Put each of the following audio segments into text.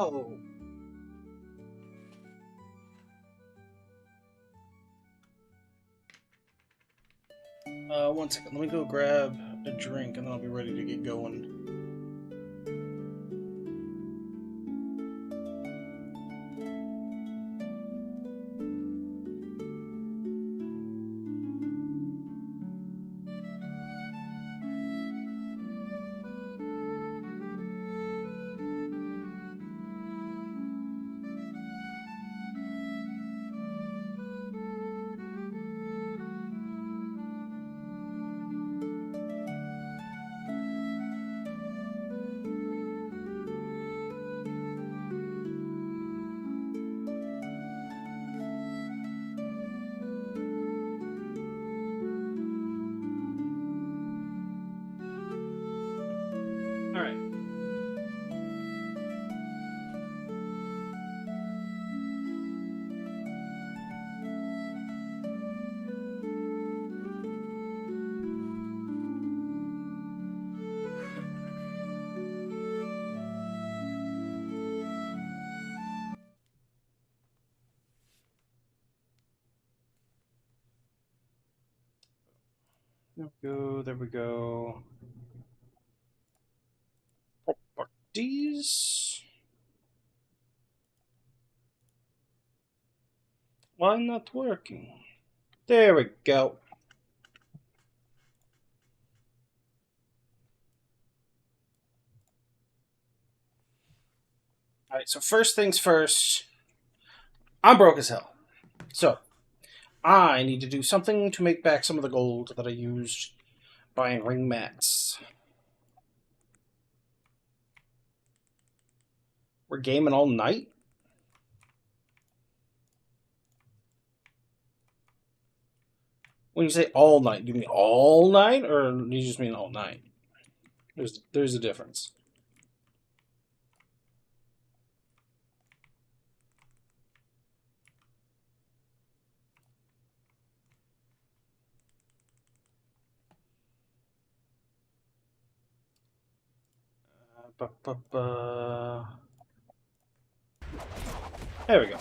Oh. One second. Let me go grab a drink and then I'll be ready to get going. Alright. There we go, there we go. Properties. Why not working? There we go. Alright, so first things first. I'm broke as hell. So, I need to do something to make back some of the gold that I used buying ring mats. We're gaming all night? When you say all night, do you mean all night, or do you just mean all night? There's a difference. There we go.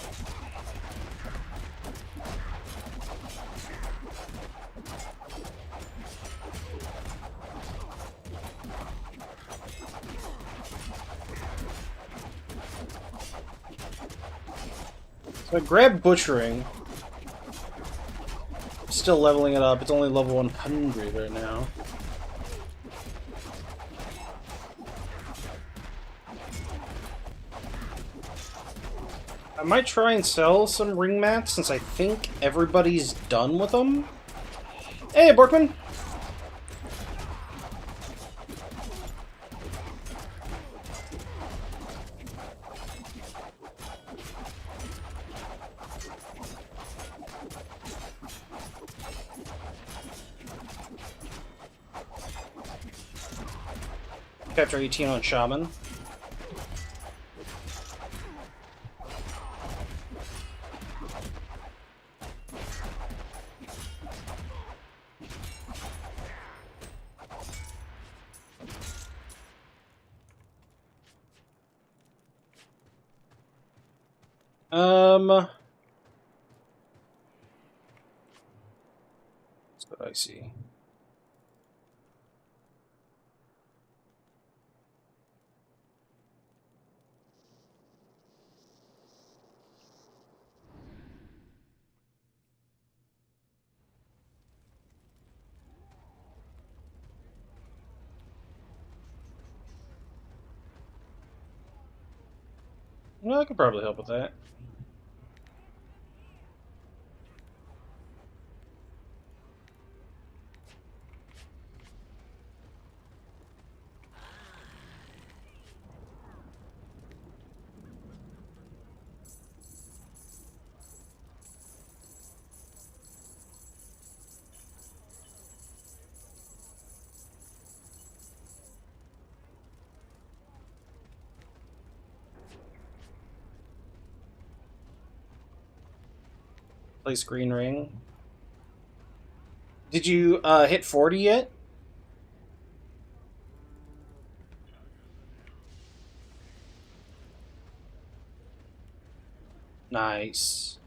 So I grabbed butchering. Still leveling it up. It's only level 100 right now. I might try and sell some ring mats since I think everybody's done with them. Hey, Borkman! Chapter 18 on Shaman. That's what I see. Well, I could probably help with that. Place green ring. Did you hit 40 yet? Nice.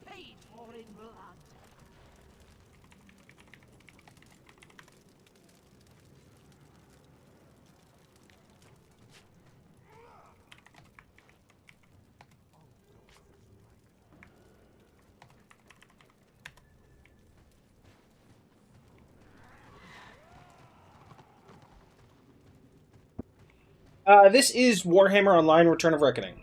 Paid for in blood. This is Warhammer Online: Return of Reckoning.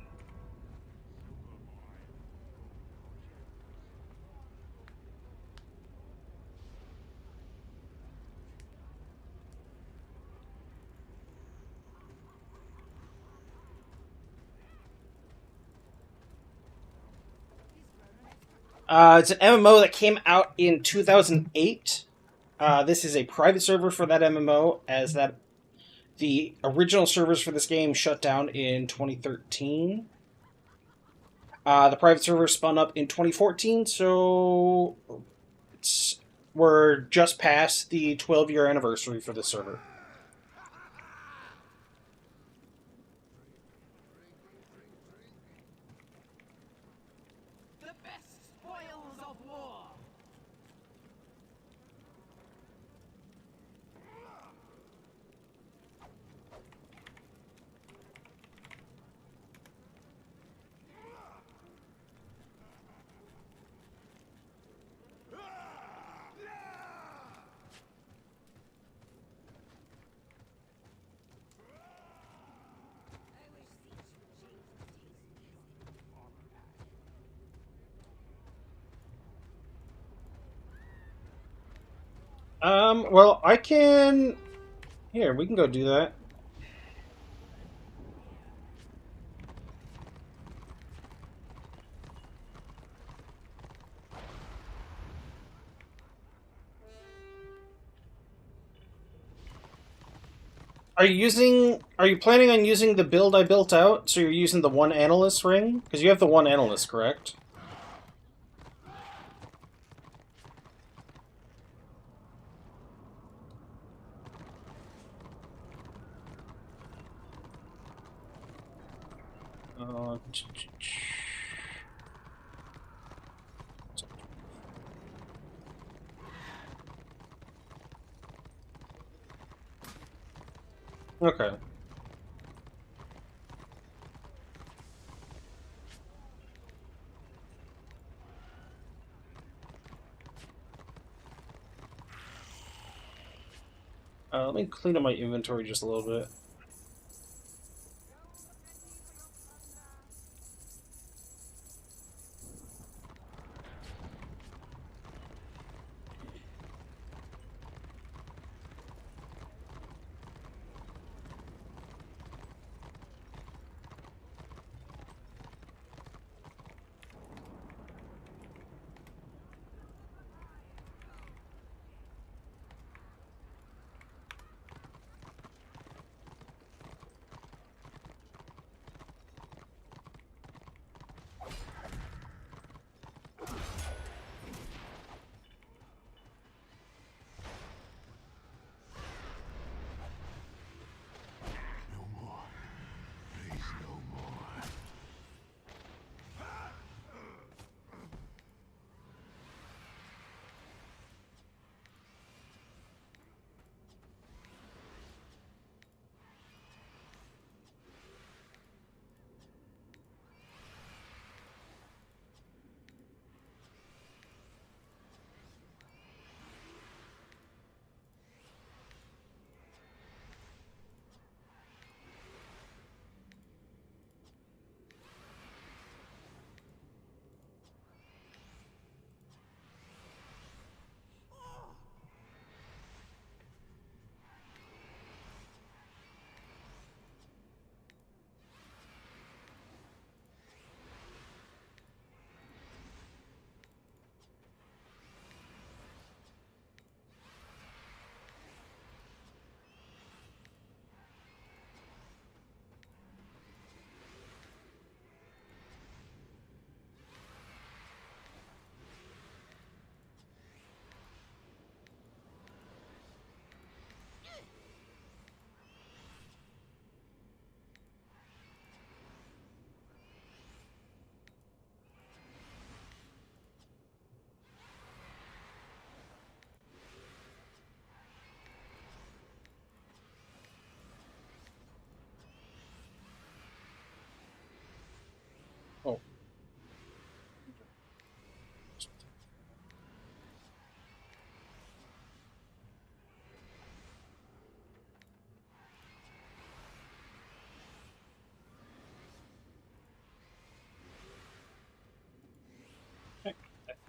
It's an MMO that came out in 2008. This is a private server for that MMO, as that the original servers for this game shut down in 2013. The private server spun up in 2014, so we're just past the 12-year anniversary for this server. The best spoils of war. Well, I can... Here, we can go do that. Are you planning on using the build I built out? So you're using the one analyst ring? Because you have the one analyst, correct? Uh, okay. Let me clean up my inventory just a little bit.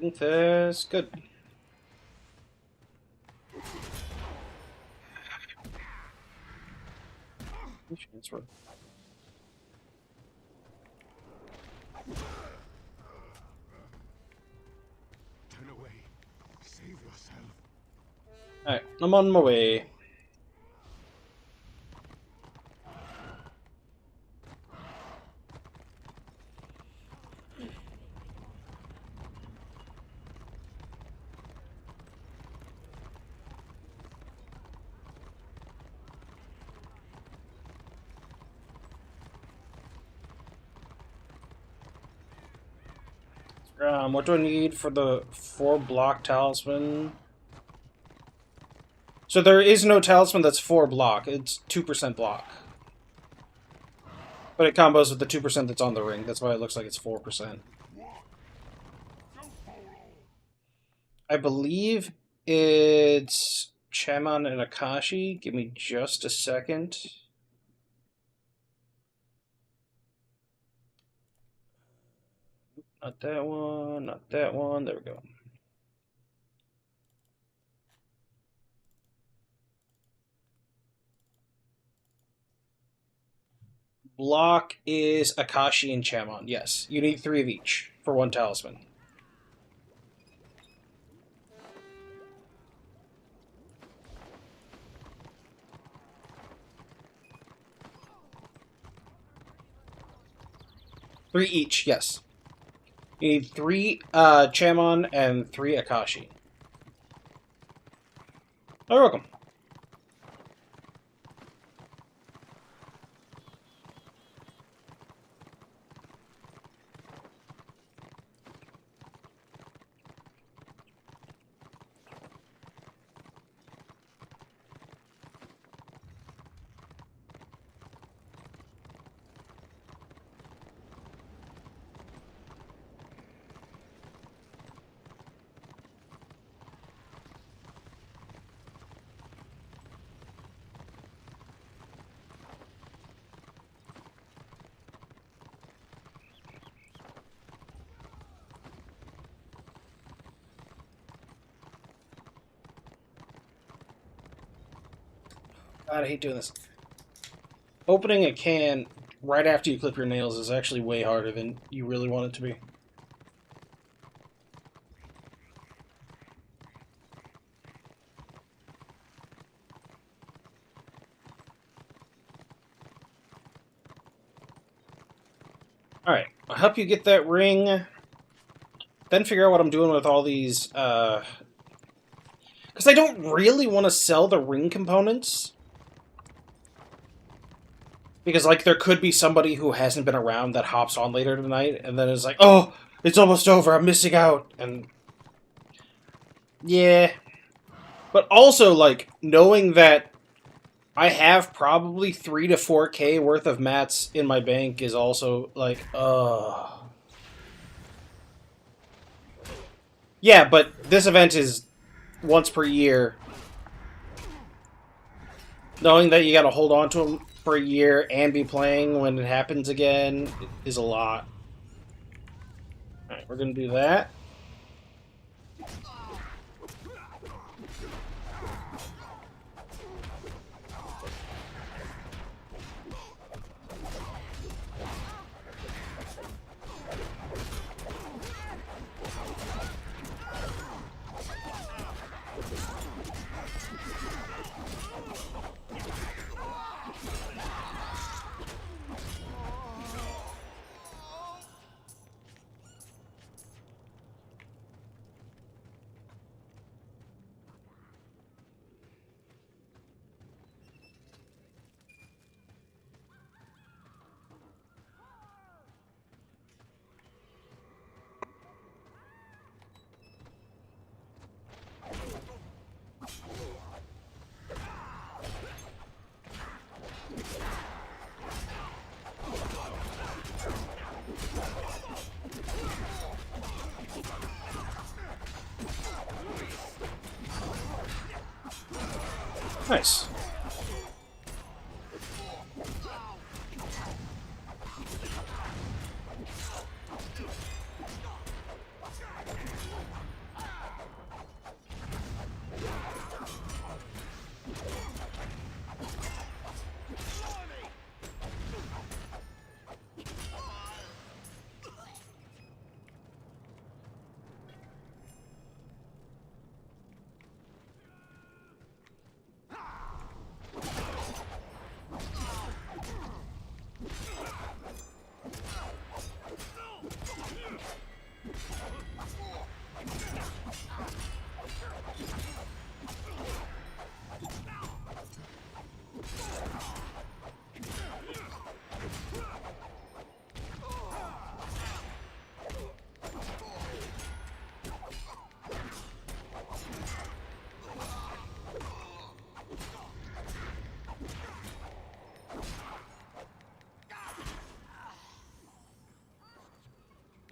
think that's good. Transfer. Turn away. Save yourself. Alright, I'm on my way. What do I need for the 4-block talisman? So there is no talisman that's 4-block. It's 2% block. But it combos with the 2% that's on the ring. That's why it looks like it's 4%. I believe it's Chaman and Akashi. Give me just a second. Not that one, not that one. There we go. Block is Akashi and Chaman. Yes, you need 3 of each for 1 talisman. Three each, yes. You need 3 Chaman and 3 Akashi. Oh, you're welcome. God, I hate doing this. Opening a can right after you clip your nails is actually way harder than you really want it to be. Alright, I'll help you get that ring. Then figure out what I'm doing with all these, because I don't really want to sell the ring components. Because, like, there could be somebody who hasn't been around that hops on later tonight, and then is like, oh, it's almost over, I'm missing out, and... Yeah. But also, like, knowing that I have probably 3 to 4K worth of mats in my bank is also, like, Yeah, but this event is once per year. Knowing that you gotta hold on to them for a year and be playing when it happens again is a lot. Alright, we're gonna do that. Nice.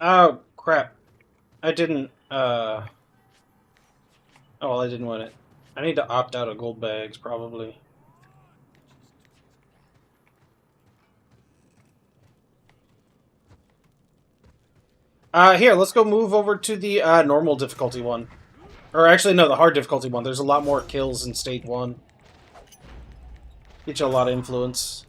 Oh, crap. I didn't, Oh, well, I didn't win it. I need to opt out of gold bags, probably. Here, let's go move over to the, normal difficulty one. Or actually, no, the hard difficulty one. There's a lot more kills in Stage 1. Get you a lot of influence.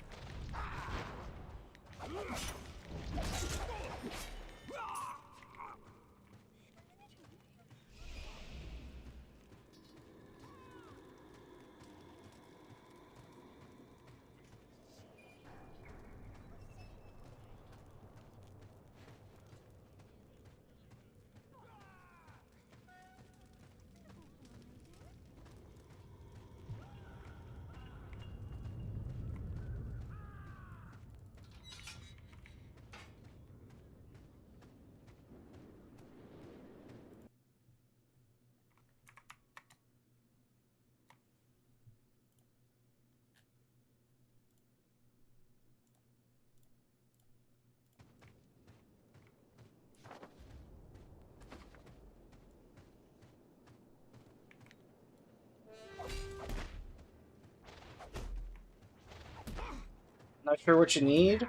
Not sure what you need.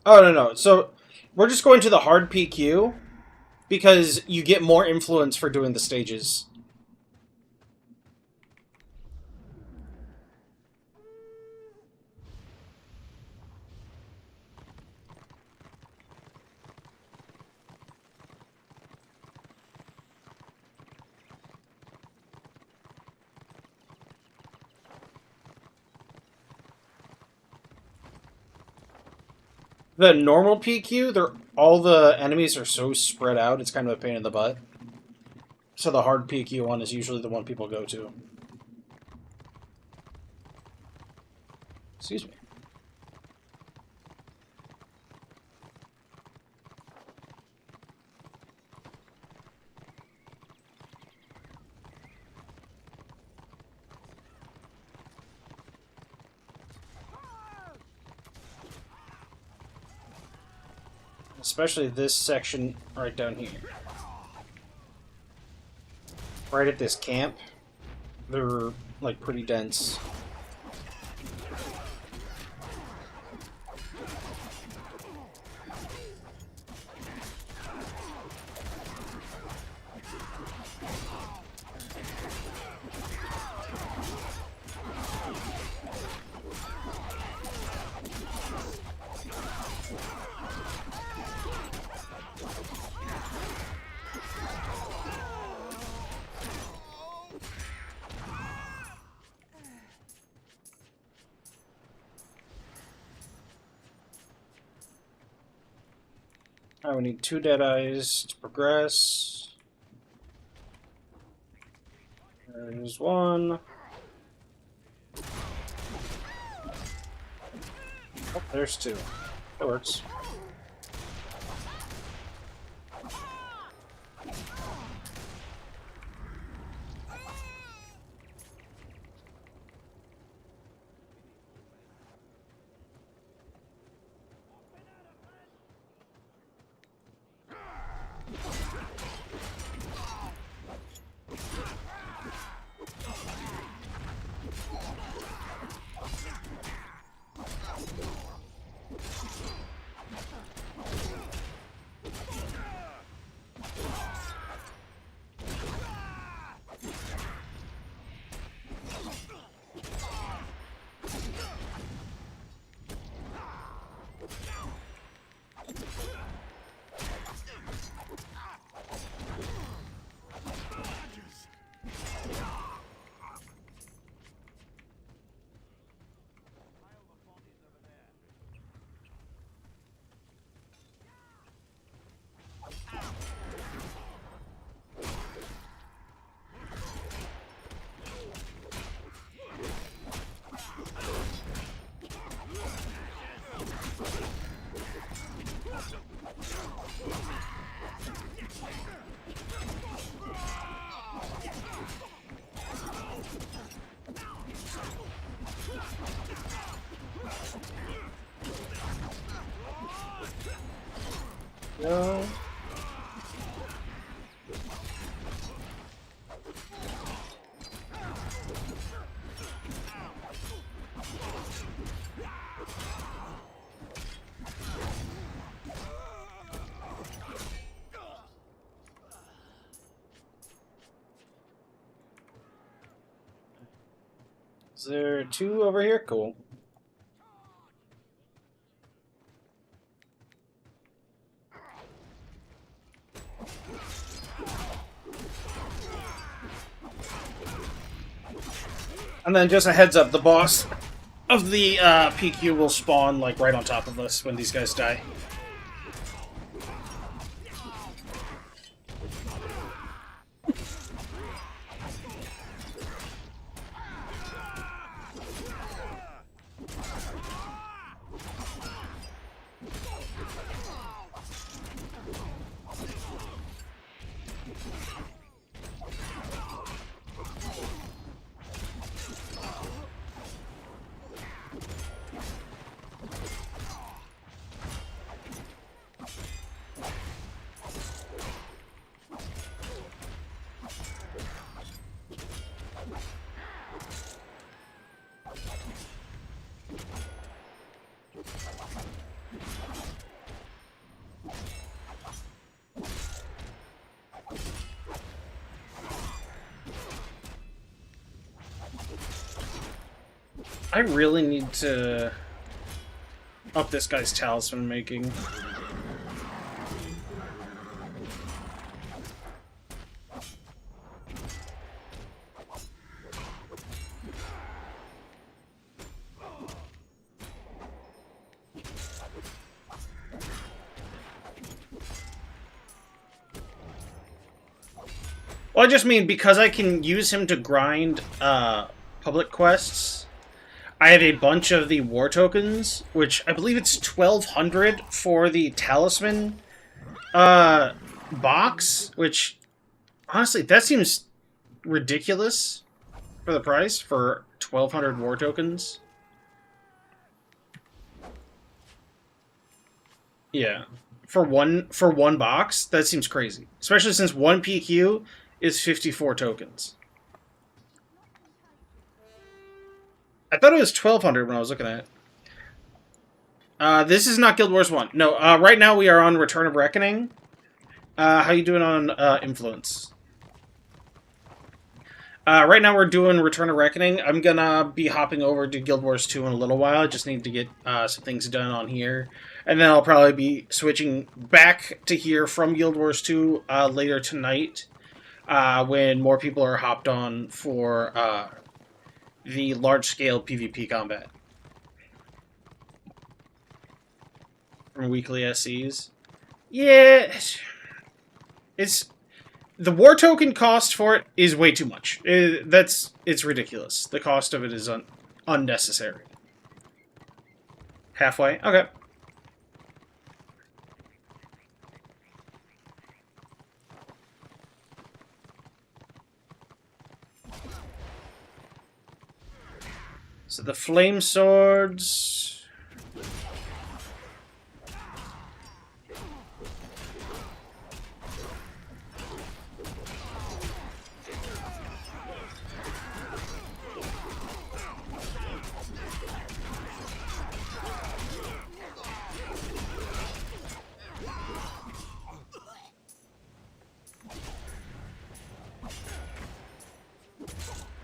Oh, no, no. So, we're just going to the hard PQ because you get more influence for doing the stages. The normal PQ, all the enemies are so spread out, it's kind of a pain in the butt. So the hard PQ one is usually the one people go to. Excuse me. Especially this section right down here. Right at this camp. They're, like, pretty dense. Alright, we need 2 Deadeyes to progress. There's 1. Oh, there's 2. That works. Go. Is there two over here? Cool. And then just a heads up, the boss of the PQ will spawn like right on top of us when these guys die. I really need to up this guy's talisman making. Well, I just mean because I can use him to grind public quests. I have a bunch of the war tokens, which I believe it's 1,200 for the talisman box, which, honestly, that seems ridiculous for the price for 1,200 war tokens. Yeah. For one box, that seems crazy. Especially since one PQ is 54 tokens. I thought it was 1,200 when I was looking at it. This is not Guild Wars 1. No, right now we are on Return of Reckoning. How you doing on Influence? Right now we're doing Return of Reckoning. I'm gonna be hopping over to Guild Wars 2 in a little while. I just need to get some things done on here. And then I'll probably be switching back to here from Guild Wars 2 later tonight. When more people are hopped on for the large-scale PvP combat. From weekly SCs. Yeah, it's... The war token cost for it is way too much. It's ridiculous. The cost of it is unnecessary. Halfway? Okay. So the flame swords.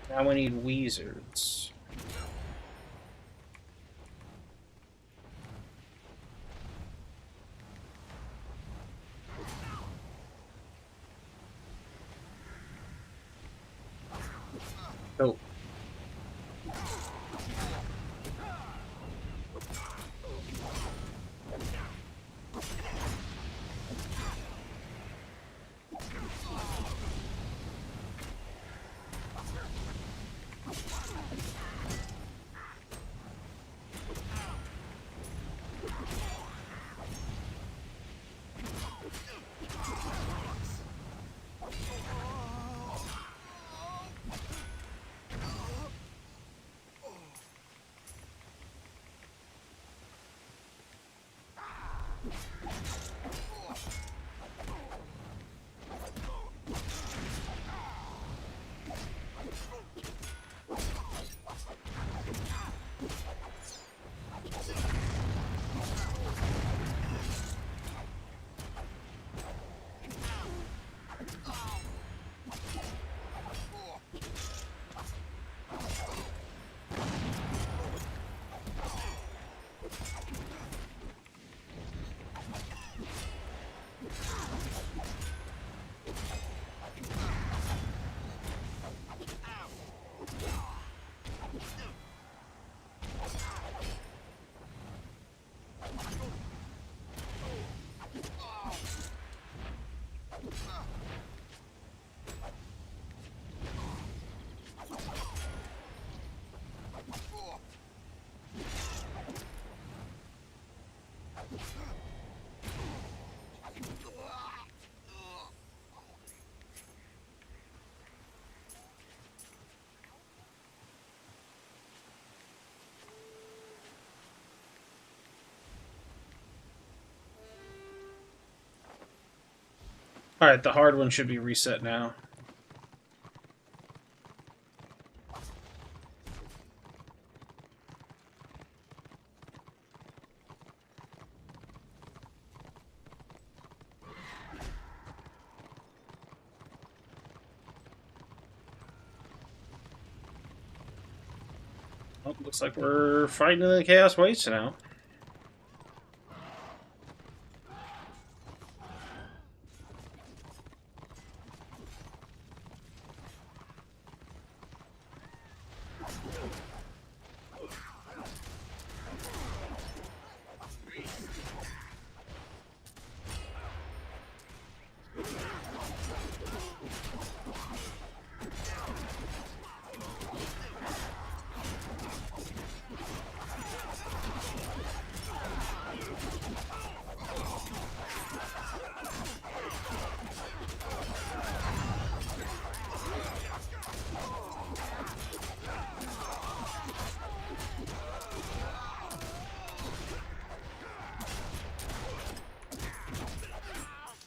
Now we need wizards. Oh. Alright, the hard one should be reset now. Well, looks like we're fighting in the Chaos Wastes now.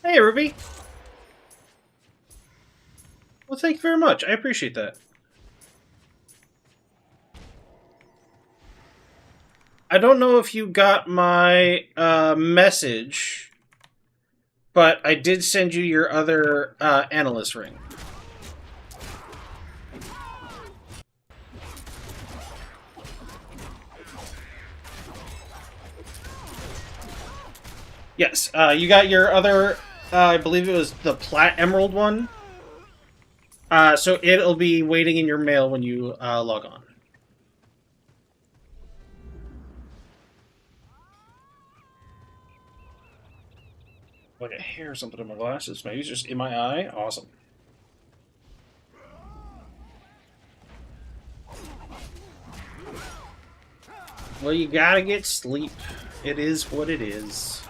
Hey, Ruby! Well, thank you very much. I appreciate that. I don't know if you got my message, but I did send you your other analyst ring. Yes, you got your other, I believe it was the Plat Emerald one. So it'll be waiting in your mail when you log on. Like a hair or something in my glasses. Maybe it's just in my eye. Awesome. Well, you gotta get sleep. It is what it is.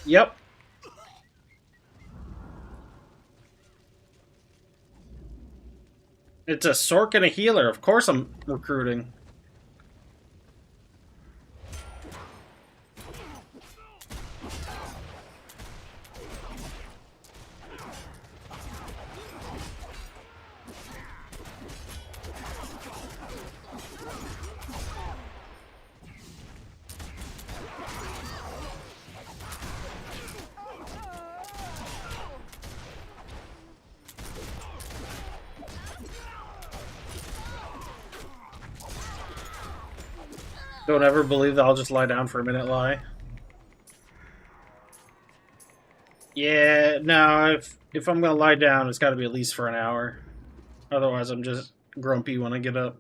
Yep. It's a Sork and a healer. Of course I'm recruiting. Don't ever believe that I'll just lie down for a minute, lie. Yeah, no, if I'm gonna lie down, it's gotta be at least for an hour. Otherwise, I'm just grumpy when I get up.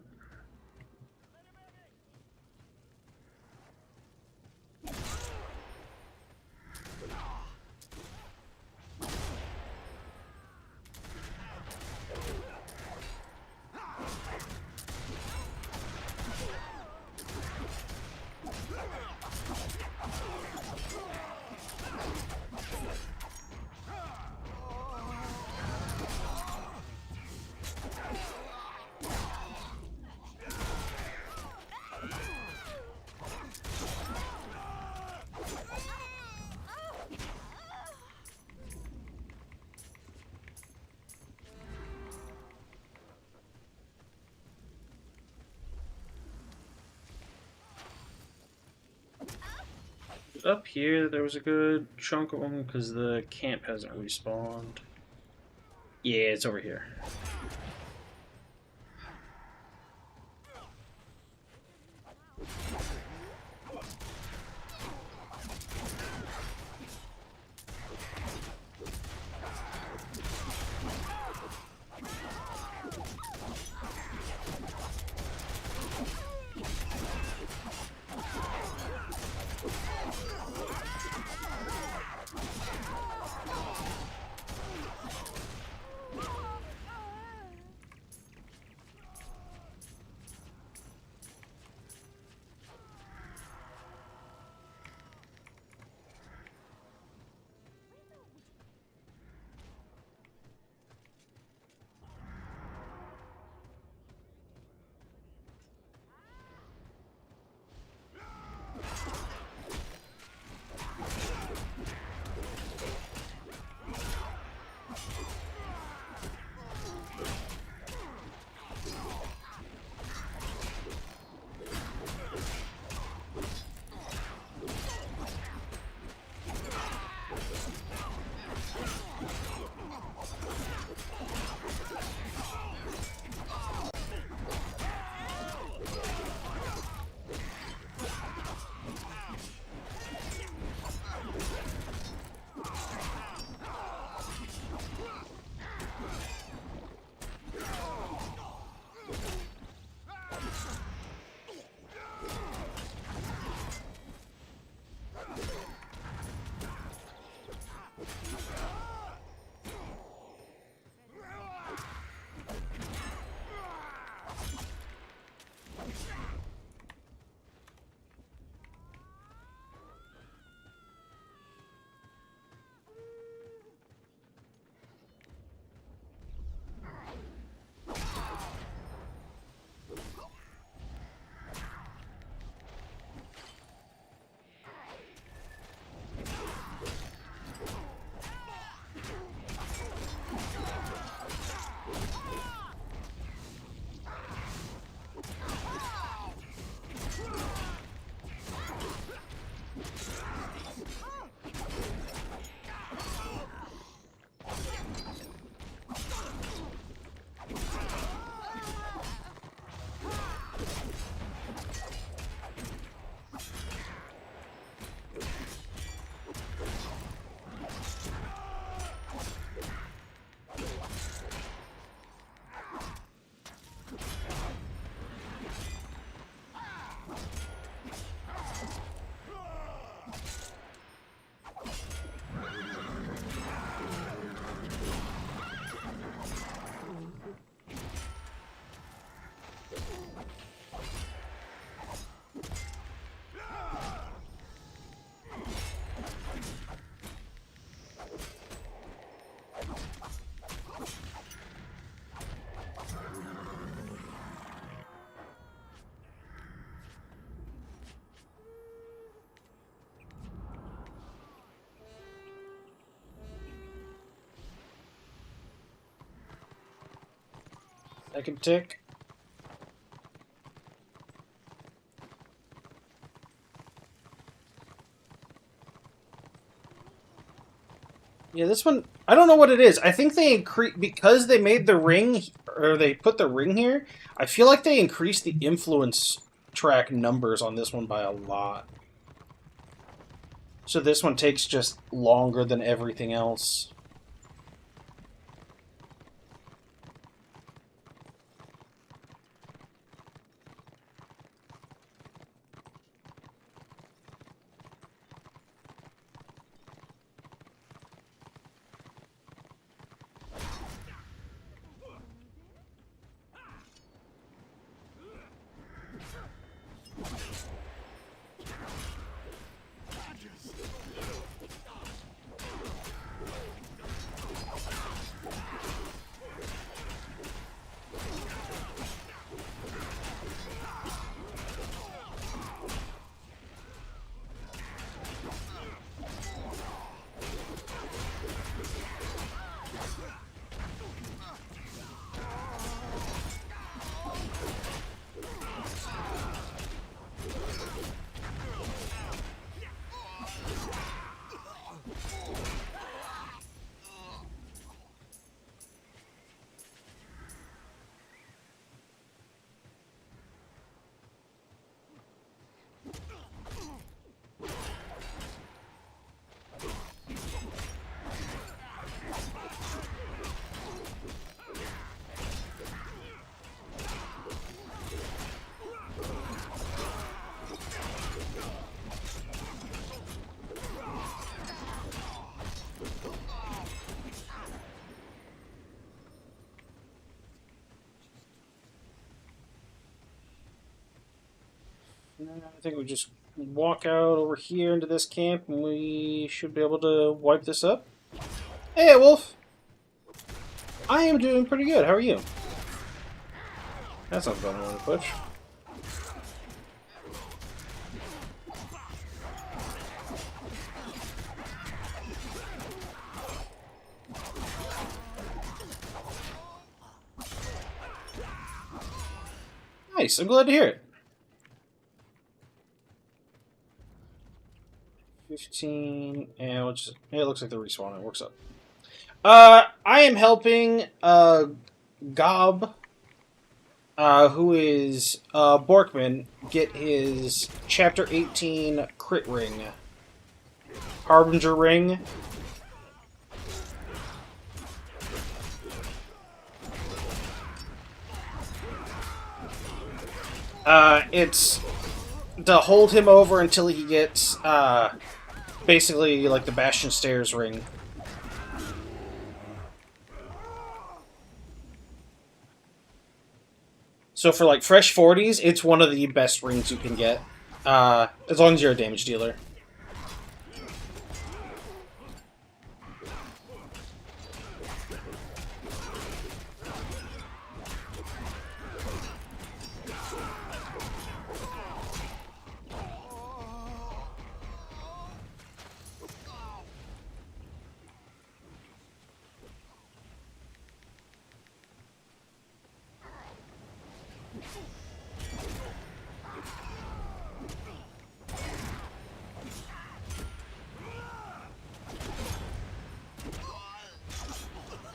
Up here, there was a good chunk of them because the camp hasn't respawned. Yeah, it's over here. I can tick. Yeah, this one, I don't know what it is. I think they increase because they made the ring, or they put the ring here. I feel like they increased the influence track numbers on this one by a lot. So this one takes just longer than everything else. I think we just walk out over here into this camp and we should be able to wipe this up. Hey, Wolf! I am doing pretty good. How are you? That's not going to push. Nice, I'm glad to hear it. 15, and we'll just, it looks like the respawn, it works up. I am helping, Gob, who is, Borkman, get his Chapter 18 crit ring. Harbinger ring. It's to hold him over until he gets, basically like the Bastion Stairs ring. So for like fresh 40s, it's one of the best rings you can get, as long as you're a damage dealer.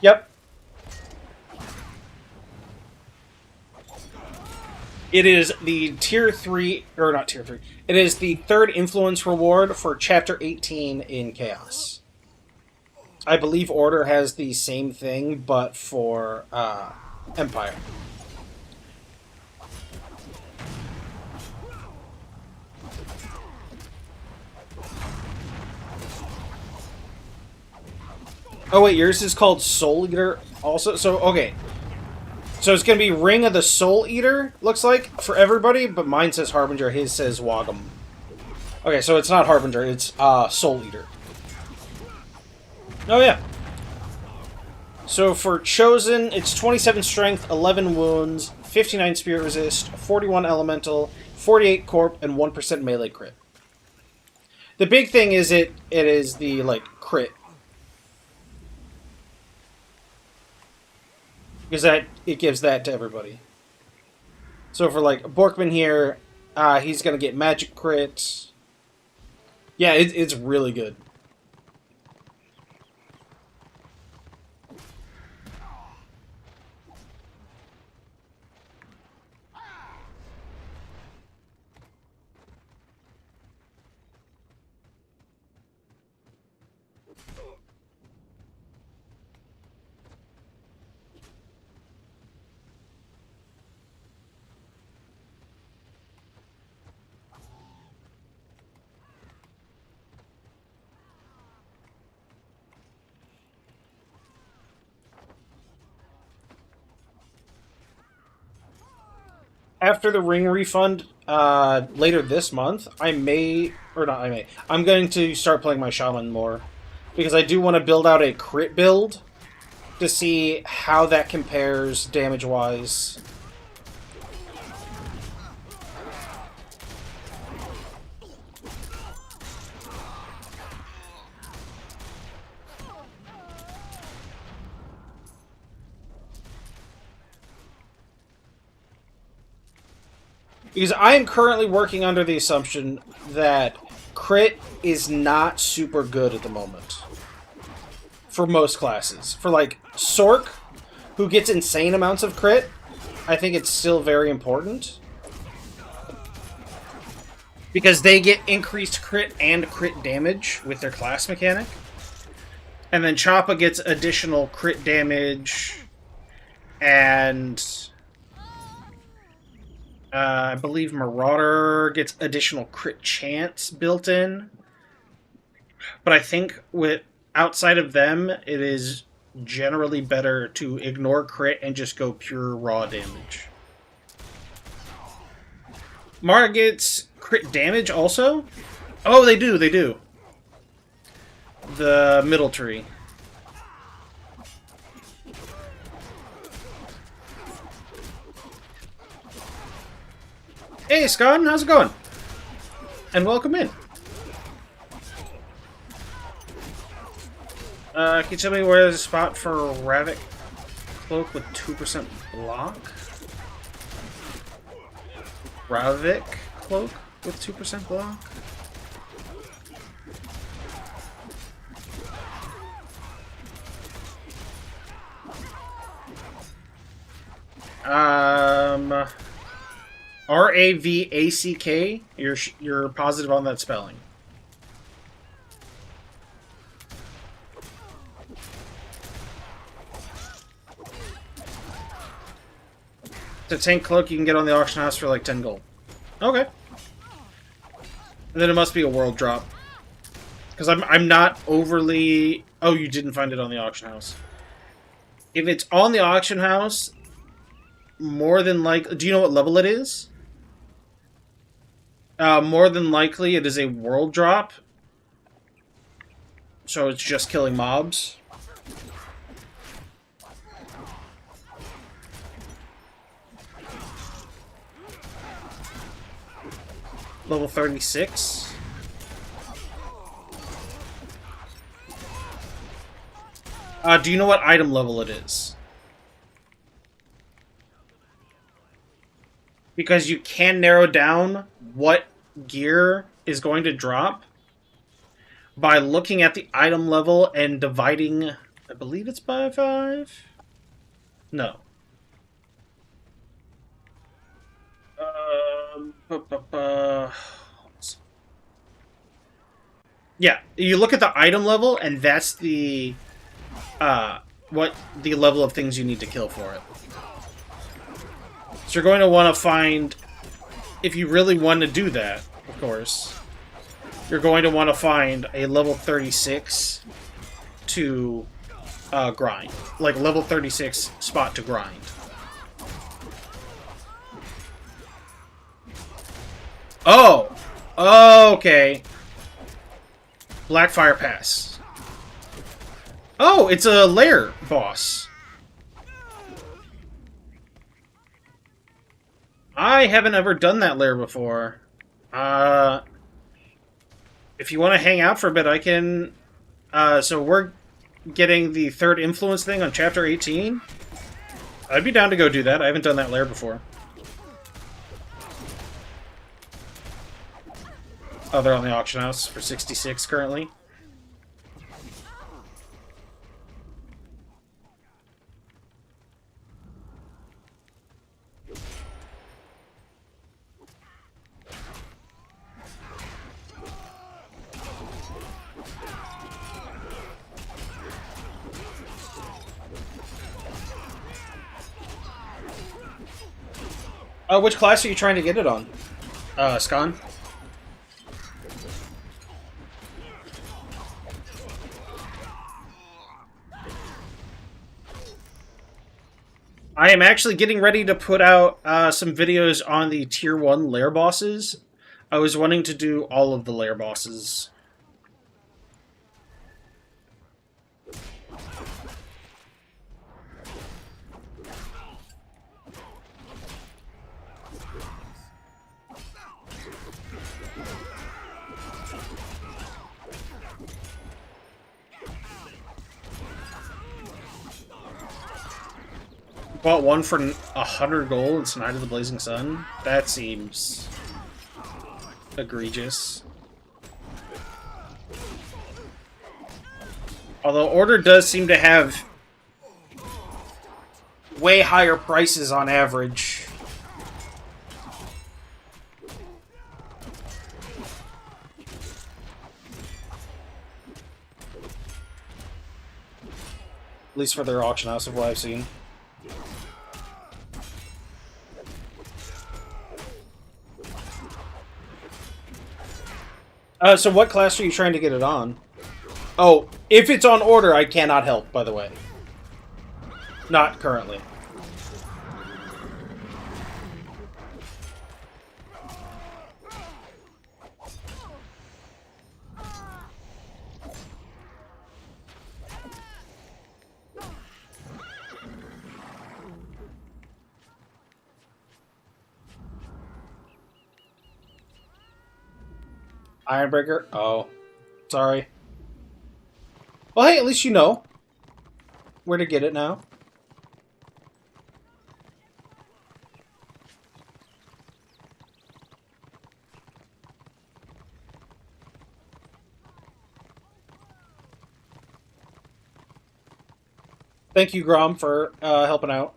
Yep. It is the tier 3, or not tier 3, it is the third influence reward for Chapter 18 in Chaos. I believe Order has the same thing, but for Empire. Oh wait, yours is called Soul Eater also? So, okay. So it's going to be Ring of the Soul Eater, looks like, for everybody, but mine says Harbinger, his says Wagam. Okay, so it's not Harbinger, it's Soul Eater. Oh yeah. So for Chosen, it's 27 Strength, 11 Wounds, 59 Spirit Resist, 41 Elemental, 48 Corp, and 1% Melee Crit. The big thing is it is the, like, crit. because it gives that to everybody. So for like Borkman here, he's gonna get magic crits. Yeah, it's really good. After the ring refund later this month, I'm going to start playing my shaman more because I do want to build out a crit build to see how that compares damage wise. Because I am currently working under the assumption that crit is not super good at the moment. For most classes. For, like, Sork, who gets insane amounts of crit, I think it's still very important. Because they get increased crit and crit damage with their class mechanic. And then Choppa gets additional crit damage and... I believe Marauder gets additional crit chance built in. But I think with outside of them, it is generally better to ignore crit and just go pure raw damage. Mara gets crit damage also? Oh, they do. The middle tree. Hey, Scott, how's it going? And welcome in. Can you tell me where there's a spot for Ravik Cloak with 2% block? Ravik Cloak with 2% block? Ravack. You're positive on that spelling. It's a tank cloak you can get on the auction house for like 10 gold. Okay. And then it must be a world drop. Because I'm not overly... Oh, you didn't find it on the auction house. If it's on the auction house, more than likely... Do you know what level it is? More than likely, it is a world drop. So it's just killing mobs. Level 36. Do you know what item level it is? Because you can narrow down what gear is going to drop by looking at the item level and dividing... I believe it's by 5? No. Yeah, you look at the item level, and that's the what the level of things you need to kill for it. So you're going to want to find, if you really want to do that, of course, you're going to want to find a level 36 to grind, like level 36 spot to grind. Oh! Okay. Blackfire Pass. Oh, it's a lair boss. I haven't ever done that lair before. If you want to hang out for a bit, I can... so we're getting the third influence thing on Chapter 18. I'd be down to go do that. I haven't done that lair before. Oh, they're on the auction house for 66 currently. Which class are you trying to get it on? Scon? I am actually getting ready to put out some videos on the Tier 1 lair bosses. I was wanting to do all of the lair bosses. Bought one for 100 gold and Snide of the Blazing Sun? That seems egregious. Although Order does seem to have way higher prices on average. At least for their auction house of what I've seen. So what class are you trying to get it on? Oh, if it's on Order, I cannot help, by the way. Not currently. Ironbreaker? Oh. Sorry. Well, hey, at least you know where to get it now. Thank you, Grom, for helping out.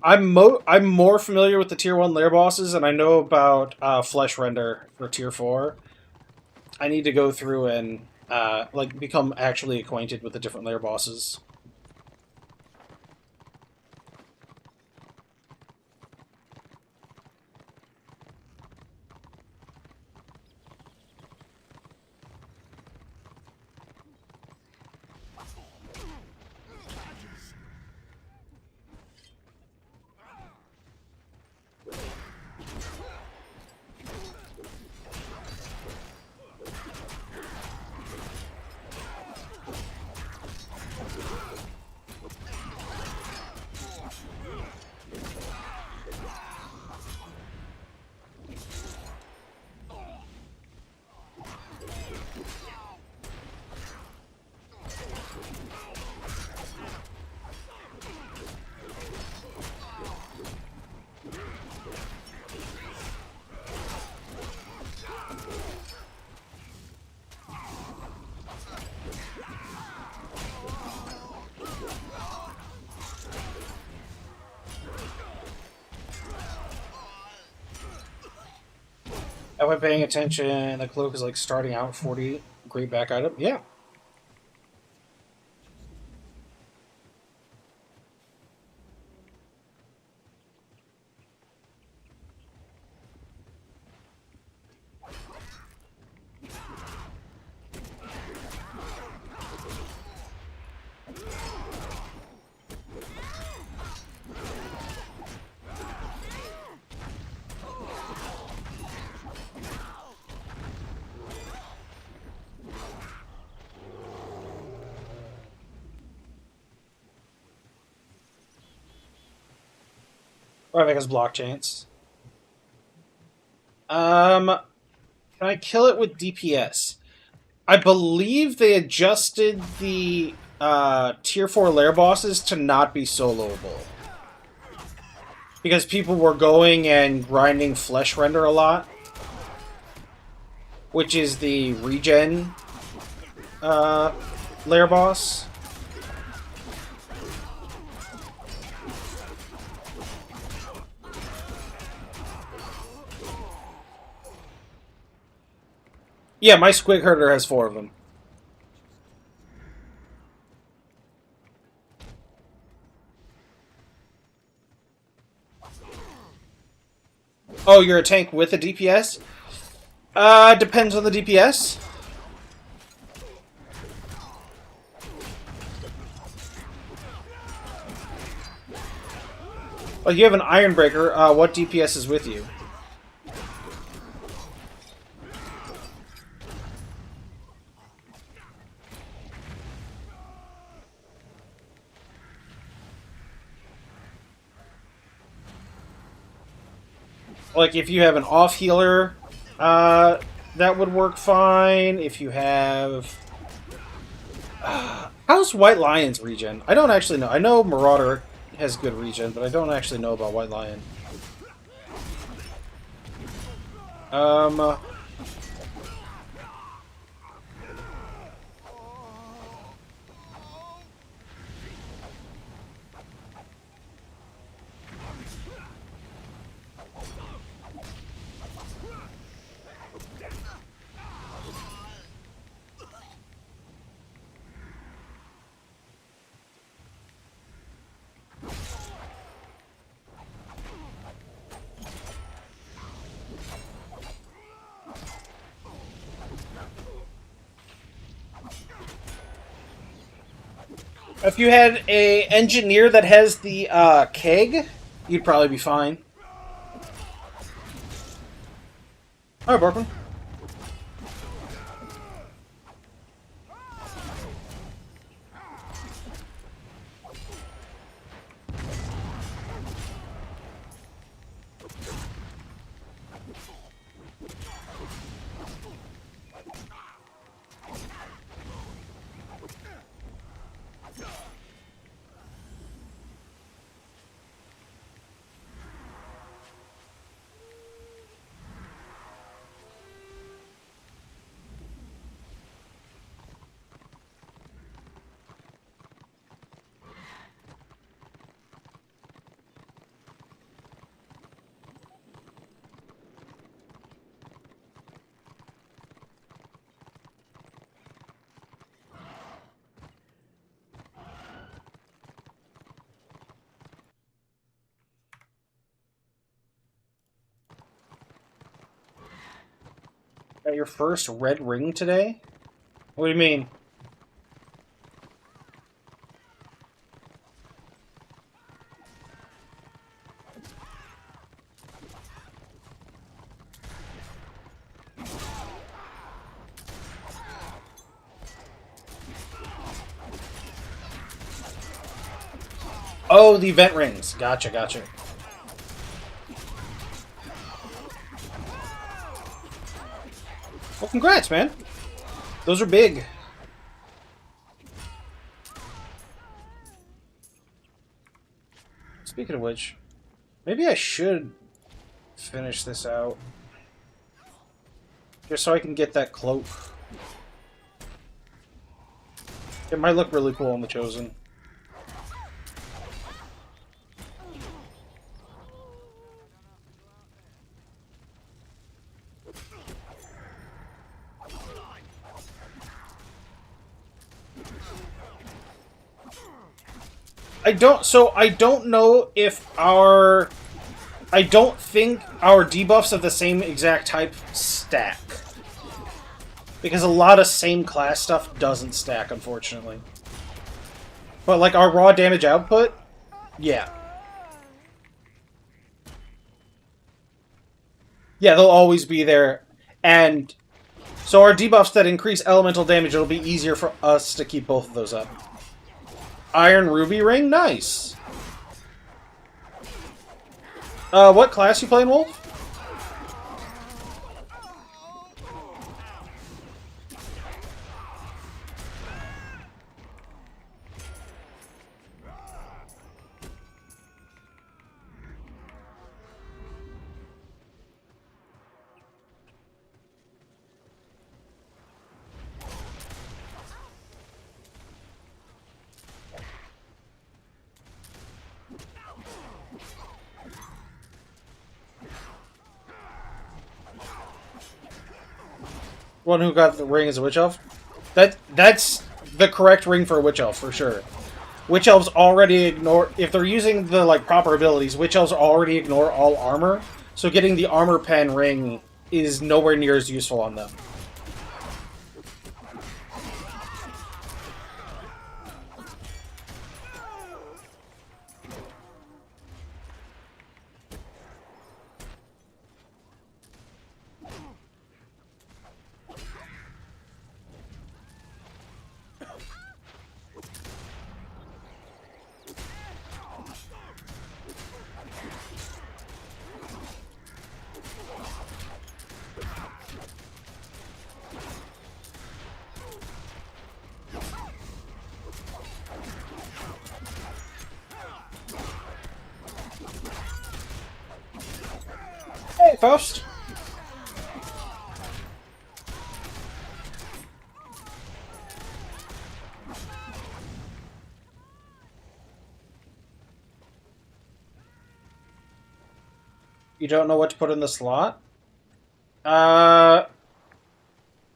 I'm more familiar with the Tier 1 lair bosses, and I know about Flesh Render for Tier 4. I need to go through and like become actually acquainted with the different lair bosses. Am I paying attention? The cloak is like starting out 40 great back item. Yeah. Or I think it's block chance. Can I kill it with DPS? I believe they adjusted the tier 4 lair bosses to not be soloable. Because people were going and grinding Flesh Render a lot. Which is the regen lair boss. Yeah, my Squig Herder has 4 of them. Oh, you're a tank with a DPS? Depends on the DPS. Like, you have an Ironbreaker. What DPS is with you? Like, if you have an off healer, that would work fine. If you have... how's White Lion's regen? I don't actually know. I know Marauder has good regen, but I don't actually know about White Lion. If you had a engineer that has the keg, you'd probably be fine. Alright, Barkman. Got your first red ring today? What do you mean? Oh, the event rings. Gotcha, gotcha. Well, congrats, man. Those are big. Speaking of which, maybe I should finish this out. Just so I can get that cloak. It might look really cool on the Chosen. I don't know if I don't think our debuffs of the same exact type stack. Because a lot of same class stuff doesn't stack, unfortunately. But, like, our raw damage output, yeah. Yeah, they'll always be there. And so our debuffs that increase elemental damage, it'll be easier for us to keep both of those up. Iron Ruby Ring? Nice. What class you playing, Wolf? One who got the ring is a witch elf. That's the correct ring for a witch elf for sure. Witch elves already ignore if they're using the like proper abilities. Witch elves already ignore all armor, so getting the armor pen ring is nowhere near as useful on them. Hey, Faust. You don't know what to put in the slot?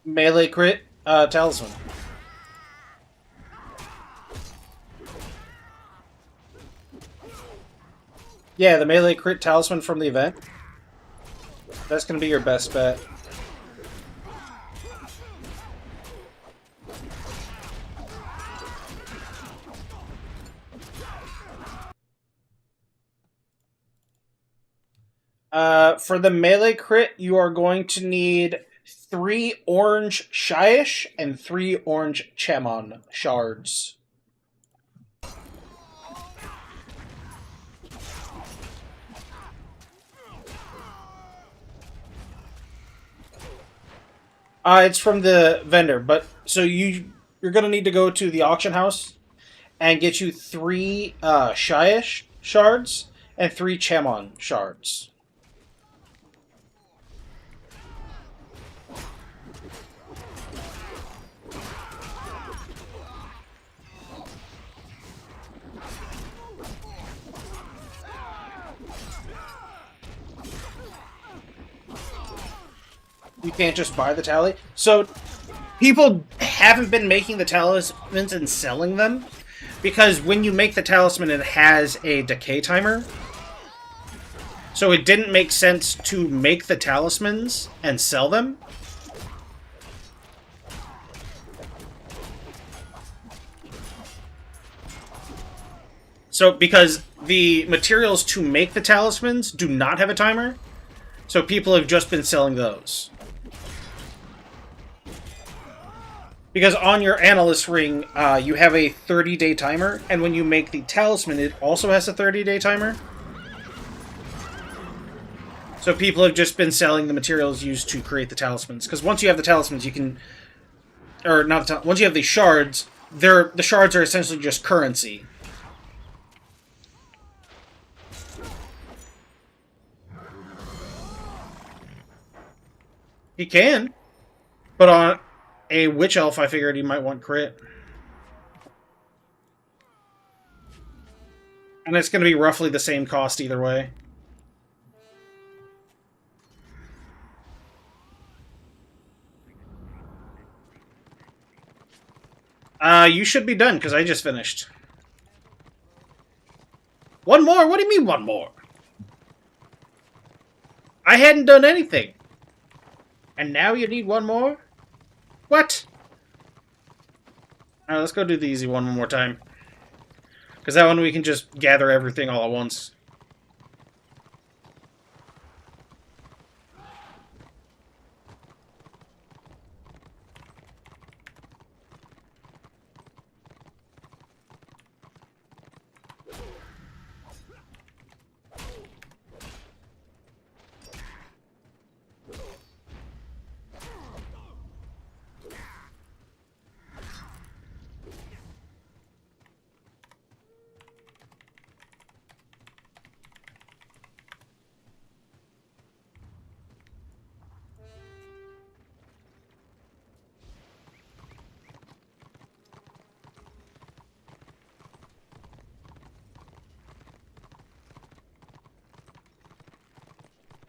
Melee crit, talisman. Yeah, the melee crit talisman from the event. That's gonna be your best bet. For the melee crit, you are going to need 3 orange Shyish and 3 orange Chamon shards. It's from the vendor, but so you're gonna need to go to the auction house and get you 3 Shyish shards and 3 Chamon shards. You can't just buy the tally. So people haven't been making the talismans and selling them because when you make the talisman, it has a decay timer. So it didn't make sense to make the talismans and sell them. So because the materials to make the talismans do not have a timer, so people have just been selling those. Because on your analyst ring, you have a 30-day timer, and when you make the talisman, it also has a 30-day timer. So people have just been selling the materials used to create the talismans. Because once you have the talismans, you can... Or, not the once you have the shards, the shards are essentially just currency. He can. But on a witch elf, I figured he might want crit. And it's going to be roughly the same cost either way. You should be done, because I just finished. One more? What do you mean, one more? I hadn't done anything. And now you need one more? What? Alright, let's go do the easy one more time. Because that one we can just gather everything all at once.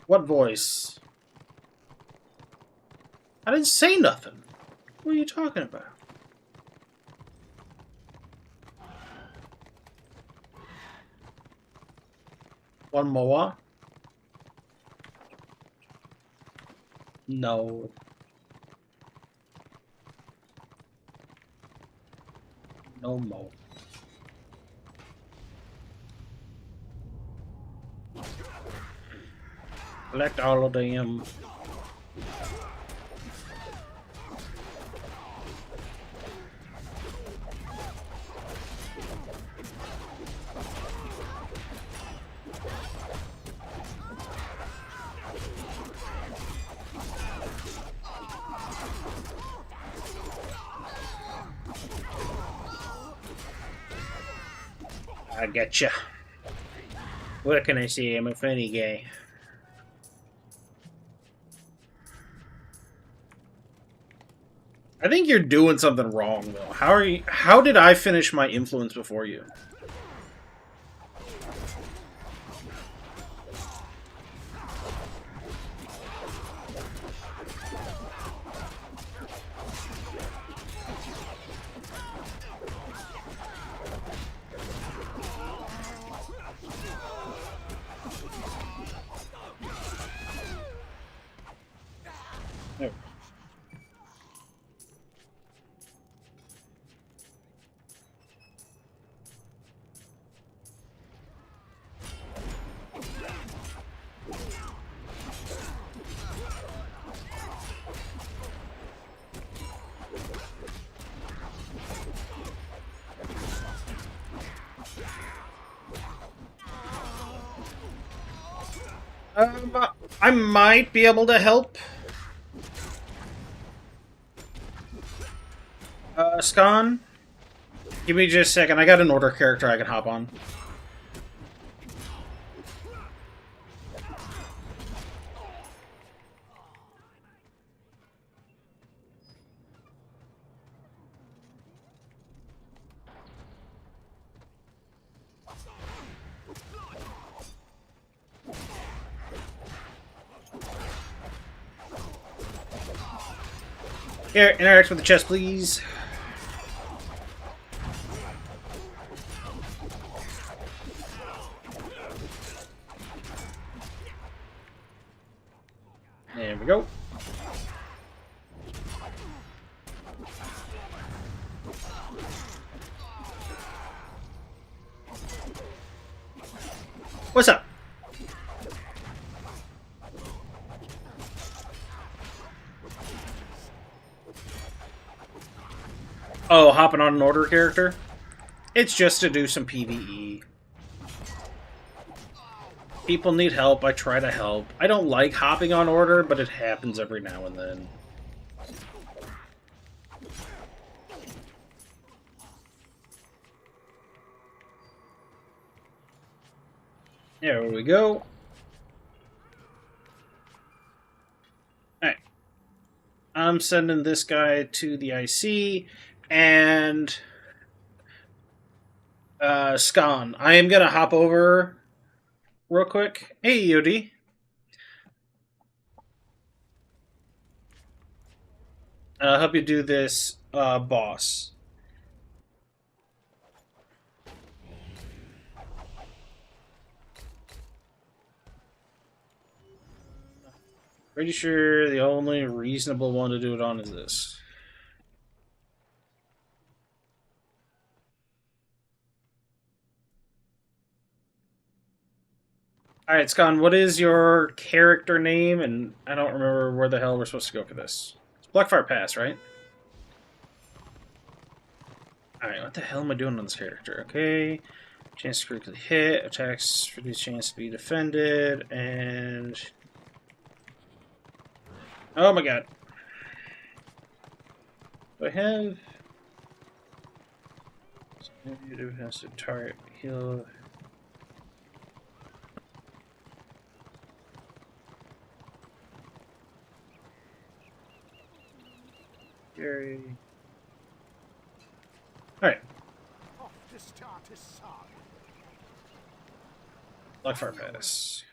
What voice? I didn't say nothing. What are you talking about? One more? No. No more. Collect all of them. I getcha. What can I say? I'm a funny guy. I think you're doing something wrong, though. How are you? How did I finish my influence before you? There. I might be able to help. Scon? Give me just a second. I got an order character I can hop on. Here, interact with the chest, please. There we go. What's up? Oh, hopping on an order character? It's just to do some PvE. People need help, I try to help. I don't like hopping on order, but it happens every now and then. There we go. Alright. I'm sending this guy to the IC, and Scon. I am gonna hop over real quick. Hey, Yodi. I'll help you do this boss. Pretty sure the only reasonable one to do it on is this. Alright, Scon, what is your character name? And I don't remember where the hell we're supposed to go for this. It's Blackfire Pass, right? Alright, what the hell am I doing on this character? Okay. Chance to critically hit, attacks reduce chance to be defended, and... Oh my god. Do I have... Negative has to target heal... Gary... Alright. Off to start his saga. Blackfire Pass.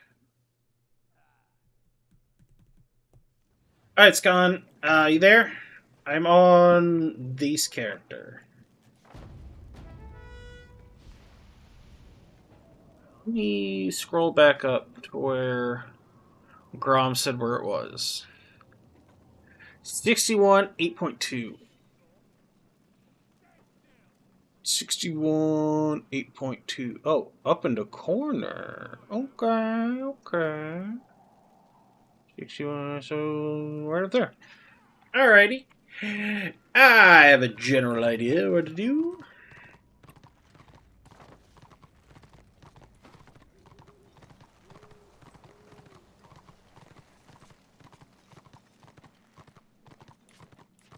Alright, Scon, you there? I'm on this character. Let me scroll back up to where Grom said where it was. 61, 8.2. 61, 8.2. Oh, up in the corner. Okay, okay. 61, so right up there. Alrighty. I have a general idea what to do.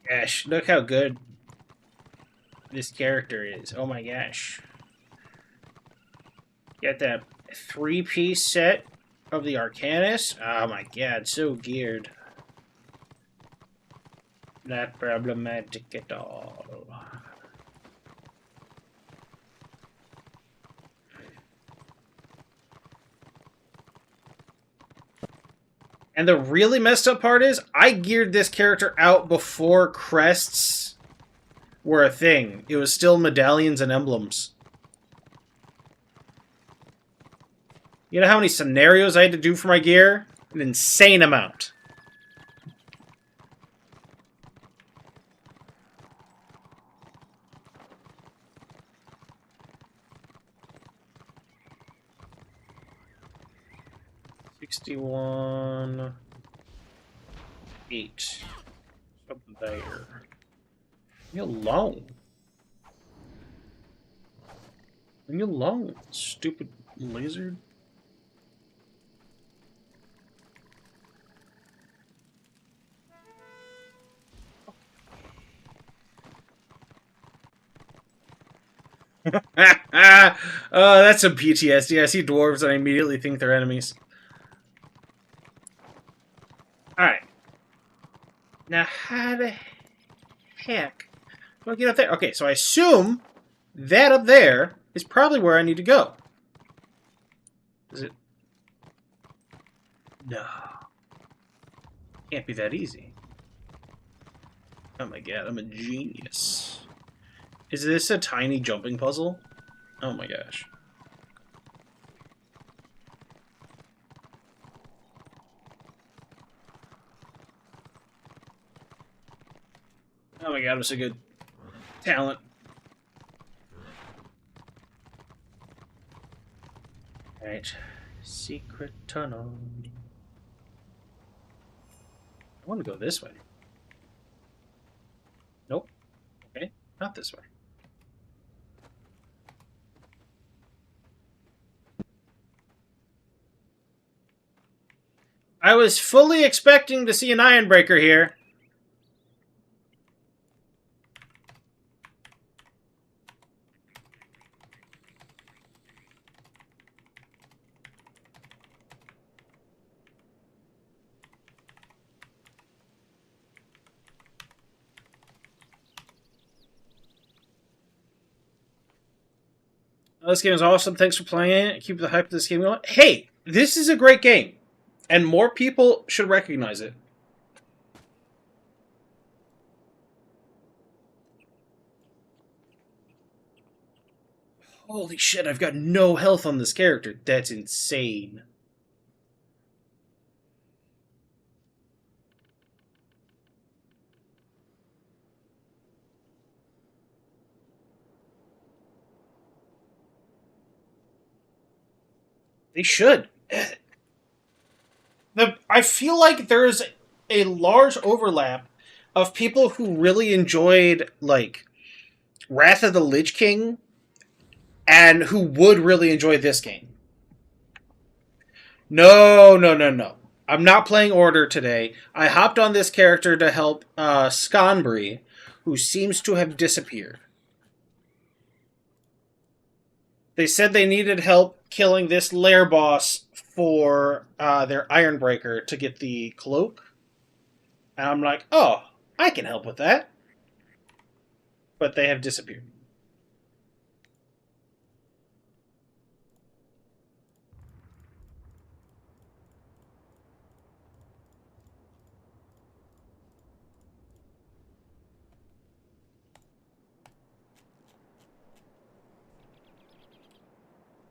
Gosh, look how good this character is. Oh my gosh. Got that 3-piece set of the Arcanist. Oh my god, so geared. Not problematic at all. And the really messed up part is, I geared this character out before crests were a thing. It was still medallions and emblems. You know how many scenarios I had to do for my gear? An insane amount. $61... 8. Up there. Leave me alone. Leave me alone, stupid lizard. That's some PTSD. I see dwarves and I immediately think they're enemies. Alright. Now, how the heck do I get up there? Okay, so I assume that up there is probably where I need to go. Is it? No. Can't be that easy. Oh my god, I'm a genius. Is this a tiny jumping puzzle? Oh my gosh. Oh my god, I'm so good. Talent. Alright. Secret tunnel. I want to go this way. Nope. Okay, not this way. I was fully expecting to see an Ironbreaker here. This game is awesome. Thanks for playing it. Keep the hype of this game going. Hey, this is a great game. And more people should recognize it. Holy shit, I've got no health on this character. That's insane. They should. I feel like there's a large overlap of people who really enjoyed, like, Wrath of the Lich King and who would really enjoy this game. No, no, no, no. I'm not playing Order today. I hopped on this character to help Sconbury, who seems to have disappeared. They said they needed help killing this lair boss for their Ironbreaker to get the cloak. And I'm like, oh, I can help with that. But they have disappeared.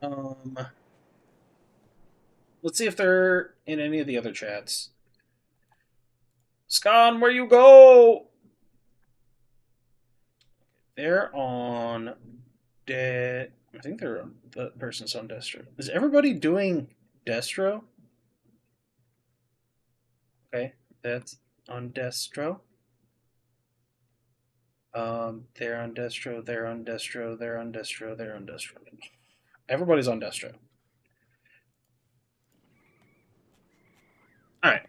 Um, let's see if they're in any of the other chats. Scon, where you go? They're on I think they're on the person's on Destro. Is everybody doing Destro? Okay, that's on Destro. They're on Destro, they're on Destro, they're on Destro, they're on Destro. Everybody's on Destro. Alright.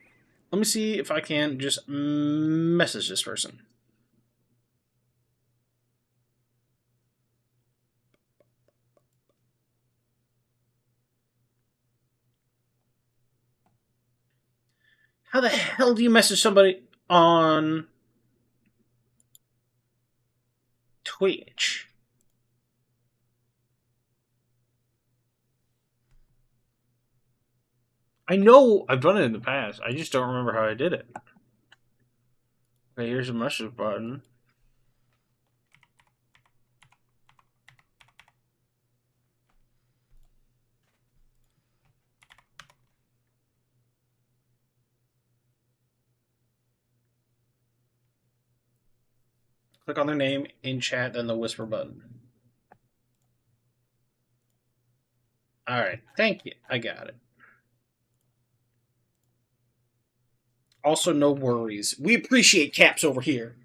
Let me see if I can just message this person. How the hell do you message somebody on Twitch? I know I've done it in the past. I just don't remember how I did it. Okay, here's a message button. Click on their name in chat, then the whisper button. Alright, thank you. I got it. Also, no worries. We appreciate caps over here.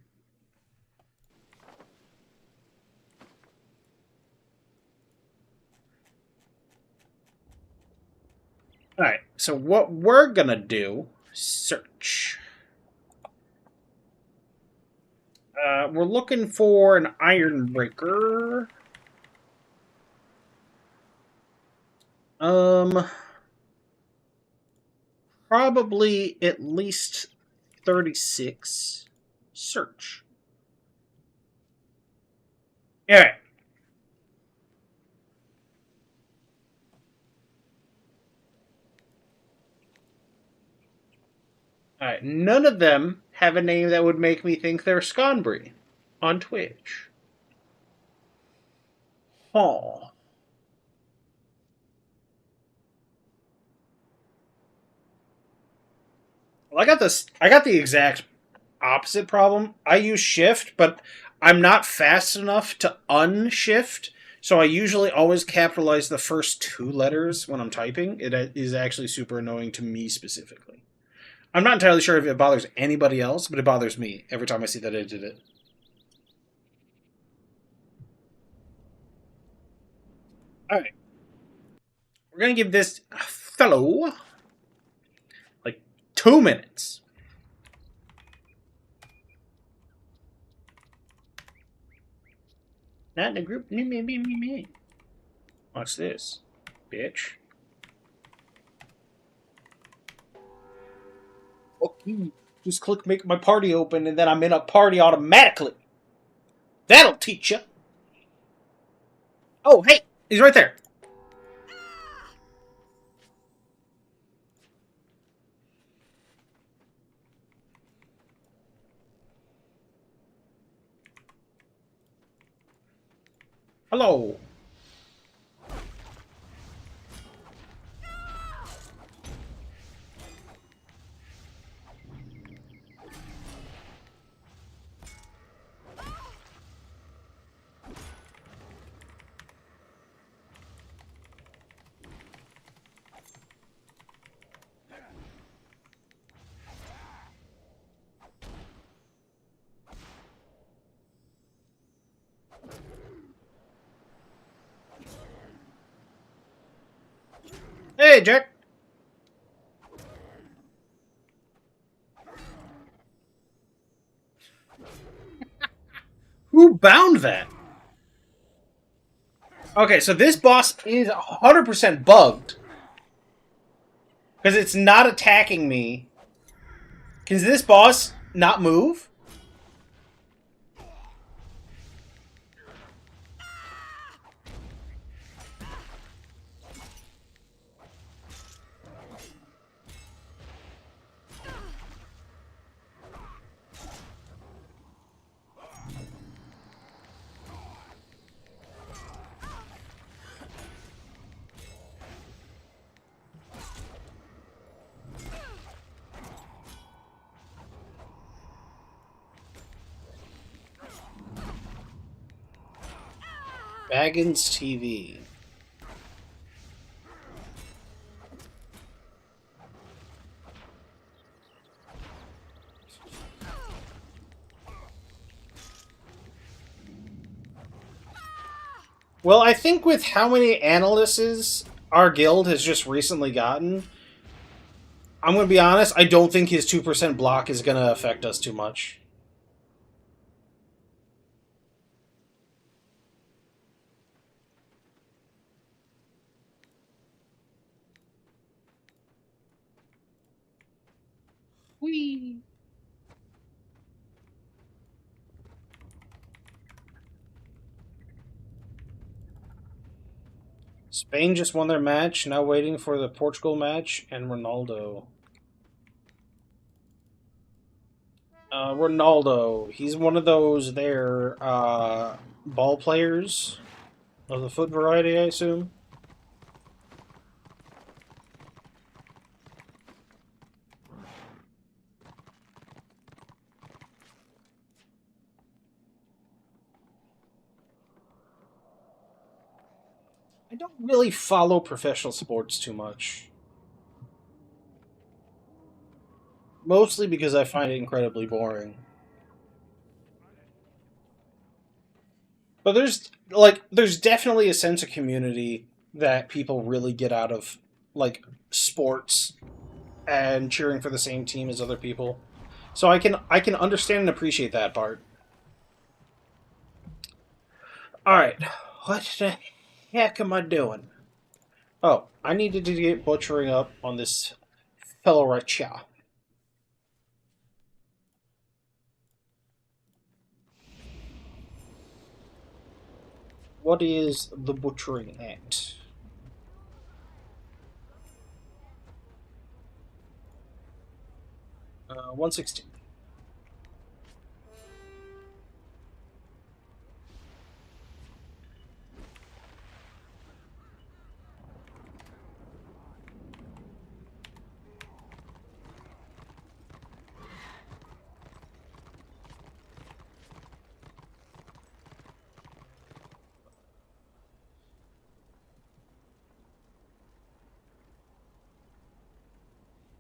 Alright, so what we're gonna do, search. We're looking for an iron breaker. Probably at least 36. Search. Alright. Alright, none of them have a name that would make me think they're Sconbury on Twitch. Huh. Well, I got the exact opposite problem. I use shift, but I'm not fast enough to unshift, so I usually always capitalize the first two letters when I'm typing. It is actually super annoying to me specifically. I'm not entirely sure if it bothers anybody else, but it bothers me every time I see that I did it. Alright. We're going to give this fellow like 2 minutes. Not in a group. Me. Watch this, bitch. Fuck you. Just click make my party open and then I'm in a party automatically. That'll teach you. Oh, hey, he's right there. Hello. Hey, Jack. Who bound that? Okay, so this boss is 100% bugged. Because it's not attacking me. Can this boss not move? Baggins TV. Well, I think with how many analysts our guild has just recently gotten, I'm going to be honest, I don't think his 2% block is going to affect us too much. Whee! Spain just won their match, now waiting for the Portugal match, and Ronaldo. Ronaldo, he's one of those there ball players of the foot variety, I assume. I don't really follow professional sports too much. Mostly because I find it incredibly boring. But there's definitely a sense of community that people really get out of like sports and cheering for the same team as other people. So I can understand and appreciate that part. All right, what the heck am I doing? Oh, I needed to get butchering up on this fellow right here. What is the butchering at? 116.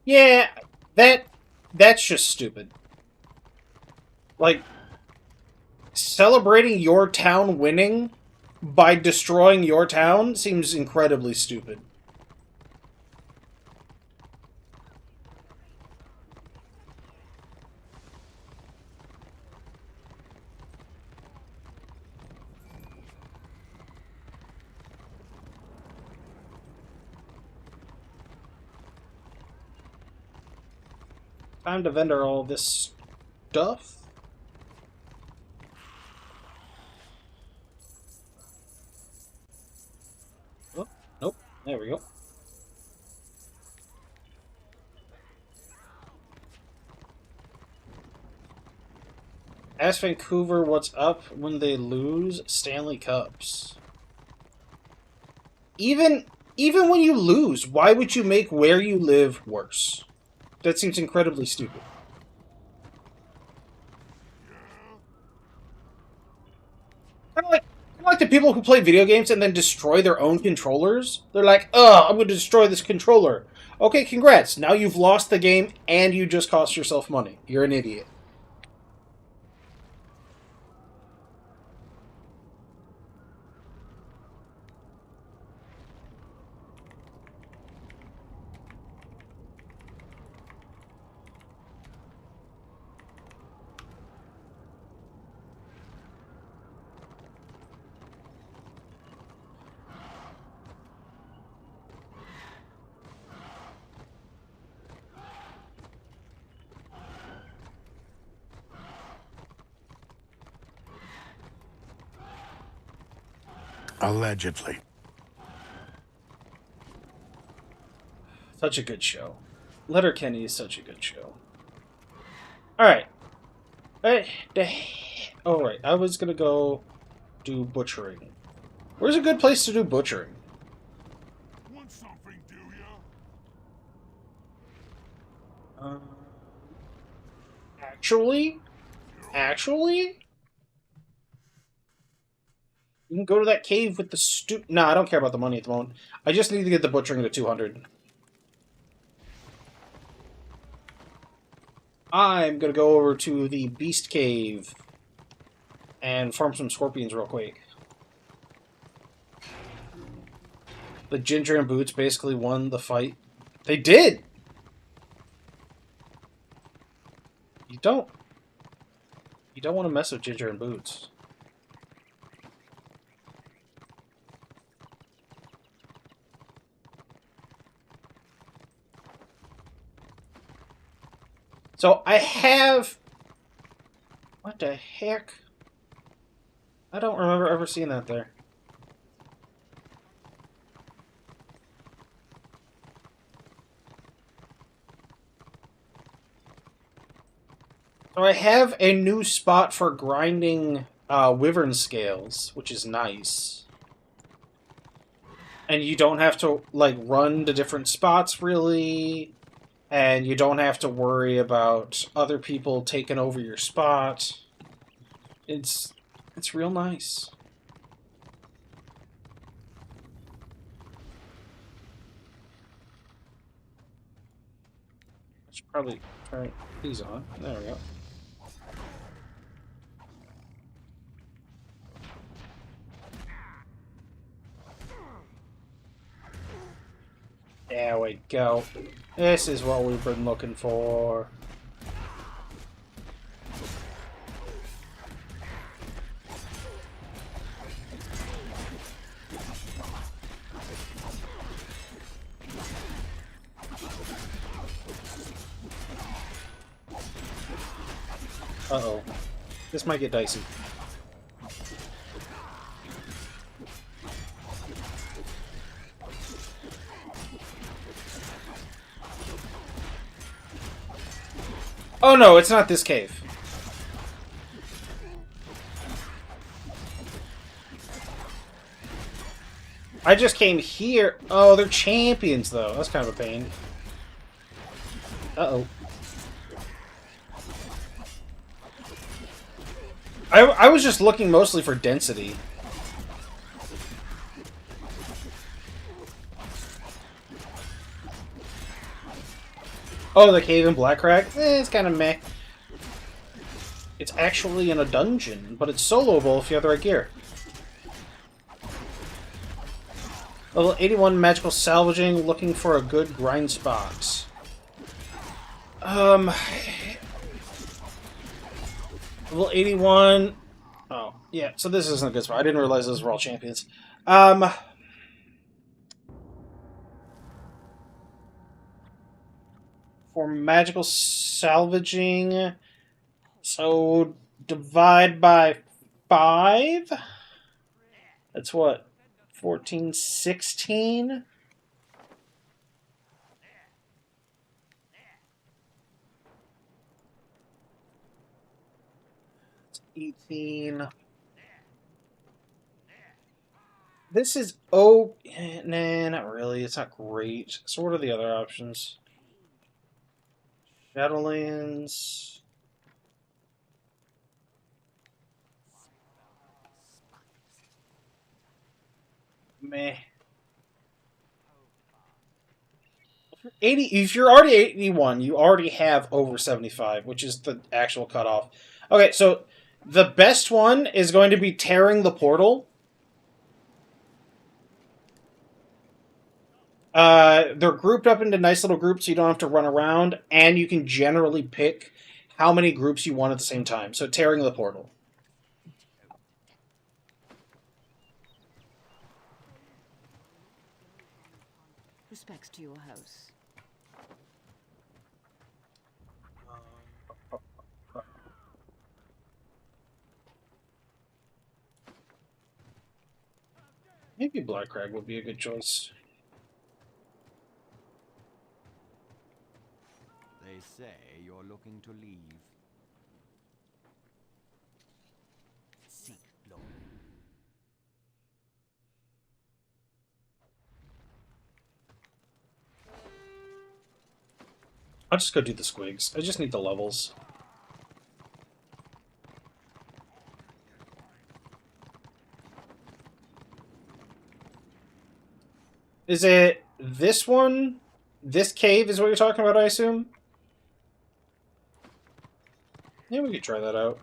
Yeah, that's just stupid. Like, celebrating your town winning by destroying your town seems incredibly stupid. Time to vendor all this stuff. Oh, nope. There we go. Ask Vancouver what's up when they lose Stanley Cups. Even even when you lose, why would you make where you live worse? That seems incredibly stupid. Kind of like the people who play video games and then destroy their own controllers. They're like, "Oh, I'm going to destroy this controller." Okay, congrats. Now you've lost the game and you just cost yourself money. You're an idiot. Allegedly. Such a good show. Letterkenny is such a good show. Alright. Alright, I was gonna go do butchering. Where's a good place to do butchering? Want something, do ya? Um, actually? You can go to that cave with the Nah, I don't care about the money at the moment. I just need to get the butchering to 200. I'm gonna go over to the Beast Cave and farm some scorpions real quick. The Ginger and Boots basically won the fight. They did! You don't want to mess with Ginger and Boots. So I have... What the heck? I don't remember ever seeing that there. So I have a new spot for grinding wyvern scales, which is nice. And you don't have to, like, run to different spots, really. And you don't have to worry about other people taking over your spot. It's real nice. I should probably turn these on. There we go. There we go. This is what we've been looking for. Uh-oh. This might get dicey. Oh no, it's not this cave. I just came here. Oh, they're champions, though. That's kind of a pain. Uh-oh. I was just looking mostly for density. Oh, the cave in Blackcrag? It's kind of meh. It's actually in a dungeon, but it's soloable if you have the right gear. Level 81 magical salvaging, looking for a good grind spot. Level 81. Oh, yeah, so this isn't a good spot. I didn't realize those were all champions. For magical salvaging, so divide by 5? That's what? 14, 16? It's 18. This is... Oh, nah, not really. It's not great. So what are the other options? Shadowlands. Meh. 80. If you're already 81, you already have over 75, which is the actual cutoff. Okay, so the best one is going to be tearing the portal. They're grouped up into nice little groups so you don't have to run around, and you can generally pick how many groups you want at the same time. So tearing the portal. Respects to your house. Maybe Blackcrag would be a good choice. They say you're looking to leave. Seek glory. I'll just go do the squigs. I just need the levels. Is it this one? This cave is what you're talking about, I assume? Yeah, we could try that out.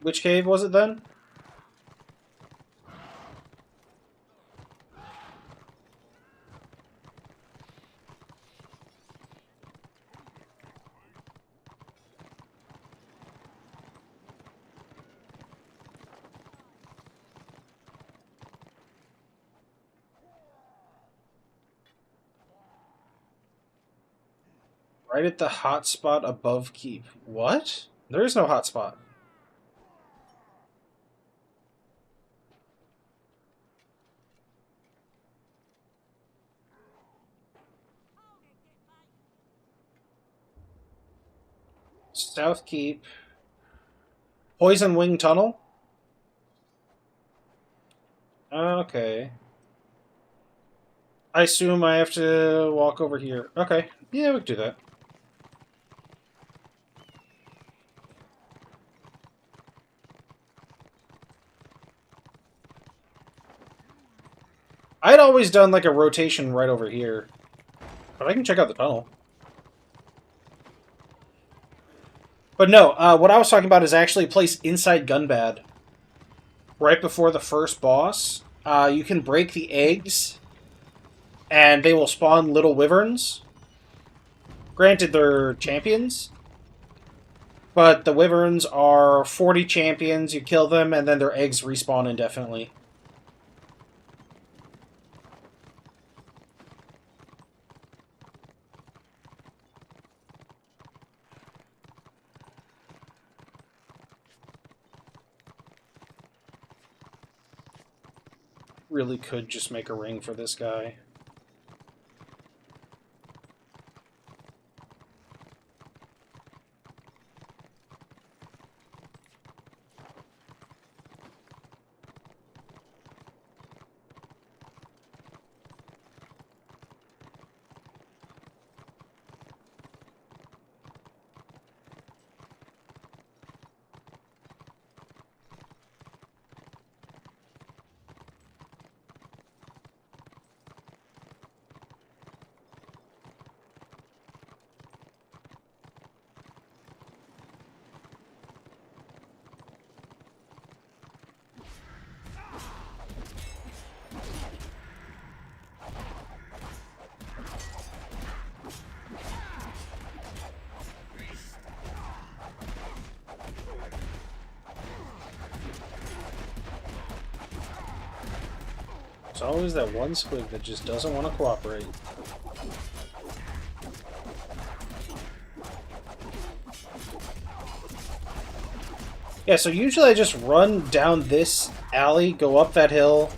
Which cave was it then? Right at the hot spot above keep. What? There is no hot spot. South Keep. Poison Wing Tunnel? Okay. I assume I have to walk over here. Okay. Yeah, we can do that. I'd always done like a rotation right over here. But I can check out the tunnel. But no, what I was talking about is actually a place inside Gunbad. Right before the first boss. You can break the eggs, and they will spawn little wyverns. Granted, they're champions. But the wyverns are 40 champions, you kill them, and then their eggs respawn indefinitely. Really could just make a ring for this guy. There's always that one squig that just doesn't want to cooperate. Yeah, so usually I just run down this alley, go up that hill,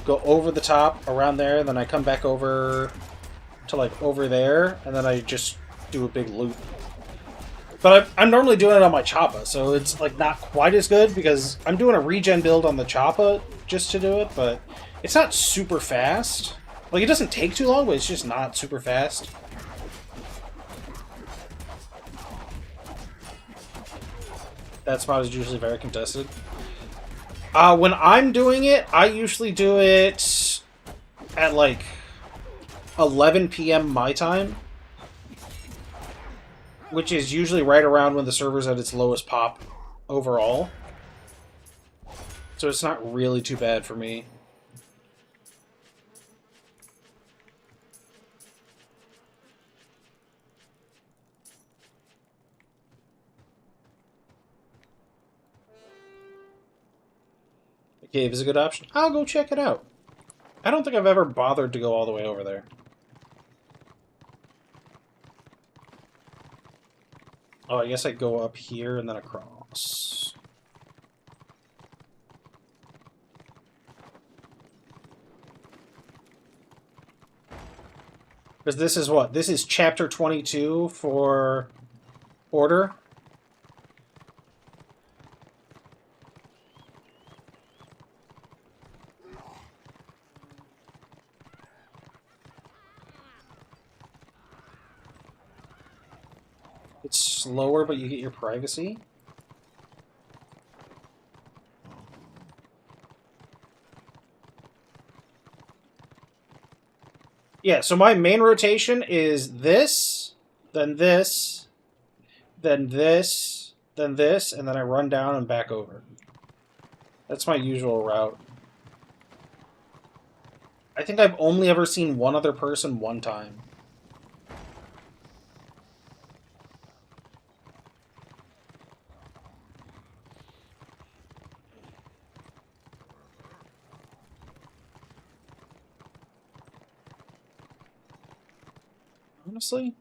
go over the top, around there, and then I come back over to, like, over there, and then I just do a big loop. But I'm normally doing it on my Choppa, so it's, like, not quite as good, because I'm doing a regen build on the Choppa just to do it, but it's not super fast. Like, it doesn't take too long, but it's just not super fast. That spot is usually very contested. When I'm doing it, I usually do it at, like, 11 p.m. my time. Which is usually right around when the server's at its lowest pop overall. So it's not really too bad for me. The cave is a good option. I'll go check it out. I don't think I've ever bothered to go all the way over there. Oh, I guess I go up here and then across. Because this is what? This is chapter 22 for Order. It's slower, but you get your privacy. Yeah, so my main rotation is this, then this, then this, then this, and then I run down and back over. That's my usual route. I think I've only ever seen one other person one time. Honestly?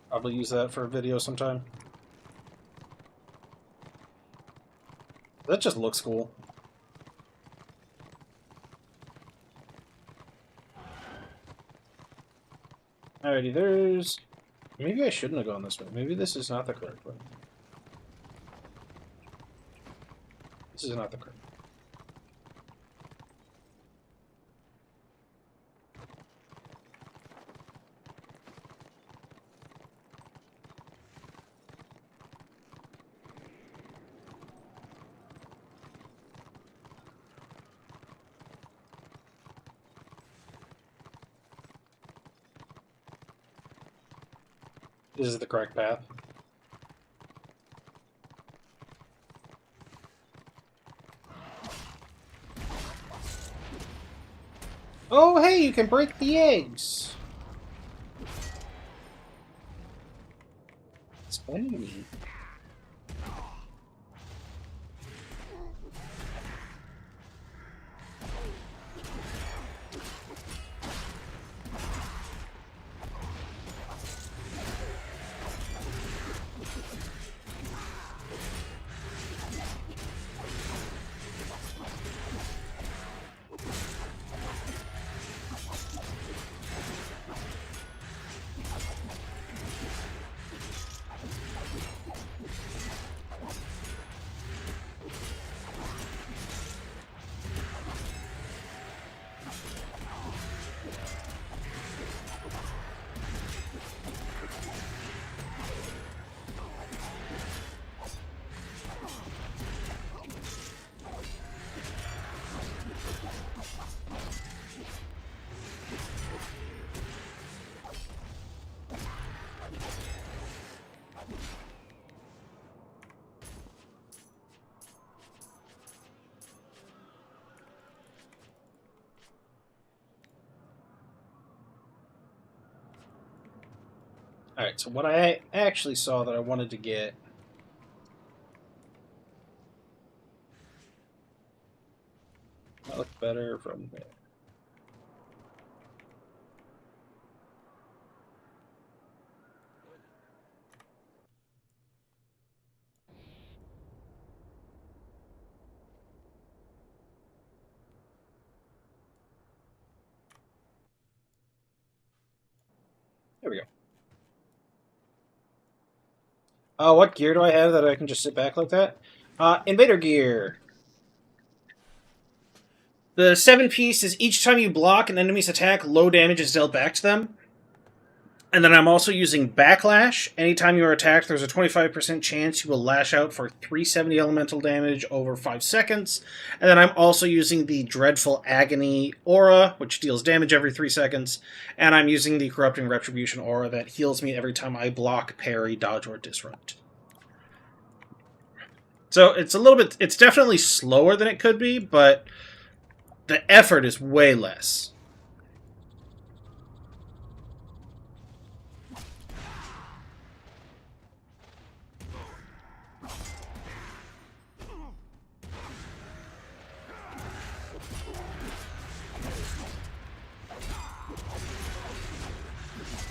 Probably use that for a video sometime. That just looks cool. Alrighty, there's... Maybe I shouldn't have gone this way. Maybe this is not the correct way. This is not the correct way. This is the correct path. Oh, hey, you can break the eggs. It's funny. Alright, so what I actually saw that I wanted to get... That looked better from there. There we go. What gear do I have that I can just sit back like that? Invader gear. The 7-piece is each time you block an enemy's attack, low damage is dealt back to them. And then I'm also using Backlash. Anytime you are attacked, there's a 25% chance you will lash out for 370 elemental damage over 5 seconds. And then I'm also using the Dreadful Agony aura, which deals damage every 3 seconds. And I'm using the Corrupting Retribution aura that heals me every time I block, parry, dodge, or disrupt. So it's a little bit... It's definitely slower than it could be, but the effort is way less.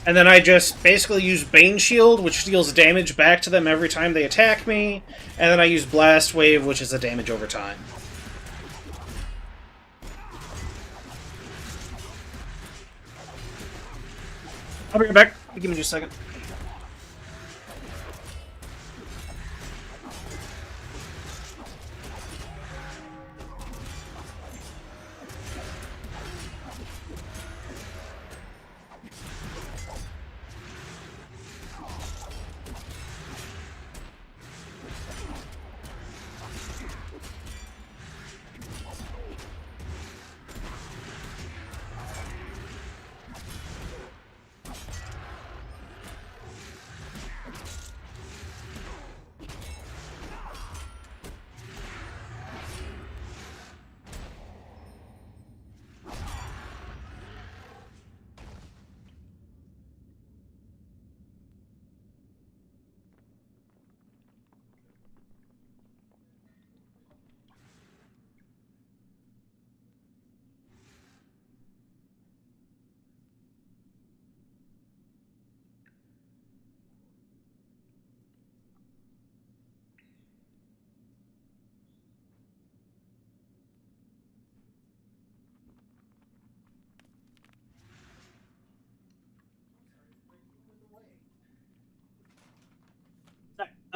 And then I just basically use Bane Shield, which deals damage back to them every time they attack me. And then I use Blast Wave, which is a damage over time. I'll bring it back. Give me just a second.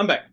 I'm back.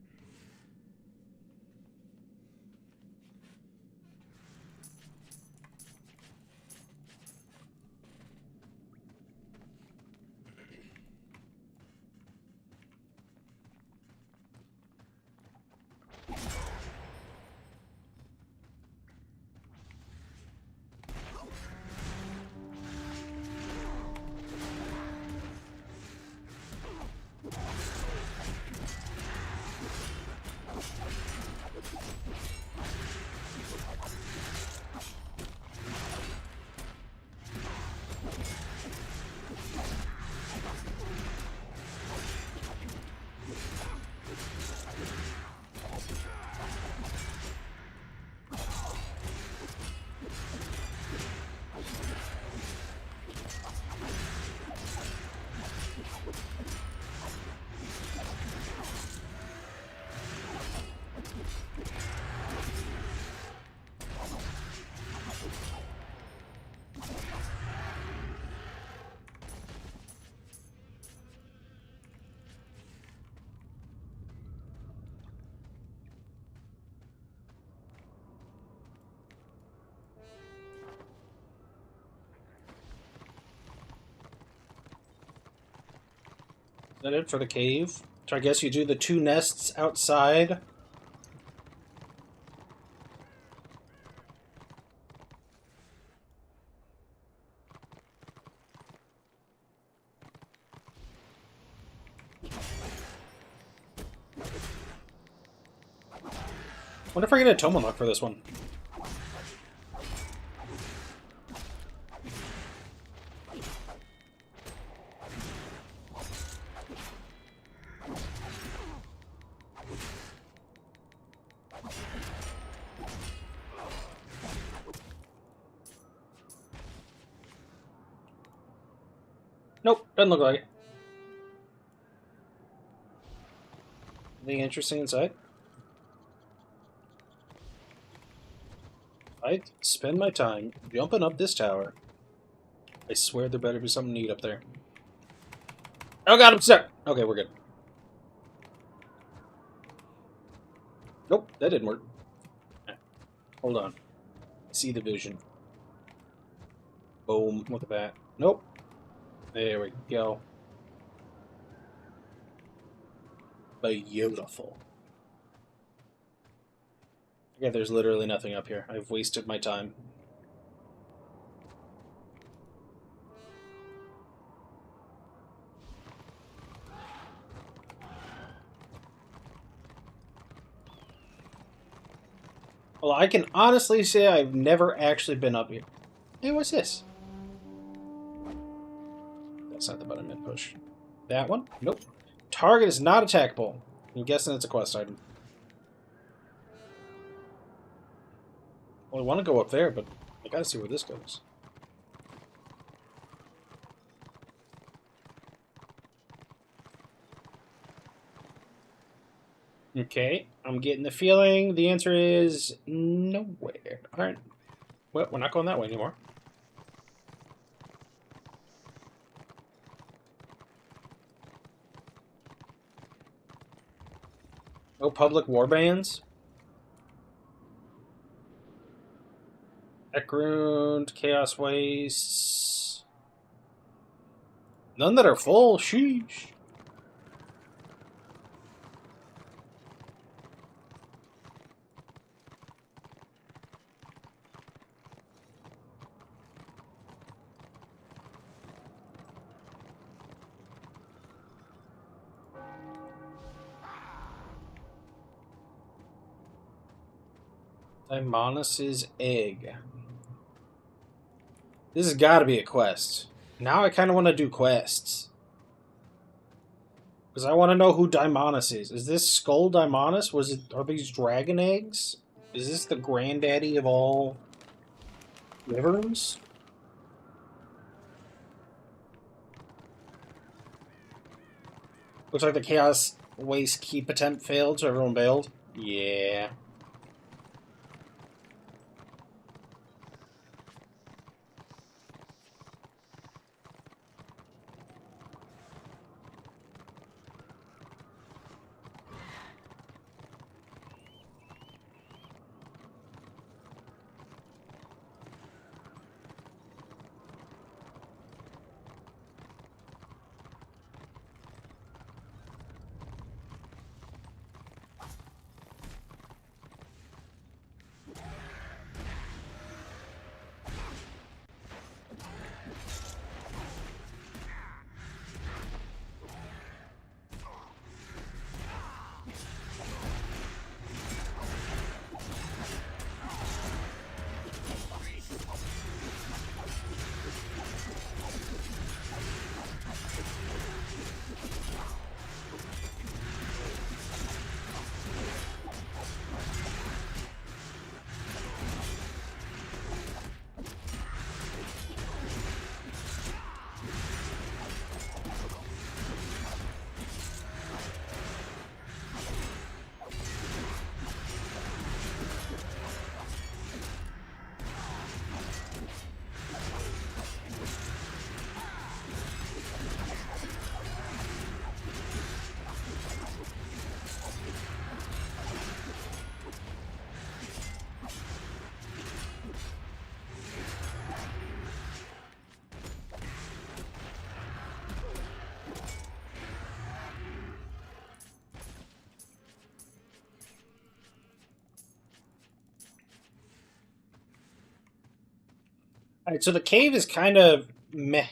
Is that it for the cave? So I guess you do the 2 nests outside. Wonder if I get a tome unlock for this one. Nope, doesn't look like it. Anything interesting inside? I spend my time jumping up this tower. I swear there better be something neat up there. Oh god, I'm stuck! Okay, we're good. Nope, that didn't work. Hold on. See the vision. Boom, look at that. Nope. There we go. Beautiful. Okay, there's literally nothing up here. I've wasted my time. Well, I can honestly say I've never actually been up here. Hey, what's this? That's not the button I meant push. That one? Nope. Target is not attackable. I'm guessing it's a quest item. Well, I want to go up there, but I gotta see where this goes. Okay, I'm getting the feeling the answer is nowhere. Alright. Well, we're not going that way anymore. No public warbands? Ekrund, Chaos Wastes. None that are full, sheesh. Daimonus' egg. This has got to be a quest. Now I kind of want to do quests. Because I want to know who Daimonus is. Is this Skull Daimonus? Are these dragon eggs? Is this the granddaddy of all rivers? Looks like the Chaos Waste Keep attempt failed, so everyone bailed. Yeah. Alright, so the cave is kind of meh.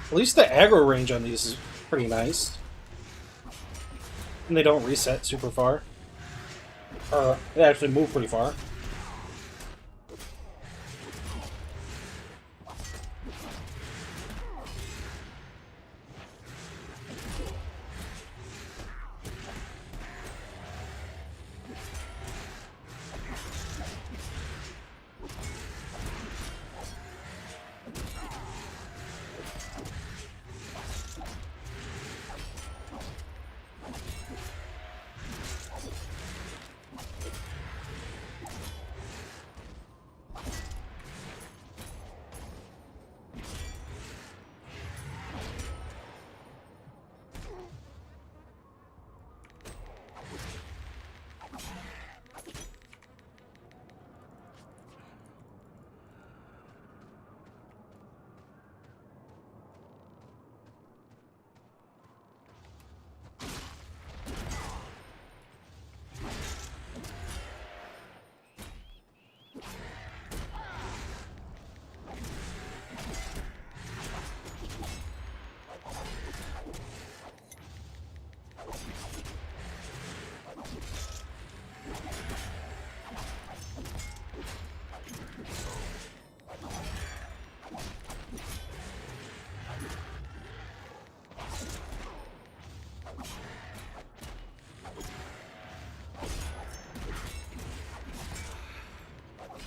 At least the aggro range on these is pretty nice. And they don't reset super far. They actually move pretty far.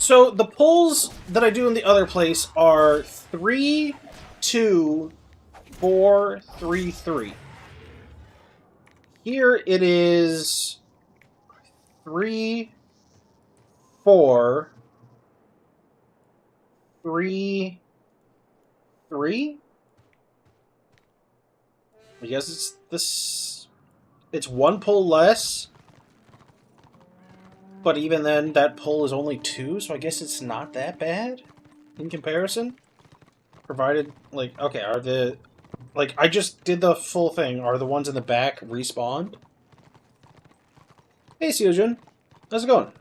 So the pulls that I do in the other place are 3, 2, 4, 3, 3. Here it is 3, 4, 3, 3. I guess it's this. It's one pull less. But even then, that pull is only 2, so I guess it's not that bad in comparison. Provided, like, okay, are the... Like, I just did the full thing. Are the ones in the back respawned? Hey, Seojun. How's it going?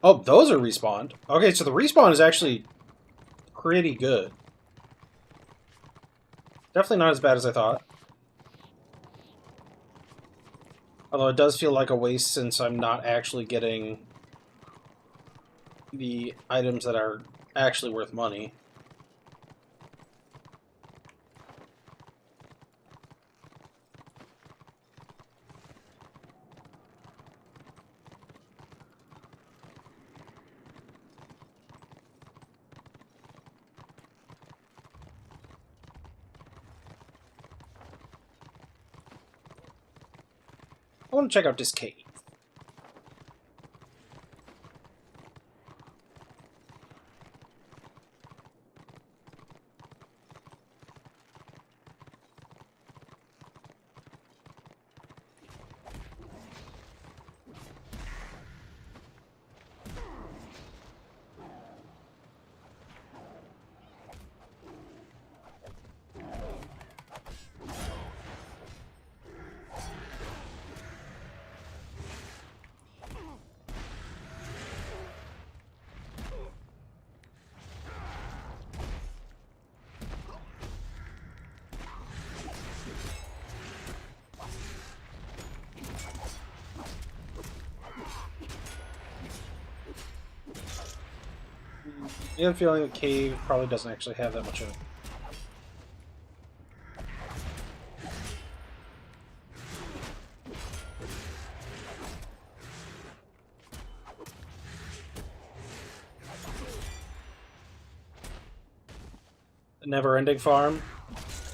Oh, those are respawned. Okay, so the respawn is actually pretty good. Definitely not as bad as I thought. Although it does feel like a waste since I'm not actually getting the items that are actually worth money. I want to check out this cave. I have a feeling the cave probably doesn't actually have that much of it. A never-ending farm.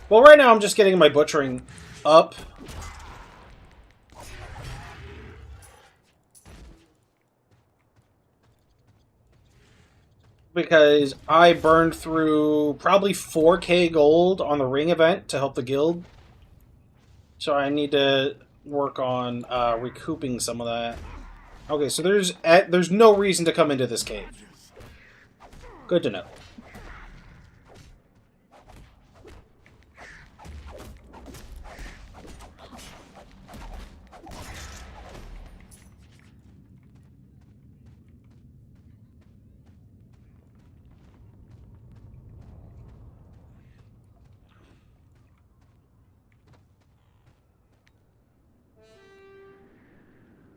Well, right now I'm just getting my butchering up. Because I burned through probably 4k gold on the ring event to help the guild. So I need to work on recouping some of that. Okay, so there's no reason to come into this cave. Good to know.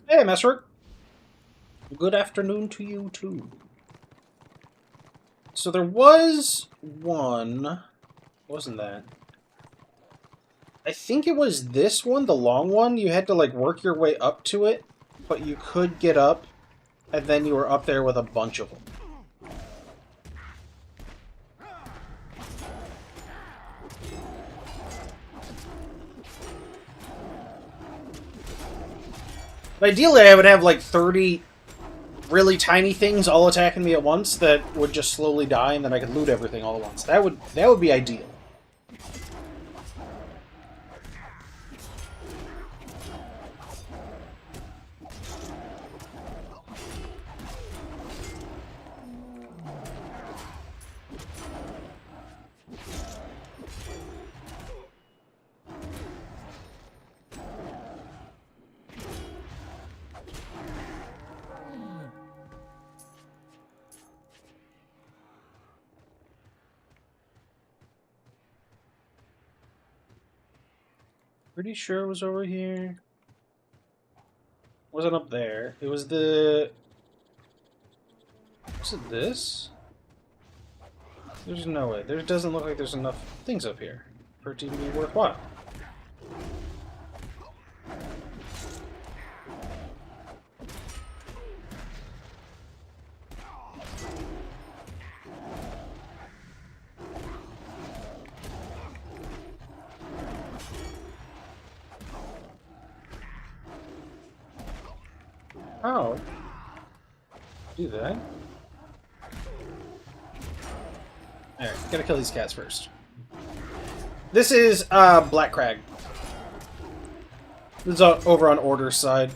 Hey, Master. Good afternoon to you, too. So there was one... Wasn't that? I think it was this one, the long one. You had to, like, work your way up to it, but you could get up, and then you were up there with a bunch of them. But ideally, I would have, like, 30 really tiny things all attacking me at once that would just slowly die, and then I could loot everything all at once. That would be ideal. Pretty sure it was over here. It wasn't up there. It was the... Was it this? There's no way. There doesn't look like there's enough things up here for it to even be worthwhile. Oh. Do that. Alright, gotta kill these cats first. This is, Black Crag. This is over on Order's side.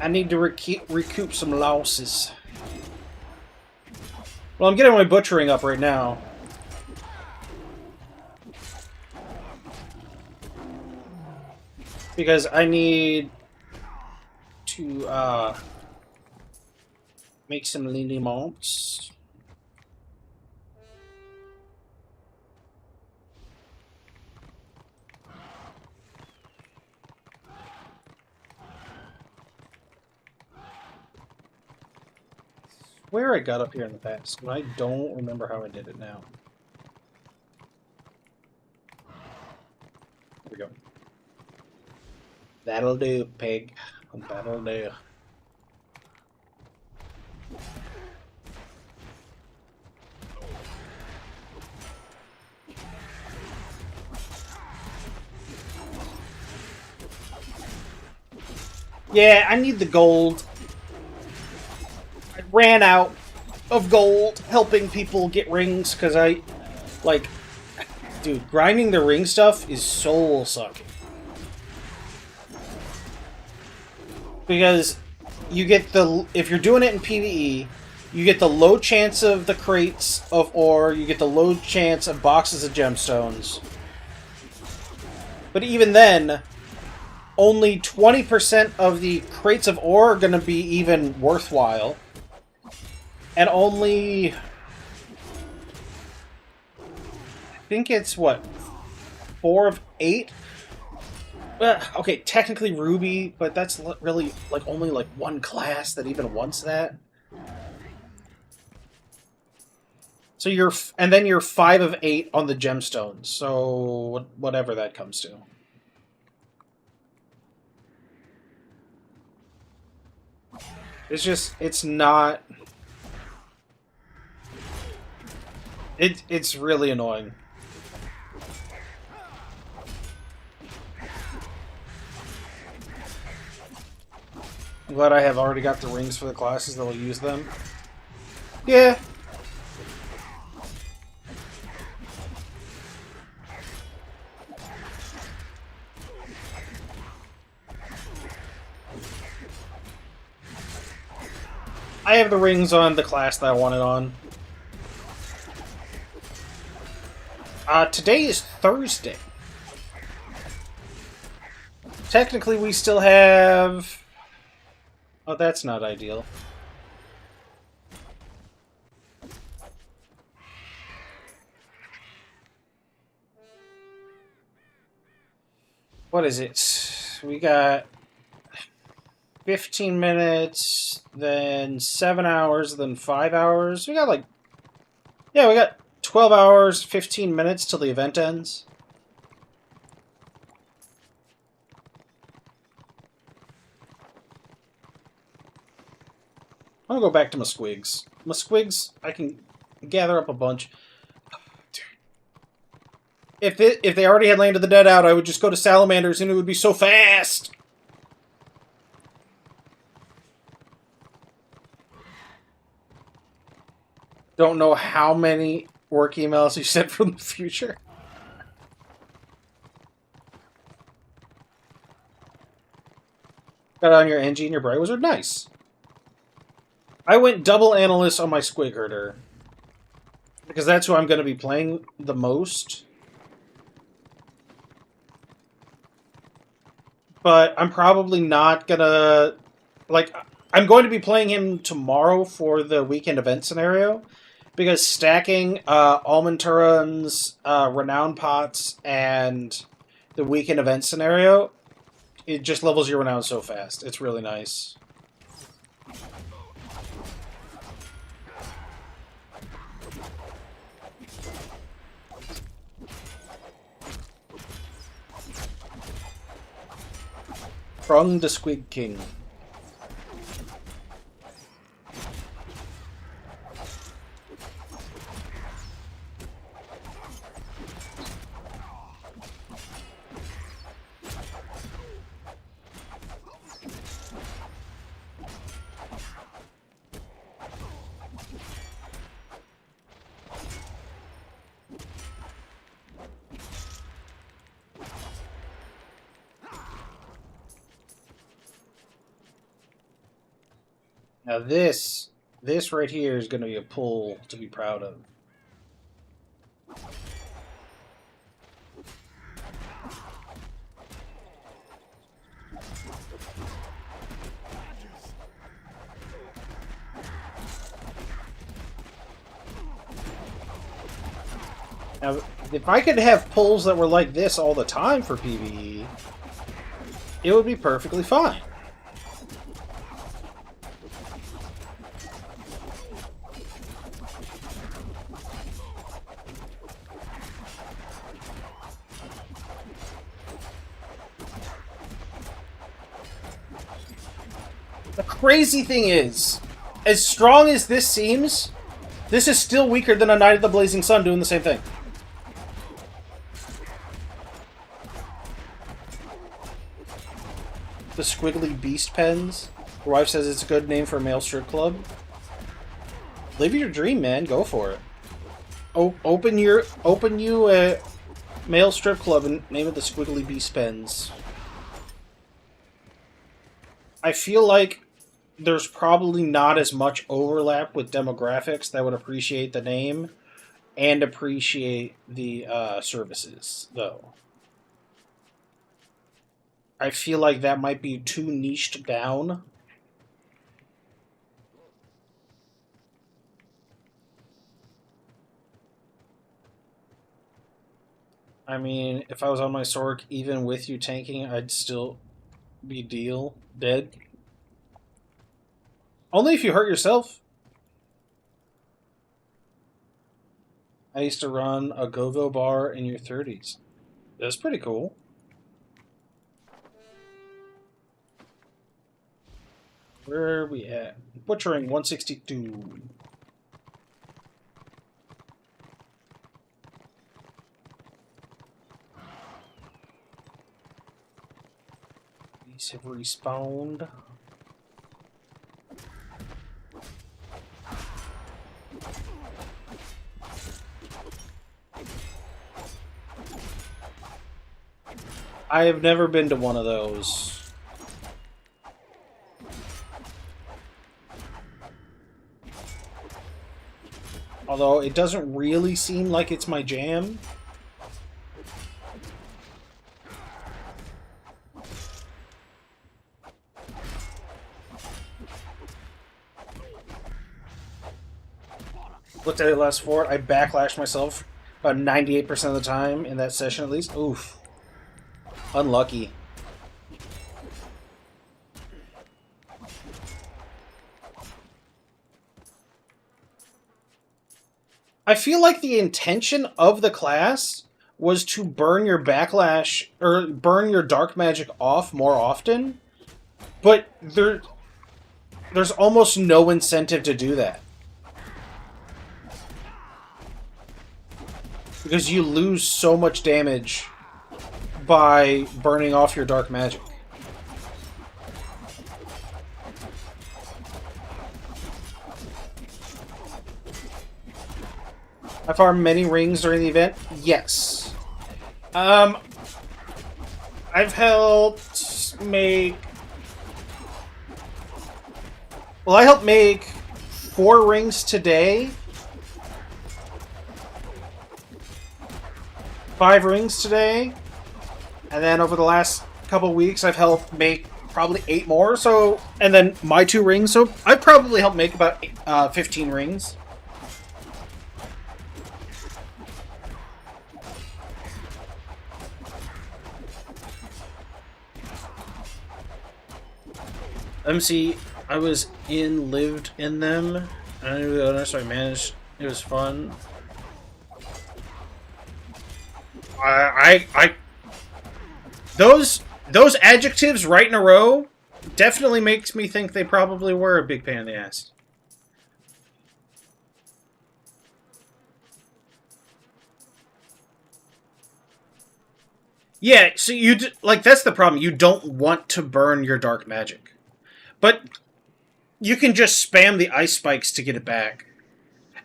I need to recoup some losses. Well, I'm getting my butchering up right now. Because I need to make some liniments. Where I got up here in the past, but I don't remember how I did it now. Here we go. That'll do, pig. That'll do. Yeah, I need the gold. I ran out of gold helping people get rings because dude, grinding the ring stuff is soul sucking. Because you get if you're doing it in PvE, you get the low chance of the crates of ore, you get the low chance of boxes of gemstones. But even then, only 20% of the crates of ore are going to be even worthwhile. And only... I think it's, what, 4 of 8? Okay, technically Ruby, but that's really only one class that even wants that. So and then you're 5 of 8 on the gemstones. So whatever that comes to. It's not. It's really annoying. I'm glad I have already got the rings for the classes that will use them. Yeah. I have the rings on the class that I wanted on. Today is Thursday. Technically, we still have... Oh, that's not ideal. What is it? We got 15 minutes, then 7 hours, then 5 hours. We got like... Yeah, we got 12 hours, 15 minutes till the event ends. I'm gonna go back to my squigs. My squigs, I can gather up a bunch. If they already had Land of the Dead out, I would just go to Salamanders and it would be so fast! Don't know how many work emails you sent from the future. Got on your NG and your Bright Wizard? Nice. I went double analyst on my Squig Herder. Because that's who I'm going to be playing the most. But I'm probably not going to... Like, I'm going to be playing him tomorrow for the weekend event scenario. Because stacking Almond Turans, Renown Pots, and the weekend event scenario, it just levels your Renown so fast. It's really nice. From the Squig King. Now this right here is going to be a pull to be proud of. Now, if I could have pulls that were like this all the time for PvE, it would be perfectly fine. The crazy thing is, as strong as this seems, this is still weaker than a Knight of the Blazing Sun doing the same thing. The Squiggly Beast Pens. Your wife says it's a good name for a male strip club. Live your dream, man. Go for it. Open you a male strip club and name it the Squiggly Beast Pens. I feel like there's probably not as much overlap with demographics that would appreciate the name and appreciate the services, though. I feel like that might be too niched down. I mean, if I was on my Sork, even with you tanking, I'd still be dead. Only if you hurt yourself. I used to run a go-go bar in your 30s. That's pretty cool. Where are we at? Butchering 162. These have respawned. I have never been to one of those. Although it doesn't really seem like it's my jam. Looked at it last for it. I backlashed myself about 98% of the time in that session at least. Oof. Unlucky. I feel like the intention of the class was to burn your backlash or burn your dark magic off more often, but there's almost no incentive to do that. Because you lose so much damage by burning off your dark magic. I farmed many rings during the event? Yes. I've helped make... Well, I helped make 4 rings today. 5 rings today. And then over the last couple weeks, I've helped make probably 8 more. So, and then my 2 rings. So I've probably helped make about 15 rings. MC, I lived in them. I knew the owner, so I managed. It was fun. Those adjectives right in a row definitely makes me think they probably were a big pain in the ass. Yeah, so that's the problem. You don't want to burn your dark magic. But you can just spam the ice spikes to get it back.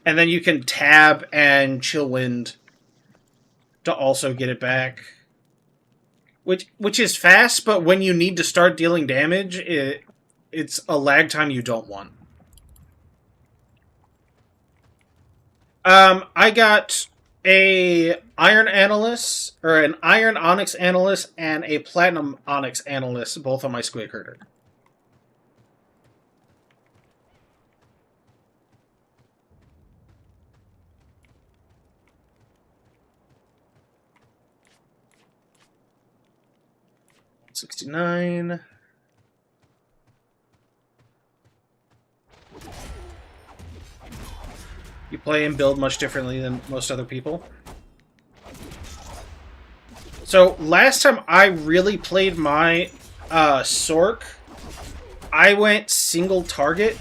And then you can tab and chill wind to also get it back. Which is fast, but when you need to start dealing damage, it's a lag time you don't want. I got a Iron Analyst, or an Iron Onyx Analyst, and a Platinum Onyx Analyst, both on my Squid Herder. $69. You play and build much differently than most other people. So, last time I really played my Sork, I went single target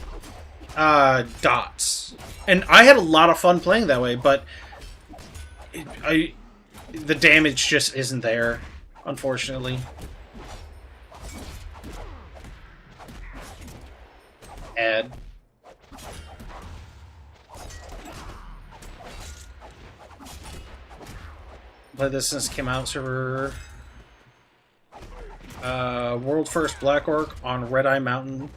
dots. And I had a lot of fun playing that way, but the damage just isn't there, unfortunately. Add. Played this since it came out. Server. World first Black Orc on Red Eye Mountain.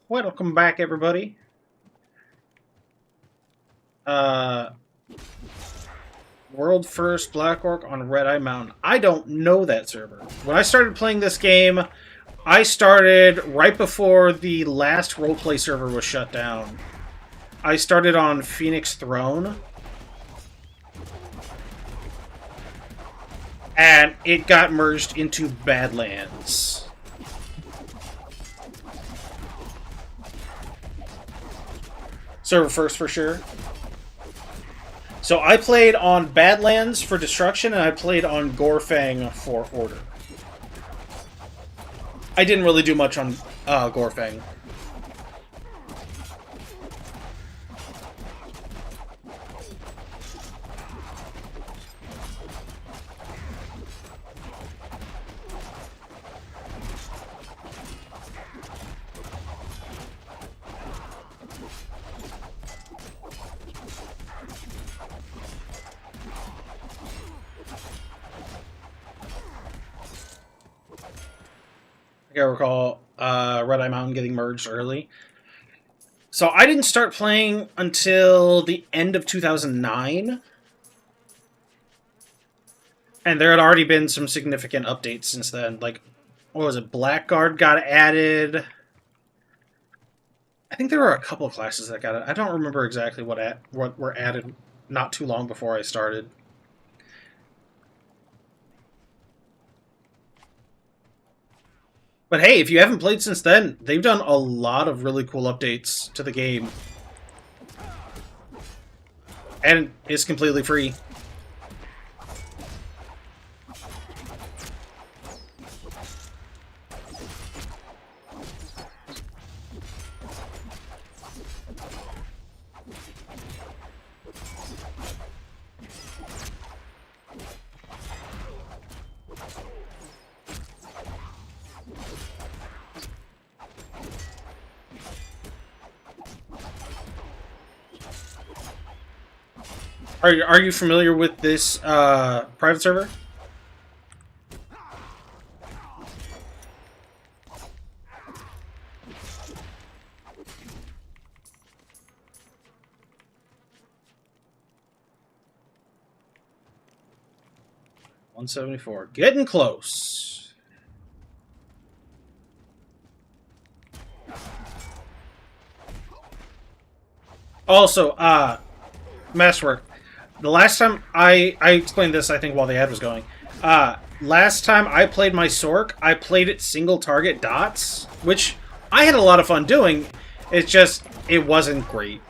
Welcome back, everybody. World first Black Orc on Red Eye Mountain. I don't know that server. When I started playing this game, I started right before the last roleplay server was shut down. I started on Phoenix Throne. And it got merged into Badlands. Server first for sure. So I played on Badlands for Destruction, and I played on Gorfang for Order. I didn't really do much on Gorfang. I gotta recall, Red Eye Mountain getting merged early. So I didn't start playing until the end of 2009. And there had already been some significant updates since then. Like, what was it? Blackguard got added. I think there were a couple of classes that got it. I don't remember exactly what were added not too long before I started. But hey, if you haven't played since then, they've done a lot of really cool updates to the game. And it's completely free. Are you familiar with this private server? $174. Getting close. Also, Masterwork. The last time I explained this, I think, while the ad was going. Last time I played my Sork, I played it single target dots, which I had a lot of fun doing. It's just, it wasn't great.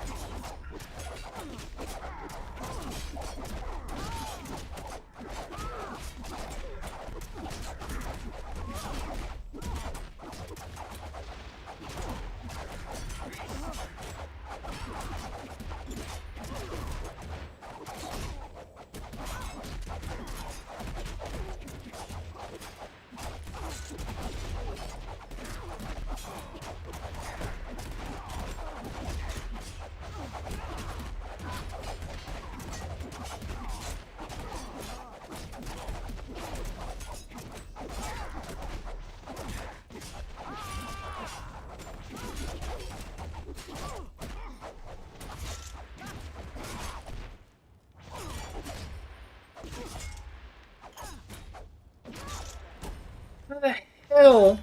How the hell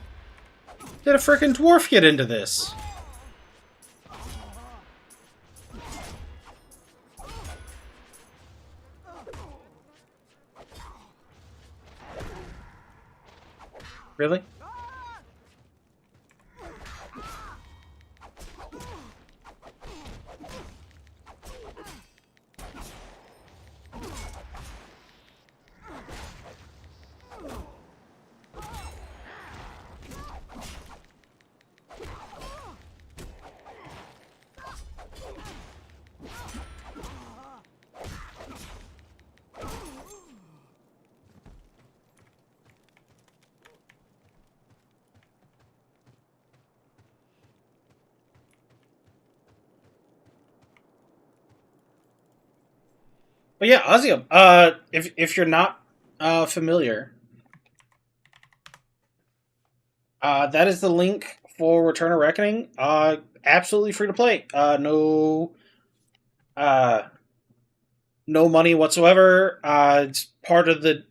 did a frickin' dwarf get into this? Really? But yeah, Ozzy, if you're not familiar, that is the link for Return of Reckoning. Absolutely free to play. Uh, no money whatsoever. It's part of the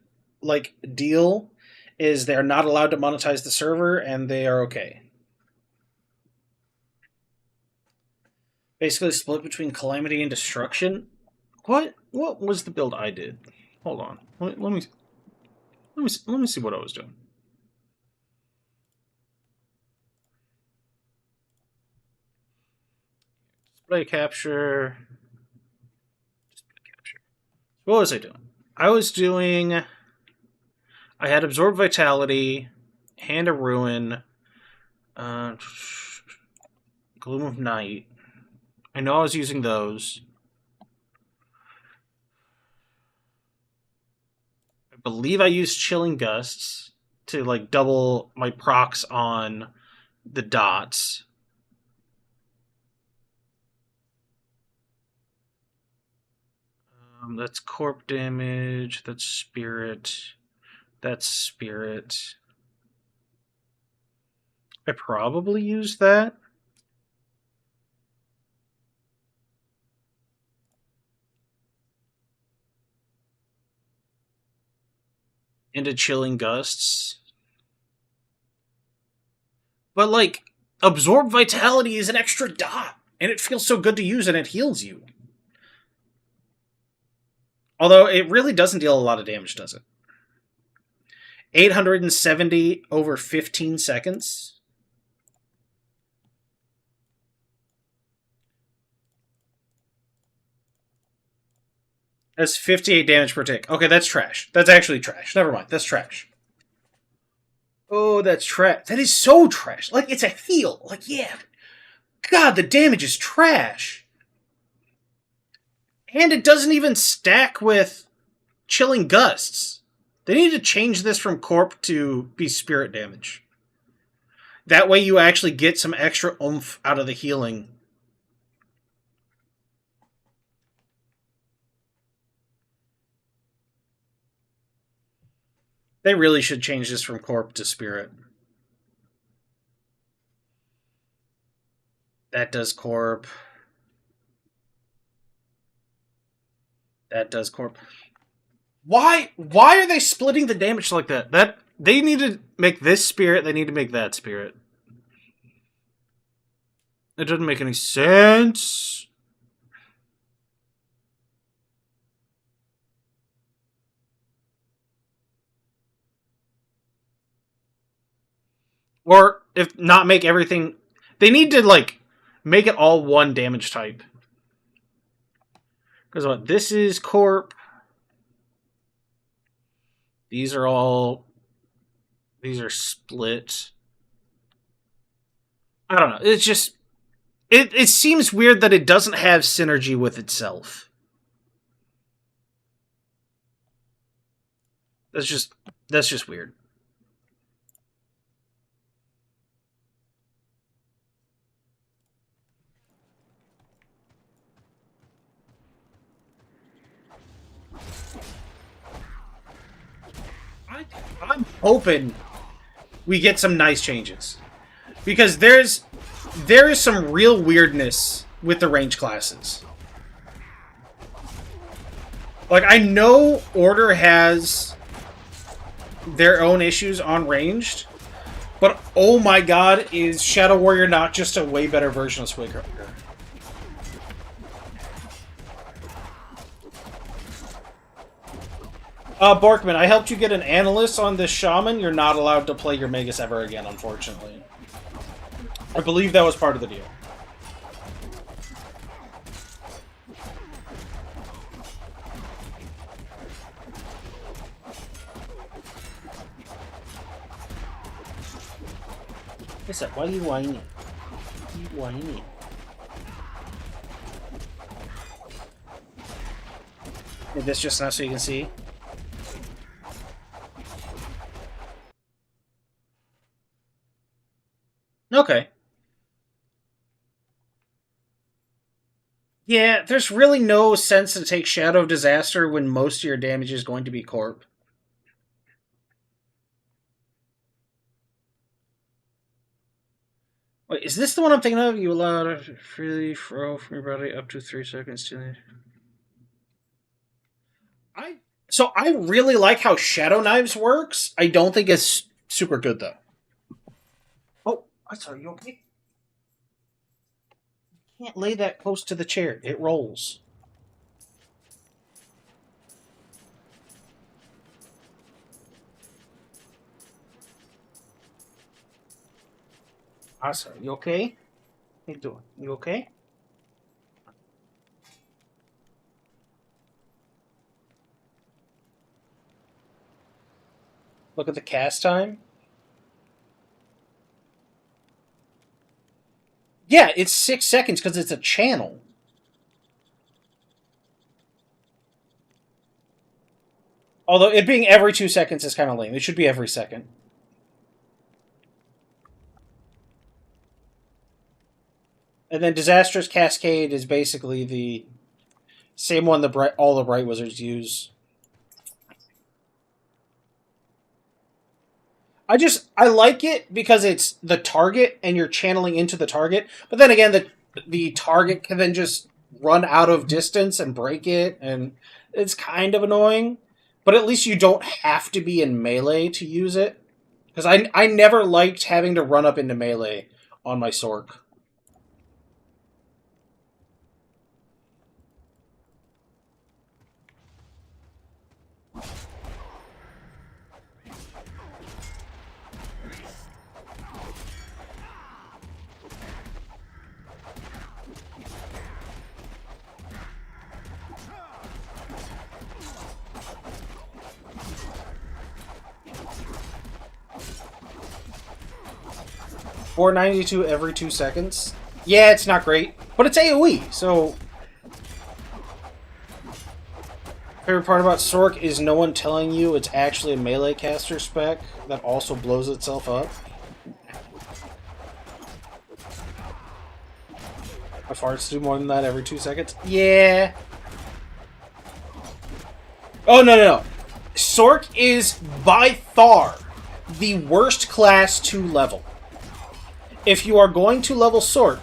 deal is they're not allowed to monetize the server, and they are okay. Basically, split between Calamity and Destruction. What was the build I did? Hold on. Let me see what I was doing. Display capture. What was I doing? I had Absorb Vitality, Hand of Ruin, Gloom of Night. I know I was using those. I believe I used Chilling Gusts to double my procs on the dots. That's corp damage. That's spirit. That's spirit. I probably used that. Into chilling gusts. But, like, absorb vitality is an extra dot, and it feels so good to use, and it heals you. Although, it really doesn't deal a lot of damage, does it? 870 over 15 seconds. That's 58 damage per tick. Okay, that's trash. That's actually trash. Never mind. That's trash. Oh, that's trash. That is so trash. Like, it's a heal. Like, yeah. God, the damage is trash. And it doesn't even stack with chilling gusts. They need to change this from corp to be spirit damage. That way you actually get some extra oomph out of the healing. They really should change this from corp to spirit. That does corp. That does corp. Why are they splitting the damage like that? That they need to make this spirit, they need to make that spirit. It doesn't make any sense. Or if not make everything, they need to like make it all one damage type. Because what this is corp. These are split. I don't know. It's just it seems weird that it doesn't have synergy with itself. That's just weird. I'm hoping we get some nice changes. Because there is some real weirdness with the range classes. Like, I know Order has their own issues on ranged, but oh my god, is Shadow Warrior not just a way better version of Swigger? Borkman, I helped you get an analyst on this shaman. You're not allowed to play your Magus ever again, unfortunately. I believe that was part of the deal. What's up? Why are you whining? Why are you whining? Is this just not so you can see? Okay. Yeah, there's really no sense to take Shadow of Disaster when most of your damage is going to be corp. Wait, is this the one I'm thinking of? You allow to freely throw from your body up to 3 seconds to... So I really like how Shadow Knives works. I don't think it's super good, though. Oh, I'm sorry, you okay? You can't lay that close to the chair. It rolls. I'm sorry, you okay? How you doing? You okay? Look at the cast time. Yeah, it's 6 seconds because it's a channel. Although it being every 2 seconds is kind of lame. It should be every second. And then Disastrous Cascade is basically the same one all the Bright Wizards use. I like it because it's the target and you're channeling into the target. But then again, the target can then just run out of distance and break it, and it's kind of annoying. But at least you don't have to be in melee to use it. Because I never liked having to run up into melee on my Sork. $4.92 every 2 seconds. Yeah, it's not great, but it's AoE, so... Favorite part about Sork is no one telling you it's actually a melee caster spec that also blows itself up. My farts do more than that every 2 seconds? Yeah. Oh, no. Sork is by far the worst class to level. If you are going to level Sork,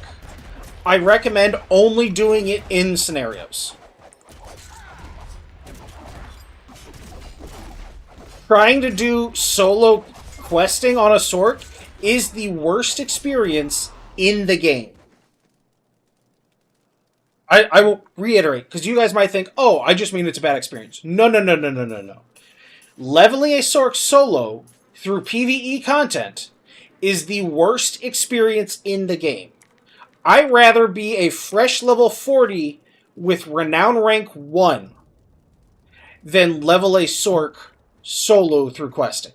I recommend only doing it in scenarios. Trying to do solo questing on a Sork is the worst experience in the game. I will reiterate, because you guys might think, oh, I just mean it's a bad experience. No. Leveling a Sork solo through PvE content is the worst experience in the game. I'd rather be a fresh level 40 with Renown rank 1 than level a Sork solo through questing.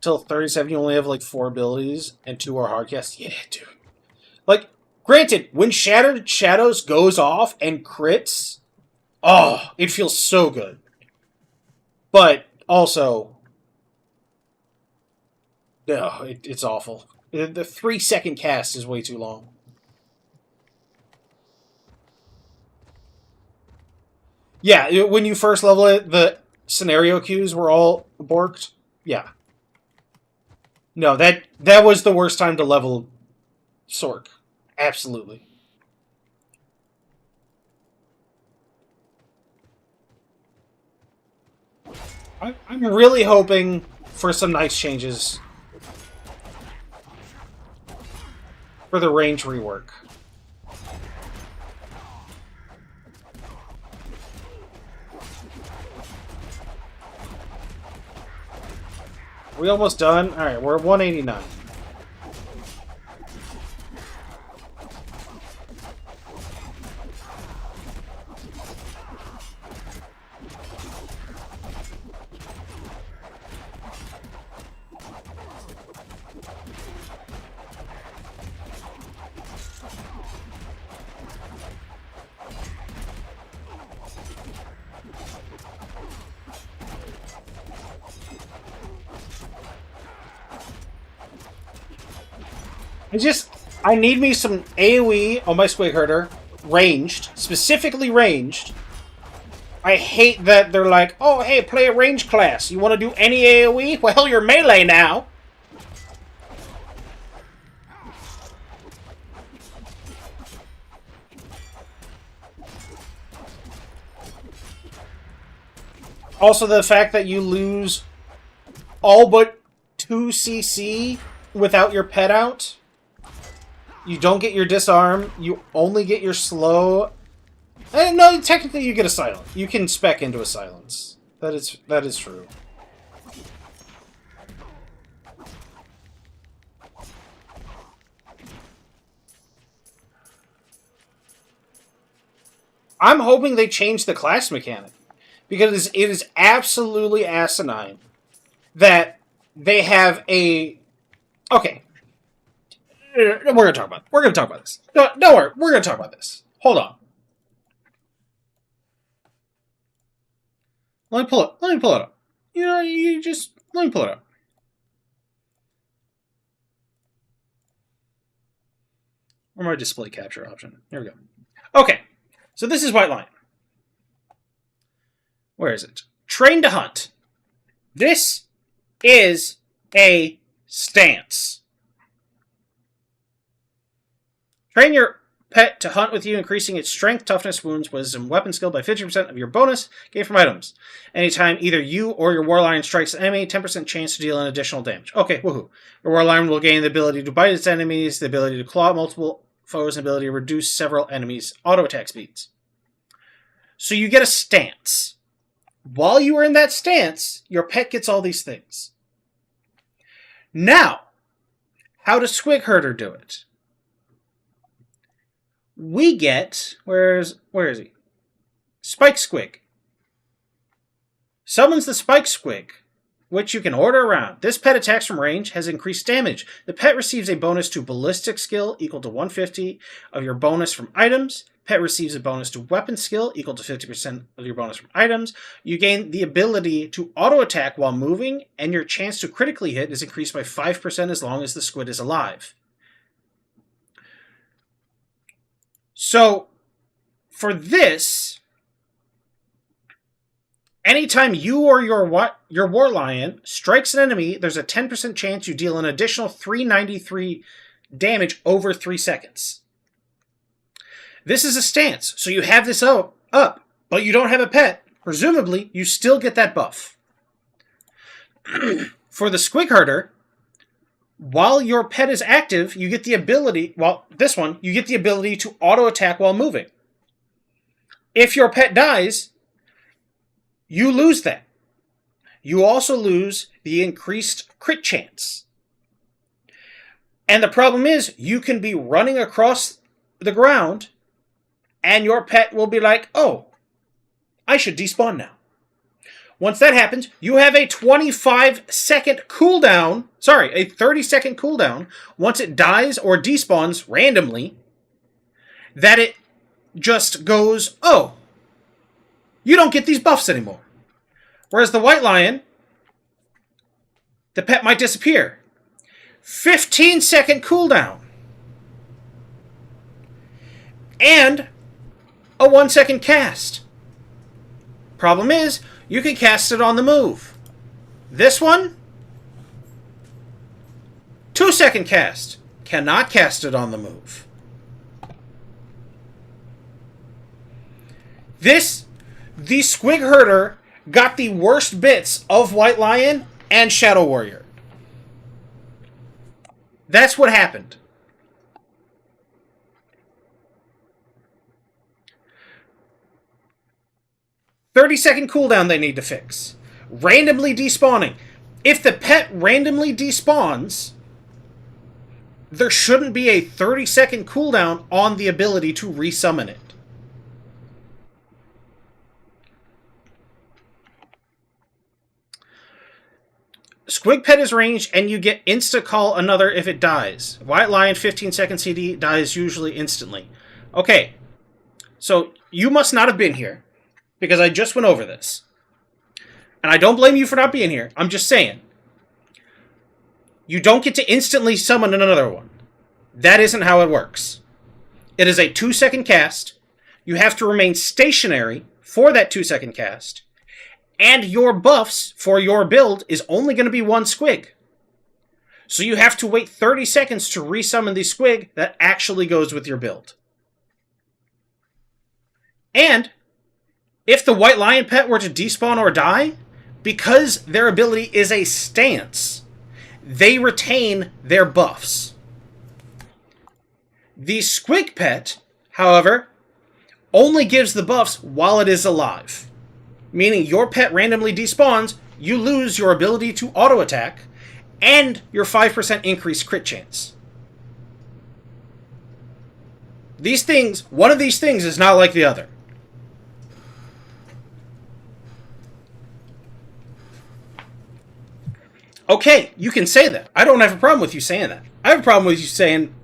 Till 37, you only have like 4 abilities, and 2 are hardcast. Yeah, dude. Like, granted, when Shattered Shadows goes off and crits, oh, it feels so good. But also, oh, it's awful. The 3-second cast is way too long. Yeah, when you first level it, the scenario queues were all borked. Yeah. No, that was the worst time to level Sork. Absolutely. I'm really hoping for some nice changes for the range rework. We almost done? Alright, we're at 189. I need me some AoE on my Squig Herder, ranged, specifically ranged. I hate that they're like, oh, hey, play a ranged class. You want to do any AoE? Well, you're melee now. Also, the fact that you lose all but 2 CC without your pet out. You don't get your disarm. You only get your slow. No, technically you get a silence. You can spec into a silence. That is true. I'm hoping they change the class mechanic, because it is absolutely asinine that they have a... Okay. We're gonna talk about this. No, don't worry. We're gonna talk about this. Hold on. Let me pull it up. Let me pull it up. Or my display capture option. Here we go. Okay, so this is White Lion. Where is it? Train to hunt. This is a stance. Train your pet to hunt with you, increasing its strength, toughness, wounds, wisdom, weapon skill by 50% of your bonus gained from items. Anytime either you or your Warlion strikes an enemy, 10% chance to deal an additional damage. Okay, woohoo. Your Warlion will gain the ability to bite its enemies, the ability to claw multiple foes, and the ability to reduce several enemies' auto attack speeds. So you get a stance. While you are in that stance, your pet gets all these things. Now, how does Squig Herder do it? We get... Where is he? Spike Squig. Summons the Spike Squig, which you can order around. This pet attacks from range, has increased damage. The pet receives a bonus to ballistic skill equal to 150 of your bonus from items. Pet receives a bonus to weapon skill equal to 50% of your bonus from items. You gain the ability to auto-attack while moving, and your chance to critically hit is increased by 5% as long as the squid is alive. So, for this, anytime you or your Warlion strikes an enemy, there's a 10% chance you deal an additional 393 damage over 3 seconds. This is a stance, so you have this up, but you don't have a pet. Presumably, you still get that buff. For the Squig Herder, while your pet is active, you get the ability, you get the ability to auto-attack while moving. If your pet dies, you lose that. You also lose the increased crit chance. And the problem is, you can be running across the ground, and your pet will be like, oh, I should despawn now. Once that happens, you have a 25-second cooldown. Sorry, a 30-second cooldown. Once it dies or despawns randomly, that it just goes, oh, you don't get these buffs anymore. Whereas the White Lion, the pet might disappear. 15-second cooldown. And a 1-second cast. Problem is, you can cast it on the move. This one, 2-second cast. Cannot cast it on the move. The Squig Herder got the worst bits of White Lion and Shadow Warrior. That's what happened. "30-second cooldown they need to fix. Randomly despawning. If the pet randomly despawns, there shouldn't be a 30-second cooldown on the ability to resummon it. Squig Pet is ranged, and you get insta-call another if it dies. White Lion, 15-second CD, dies usually instantly. Okay, so you must not have been here, because I just went over this. And I don't blame you for not being here. I'm just saying. You don't get to instantly summon another one. That isn't how it works. It is a 2-second cast. You have to remain stationary for that 2-second cast. And your buffs for your build is only going to be 1 squig. So you have to wait 30 seconds to resummon the squig that actually goes with your build. And if the White Lion pet were to despawn or die, because their ability is a stance, they retain their buffs. The Squig pet, however, only gives the buffs while it is alive. Meaning your pet randomly despawns, you lose your ability to auto-attack, and your 5% increased crit chance. These things, one of these things is not like the other. Okay, you can say that. I don't have a problem with you saying that. I have a problem with you saying,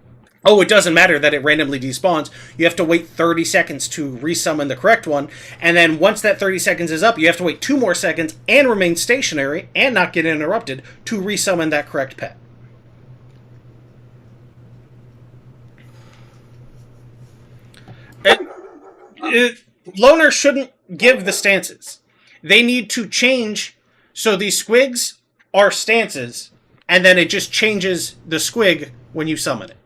oh, it doesn't matter that it randomly despawns. You have to wait 30 seconds to resummon the correct one. And then once that 30 seconds is up, you have to wait 2 more seconds and remain stationary and not get interrupted to resummon that correct pet. Loner shouldn't give the stances. They need to change so these squigs are stances, and then it just changes the squig when you summon it.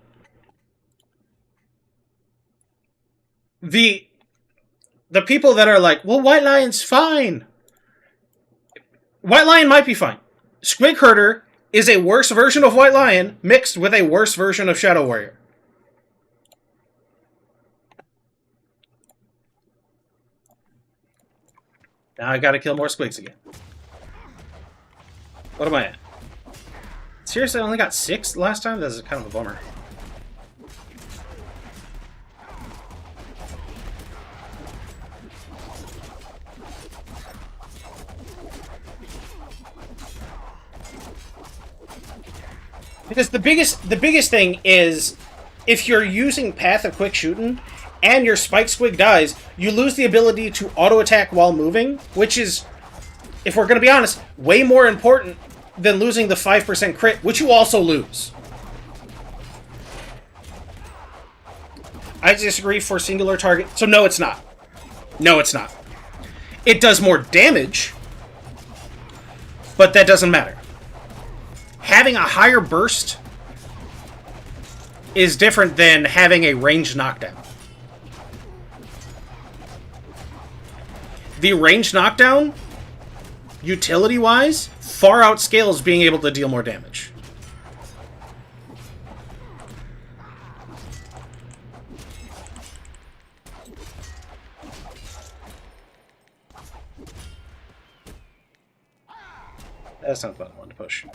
The people that are like, well, White Lion's fine. White Lion might be fine. Squig Herder is a worse version of White Lion mixed with a worse version of Shadow Warrior. Now I gotta kill more squigs again. What am I at? Seriously, I only got 6 last time? This is kind of a bummer. Because the biggest thing is, if you're using Path of Quick Shooting and your Spike Squig dies, you lose the ability to auto-attack while moving, which is, if we're going to be honest, way more important than losing the 5% crit, which you also lose. I disagree for singular target, so no, it's not. No, it's not. It does more damage, but that doesn't matter. Having a higher burst is different than having a ranged knockdown. The ranged knockdown, utility-wise, far outscales being able to deal more damage. That's not the one to push.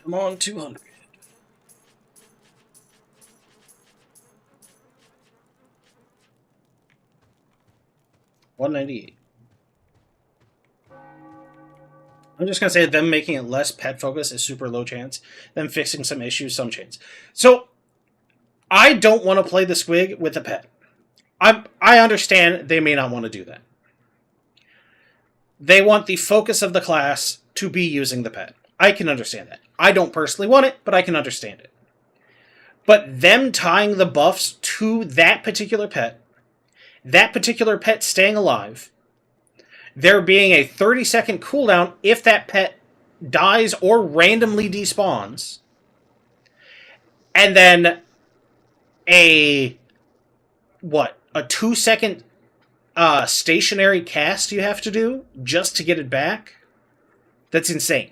Come on, 200. $198. I'm just going to say them making it less pet focus is super low chance. Them fixing some issues, some chance. So, I don't want to play the squig with a pet. I understand they may not want to do that. They want the focus of the class to be using the pet. I can understand that. I don't personally want it, but I can understand it. But them tying the buffs to that particular pet staying alive, there being a 30-second cooldown if that pet dies or randomly despawns, and then a 2-second stationary cast you have to do just to get it back? That's insane.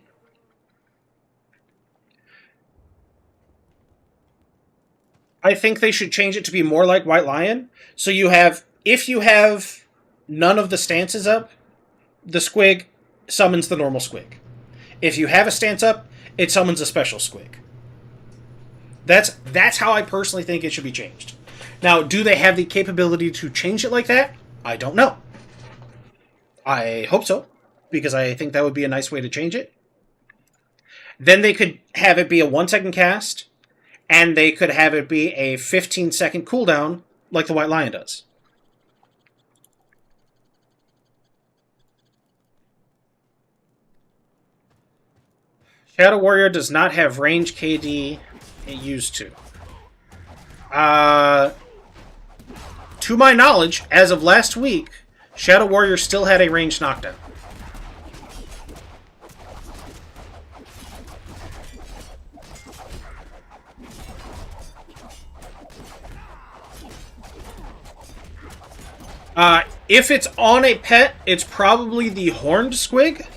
I think they should change it to be more like White Lion. So you have, if you have none of the stances up, the squig summons the normal squig. If you have a stance up, it summons a special squig. That's how I personally think it should be changed. Now, do they have the capability to change it like that? I don't know. I hope so, because I think that would be a nice way to change it. Then they could have it be a 1-second cast, and they could have it be a 15-second cooldown, like the White Lion does. Shadow Warrior does not have range KD it used to. To my knowledge, as of last week, Shadow Warrior still had a ranged knockdown. If it's on a pet, it's probably the Horned Squig.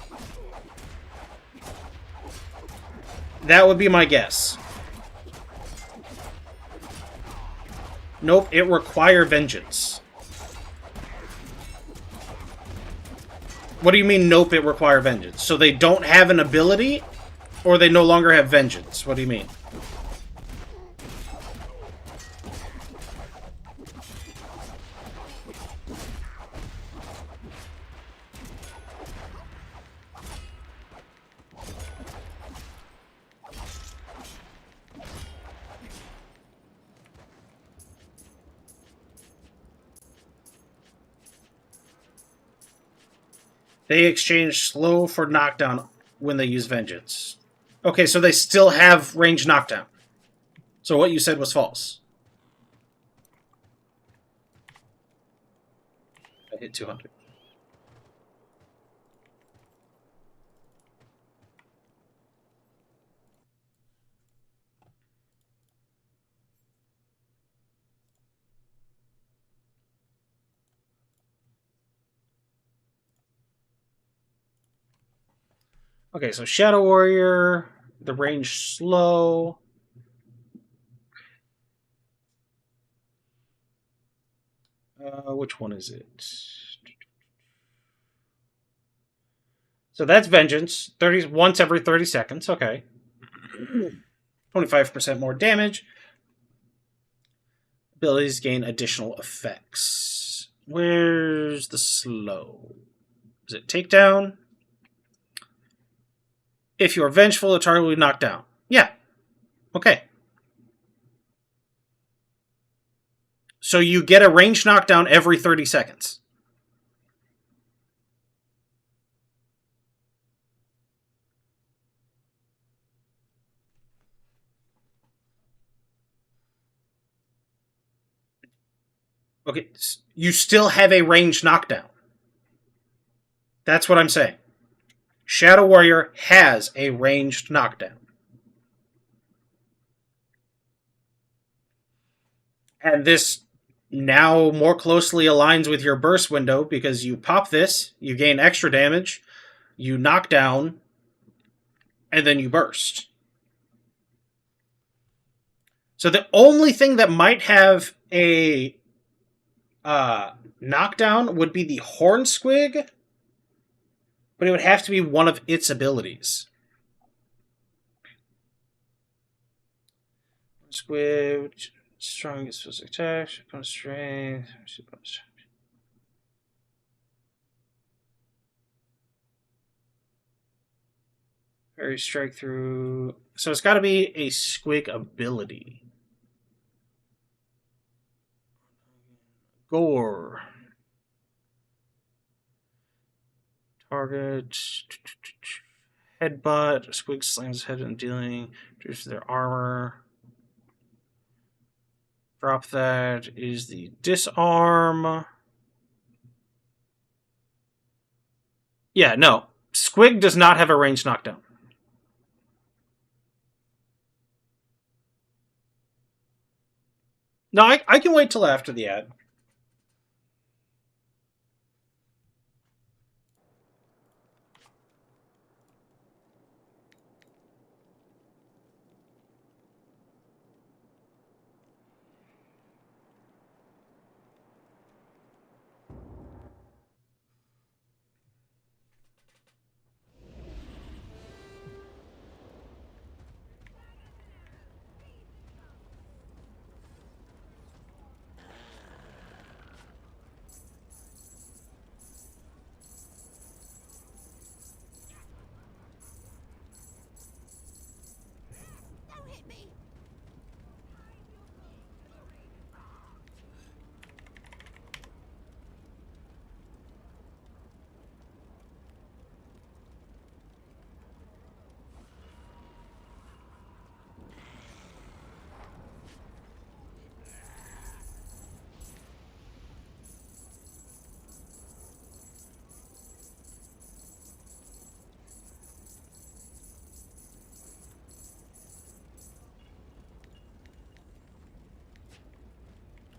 That would be my guess. Nope, it require vengeance. What do you mean, nope, it require vengeance? So they don't have an ability, or they no longer have vengeance? What do you mean? They exchange slow for knockdown when they use vengeance. Okay, so they still have range knockdown. So what you said was false. I hit 200. Okay, so Shadow Warrior, the range slow. Which one is it? So that's Vengeance. 30 once every 30 seconds. Okay. 25% more damage. Abilities gain additional effects. Where's the slow? Is it Takedown? If you are vengeful, the target will be knocked down. Yeah. Okay. So you get a range knockdown every 30 seconds. Okay, you still have a range knockdown. That's what I'm saying. Shadow Warrior has a ranged knockdown. And this now more closely aligns with your burst window because you pop this, you gain extra damage, you knock down, and then you burst. So the only thing that might have a knockdown would be the Horn Squig, but it would have to be one of its abilities. Squig, strongest physical attack, opponent's strength, Parry strike through. So it's got to be a Squig ability. Gore. Target. Headbutt. Squig slams his head in dealing. Reduces their armor. Drop that is the disarm. Yeah, no. Squig does not have a range knockdown. No, I can wait till after the ad. Don't hit me!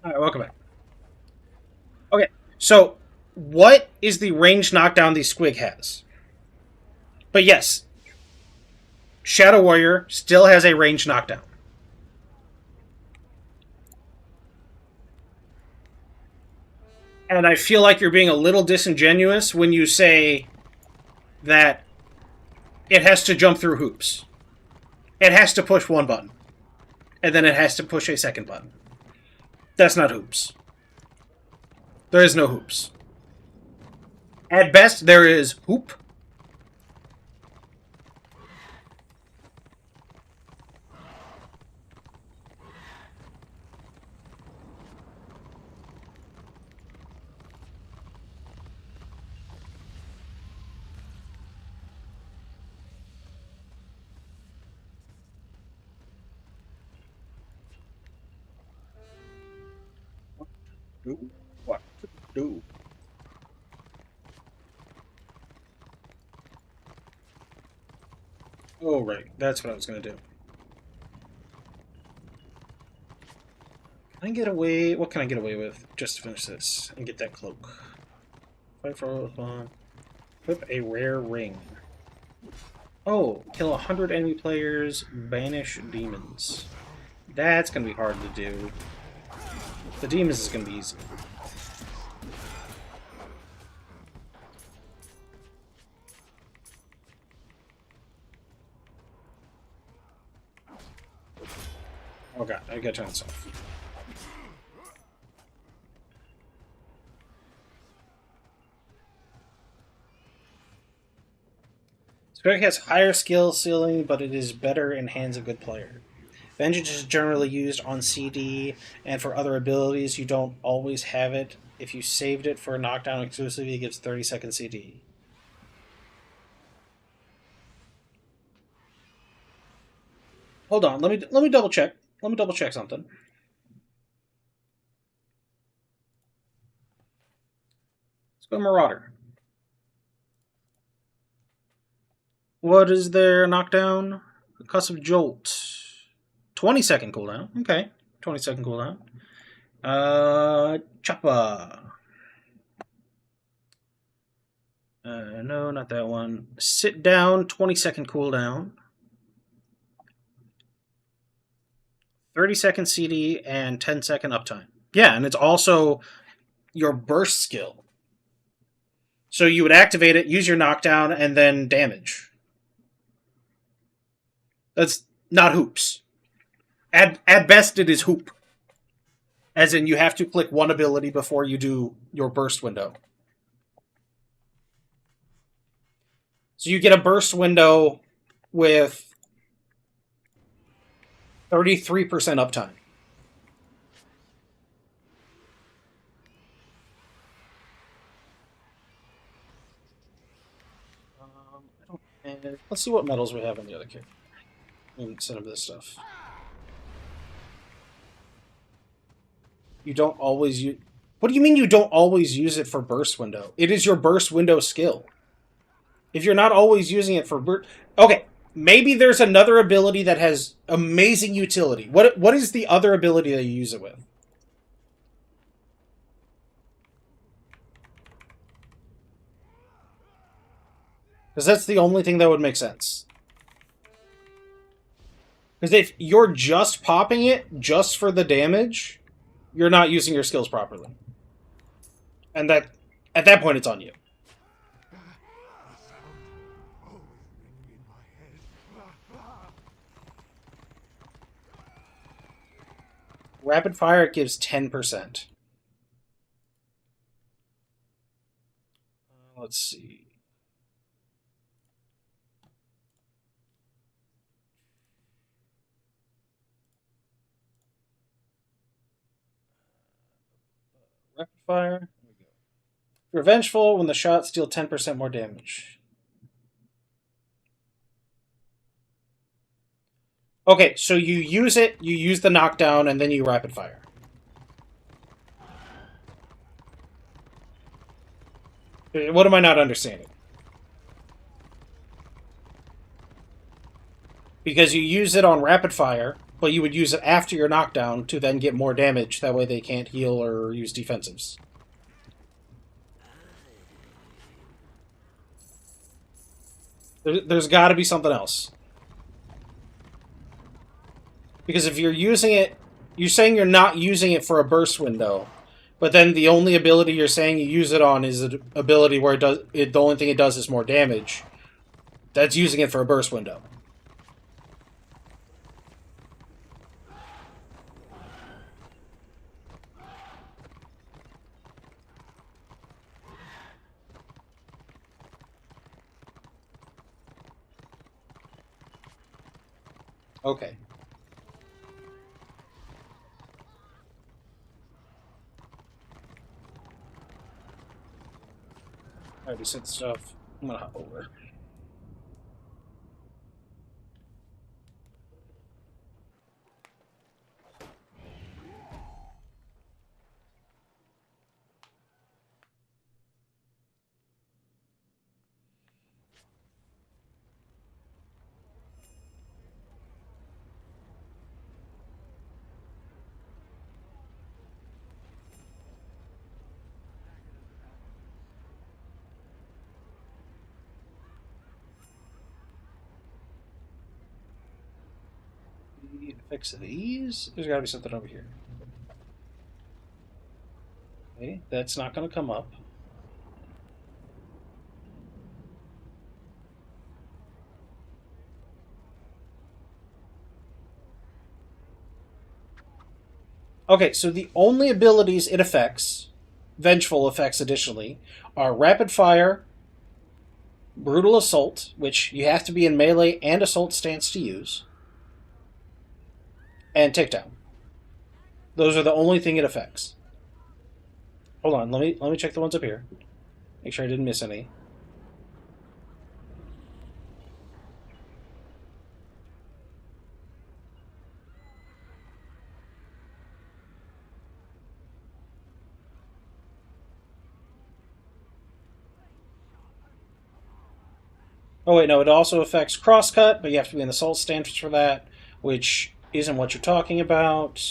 All right, welcome back. Okay, so what is the range knockdown the Squig has? But yes, Shadow Warrior still has a range knockdown. And I feel like you're being a little disingenuous when you say that it has to jump through hoops. It has to push one button. And then it has to push a second button. That's not hoops. There is no hoops. At best, there is hoop. do? What to do? Oh, right. That's what I was going to do. Can I get away? What can I get away with just to finish this and get that cloak? Fight for bomb. Equip a rare ring. Oh, kill 100 enemy players, banish demons. That's going to be hard to do. The demons is going to be easy. Oh god, I gotta turn this off. Spirit has higher skill ceiling, but it is better in hands of good player. Vengeance is generally used on CD, and for other abilities, you don't always have it. If you saved it for a knockdown exclusively, it gives 30-second CD. Hold on, let me double check. Let me double check something. Let's go to Marauder. What is their knockdown? Concussive Jolt. 20-second cooldown. Okay. 20-second cooldown. Choppa. No, not that one. Sit down, 20-second cooldown. 30-second CD and 10-second uptime. Yeah, and it's also your burst skill. So you would activate it, use your knockdown, and then damage. That's not hoops. At best, it is hoop. As in, you have to click one ability before you do your burst window. So you get a burst window with 33% uptime. Let's see what medals we have on the other character. Instead of this stuff. You don't always use... What do you mean you don't always use it for burst window? It is your burst window skill. If you're not always using it for burst... Okay, maybe there's another ability that has amazing utility. What is the other ability that you use it with? Because that's the only thing that would make sense. Because if you're just popping it just for the damage, you're not using your skills properly. And that, at that point, it's on you. Rapid fire, it gives 10%. Let's see. Rapid fire. There we go. Revengeful, when the shots deal 10% more damage. Okay, so you use it, you use the knockdown, and then you rapid fire. What am I not understanding? Because you use it on rapid fire, but you would use it after your knockdown to then get more damage. That way they can't heal or use defensives. There's got to be something else. Because if you're using it... You're saying you're not using it for a burst window, but then the only ability you're saying you use it on is an ability where the only thing it does is more damage. That's using it for a burst window. Okay. I already said stuff. I'm gonna hop over. fix these? There's gotta be something over here. Okay, that's not gonna come up. Okay, so the only abilities it affects, vengeful effects additionally, are Rapid Fire, Brutal Assault, which you have to be in melee and assault stance to use, and Takedown. Those are the only thing it affects. Hold on, let me check the ones up here. Make sure I didn't miss any. Oh wait, no, it also affects Crosscut, but you have to be in the assault stance for that, which isn't what you're talking about.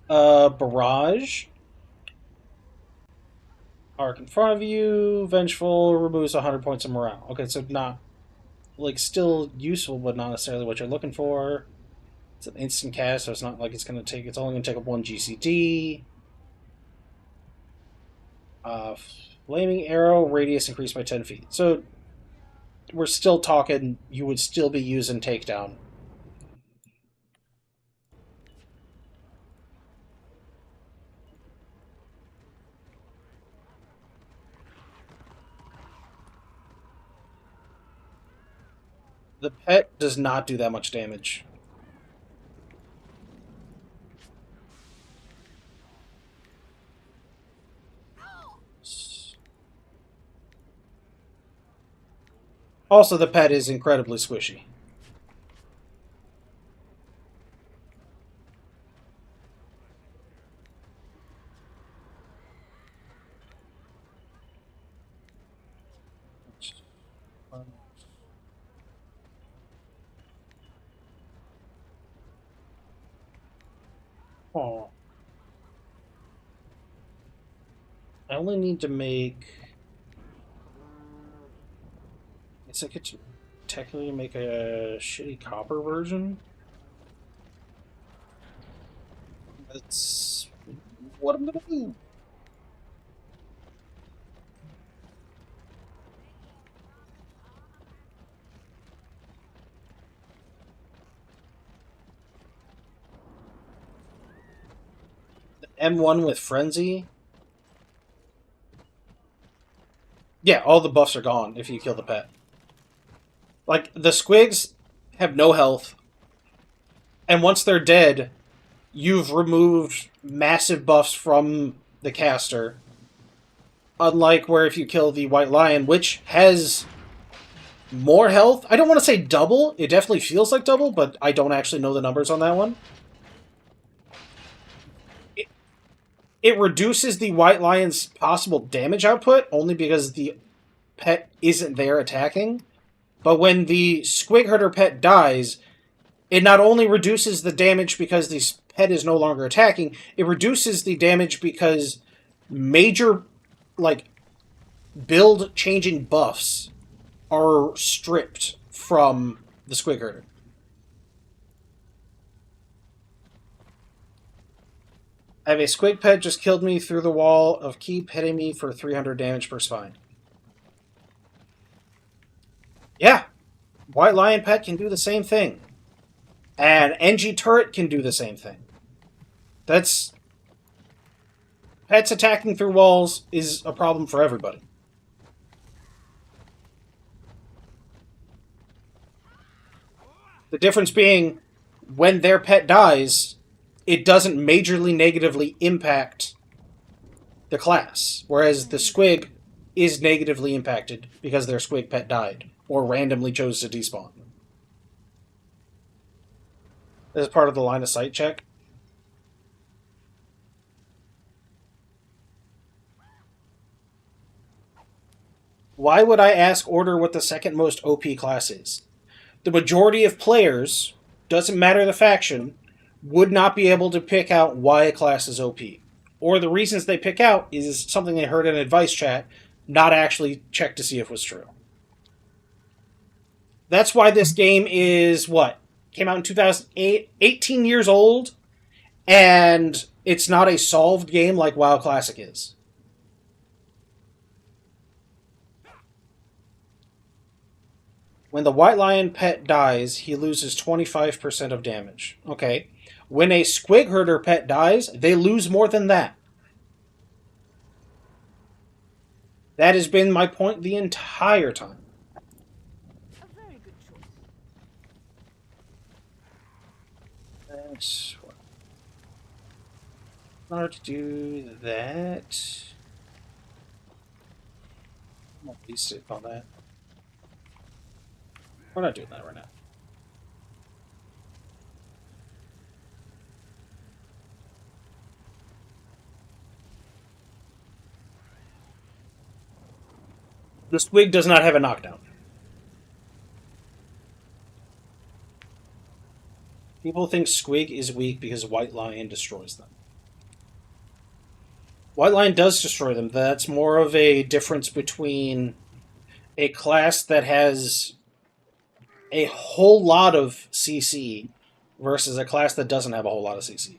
Barrage. Arc in front of you. Vengeful removes 100 points of morale. Okay, so not, like, still useful, but not necessarily what you're looking for. It's an instant cast, so it's not like it's going to take, it's only going to take up 1 GCD. Flaming Arrow, radius increased by 10 feet. So, we're still talking, you would still be using Takedown. The pet does not do that much damage. Also, the pet is incredibly squishy. Oh. I only need to make... I guess I could technically make a shitty copper version. That's what I'm gonna do. The M1 with Frenzy. Yeah, all the buffs are gone if you kill the pet. Like, the squigs have no health, and once they're dead, you've removed massive buffs from the caster. Unlike where if you kill the White Lion, which has more health. I don't want to say double. It definitely feels like double, but I don't actually know the numbers on that one. It reduces the White Lion's possible damage output only because the pet isn't there attacking. But when the Squig Herder pet dies, it not only reduces the damage because the pet is no longer attacking, it reduces the damage because major, like, build-changing buffs are stripped from the Squig Herder. I have a Squig pet just killed me through the wall of keep, hitting me for 300 damage per spine. Yeah, White Lion pet can do the same thing. And NG turret can do the same thing. That's... Pets attacking through walls is a problem for everybody. The difference being, when their pet dies, it doesn't majorly negatively impact the class. Whereas the Squig is negatively impacted because their Squig pet died, or randomly chose to despawn. As part of the line of sight check. Why would I ask Order what the second most OP class is? The majority of players, doesn't matter the faction, would not be able to pick out why a class is OP. Or the reasons they pick out is something they heard in advice chat, not actually check to see if it was true. That's why this game is, what, Came out in 2008, 18 years old, and it's not a solved game like WoW Classic is. When the White Lion pet dies, he loses 25% of damage. Okay. When a Squig Herder pet dies, they lose more than that. That has been my point the entire time. A very good choice. That's what. In order to do that, I'm gonna be sick on that. We're not doing that right now. The Squig does not have a knockdown. People think Squig is weak because White Lion destroys them. White Lion does destroy them. That's more of a difference between a class that has a whole lot of CC versus a class that doesn't have a whole lot of CC.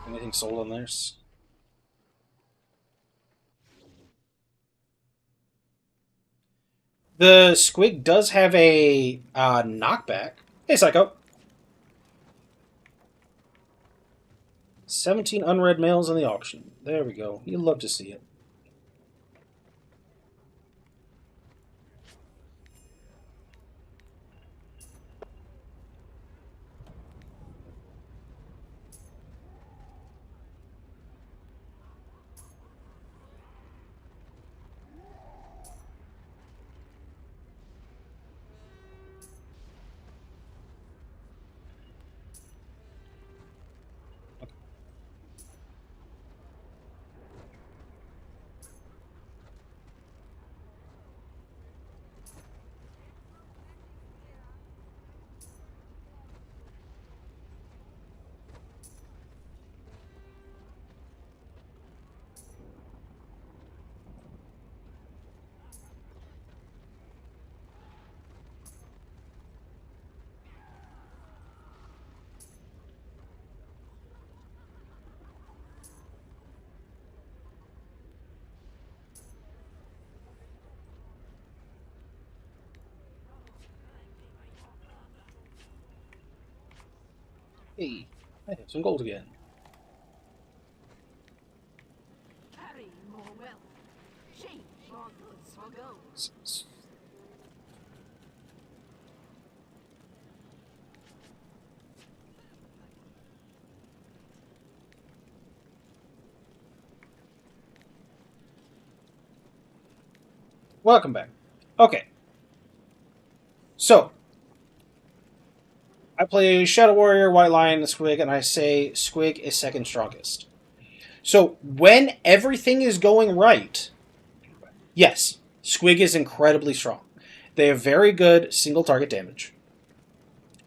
Anything sold on theirs? The Squig does have a knockback. Hey, Psycho. 17 unread mails in the auction. There we go. You'd love to see it. Hey, I have some gold again. Carry more wealth. Change more goods for gold. Welcome back. Okay. So, I play Shadow Warrior, White Lion, and Squig, and I say Squig is second strongest. So, when everything is going right, yes, Squig is incredibly strong. They have very good single target damage.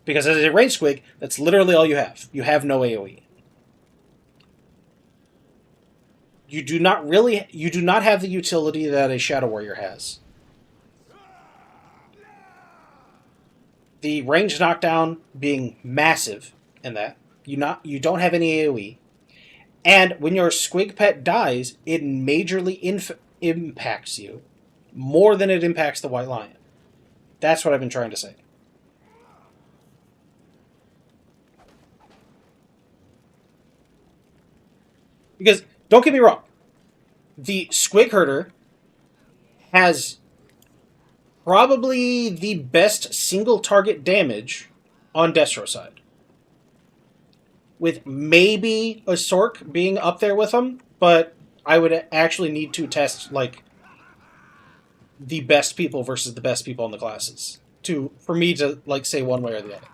Because as a ranged Squig, that's literally all you have. You have no AoE. You do not have the utility that a Shadow Warrior has. The range knockdown being massive in that. You don't have any AoE. And when your Squig pet dies, it majorly impacts you more than it impacts the White Lion. That's what I've been trying to say. Because, don't get me wrong, the Squig Herder has probably the best single target damage on Destro side. With maybe a Sork being up there with him, but I would actually need to test, like, the best people versus the best people in the classes for me to, like, say one way or the other.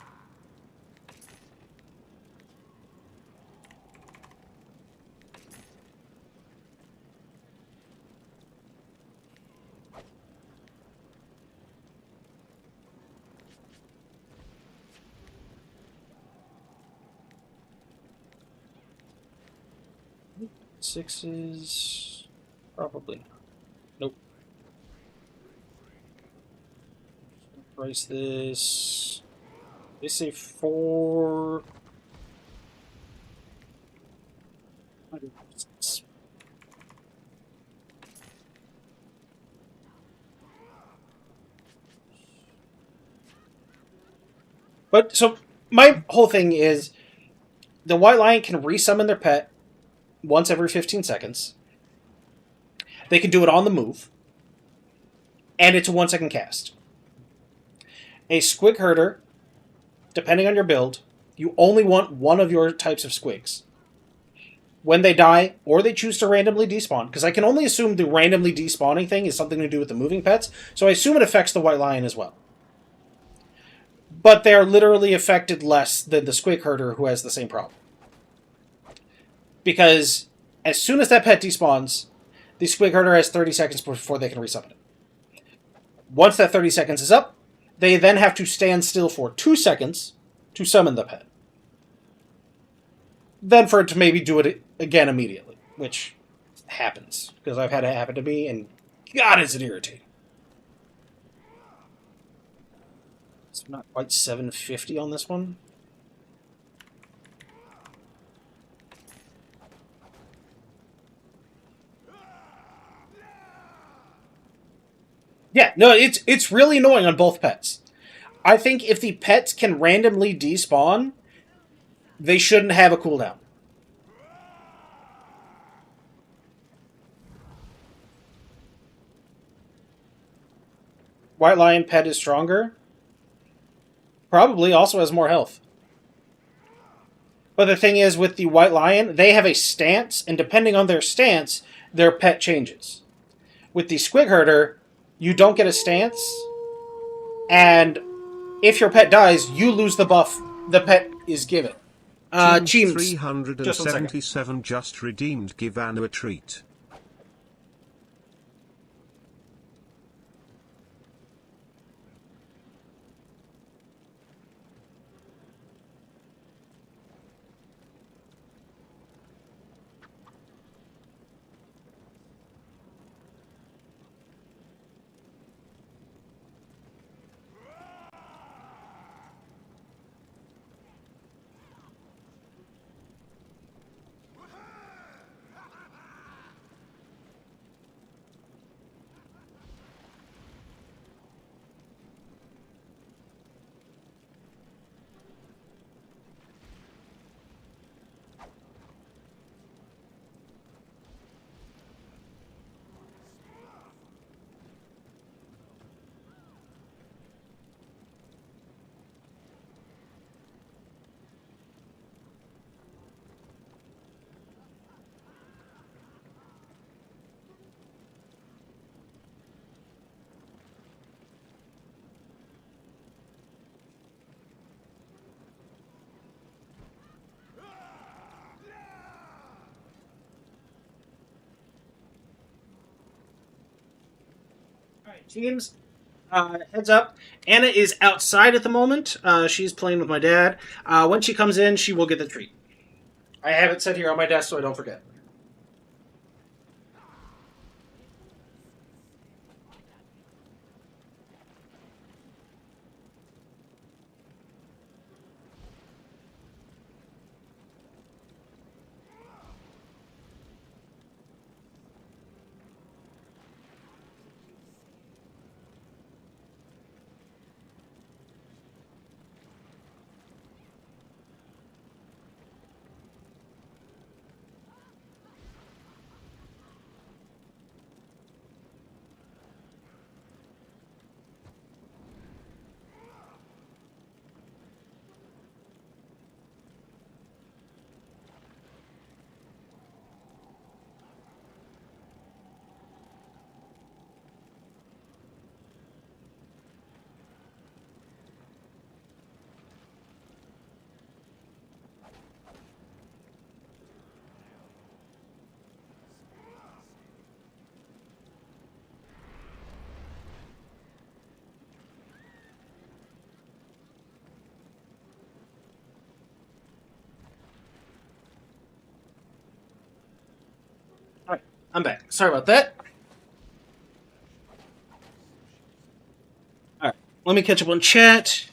6s? Probably not. Nope. Price this. They say 4. But so my whole thing is the white lion can resummon their pet once every 15 seconds. They can do it on the move. And it's a 1-second cast. A squig herder, depending on your build, you only want one of your types of squigs. When they die, or they choose to randomly despawn, because I can only assume the randomly despawning thing is something to do with the moving pets, so I assume it affects the white lion as well. But they're literally affected less than the squig herder who has the same problem. Because as soon as that pet despawns, the squig herder has 30 seconds before they can resummon it. Once that 30 seconds is up, they then have to stand still for 2 seconds to summon the pet. Then for it to maybe do it again immediately, which happens, because I've had it happen to me, and God, is it irritating. It's not quite 750 on this one. Yeah, no, it's really annoying on both pets. I think if the pets can randomly despawn, they shouldn't have a cooldown. White lion pet is stronger. Probably also has more health. But the thing is, with the white lion, they have a stance, and depending on their stance, their pet changes. With the squig herder, you don't get a stance, and if your pet dies, you lose the buff the pet is given. Team Teams, 377 just redeemed. Give Anna a treat. Alright, teams, heads up. Anna is outside at the moment. She's playing with my dad. When she comes in, she will get the treat. I have it set here on my desk so I don't forget. I'm back. Sorry about that. All right, let me catch up on chat.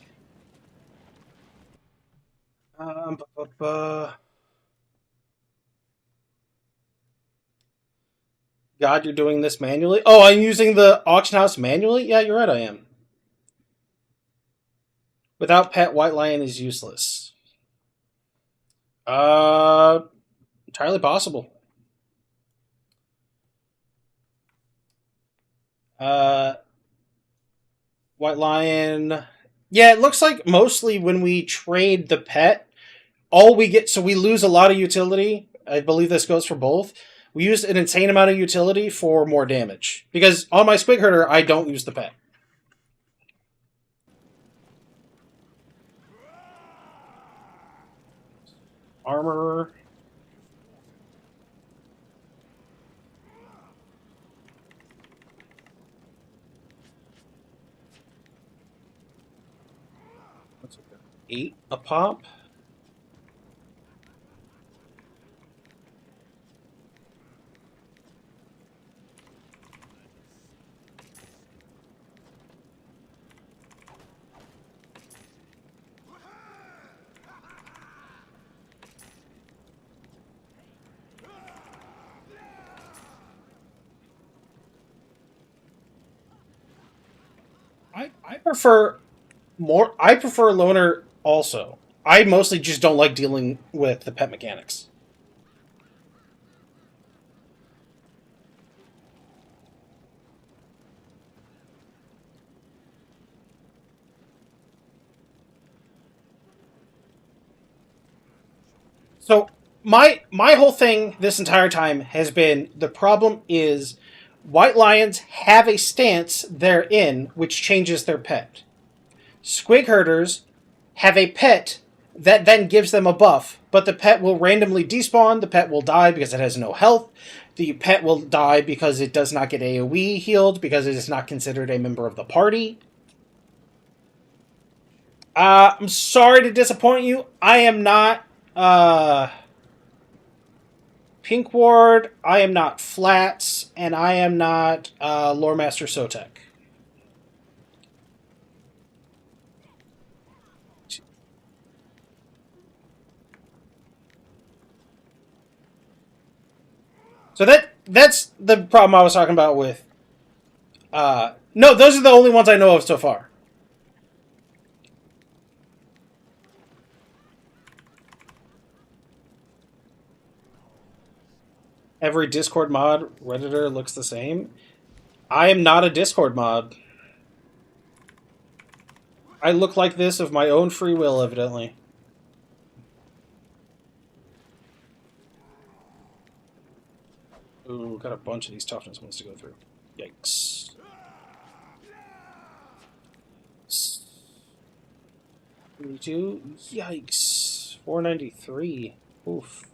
Bu- bu- bu- God, you're doing this manually? Oh, I'm using the auction house manually? Yeah, you're right, I am. Without pet, White Lion is useless. Entirely possible. Uh, White Lion. Yeah, it looks like mostly when we trade the pet, all we get, so we lose a lot of utility. I believe this goes for both. We use an insane amount of utility for more damage. Because on my Squig Herder, I don't use the pet. Armor. What's it? 8 a pop. I prefer I prefer loner also. I mostly just don't like dealing with the pet mechanics. So my whole thing this entire time has been the problem is White Lions have a stance they're in which changes their pet. Squig herders have a pet that then gives them a buff, but the pet will randomly despawn, the pet will die because it has no health, the pet will die because it does not get AoE healed, because it is not considered a member of the party. I'm sorry to disappoint you. I am not Pink Ward, I am not Flats, and I am not Lore Master Sotek. So that's the problem I was talking about with. No, those are the only ones I know of so far. Every Discord mod Redditor looks the same. I am not a Discord mod. I look like this of my own free will, evidently. Ooh, got a bunch of these toughness ones to go through. Yikes. 32? Yikes. 493. Oof.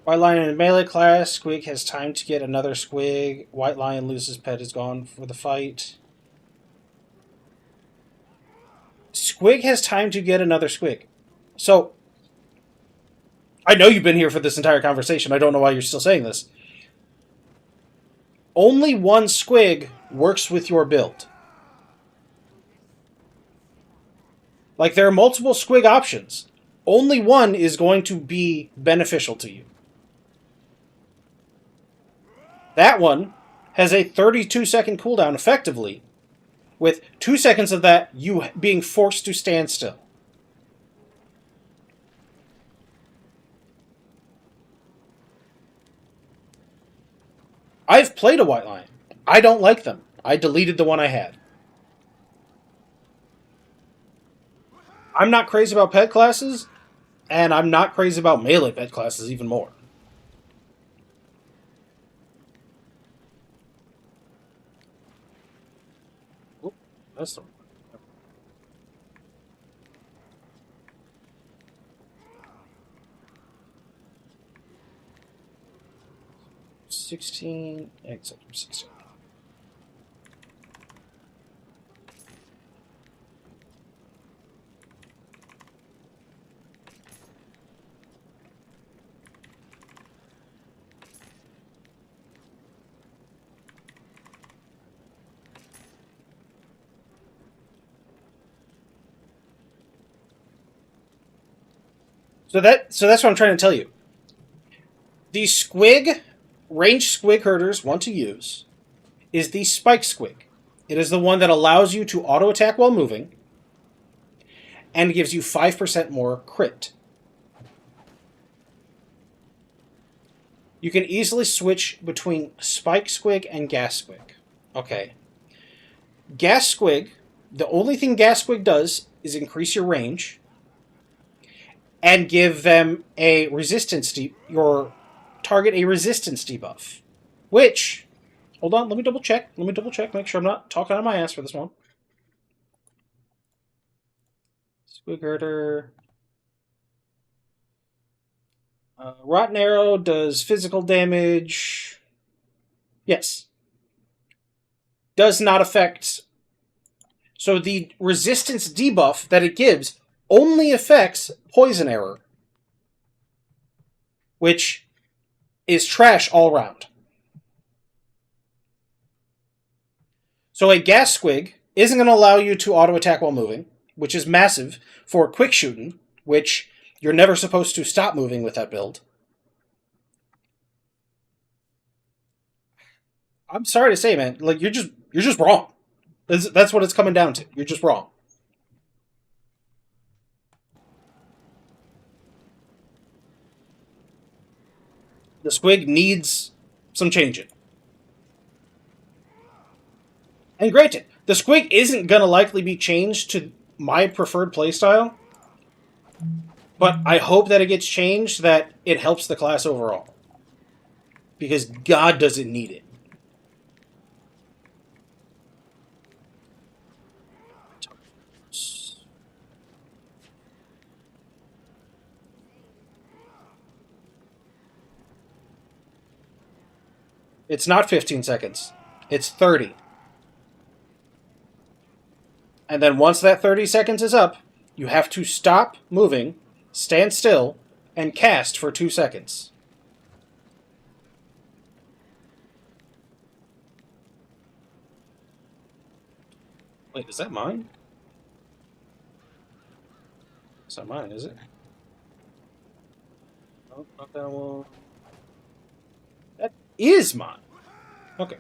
White Lion in melee class. Squig has time to get another Squig. White Lion loses pet is gone for the fight. Squig has time to get another Squig. So, I know you've been here for this entire conversation. I don't know why you're still saying this. Only one Squig works with your build. Like, there are multiple Squig options. Only one is going to be beneficial to you. That one has a 32-second cooldown effectively, with 2 seconds of that you being forced to stand still. I've played a White Lion. I don't like them. I deleted the one I had. I'm not crazy about pet classes, and I'm not crazy about melee pet classes even more. Oop, that's the... 16, exit from 16. So that's what I'm trying to tell you. The squig, ranged squig herders want to use is the spike squig. It is the one that allows you to auto attack while moving and gives you 5% more crit. You can easily switch between spike squig and gas squig. Okay. Gas squig, the only thing gas squig does is increase your range and give them a resistance your target a resistance debuff. Which, hold on, let me double check. Make sure I'm not talking out of my ass for this one. Squig herder. Rotten Arrow does physical damage. Yes. Does not affect. So the resistance debuff that it gives only affects poison arrow, which is trash all around. So a gas squig isn't going to allow you to auto attack while moving, which is massive for quick shooting, which you're never supposed to stop moving with that build. I'm sorry to say, man, like you're just wrong. That's what it's coming down to. You're just wrong. The squig needs some changing. And granted, the squig isn't going to likely be changed to my preferred playstyle, but I hope that it gets changed, that it helps the class overall. Because God does it need it. It's not 15 seconds. It's 30. And then once that 30 seconds is up, you have to stop moving, stand still, and cast for 2 seconds. Wait, is that mine? It's not mine, is it? Oh, not that one. That is mine. Okay.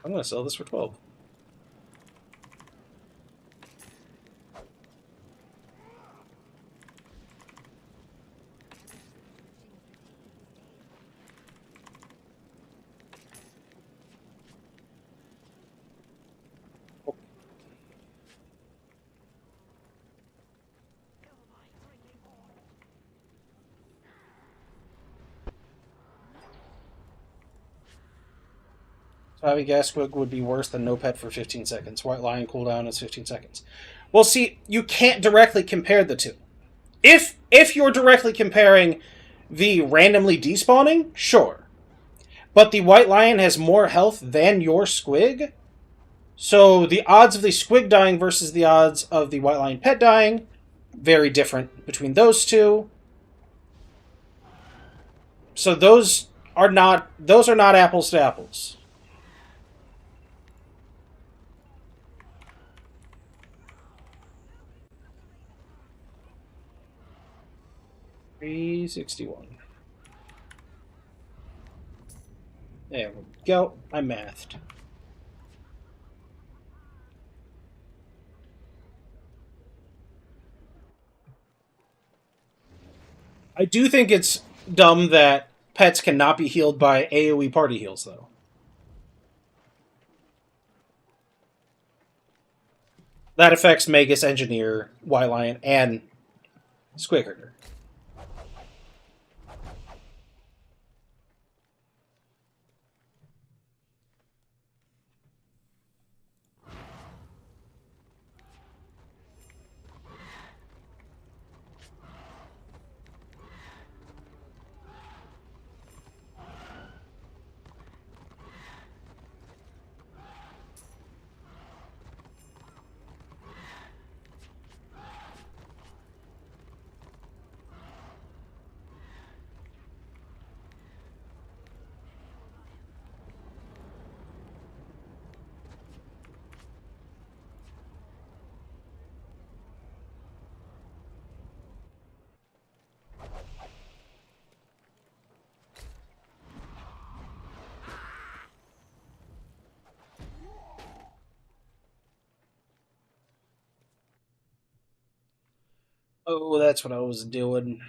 I'm going to sell this for 12. So having gas squig would be worse than no pet for 15 seconds. White lion cooldown is 15 seconds. Well, see, you can't directly compare the two. If you're directly comparing the randomly despawning, sure. But the white lion has more health than your squig. So the odds of the squig dying versus the odds of the white lion pet dying, very different between those two. So those are not apples to apples. $361. There we go. I mathed. I do think it's dumb that pets cannot be healed by AoE party heals, though. That affects Magus, Engineer, White Lion, and Squig Herder. Oh, that's what I was doing.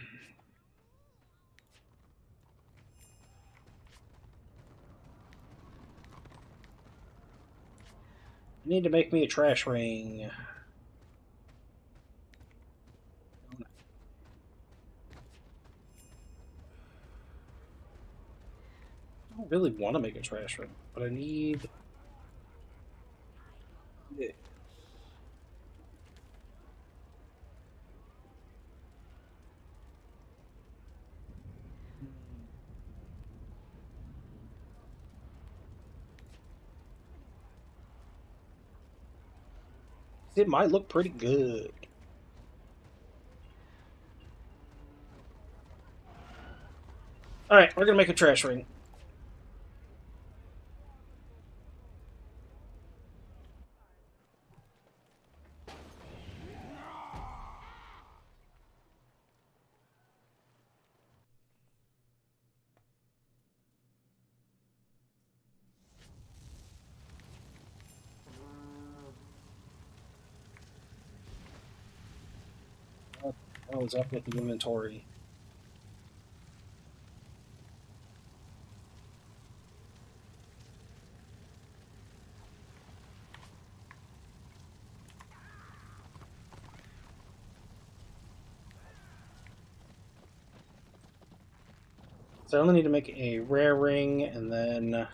You need to make me a trash ring. I don't really want to make a trash ring, but I need... Yeah. It might look pretty good. Alright, we're gonna make a trash ring. What the hell is up with the inventory? So I only need to make a rare ring, and then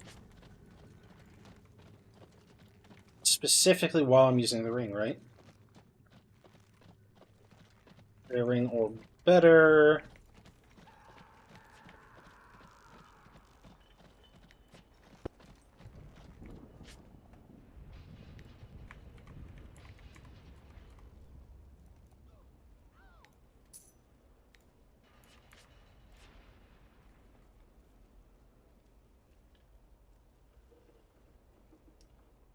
specifically while I'm using the ring, right? Rare ring or better.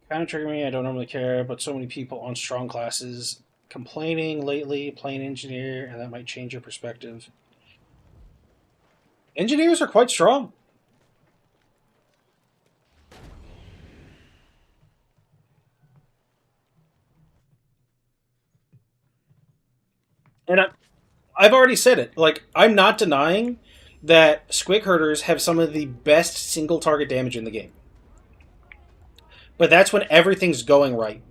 Kind of trigger me, I don't normally care, but so many people on strong classes complaining lately, playing engineer, and that might change your perspective. Engineers are quite strong. And I've already said it. Like, I'm not denying that Squig Herders have some of the best single target damage in the game. But that's when everything's going right.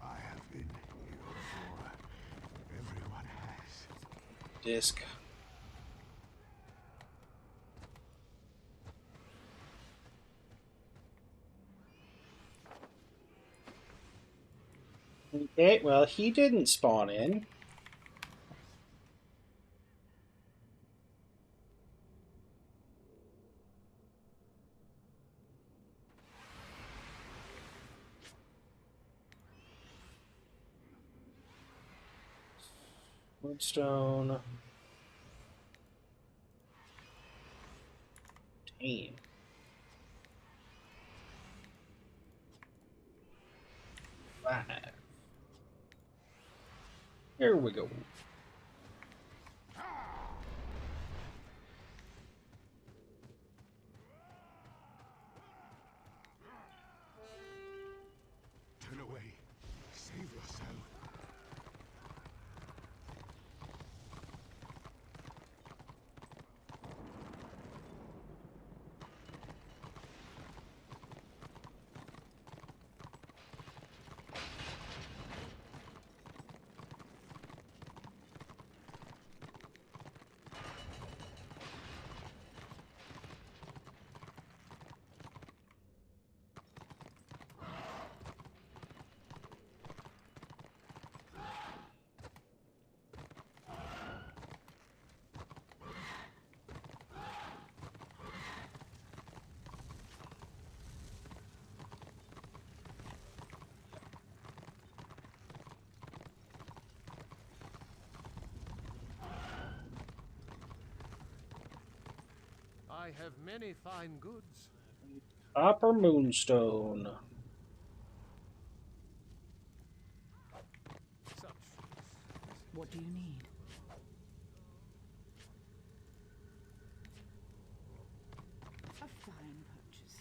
I have been here before. Everyone has. Disc. Okay, well, he didn't spawn in. Woodstone. Damn. Five. Here we go. Turn away. Save yourself. I have many fine goods. Copper moonstone. Such. What do you need? A fine purchase.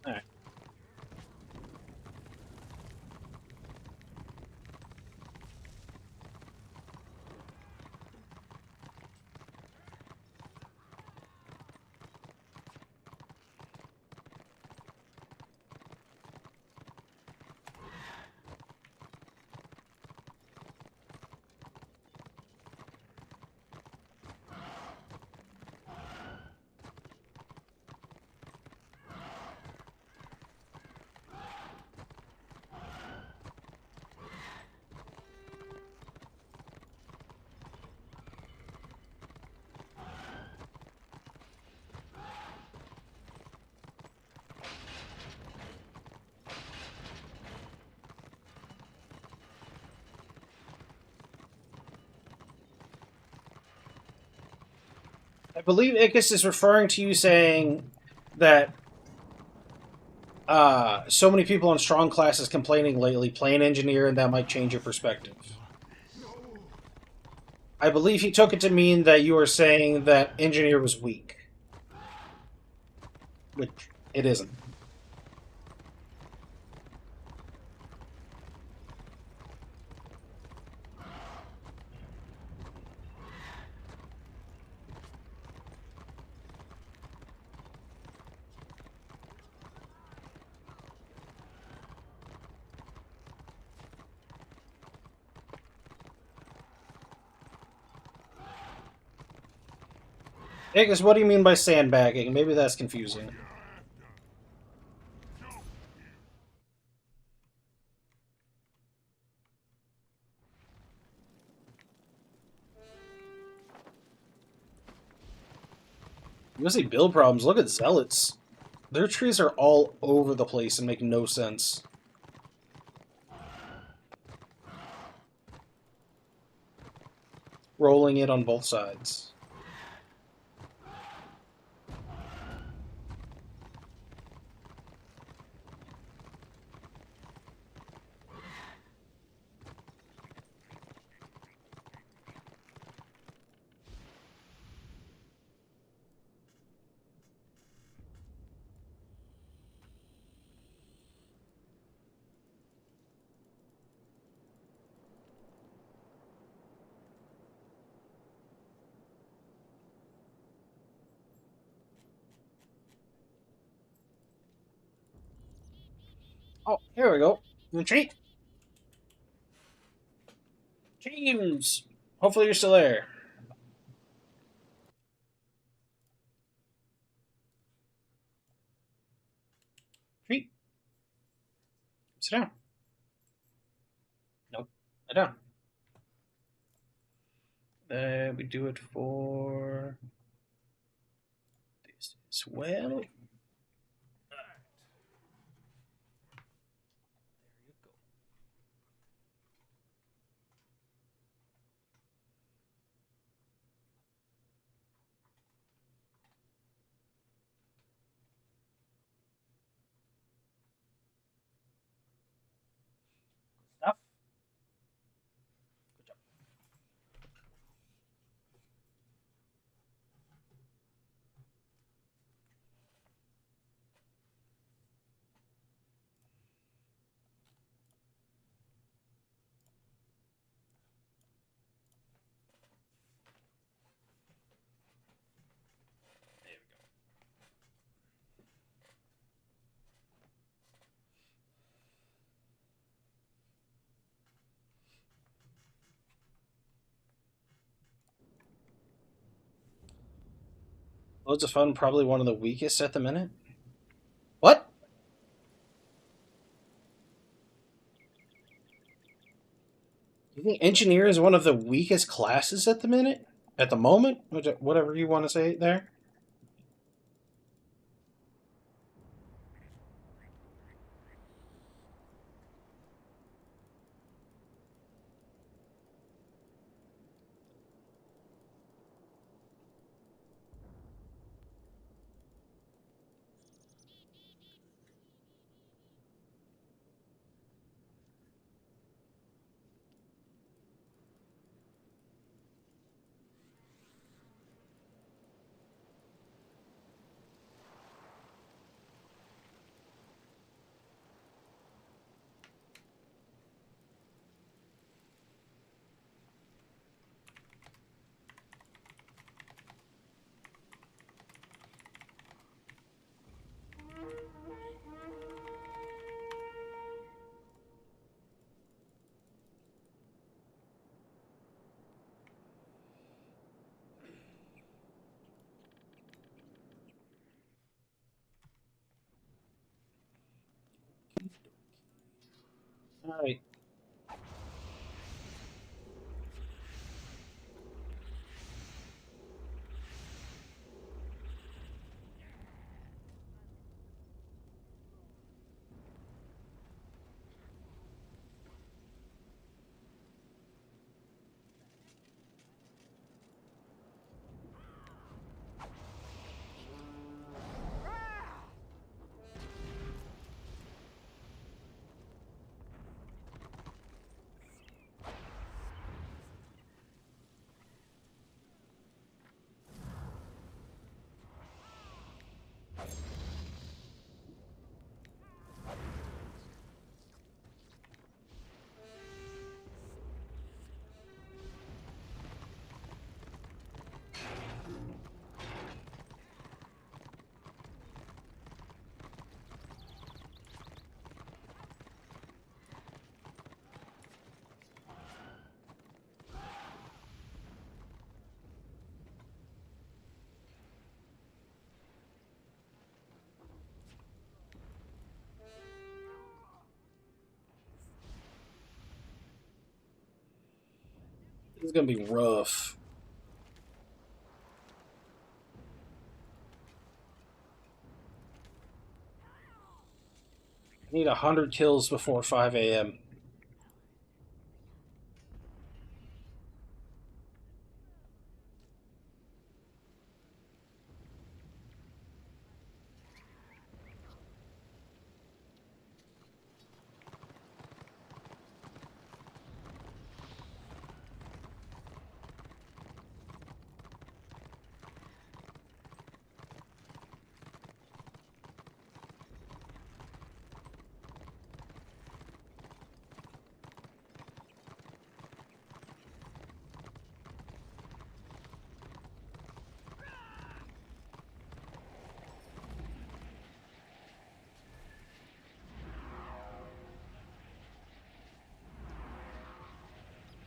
Alright. I believe Ickis is referring to you saying that so many people in strong classes complaining lately, playing engineer, and that might change your perspective. I believe he took it to mean that you were saying that engineer was weak. Which it isn't. Ickis, what do you mean by sandbagging? Maybe that's confusing. You want to see build problems? Look at Zealots. Their trees are all over the place and make no sense. Rolling it on both sides. Oh, here we go. Retreat. James! Hopefully you're still there. Retreat. Sit down. Nope. Sit down. We do it for this as well. Stuff. Good job. There we go. Loads of fun, probably one of the weakest at the minute. What? You think engineer is one of the weakest classes at the minute? At the moment? Whatever you want to say there? All right. This is gonna be rough. I need 100 kills before 5 a.m.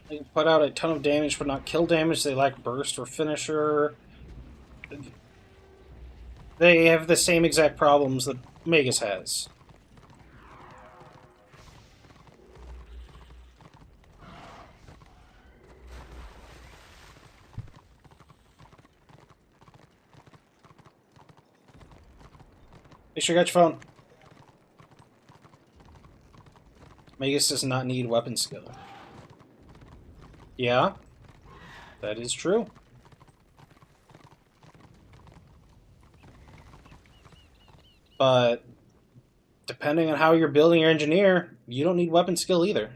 They can put out a ton of damage, but not kill damage. They lack burst or finisher. They have the same exact problems that Magus has. Make sure you got your phone. Magus does not need weapon skill. Yeah, that is true. But depending on how you're building your engineer, you don't need weapon skill either.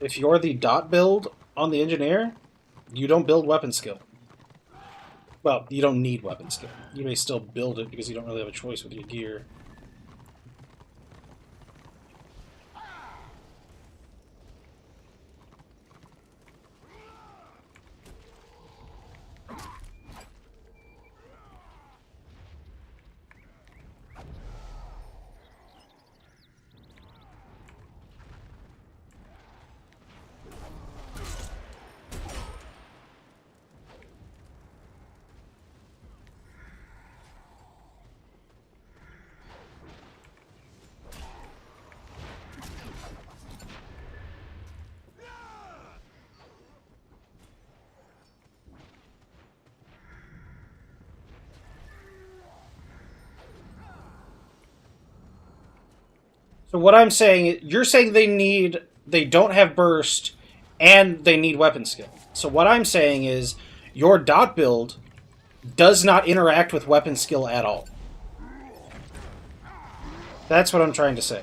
If you're the dot build on the engineer, you don't build weapon skill. Well, you don't need weapon skill. You may still build it because you don't really have a choice with your gear. So what I'm saying, you're saying they don't have burst, and they need weapon skill. So what I'm saying is, your dot build does not interact with weapon skill at all. That's what I'm trying to say.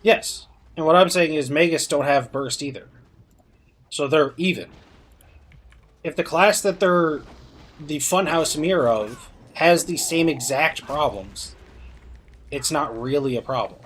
Yes. And what I'm saying is Magus don't have burst either. So they're even. If the class that they're the funhouse mirror of has the same exact problems, it's not really a problem.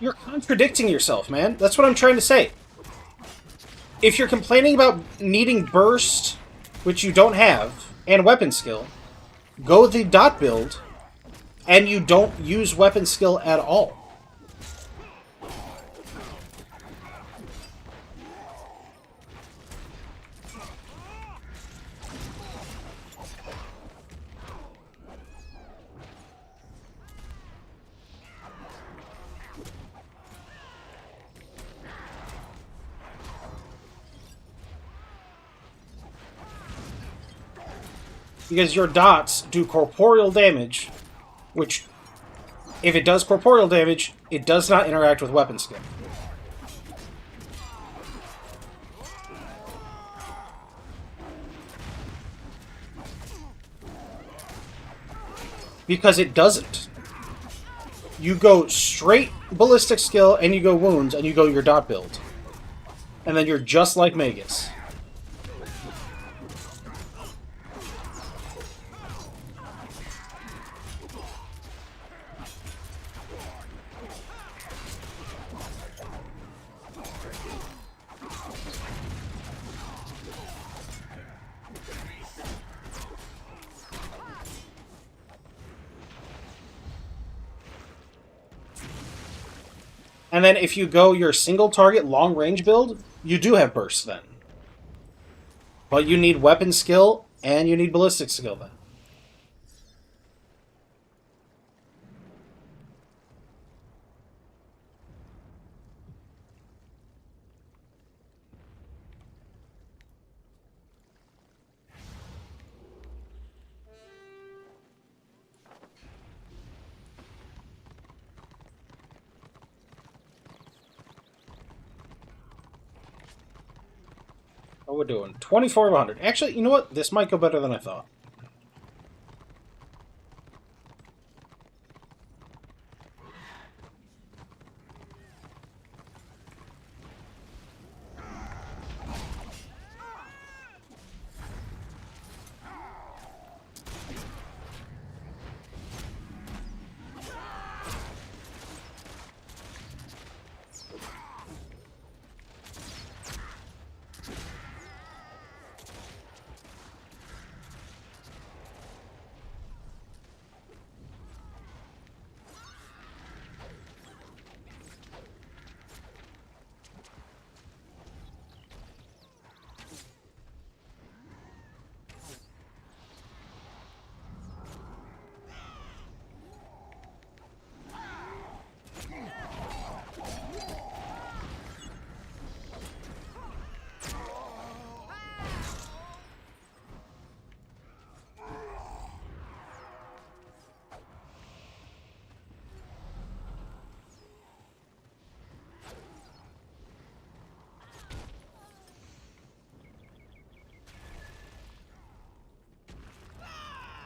You're contradicting yourself, man. That's what I'm trying to say. If you're complaining about needing burst, which you don't have, and weapon skill, go the dot build, and you don't use weapon skill at all. Because your dots do corporeal damage, which, if it does corporeal damage, it does not interact with weapon skill. Because it doesn't. You go straight ballistic skill, and you go wounds, and you go your dot build. And then you're just like Magus. And then if you go your single target long range build, you do have burst then. But you need weapon skill and you need ballistic skill then. What we're doing? 24 of 100. Actually, you know what? This might go better than I thought.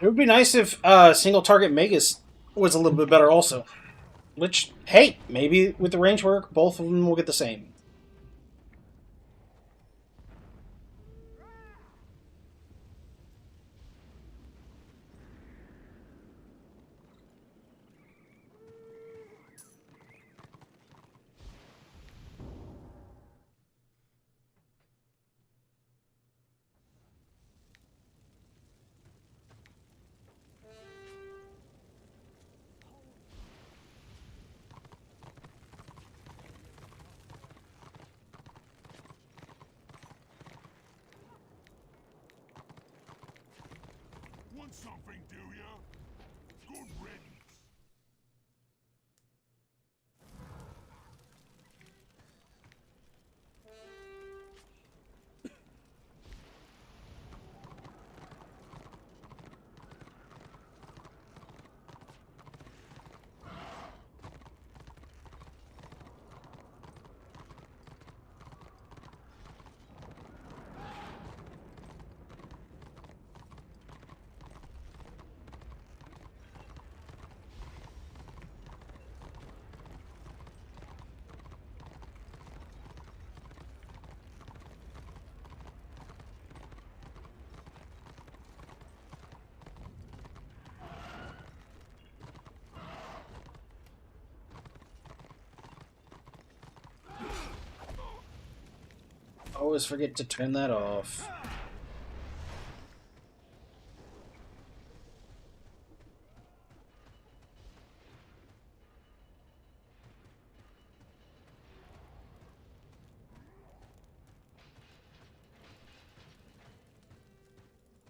It would be nice if single target Magus was a little bit better also. Which, hey, maybe with the range work, both of them will get the same. want something, do ya? Good riddance. Always forget to turn that off.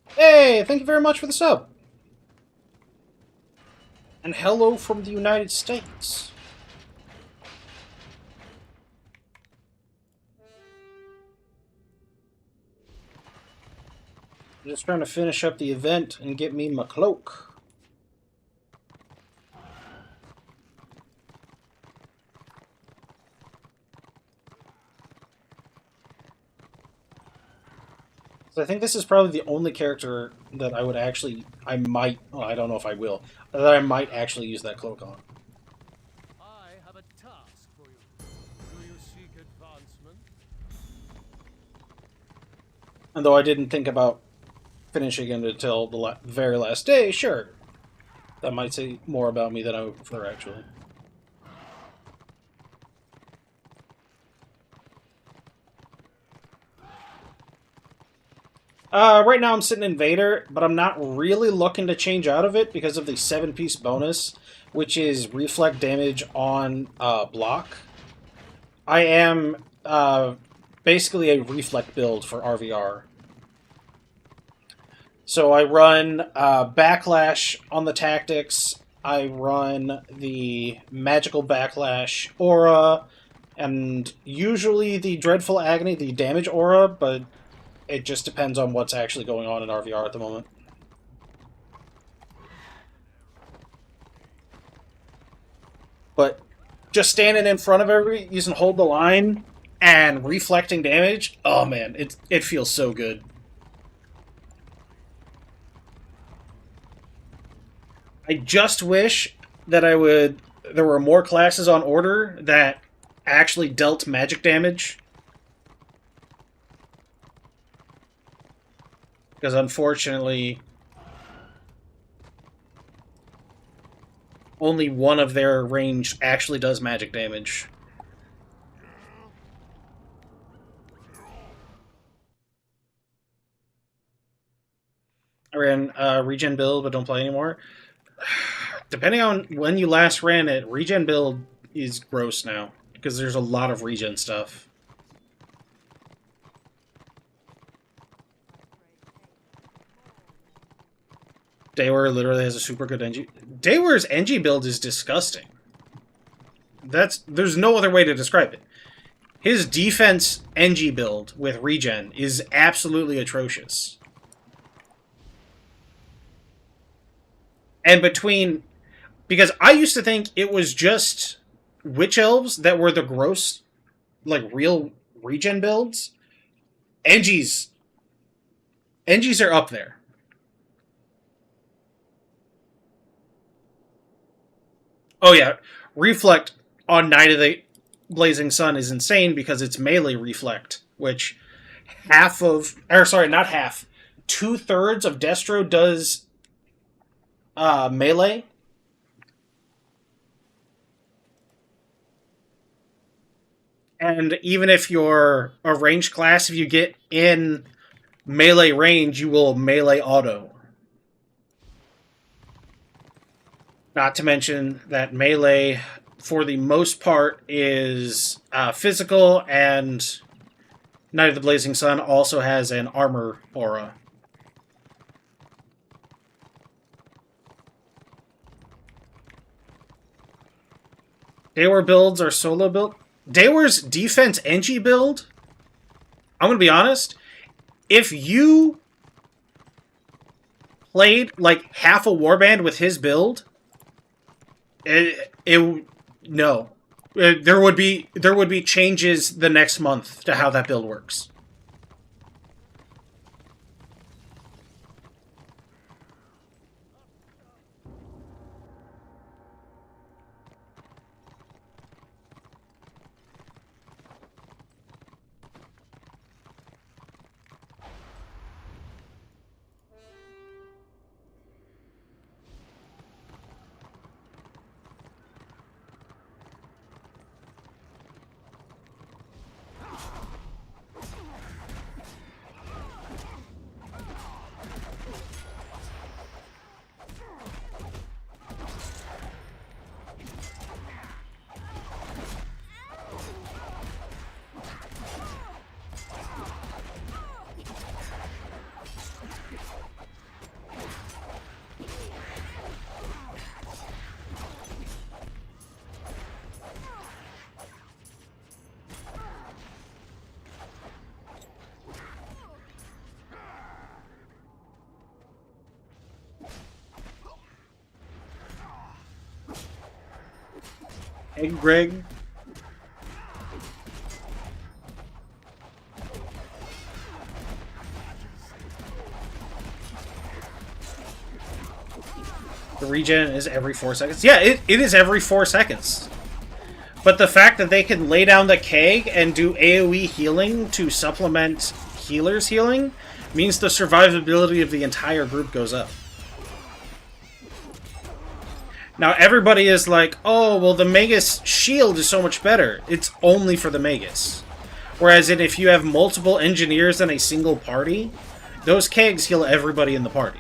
Hey, thank you very much for the sub. And hello from the United States. I'm just trying to finish up the event and get me my cloak. So I think this is probably the only character that I would actually, I don't know if I will, that I might actually use that cloak on. I have a task for you. Do you seek advancement? And though I didn't think about finishing it until the very last day, sure. That might say more about me than I would prefer, actually. Right now I'm sitting in Vader, but I'm not really looking to change out of it because of the 7-piece bonus, which is reflect damage on block. I am basically a reflect build for RVR. So I run Backlash on the tactics, I run the Magical Backlash aura, and usually the Dreadful Agony, the damage aura, but it just depends on what's actually going on in RVR at the moment. But just standing in front of everybody, using Hold the Line, and reflecting damage, oh man, it feels so good. I just wish that there were more classes on Order that actually dealt magic damage. Because unfortunately, only one of their range actually does magic damage. I ran regen build, but don't play anymore. Depending on when you last ran it, regen build is gross now, because there's a lot of regen stuff. Dayware literally has a super good NG. Dayware's NG build is disgusting. There's no other way to describe it. His defense NG build with regen is absolutely atrocious. And because I used to think it was just Witch Elves that were the gross, like, real regen builds. NGs are up there. Oh yeah, Reflect on Night of the Blazing Sun is insane because it's melee Reflect, which not half, 2/3 of Destro does melee. And even if you're a ranged class, if you get in melee range, you will melee auto. Not to mention that melee, for the most part, is physical, and Night of the Blazing Sun also has an armor aura. Daywar builds are solo build. Daywar's defense NG build, I'm going to be honest, if you played like half a warband with his build, no. There would be changes the next month to how that build works. Hey, Greg. The regen is every 4 seconds. Yeah, it is every 4 seconds. But the fact that they can lay down the keg and do AoE healing to supplement healers' healing means the survivability of the entire group goes up. Now, everybody is like, oh, well, the Magus shield is so much better. It's only for the Magus. Whereas if you have multiple engineers in a single party, those kegs heal everybody in the party.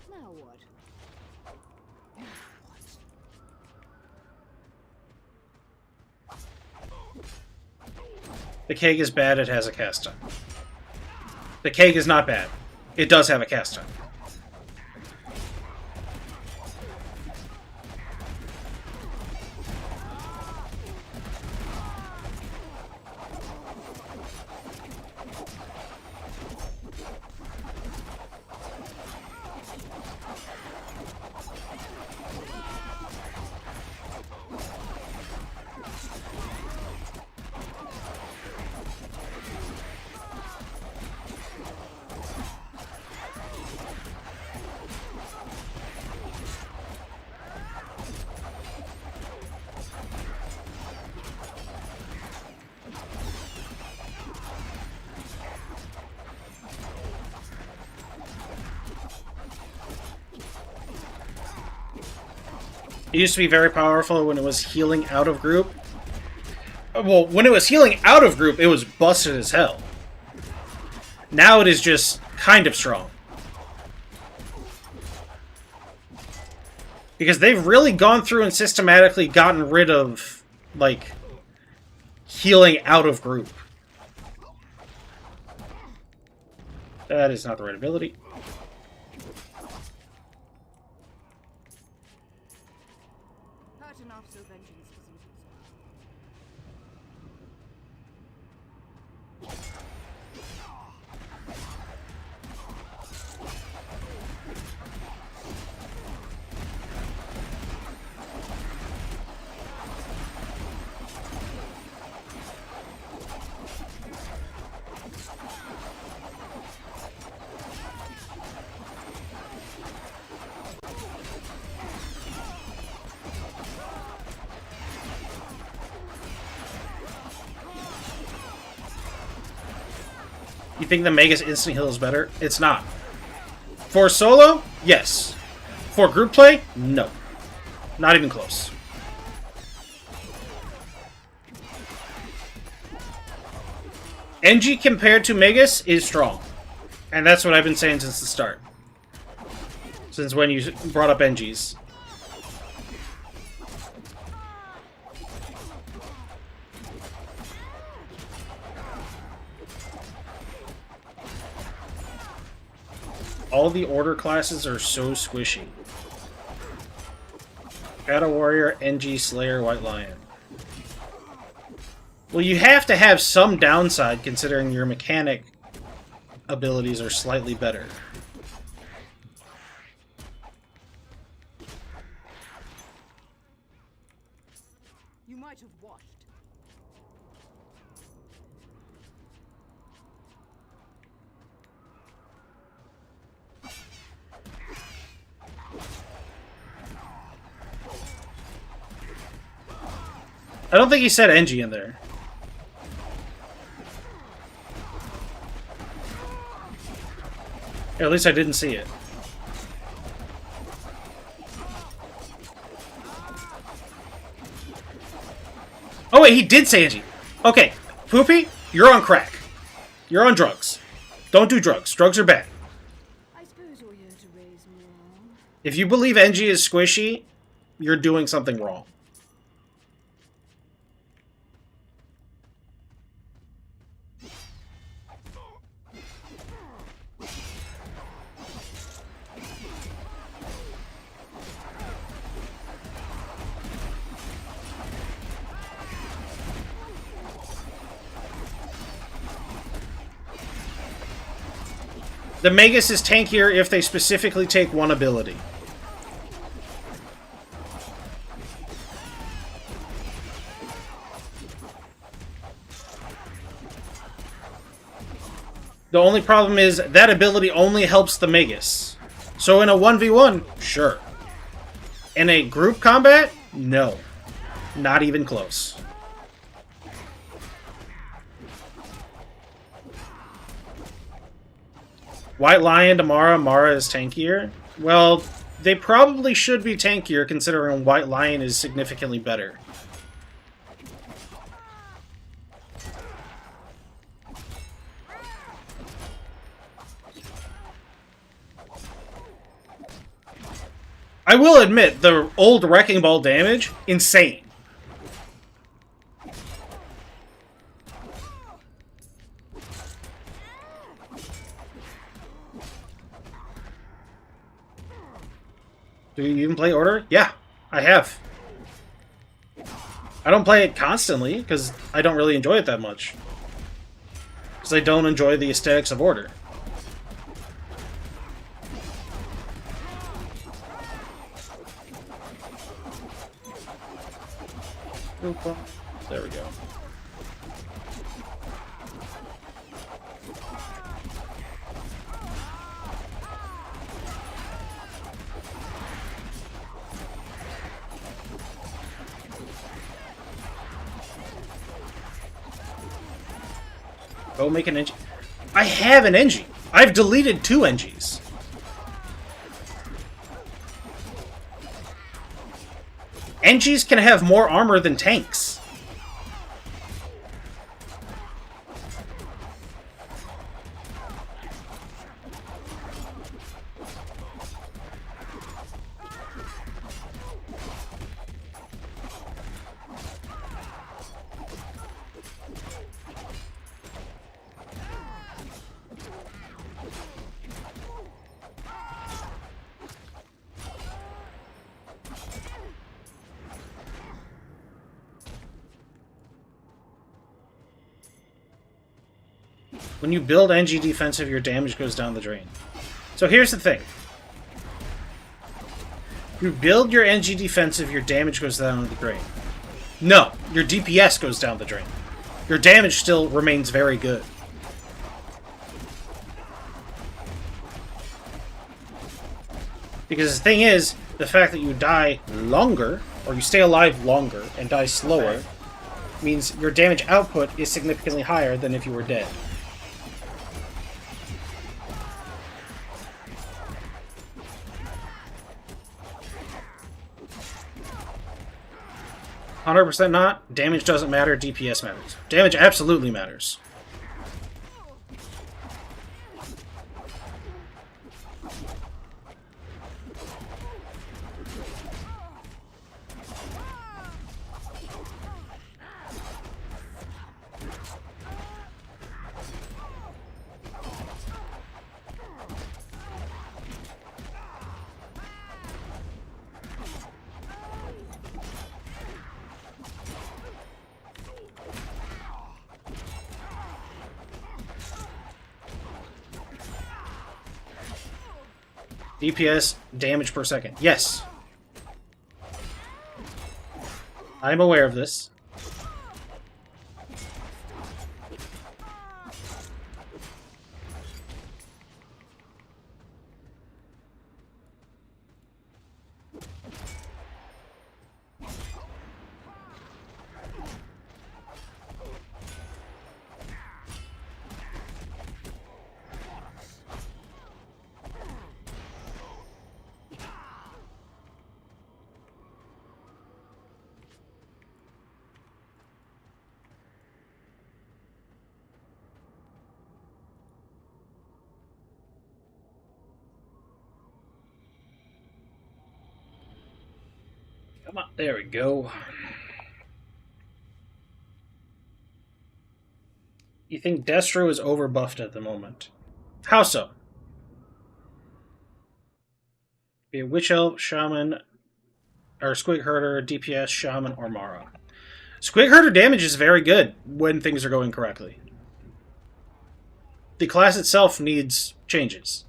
Now what? The keg is bad, it has a cast time. The keg is not bad. It does have a cast time. It used to be very powerful when it was healing out of group. Well, when it was healing out of group, it was busted as hell. Now it is just kind of strong. Because they've really gone through and systematically gotten rid of, like, healing out of group. That is not the right ability. Hurt enough so vengeance doesn't You think the Magus instant heal is better? It's not. For solo? Yes. For group play? No. Not even close. NG compared to Magus is strong. And that's what I've been saying since the start. Since when you brought up NGs. all the order classes are so squishy. Shadow Warrior, NG, Slayer, White Lion. Well, you have to have some downside considering your mechanic abilities are slightly better. You might have washed. I don't think he said NG in there. Or at least I didn't see it. Oh wait, he did say NG. Okay, Poopy, you're on crack. You're on drugs. Don't do drugs. Drugs are bad. I suppose you're here to raise more. If you believe NG is squishy, you're doing something wrong. The Magus is tankier if they specifically take one ability. The only problem is that ability only helps the Magus. So in a 1v1, sure. In a group combat, no. Not even close. White Lion to Mara, Mara is tankier? Well, they probably should be tankier considering White Lion is significantly better. I will admit, the old Wrecking Ball damage, insane. Do you even play Order? Yeah, I have. I don't play it constantly, because I don't really enjoy it that much. Because I don't enjoy the aesthetics of Order. There we go. Go make an NG. I have an NG. I've deleted 2 NGs. NGs can have more armor than tanks. When you build NG defensive, your damage goes down the drain. So here's the thing. You build your NG defensive, your damage goes down the drain. No, your DPS goes down the drain. Your damage still remains very good. Because the thing is, the fact that you die longer, or you stay alive longer and die slower, means your damage output is significantly higher than if you were dead. 100% not. Damage doesn't matter. DPS matters. Damage absolutely matters. DPS damage per second. Yes. I'm aware of this. Come on, there we go. You think Destro is overbuffed at the moment? How so? Be a Witch Elf, Shaman, or Squig Herder, DPS, Shaman, or Mara. Squig Herder damage is very good when things are going correctly. The class itself needs changes.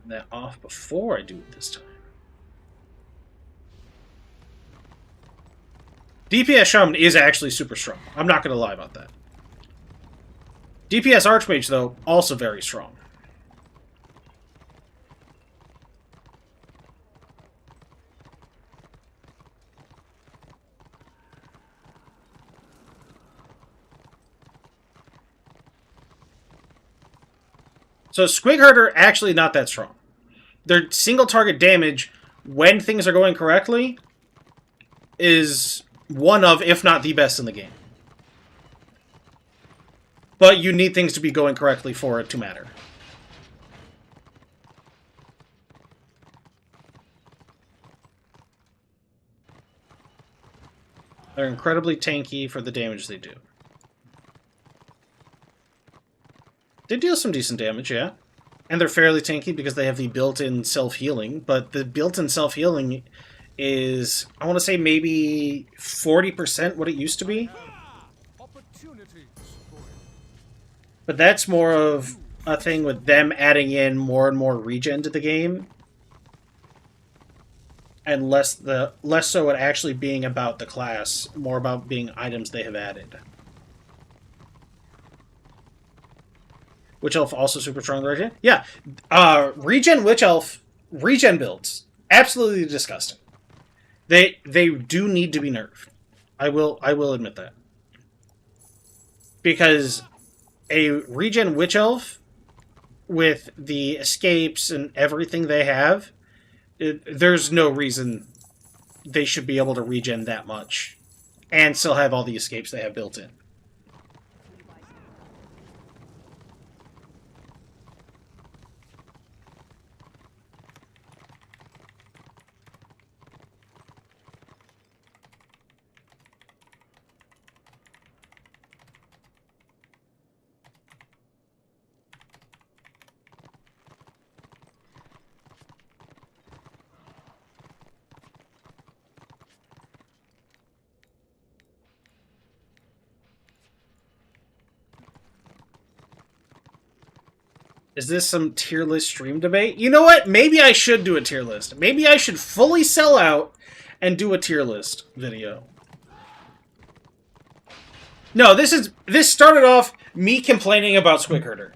Turn that off before I do it this time. DPS Shaman is actually super strong. I'm not going to lie about that. DPS Archmage, though, also very strong. So Squig Herder actually not that strong. Their single target damage when things are going correctly is one of, if not the best in the game. But you need things to be going correctly for it to matter. They're incredibly tanky for the damage they do. They deal some decent damage, yeah. And they're fairly tanky because they have the built-in self-healing, but the built-in self-healing is, I want to say, maybe 40% what it used to be. But that's more of a thing with them adding in more and more regen to the game. And less so it actually being about the class, more about being items they have added. Witch Elf also super strong regen? Yeah. Regen Witch Elf, regen builds. Absolutely disgusting. They do need to be nerfed. I will admit that. Because a regen Witch Elf with the escapes and everything they have, there's no reason they should be able to regen that much and still have all the escapes they have built in. Is this some tier list stream debate? You know what? Maybe I should do a tier list. Maybe I should fully sell out and do a tier list video. No, this started off me complaining about Squig Herder.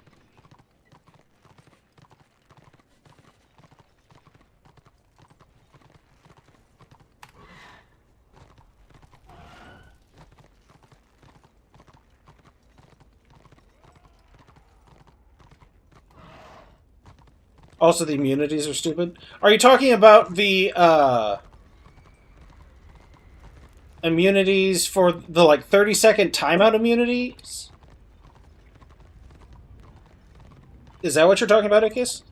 Also, the immunities are stupid. Are you talking about the immunities for the, like, 30-second timeout immunities? Is that what you're talking about, Ikis?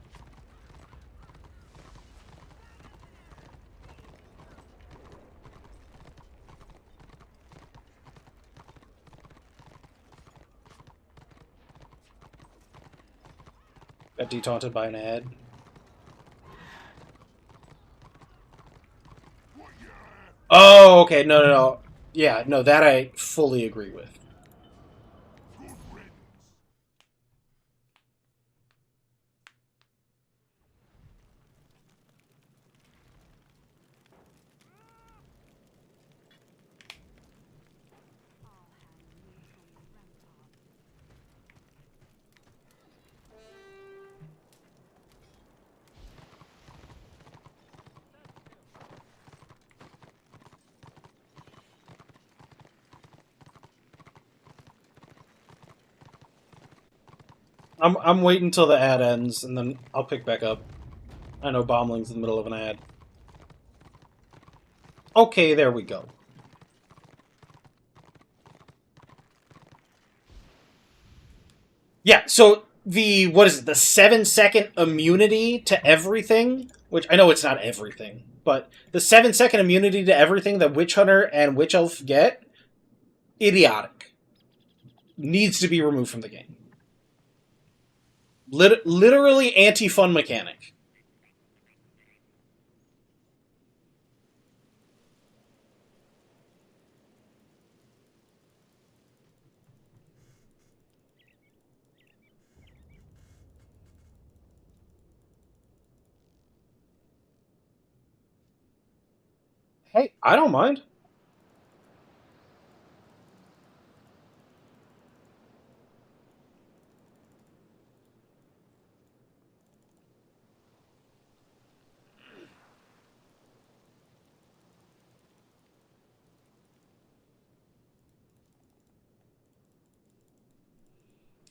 Got detaunted by an ad. Oh, okay. No. Yeah, no, that I fully agree with. I'm waiting until the ad ends, and then I'll pick back up. I know Bombling's in the middle of an ad. Okay, there we go. Yeah, so the, what is it, the 7-second immunity to everything, which I know it's not everything, but the 7-second immunity to everything that Witch Hunter and Witch Elf get, idiotic. Needs to be removed from the game. Literally anti-fun mechanic. Hey, I don't mind.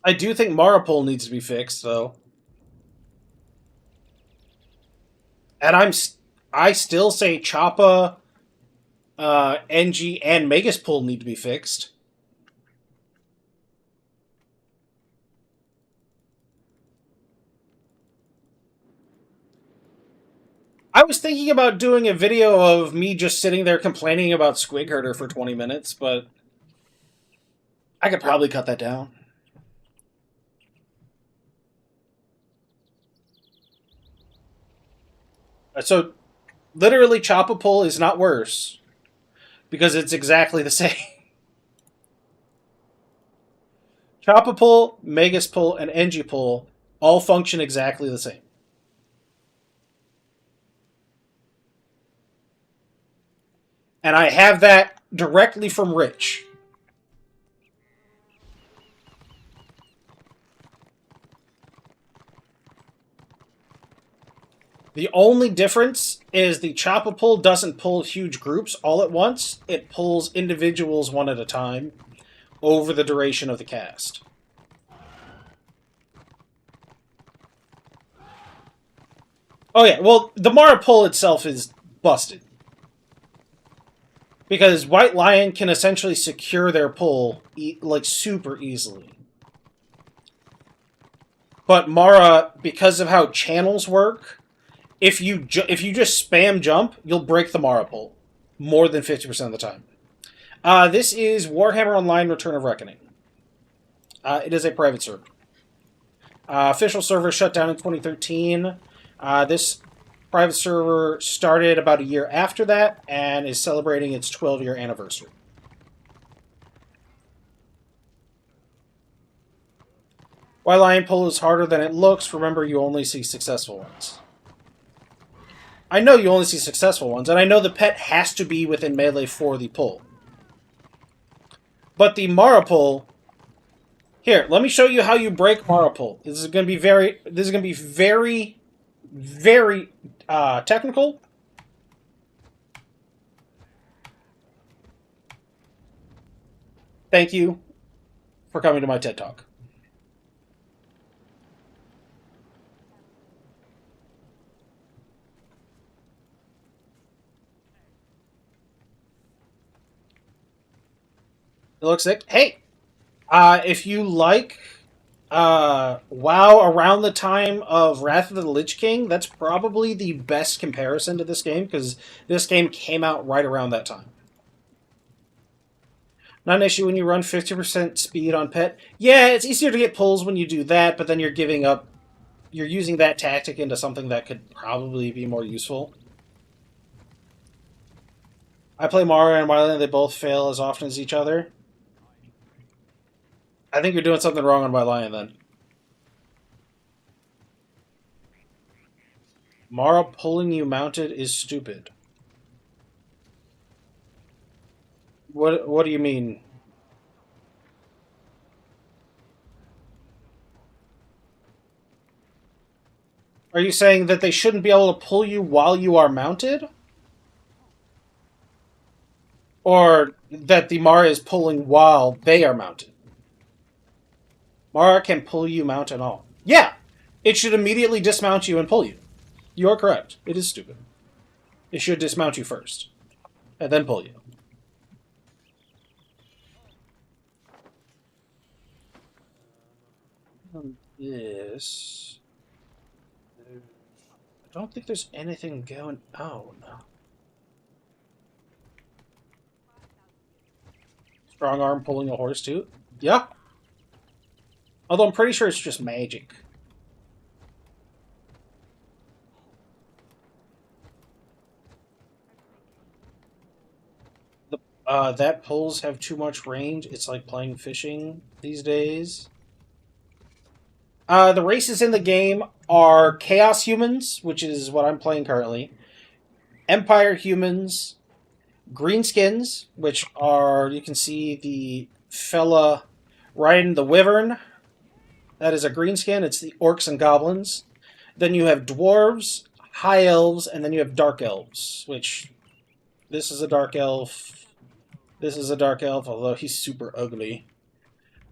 I do think Maripol needs to be fixed, though. And I still say Choppa, NG, and Megaspol need to be fixed. I was thinking about doing a video of me just sitting there complaining about Squig Herder for 20 minutes, but I could probably cut that down. So, literally, Choppa Pull is not worse, because it's exactly the same. Choppa Pull, Megas Pull, and NG Pull all function exactly the same. And I have that directly from Rich. The only difference is the Choppa Pull doesn't pull huge groups all at once. It pulls individuals one at a time over the duration of the cast. Oh yeah, well, the Mara pull itself is busted. Because White Lion can essentially secure their pull, like, super easily. But Mara, because of how channels work, if you just spam jump, you'll break the Mara pull. More than 50% of the time. This is Warhammer Online Return of Reckoning. It is a private server. Official server shut down in 2013. This private server started about a year after that and is celebrating its 12-year anniversary. While Lion Pull is harder than it looks, remember you only see successful ones. I know you only see successful ones, and I know the pet has to be within melee for the pull. But the Mara pull... Here, let me show you how you break Mara pull. This is going to be very, very technical. Thank you for coming to my TED Talk. It looks like, hey, if you like WoW around the time of Wrath of the Lich King, that's probably the best comparison to this game, because this game came out right around that time. Not an issue when you run 50% speed on pet. Yeah, it's easier to get pulls when you do that, but then you're giving up, you're using that tactic into something that could probably be more useful. I play Mario and Wildland, they both fail as often as each other. I think you're doing something wrong on my Lion, then. Mara pulling you mounted is stupid. What do you mean? Are you saying that they shouldn't be able to pull you while you are mounted? Or that the Mara is pulling while they are mounted? Mara can pull you, mount, and all. Yeah! It should immediately dismount you and pull you. You are correct. It is stupid. It should dismount you first. And then pull you. This... I don't think there's anything going... Oh, no. Strong arm pulling a horse, too? Yeah. Although I'm pretty sure it's just magic. That poles have too much range. It's like playing fishing these days. The races in the game are Chaos Humans, which is what I'm playing currently, Empire Humans, Greenskins, which are, you can see the fella riding the Wyvern. That is a Greenskin. It's the Orcs and Goblins. Then you have Dwarves, High Elves, and then you have Dark Elves, which... This is a Dark Elf. This is a Dark Elf, although he's super ugly.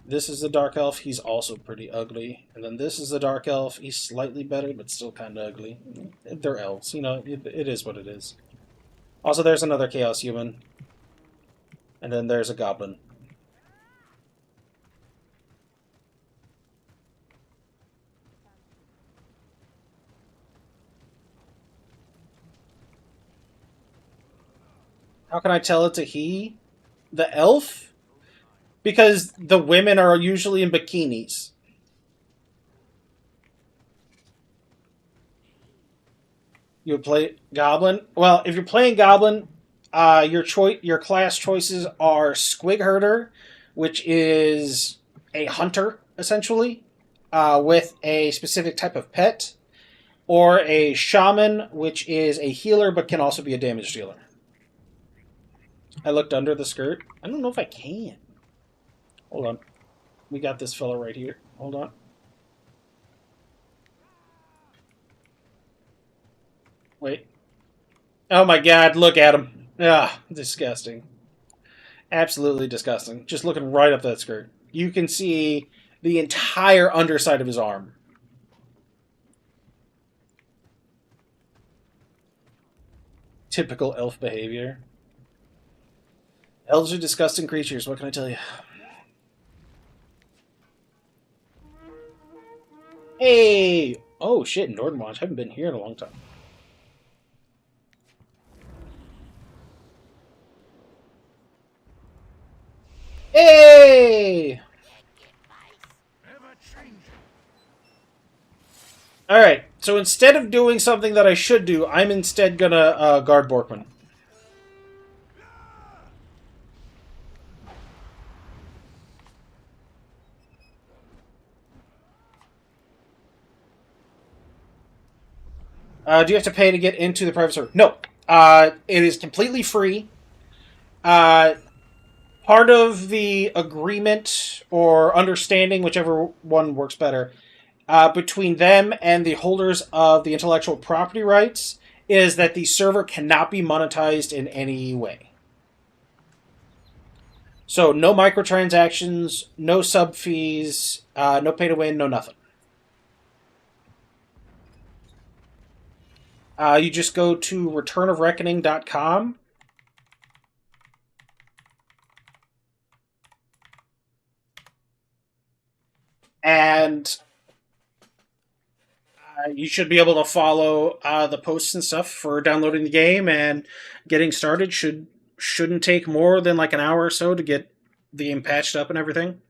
This is the Dark Elf, he's also pretty ugly. And then this is the Dark Elf, he's slightly better, but still kind of ugly. They're elves, you know, it is what it is. Also, there's another Chaos Human. And then there's a Goblin. How can I tell it's a he? The elf? Because the women are usually in bikinis. You would play Goblin? Well, if you're playing Goblin, your class choices are Squig Herder, which is a hunter, essentially, with a specific type of pet, or a Shaman, which is a healer but can also be a damage dealer. I looked under the skirt. I don't know if I can. Hold on. We got this fella right here. Hold on. Wait. Oh my god, look at him. Ah, disgusting. Absolutely disgusting. Just looking right up that skirt. You can see the entire underside of his arm. Typical elf behavior. Elves are disgusting creatures, what can I tell you? Hey! Oh shit, Nordenwatch. Haven't been here in a long time. Hey! Alright, so instead of doing something that I should do, I'm instead gonna guard Borkman. Do you have to pay to get into the private server? No. It is completely free. Part of the agreement or understanding, whichever one works better, between them and the holders of the intellectual property rights is that the server cannot be monetized in any way. So no microtransactions, no sub fees, no pay to win, no nothing. You just go to returnofreckoning.com. And you should be able to follow the posts and stuff for downloading the game, and getting started shouldn't take more than like an hour or so to get the game patched up and everything.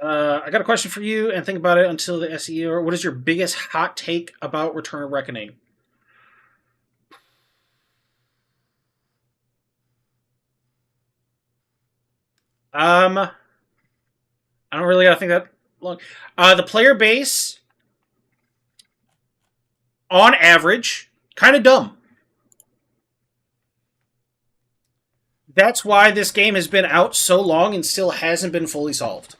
I got a question for you, and think about it until the SEO. What is your biggest hot take about Return of Reckoning? I don't really gotta think that long. The player base, on average, kind of dumb. That's why this game has been out so long and still hasn't been fully solved.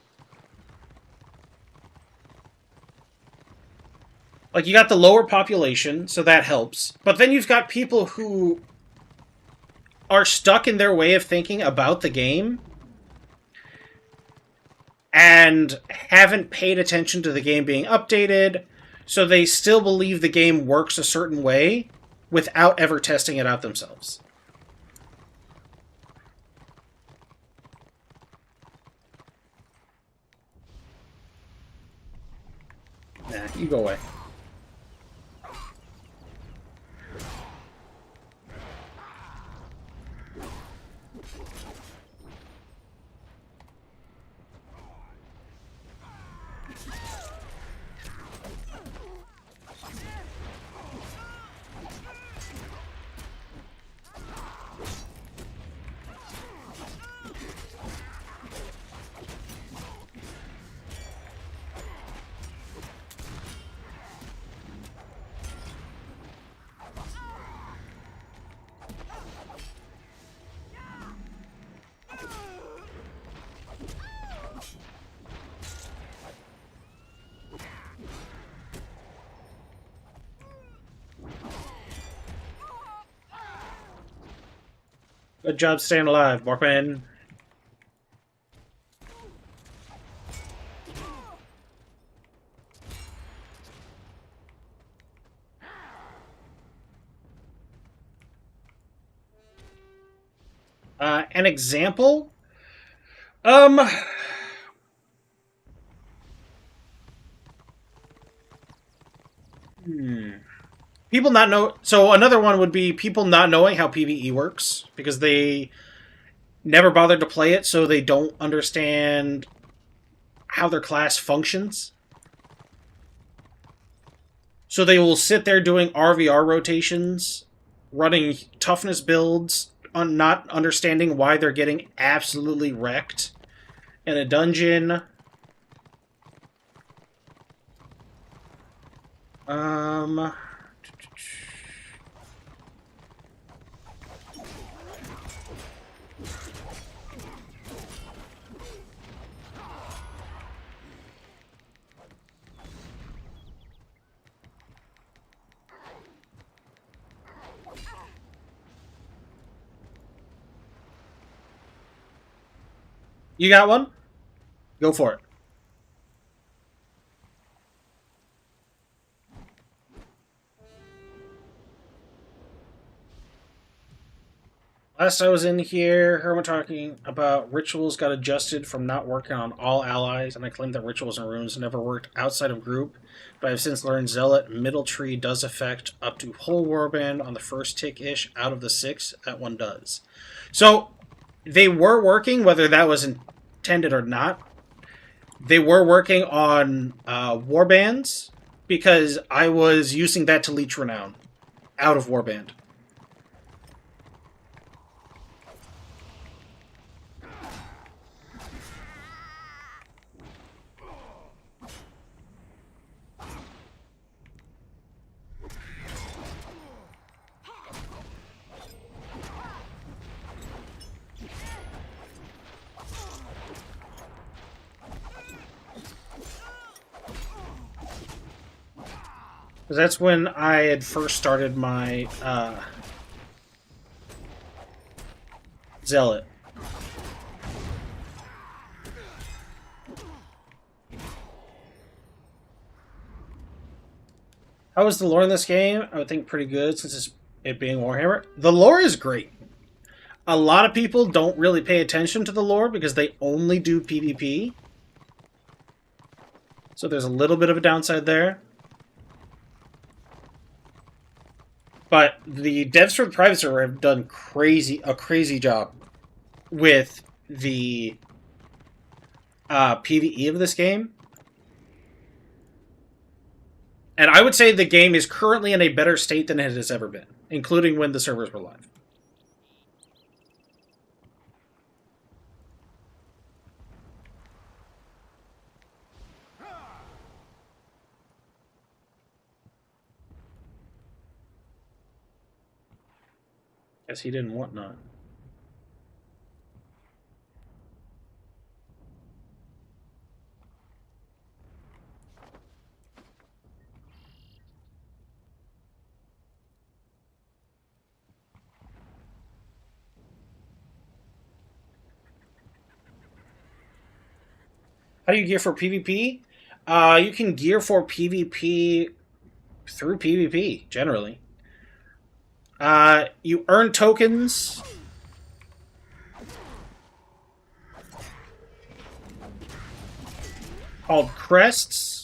Like, you got the lower population, so that helps. But then you've got people who are stuck in their way of thinking about the game and haven't paid attention to the game being updated, so they still believe the game works a certain way without ever testing it out themselves. Nah, you go away. Good job staying alive, Borkman. An example? People not know... So another one would be people not knowing how PvE works, because they never bothered to play it, so they don't understand how their class functions. So they will sit there doing RVR rotations, running toughness builds, not understanding why they're getting absolutely wrecked in a dungeon. You got one? Go for it. Last I was in here, Hermit talking about rituals got adjusted from not working on all allies, and I claimed that rituals and runes never worked outside of group, but I've since learned Zealot Middle Tree does affect up to whole warband on the first tick-ish out of the 6 that one does. So, they were working, whether that was intended or not. They were working on warbands, because I was using that to leech renown out of warband. Because that's when I had first started my Zealot. How is the lore in this game? I would think pretty good, since it being Warhammer. The lore is great. A lot of people don't really pay attention to the lore because they only do PvP. So there's a little bit of a downside there. But the devs for the private server have done a crazy job with the PvE of this game. And I would say the game is currently in a better state than it has ever been, including when the servers were live. Guess he didn't want none. How do you gear for PvP? You can gear for PvP through PvP, generally. You earn tokens. Called crests.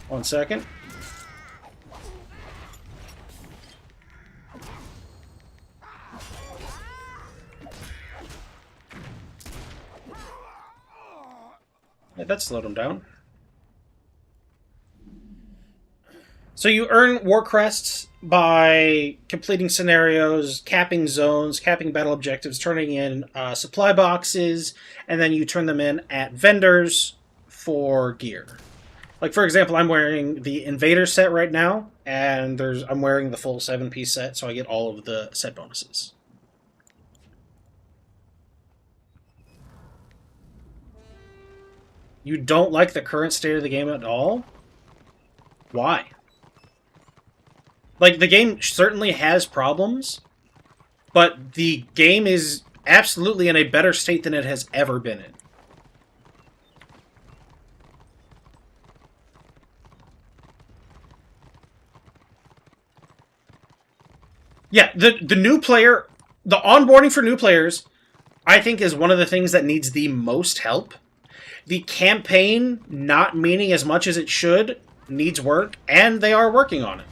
One second. Yeah, that slowed him down. So you earn war crests by completing scenarios, capping zones, capping battle objectives, turning in supply boxes, and then you turn them in at vendors for gear. Like, for example, I'm wearing the Invader set right now, and I'm wearing the full 7-piece set, so I get all of the set bonuses. You don't like the current state of the game at all? Why? Like, the game certainly has problems, but the game is absolutely in a better state than it has ever been in. Yeah, the new player, the onboarding for new players, I think is one of the things that needs the most help. The campaign not meaning as much as it should needs work, and they are working on it.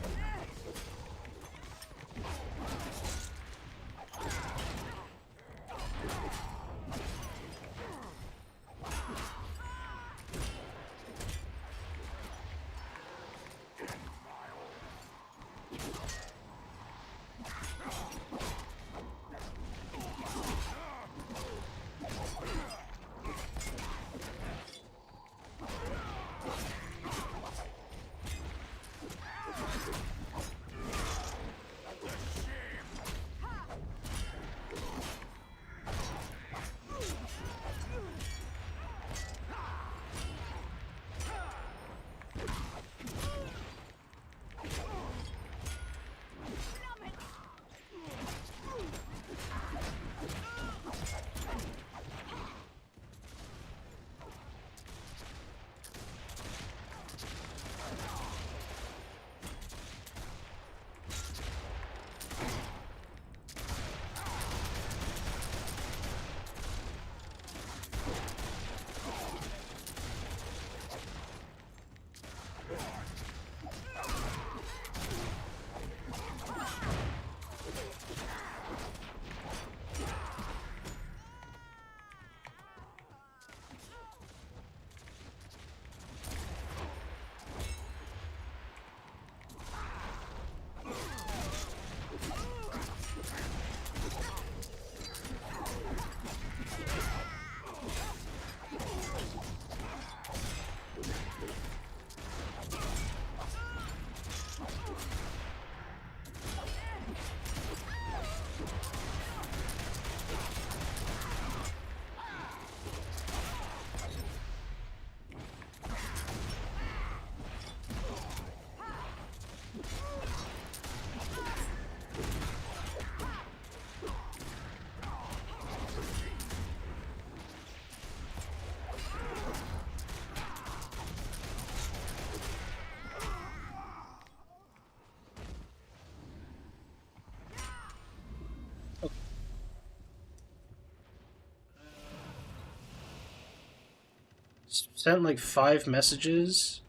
Sent like 5 messages.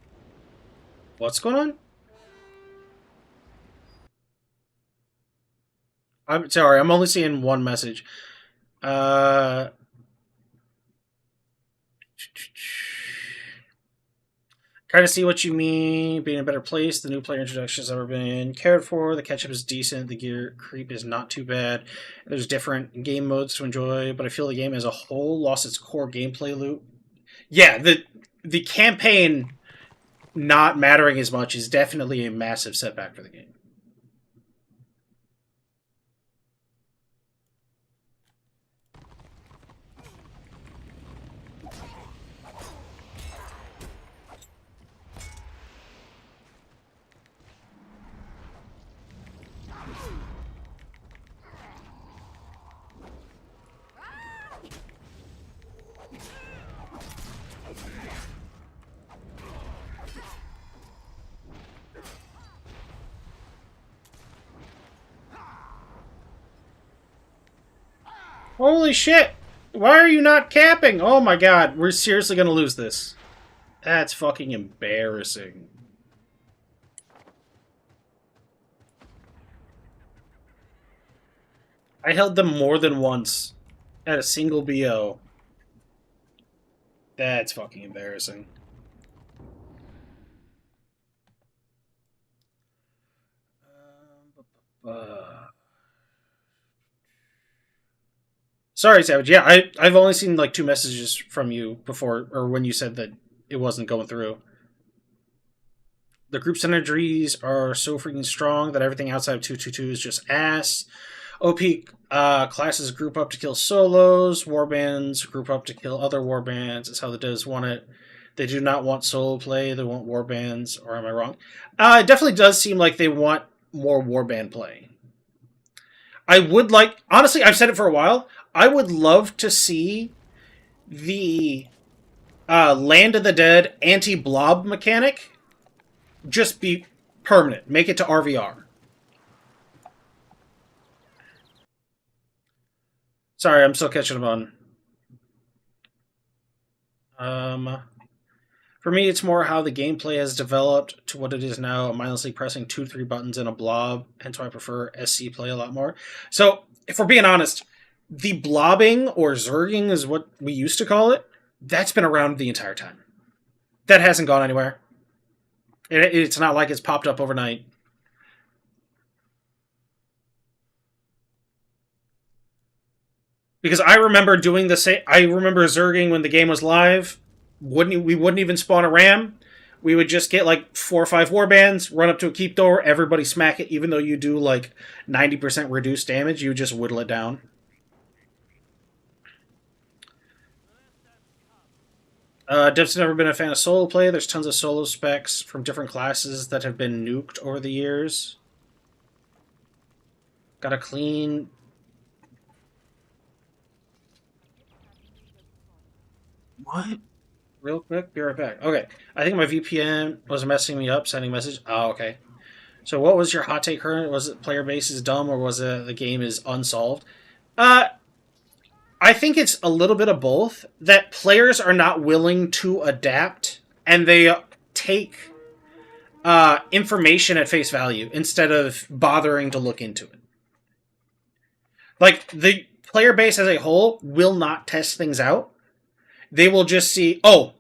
What's going on? I'm sorry, I'm only seeing one message. Kind of see what you mean. Being in a better place. The new player introduction has ever been cared for. The catch-up is decent. The gear creep is not too bad. There's different game modes to enjoy, but I feel the game as a whole lost its core gameplay loop. Yeah, the campaign not mattering as much is definitely a massive setback for the game. Holy shit! Why are you not capping? Oh my god, we're seriously gonna lose this. That's fucking embarrassing. I held them more than once at a single BO. That's fucking embarrassing. Sorry, Savage. Yeah, I've only seen like 2 messages from you before, or when you said that it wasn't going through. The group synergies are so freaking strong that everything outside of 222 is just ass. OP classes group up to kill solos. Warbands group up to kill other warbands. That's how the devs want it. They do not want solo play. They want warbands. Or am I wrong? It definitely does seem like they want more warband play. I would like... Honestly, I've said it for a while. I would love to see the Land of the Dead anti-blob mechanic just be permanent. Make it to RVR. Sorry, I'm still catching up on. For me, it's more how the gameplay has developed to what it is now. I'm mindlessly pressing 2-3 buttons in a blob, and so I prefer SC play a lot more. So, if we're being honest, the blobbing, or zerging is what we used to call it, that's been around the entire time. That hasn't gone anywhere. It's not like it's popped up overnight. Because I remember doing the same. I remember zerging when the game was live. We wouldn't even spawn a ram. We would just get like 4 or 5 warbands, run up to a keep door, everybody smack it. Even though you do like 90% reduced damage, you just whittle it down. Dev's never been a fan of solo play. There's tons of solo specs from different classes that have been nuked over the years. Got a clean... What? Real quick, be right back. Okay, I think my VPN was messing me up, sending a message. Oh, okay. So what was your hot take, Hermit? Was it player base is dumb, or was it the game is unsolved? I think it's a little bit of both. That players are not willing to adapt, and they take information at face value instead of bothering to look into it. Like, the player base as a whole will not test things out. They will just see, oh,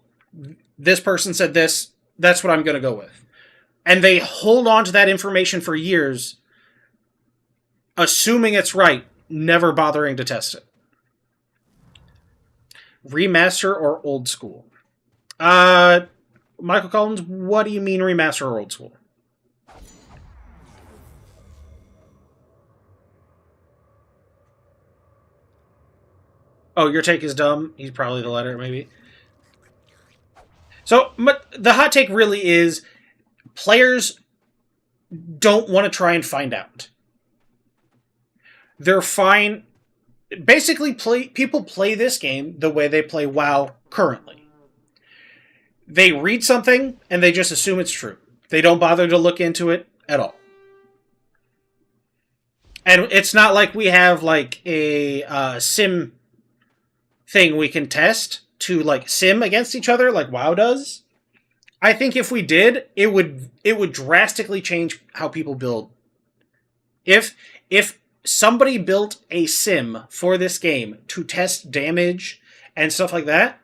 this person said this, that's what I'm going to go with. And they hold on to that information for years, assuming it's right, never bothering to test it. Remaster or old school? Michael Collins, what do you mean remaster or old school? Oh, your take is dumb. He's probably the letter, maybe. So, the hot take really is players don't want to try and find out. They're fine. Basically, people play this game the way they play WoW currently. They read something, and they just assume it's true. They don't bother to look into it at all. And it's not like we have, like, a sim thing we can test to, like, sim against each other like WoW does. I think if we did, it would drastically change how people build. If somebody built a sim for this game to test damage and stuff like that,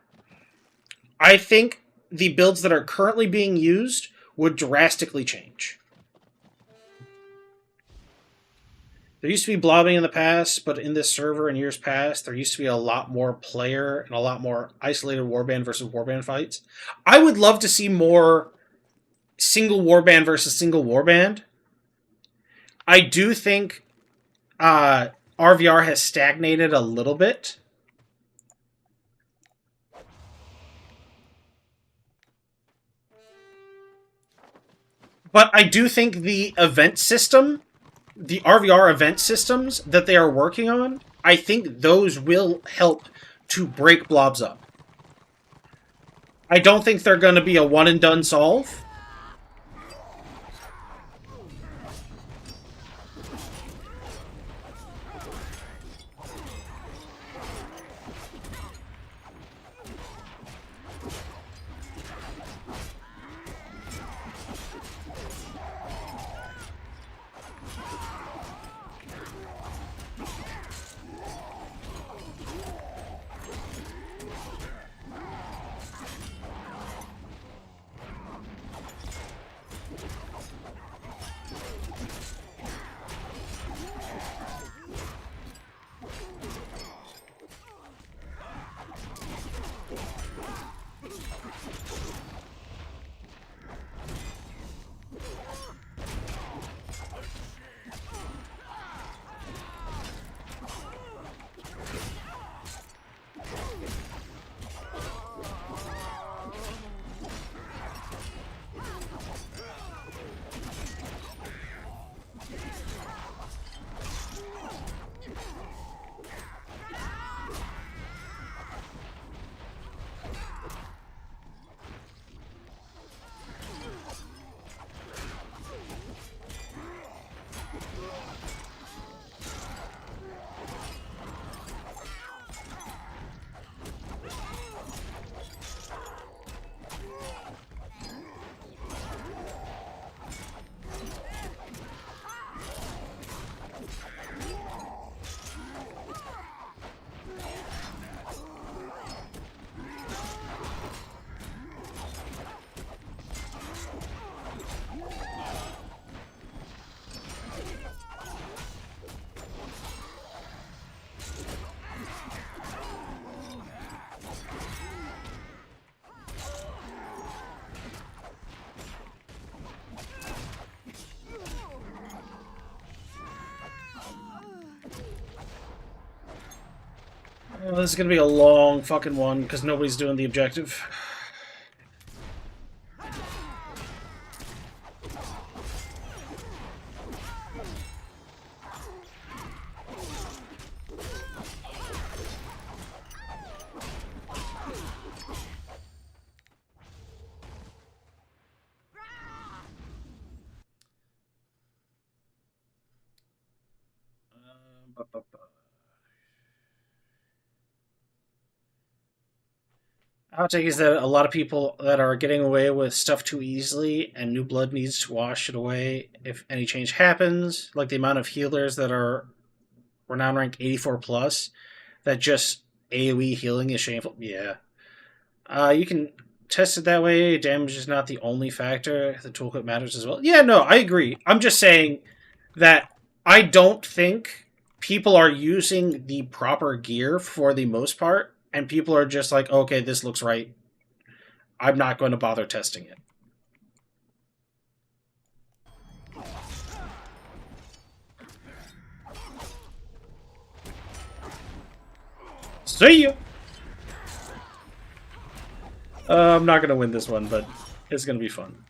I think the builds that are currently being used would drastically change. There used to be blobbing in the past, but in this server in years past, there used to be a lot more player and a lot more isolated warband versus warband fights. I would love to see more single warband versus single warband. I do think RVR has stagnated a little bit. But I do think the event system, the RVR event systems that they are working on, I think those will help to break blobs up. I don't think they're going to be a one-and-done solve. Well, this is gonna be a long fucking one because nobody's doing the objective. Hot take is that a lot of people that are getting away with stuff too easily, and new blood needs to wash it away if any change happens. Like the amount of healers that are renown rank 84 plus, that just AoE healing is shameful. Yeah, you can test it that way. Damage is not the only factor. The toolkit matters as well. Yeah, no, I agree. I'm just saying that I don't think people are using the proper gear for the most part, and people are just like, okay, this looks right. I'm not going to bother testing it. See you! I'm not going to win this one, but it's going to be fun.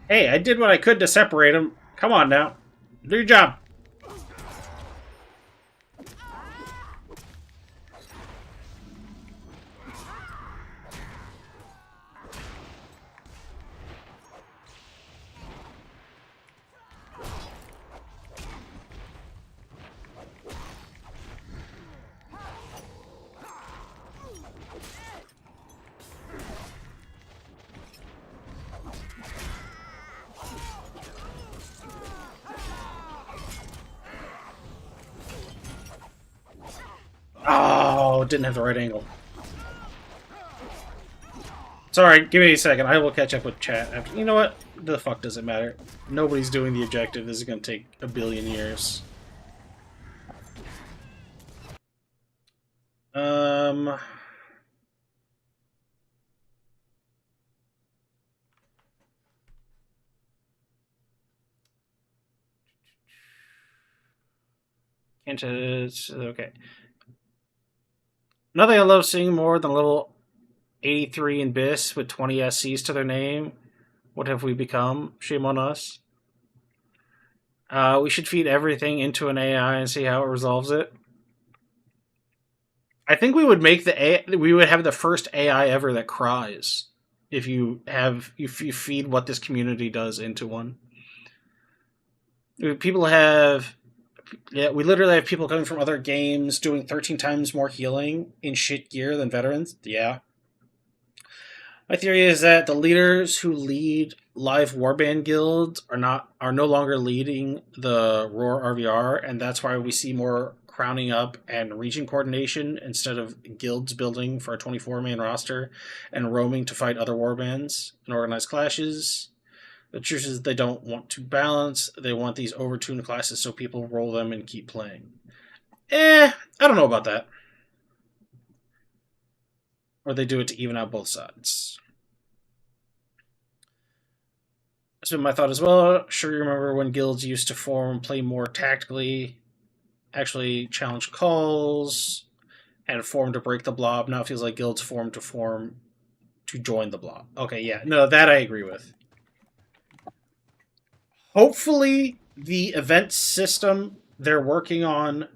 Hey, I did what I could to separate them. Come on now. Do your job. Oh, didn't have the right angle. Sorry, give me a second. I will catch up with chat after. You know what? The fuck does it matter? Nobody's doing the objective. This is going to take a billion years. Okay. Nothing I love seeing more than a little 83 in BIS with 20 SCs to their name. What have we become? Shame on us. We should feed everything into an AI and see how it resolves it. I think we would make we would have the first AI ever that cries if you feed what this community does into one. People have. Yeah, we literally have people coming from other games doing 13 times more healing in shit gear than veterans. Yeah. My theory is that the leaders who lead live warband guilds are no longer leading the Roar RVR, and that's why we see more crowning up and region coordination instead of guilds building for a 24-man roster and roaming to fight other warbands and organize clashes. The truth is they don't want to balance. They want these overtuned classes so people roll them and keep playing. I don't know about that. Or they do it to even out both sides. That's been my thought as well. Sure, you remember when guilds used to form, play more tactically, actually challenge calls, and form to break the blob. Now it feels like guilds form to join the blob. Okay, yeah. No, that I agree with. Hopefully, the event system they're working on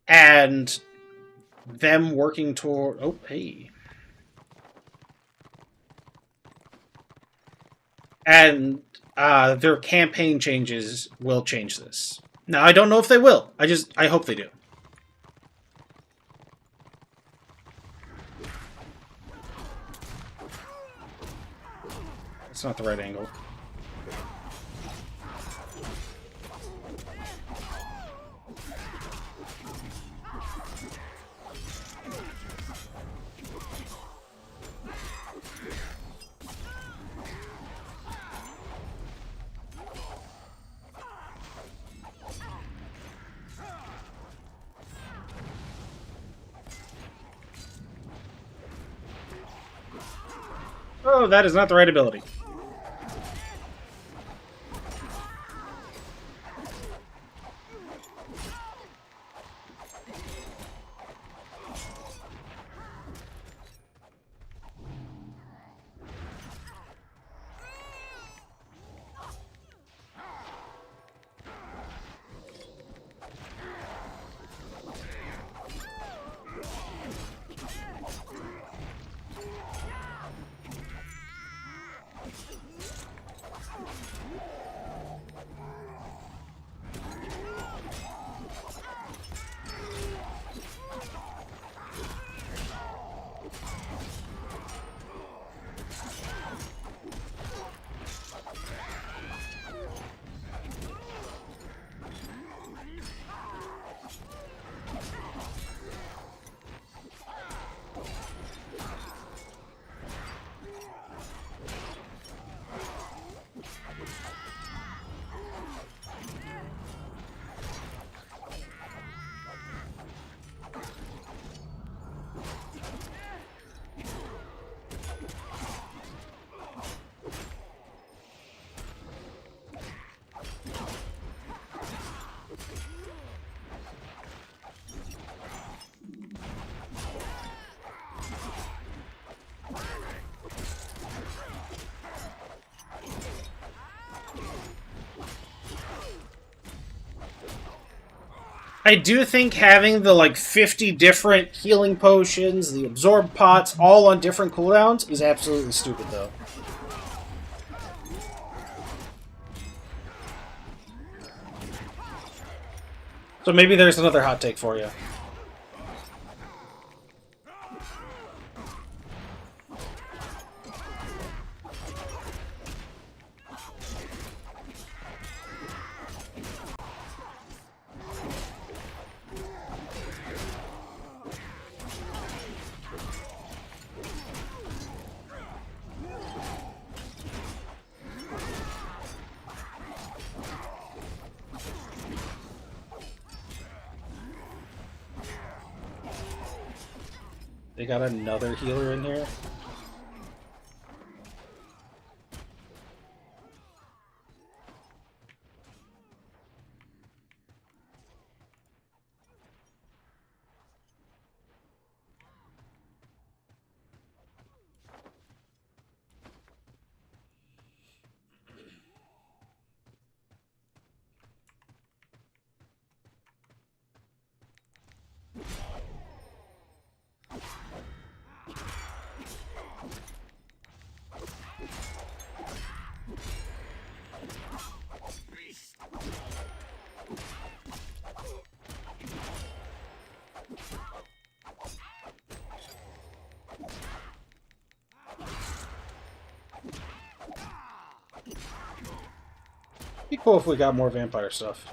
and them working toward... Oh, hey. And their campaign changes will change this. Now, I don't know if they will. I hope they do. It's not the right angle. Oh, that is not the right ability. I do think having the, like, 50 different healing potions, the absorb pots, all on different cooldowns is absolutely stupid, though. So maybe there's another hot take for you. They got another healer in here. Be cool if we got more vampire stuff.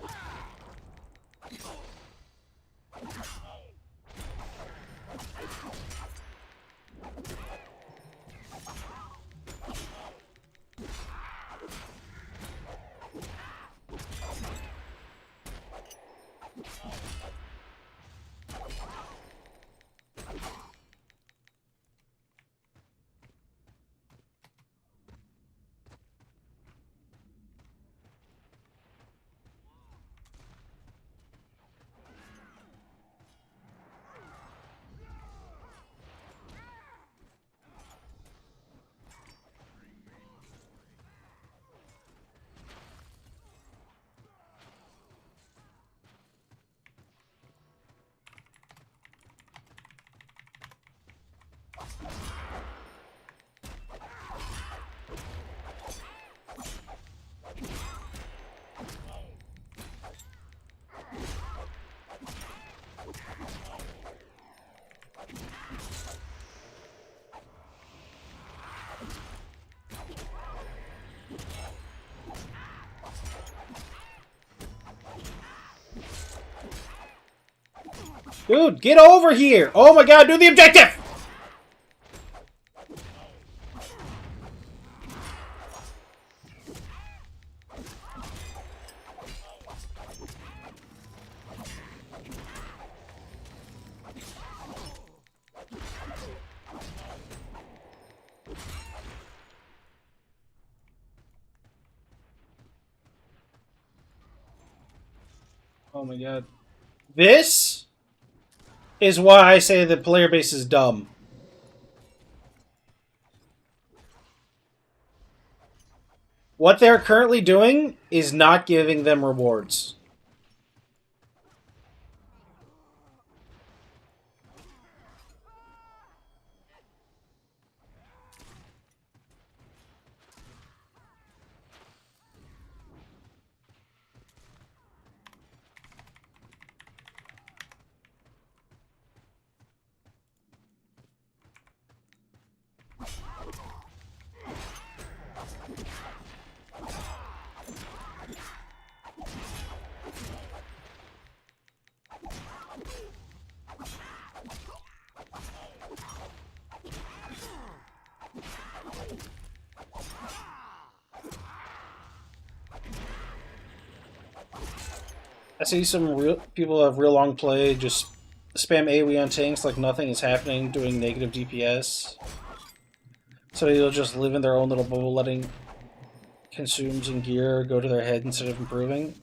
Dude, get over here! Oh my god, do the objective! Oh my god. This is why I say the player base is dumb. What they're currently doing is not giving them rewards. I see some real people have real long play, just spam AoE on tanks like nothing is happening, doing negative DPS. So they'll just live in their own little bubble, letting consumes and gear go to their head instead of improving.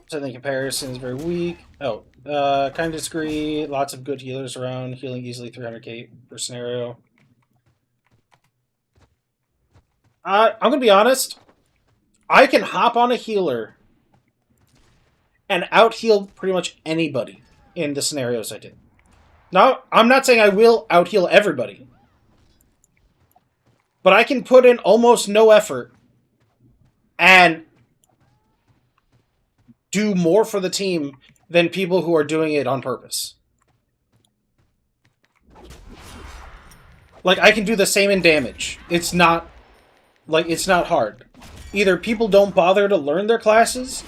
So I think comparison is very weak. Oh, kind of disagree. Lots of good healers around, healing easily 300k per scenario. I'm gonna be honest. I can hop on a healer and out-heal pretty much anybody in the scenarios I did. Now, I'm not saying I will out-heal everybody, but I can put in almost no effort and do more for the team than people who are doing it on purpose. Like, I can do the same in damage. It's not hard. Either people don't bother to learn their classes,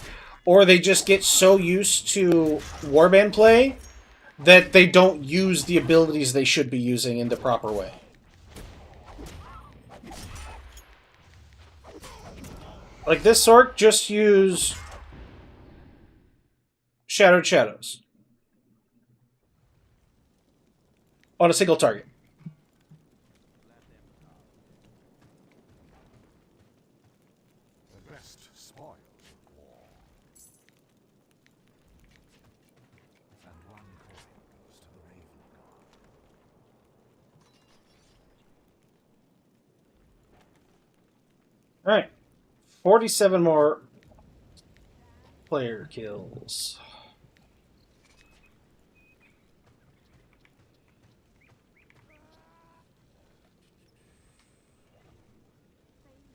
or they just get so used to warband play that they don't use the abilities they should be using in the proper way. Like this sort, just use Shadowed Shadows on a single target. The best spoils of war. And one coin goes to the Raven Guard. Alright. 47 more player kills.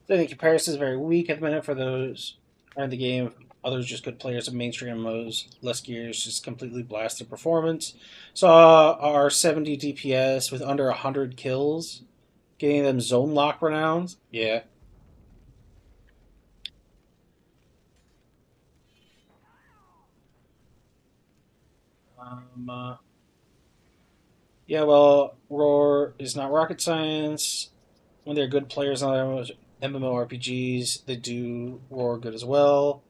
I think comparison is very weak at the minute for those who are in the game. Others just good players of mainstream MMOs. Less gears just completely blast their performance. Saw our 70 DPS with under 100 kills, getting them zone lock renowns. Yeah. Yeah, well, Roar is not rocket science. When they're good players on MMORPGs, they do Roar good as well.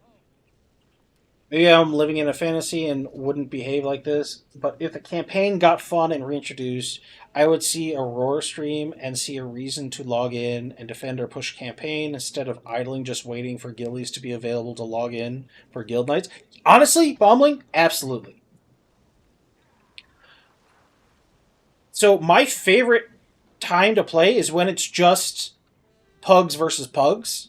Maybe I'm living in a fantasy and wouldn't behave like this, but if the campaign got fun and reintroduced, I would see a Roar stream and see a reason to log in and defend or push campaign instead of idling just waiting for guildies to be available to log in for guild nights. Honestly, Bombling, absolutely. So my favorite time to play is when it's just pugs versus pugs.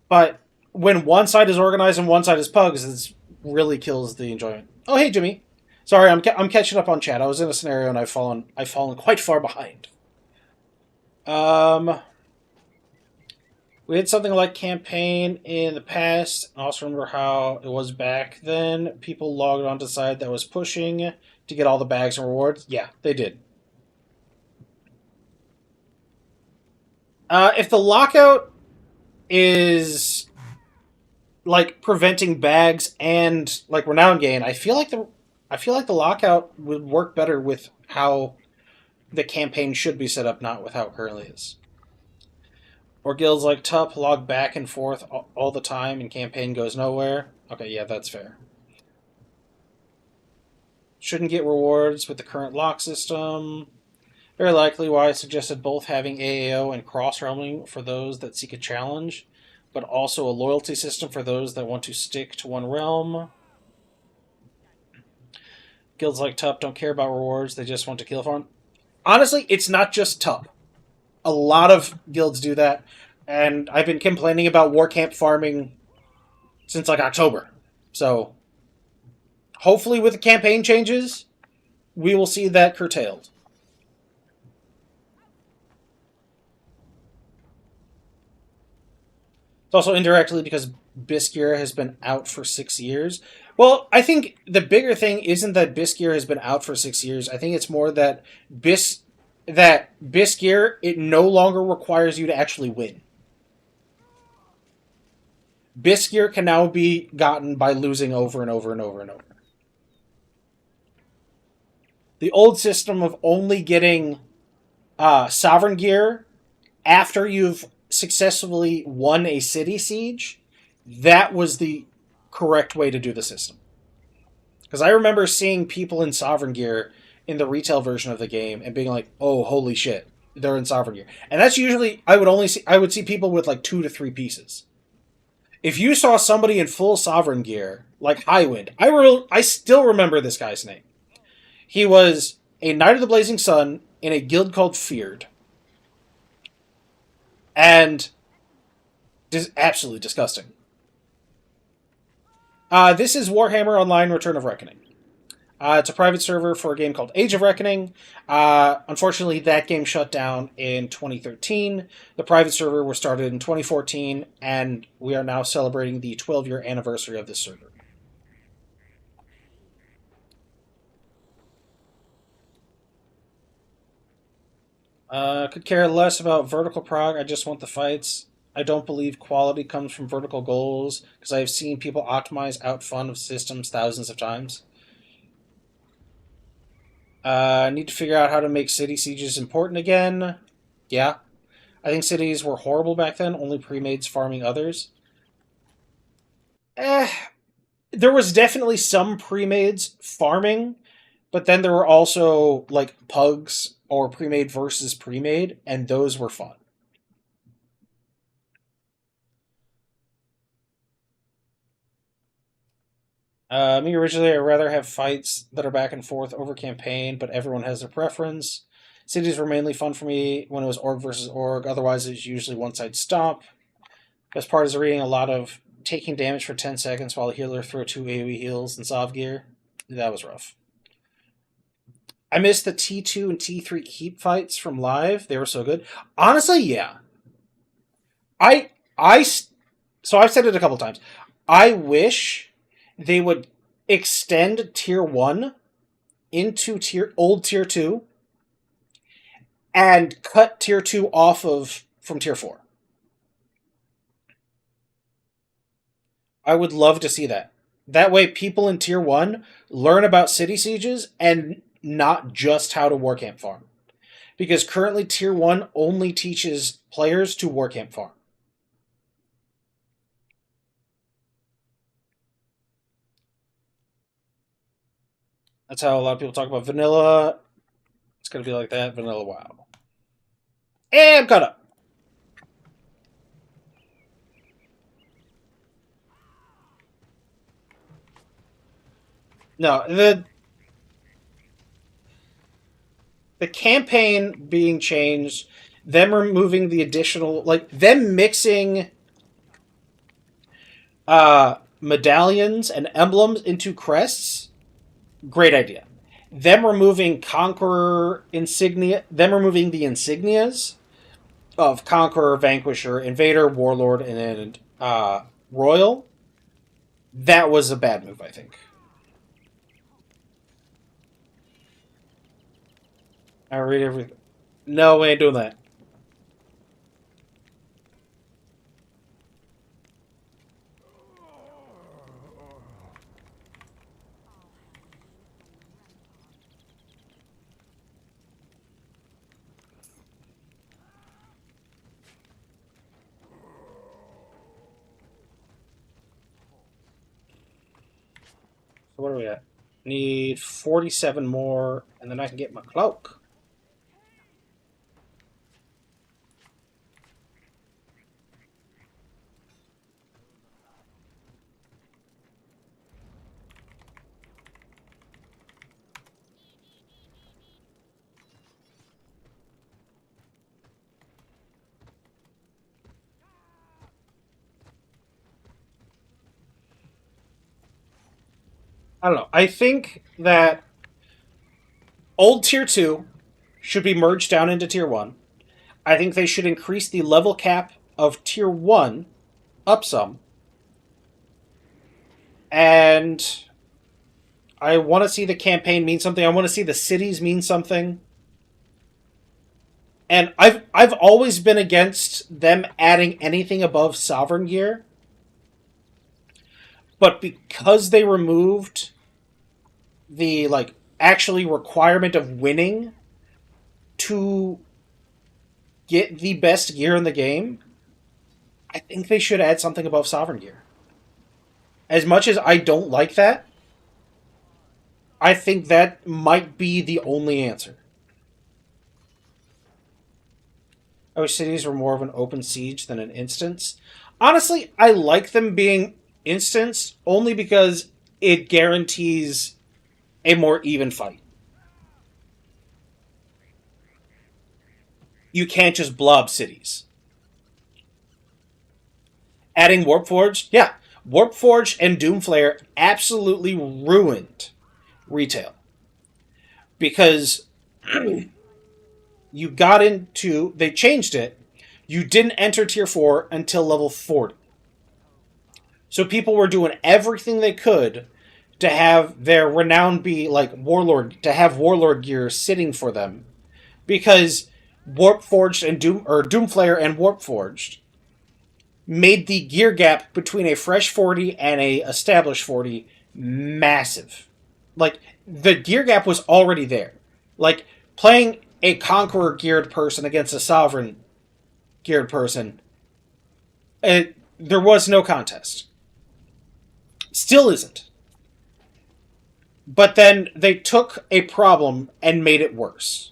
But when one side is organized and one side is pugs, it really kills the enjoyment. Oh, hey, Jimmy. Sorry, I'm catching up on chat. I was in a scenario and I've fallen quite far behind. We had something like campaign in the past. I also remember how it was back then. People logged onto the side that was pushing to get all the bags and rewards. Yeah, they did. If the lockout is like preventing bags and like renown gain, I feel like the lockout would work better with how the campaign should be set up, not with how it currently is. Or guilds like Tup log back and forth all the time and campaign goes nowhere. Okay, yeah, that's fair. Shouldn't get rewards with the current lock system. Very likely why I suggested both having AAO and cross-realming for those that seek a challenge, but also a loyalty system for those that want to stick to one realm. Guilds like TUP don't care about rewards, they just want to kill farm. Honestly, it's not just TUP. A lot of guilds do that, and I've been complaining about war camp farming since like October. So, hopefully with the campaign changes, we will see that curtailed. It's also indirectly because Bisgear has been out for 6 years. Well, I think the bigger thing isn't that Bisgear has been out for 6 years. I think it's more that Bisgear, it no longer requires you to actually win. Bisgear can now be gotten by losing over and over and over and over. The old system of only getting Sovereign Gear after you've successfully won a city siege, that was the correct way to do the system. Because I remember seeing people in Sovereign Gear in the retail version of the game and being like, "Oh, holy shit, they're in Sovereign Gear." And that's usually I would see people with like 2 to 3 pieces. If you saw somebody in full Sovereign Gear, like Highwind, I still remember this guy's name. He was a Knight of the Blazing Sun in a guild called Feared. And is absolutely disgusting. This is Warhammer Online Return of Reckoning. It's a private server for a game called Age of Reckoning. Unfortunately, that game shut down in 2013. The private server was started in 2014, and we are now celebrating the 12-year anniversary of this server. Could care less about vertical prog. I just want the fights. I don't believe quality comes from vertical goals, because I have seen people optimize out fun of systems thousands of times. I need to figure out how to make city sieges important again. Yeah. I think cities were horrible back then, only pre-mades farming others. There was definitely some pre-mades farming, but then there were also like pugs or pre-made versus pre-made, and those were fun. Me originally, I'd rather have fights that are back and forth over campaign, but everyone has their preference. Cities were mainly fun for me when it was org versus org, otherwise it's usually one-side stomp. Best part is reading a lot of taking damage for 10 seconds while a healer throw 2 AoE heals in Sov gear. That was rough. I missed the T2 and T3 keep fights from live. They were so good. Honestly, yeah. So I've said it a couple times. I wish they would extend Tier 1 into old Tier 2 and cut Tier 2 off from Tier 4. I would love to see that. That way people in Tier 1 learn about city sieges and not just how to warcamp farm. Because currently Tier 1 only teaches players to warcamp farm. That's how a lot of people talk about vanilla. It's going to be like that, vanilla WoW. And I'm caught up. No, the campaign being changed, them removing the additional, like, them mixing medallions and emblems into crests, great idea. Them removing Conqueror insignia, them removing the insignias of Conqueror, Vanquisher, Invader, Warlord, and Royal, that was a bad move, I think. I read everything. No, we ain't doing that. So what are we at? Need 47 more, and then I can get my cloak. I don't know. I think that old Tier 2 should be merged down into Tier 1. I think they should increase the level cap of Tier 1 up some. And I want to see the campaign mean something. I want to see the cities mean something. And I've always been against them adding anything above Sovereign gear. But because they removed the actually requirement of winning to get the best gear in the game, I think they should add something above Sovereign gear. As much as I don't like that, I think that might be the only answer. I wish cities were more of an open siege than an instance. Honestly, I like them being instance only because it guarantees a more even fight. You can't just blob cities. Adding Warpforged, yeah. Warpforged and Doomflare absolutely ruined retail. Because you got into... They changed it. You didn't enter Tier 4 until level 40. So people were doing everything they could to have their renown be Warlord... To have Warlord gear sitting for them. Because Warpforged and Doomflare and Warpforged made the gear gap between a fresh 40 and a established 40 massive. The gear gap was already there. Playing a Conqueror geared person against a Sovereign geared person, there was no contest. Still isn't. But then they took a problem and made it worse.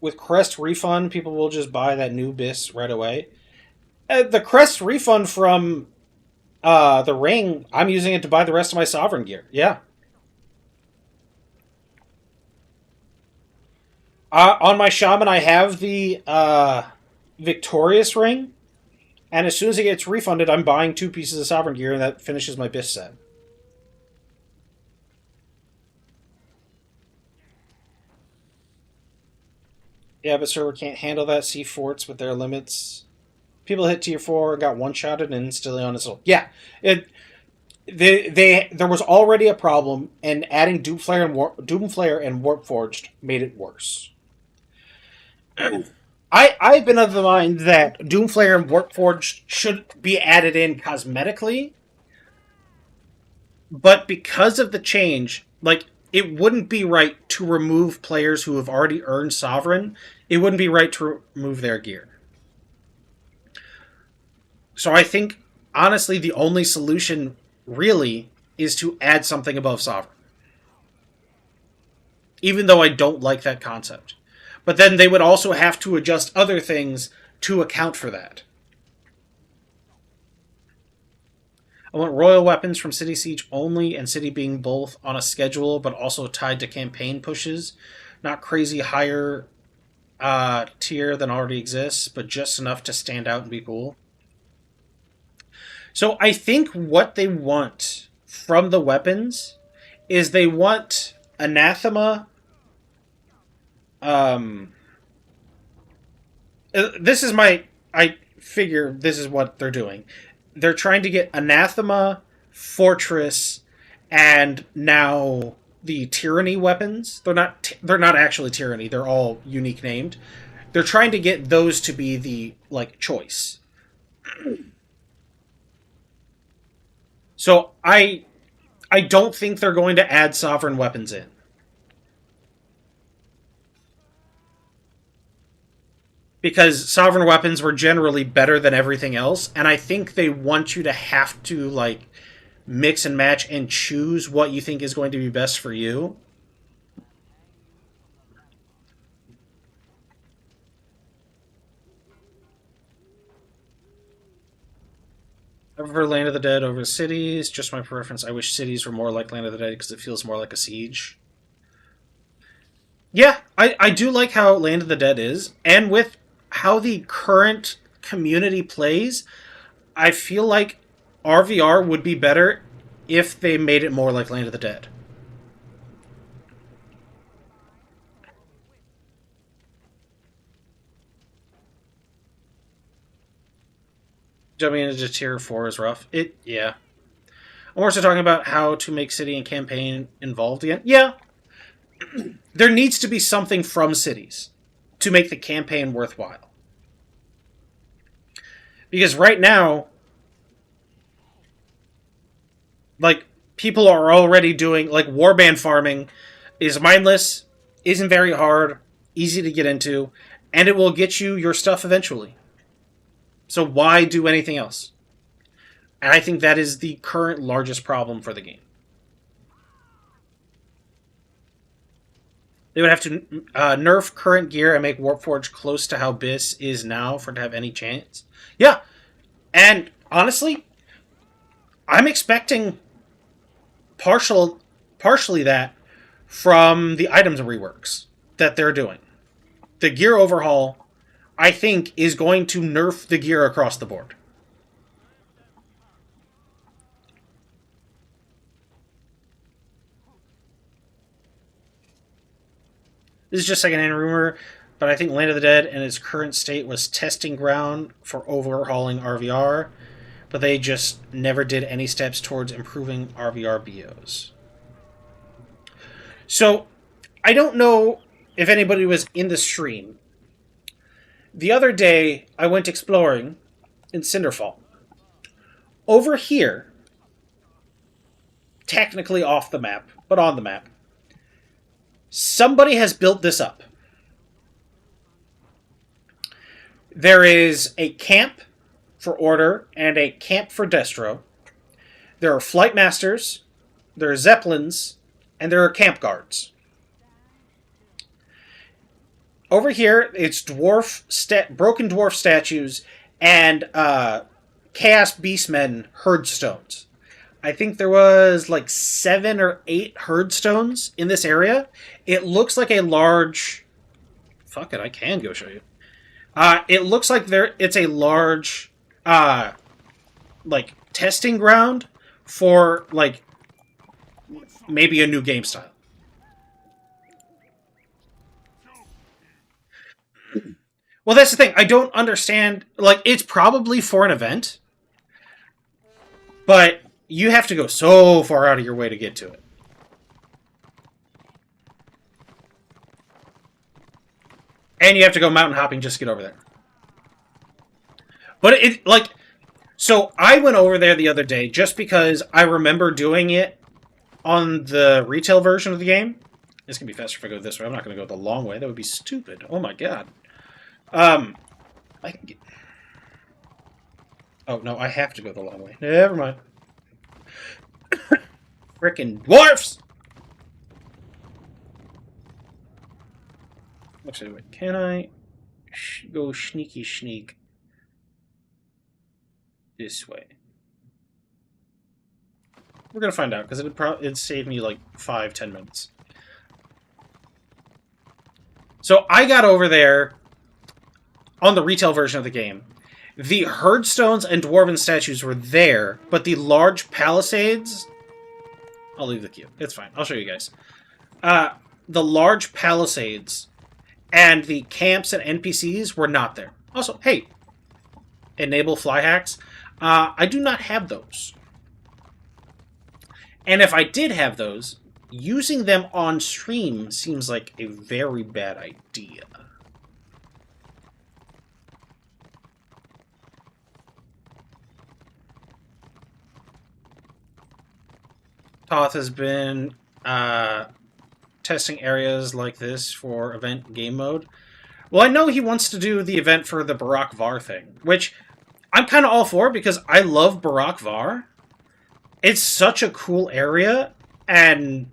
With Crest Refund, people will just buy that new BIS right away. The Crest Refund from the Ring, I'm using it to buy the rest of my Sovereign gear. Yeah. On my Shaman, I have the Victorious Ring. And as soon as it gets refunded, I'm buying 2 pieces of Sovereign gear, and that finishes my BIS set. Yeah, but server can't handle that. See forts with their limits. People hit Tier 4 and got one-shotted and instantly on its own. Yeah, there was already a problem, and adding Doomflare and Warpforged made it worse. I've been of the mind that Doomflare and Warpforged should be added in cosmetically, but because of the change, it wouldn't be right to remove players who have already earned Sovereign. It wouldn't be right to remove their gear. So I think, honestly, the only solution, really, is to add something above Sovereign. Even though I don't like that concept. But then they would also have to adjust other things to account for that. I want royal weapons from City Siege only, and City being both on a schedule, but also tied to campaign pushes. Not crazy higher tier than already exists, but just enough to stand out and be cool. So I think what they want from the weapons is they want Anathema. This is I figure this is what they're doing. They're trying to get Anathema, Fortress, and now the Tyranny weapons. They're not actually Tyranny. They're all unique named. They're trying to get those to be the choice. So I don't think they're going to add Sovereign weapons in. Because Sovereign weapons were generally better than everything else, and I think they want you to have to, mix and match and choose what you think is going to be best for you. I prefer Land of the Dead over Cities, just my preference. I wish Cities were more like Land of the Dead because it feels more like a siege. Yeah, I do like how Land of the Dead is, and with how the current community plays, I feel like RVR would be better if they made it more like Land of the Dead. Jumping into Tier 4 is rough. Yeah. I'm also talking about how to make city and campaign involved again. Yeah. There needs to be something from cities to make the campaign worthwhile. Because right now, like, people are already doing, like, warband farming is mindless, isn't very hard, easy to get into, and it will get you your stuff eventually. So why do anything else? And I think that is the current largest problem for the game. They would have to nerf current gear and make Warpforge close to how Biss is now for it to have any chance. Yeah, and honestly, I'm expecting partially that from the items reworks that they're doing. The gear overhaul, I think, is going to nerf the gear across the board. This is just secondhand rumor, but I think Land of the Dead in its current state was testing ground for overhauling RVR, but they just never did any steps towards improving RVR BOs. So, I don't know if anybody was in the stream. The other day, I went exploring in Cinderfall. Over here, technically off the map, but on the map, somebody has built this up. There is a camp for Order and a camp for Destro. There are flight masters, there are zeppelins, and there are camp guards. Over here, it's broken dwarf statues and Chaos Beastmen herdstones. I think there was like 7 or 8 herdstones in this area. It looks like a large... Fuck it, I can go show you. It looks like it's a large, like, testing ground for, like, maybe a new game style. Well, that's the thing. I don't understand. Like, it's probably for an event, but you have to go so far out of your way to get to it. And you have to go mountain hopping just to get over there. But it, like... So, I went over there the other day just because I remember doing it on the retail version of the game. It's going to be faster if I go this way. I'm not going to go the long way. That would be stupid. Oh my god. I can get... Oh, no, I have to go the long way. Never mind. Frickin' dwarfs! Actually, wait, can I go sneaky sneak this way? We're gonna find out, because it'd save me like 5-10 minutes. So I got over there on the retail version of the game. The herdstones and dwarven statues were there, but the large palisades... I'll leave the queue. It's fine. I'll show you guys. The large palisades and the camps and NPCs were not there. Also, hey, enable fly hacks. I do not have those. And if I did have those, using them on stream seems like a very bad idea. Toth has been testing areas like this for event game mode. Well, I know he wants to do the event for the Barak Var thing, which I'm kind of all for because I love Barak Var. It's such a cool area, and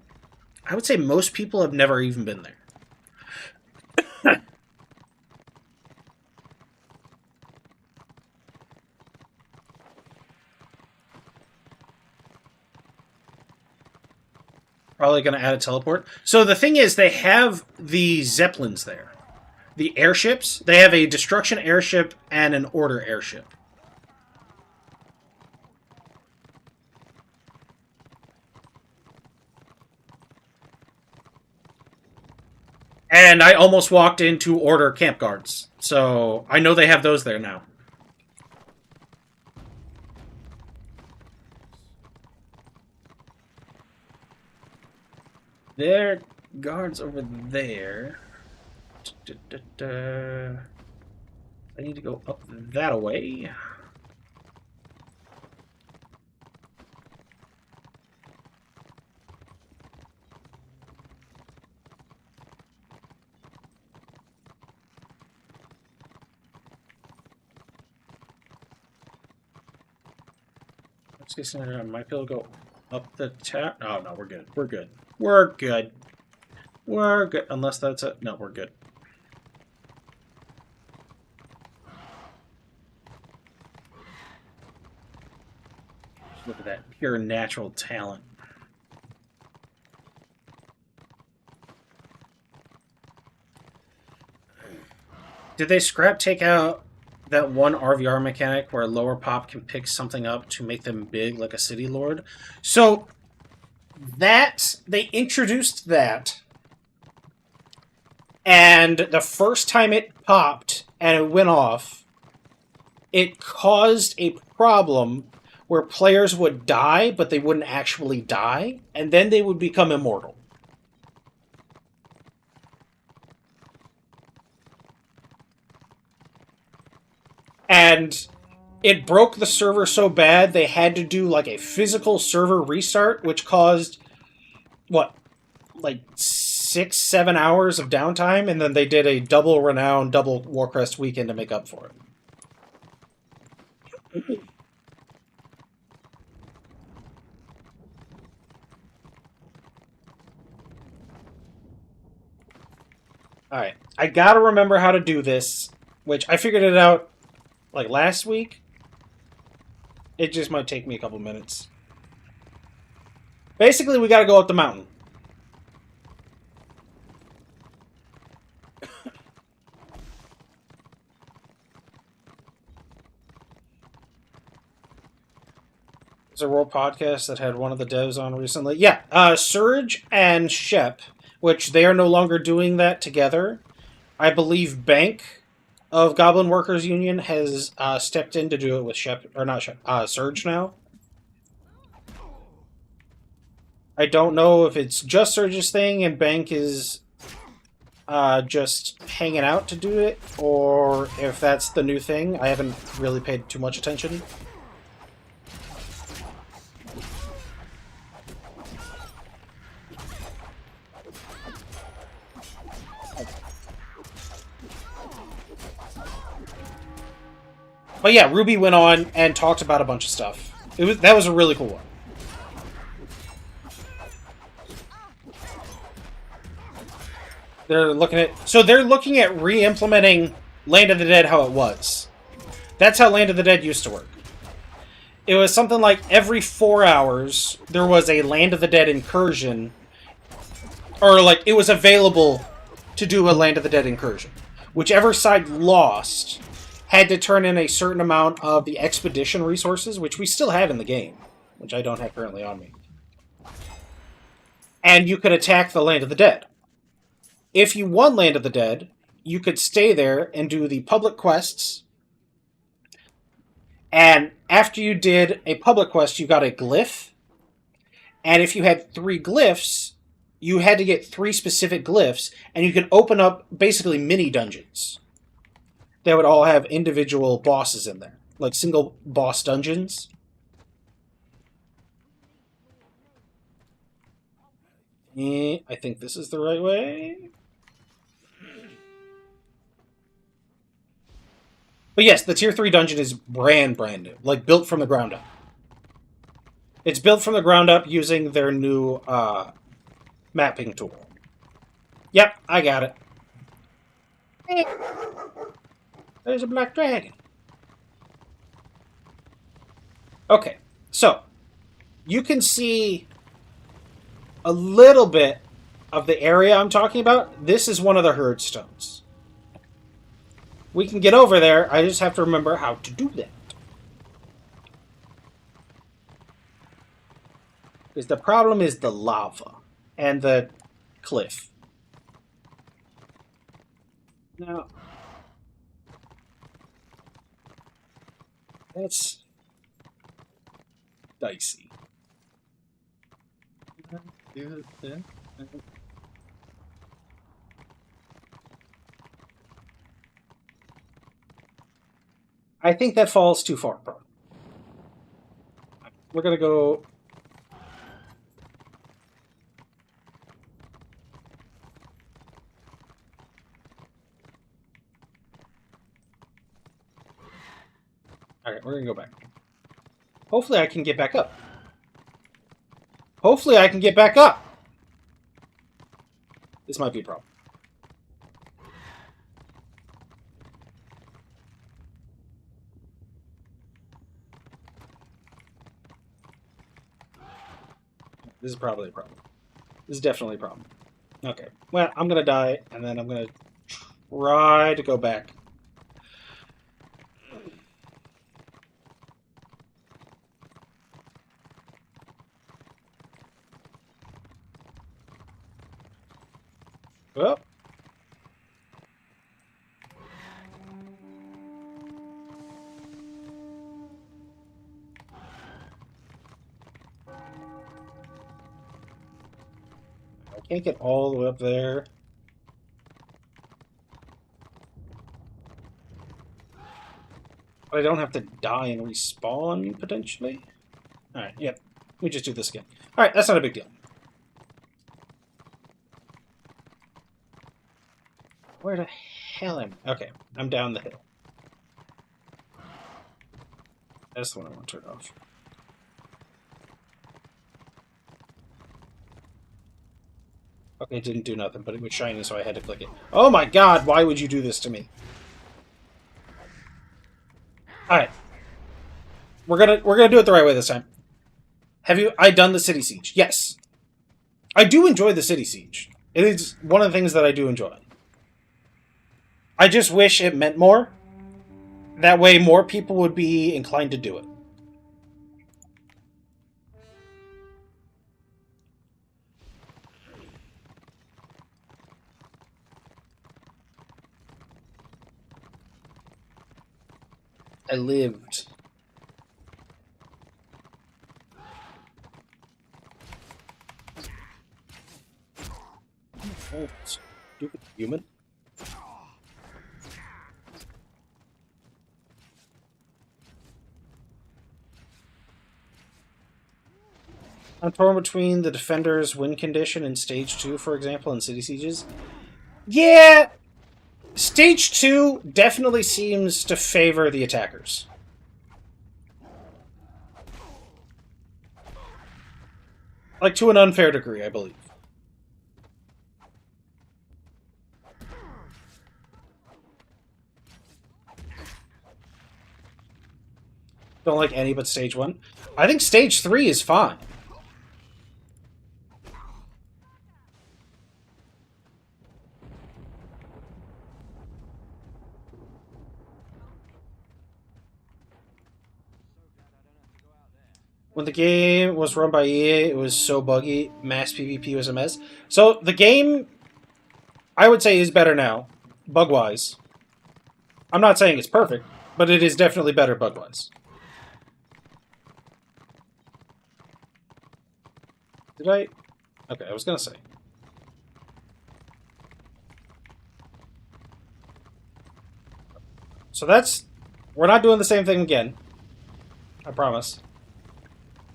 I would say most people have never even been there. Probably going to add a teleport. So the thing is, they have the Zeppelins there. the airships. They have a destruction airship and an order airship. And I almost walked into order camp guards. So I know they have those there now. There are guards over there. I need to go up that way. Let's get centered on my pillow. Go up the tap. Oh no, we're good. We're good. We're good. We're good. Unless that's it. No, we're good. Look at that pure natural talent. Did they take out that one RVR mechanic where a lower pop can pick something up to make them big like a city lord? So they introduced that, and the first time it popped and it went off, it caused a problem where players would die, but they wouldn't actually die, and then they would become immortal. And it broke the server so bad they had to do like a physical server restart, which caused, what, like 6-7 hours of downtime, and then they did a double renown, double Warcrest weekend to make up for it. Alright, I gotta remember how to do this, which I figured it out, like, last week. It just might take me a couple minutes. Basically, we gotta go up the mountain. There's a World podcast that had one of the devs on recently. Yeah, Surge and Shep, which they are no longer doing that together. I believe Bank of Goblin Workers Union has stepped in to do it with Shep, or not Shep, Surge now. I don't know if it's just Surge's thing and Bank is just hanging out to do it, or if that's the new thing. I haven't really paid too much attention. But yeah, Ruby went on and talked about a bunch of stuff. That was a really cool one. They're looking at re-implementing Land of the Dead how it was. That's how Land of the Dead used to work. It was something like every 4 hours there was a Land of the Dead incursion, or like it was available to do a Land of the Dead incursion. Whichever side lost had to turn in a certain amount of the expedition resources, which we still have in the game, which I don't have currently on me. And you could attack the Land of the Dead. If you won Land of the Dead, you could stay there and do the public quests. And after you did a public quest, you got a glyph. And if you had 3 glyphs, you had to get 3 specific glyphs, and you could open up basically mini dungeons. They would all have individual bosses in there, like single boss dungeons. I think this is the right way. But yes, the Tier 3 dungeon is brand new, like built from the ground up. It's built from the ground up using their new mapping tool. Yep, I got it. Hey. There's a black dragon. Okay, so you can see a little bit of the area I'm talking about. This is one of the herd stones. We can get over there. I just have to remember how to do that. Because the problem is the lava and the cliff. Now, that's dicey. I think that falls too far, bro. We're gonna go. Alright, we're gonna go back. Hopefully I can get back up. Hopefully I can get back up! This might be a problem. This is probably a problem. This is definitely a problem. Okay. Well, I'm gonna die, and then I'm gonna try to go back. Well. I can't get all the way up there. But I don't have to die and respawn, potentially? Alright, yep. We just do this again. Alright, that's not a big deal. Where the hell am I? Okay, I'm down the hill. That's the one I want to turn off. Okay, it didn't do nothing, but it was shiny, so I had to click it. Oh my god, why would you do this to me? Alright. We're gonna do it the right way this time. Have I done the City Siege? Yes. I do enjoy the City Siege. It is one of the things that I do enjoy. I just wish it meant more. That way more people would be inclined to do it. I lived. Oh, stupid human. I'm torn between the defender's win condition in Stage 2, for example, in City Sieges. Yeah! Stage 2 definitely seems to favor the attackers. Like, to an unfair degree, I believe. Don't like any but Stage 1. I think Stage 3 is fine. When the game was run by EA, it was so buggy. Mass PvP was a mess. So, the game, I would say, is better now, bug-wise. I'm not saying it's perfect, but it is definitely better bug-wise. Did I? Okay, I was gonna say. So that's... We're not doing the same thing again. I promise.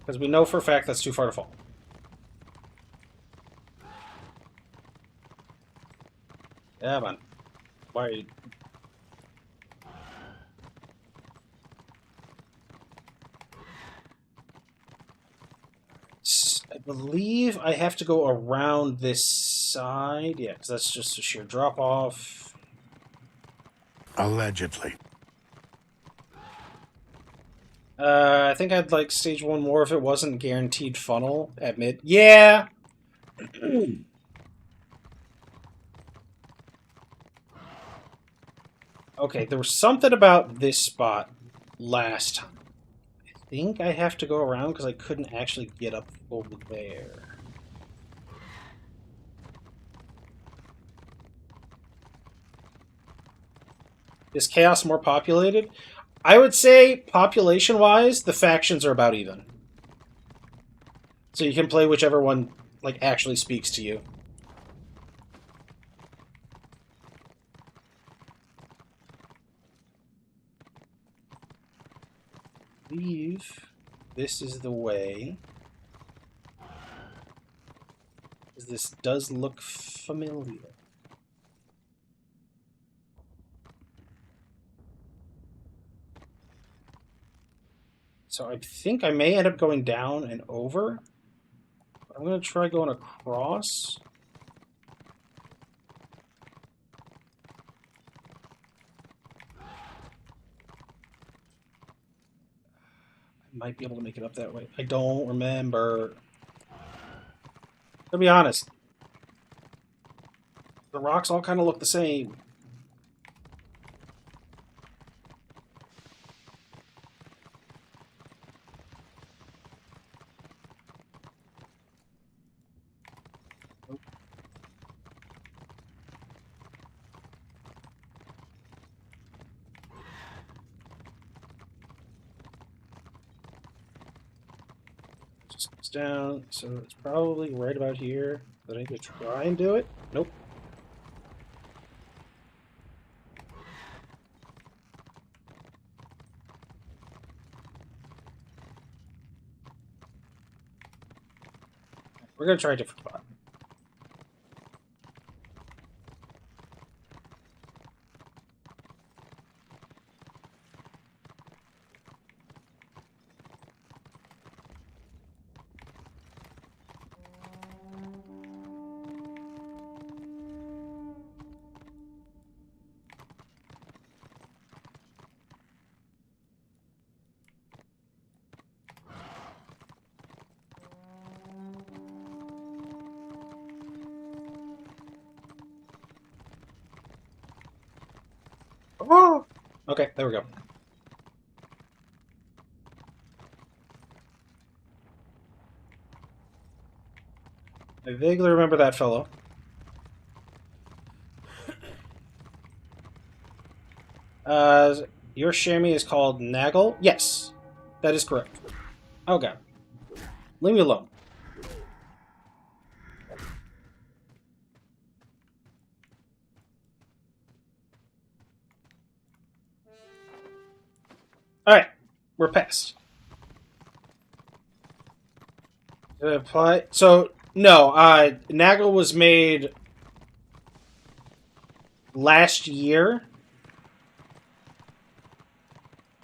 Because we know for a fact that's too far to fall. Yeah, man. Why are you... I believe I have to go around this side. Yeah, because that's just a sheer drop-off. Allegedly. I think I'd like Stage 1 more if it wasn't guaranteed funnel at mid. Yeah! Okay, there was something about this spot last time. I think I have to go around because I couldn't actually get up over there. Is Chaos more populated? I would say, population-wise, the factions are about even. So you can play whichever one, like, actually speaks to you. I believe this is the way. This does look familiar. So I think I may end up going down and over. I'm going to try going across. I might be able to make it up that way. I don't remember. To be honest, the rocks all kind of look the same. Just goes down, so it's probably right about here. But I need to try and do it. Nope. We're gonna try a different spot. Oh! Okay, there we go. I vaguely remember that fellow. Your chamois is called Naggle? Yes, that is correct. Oh god. Leave me alone. Alright, we're past. Did it apply? So, no, Naggle was made last year.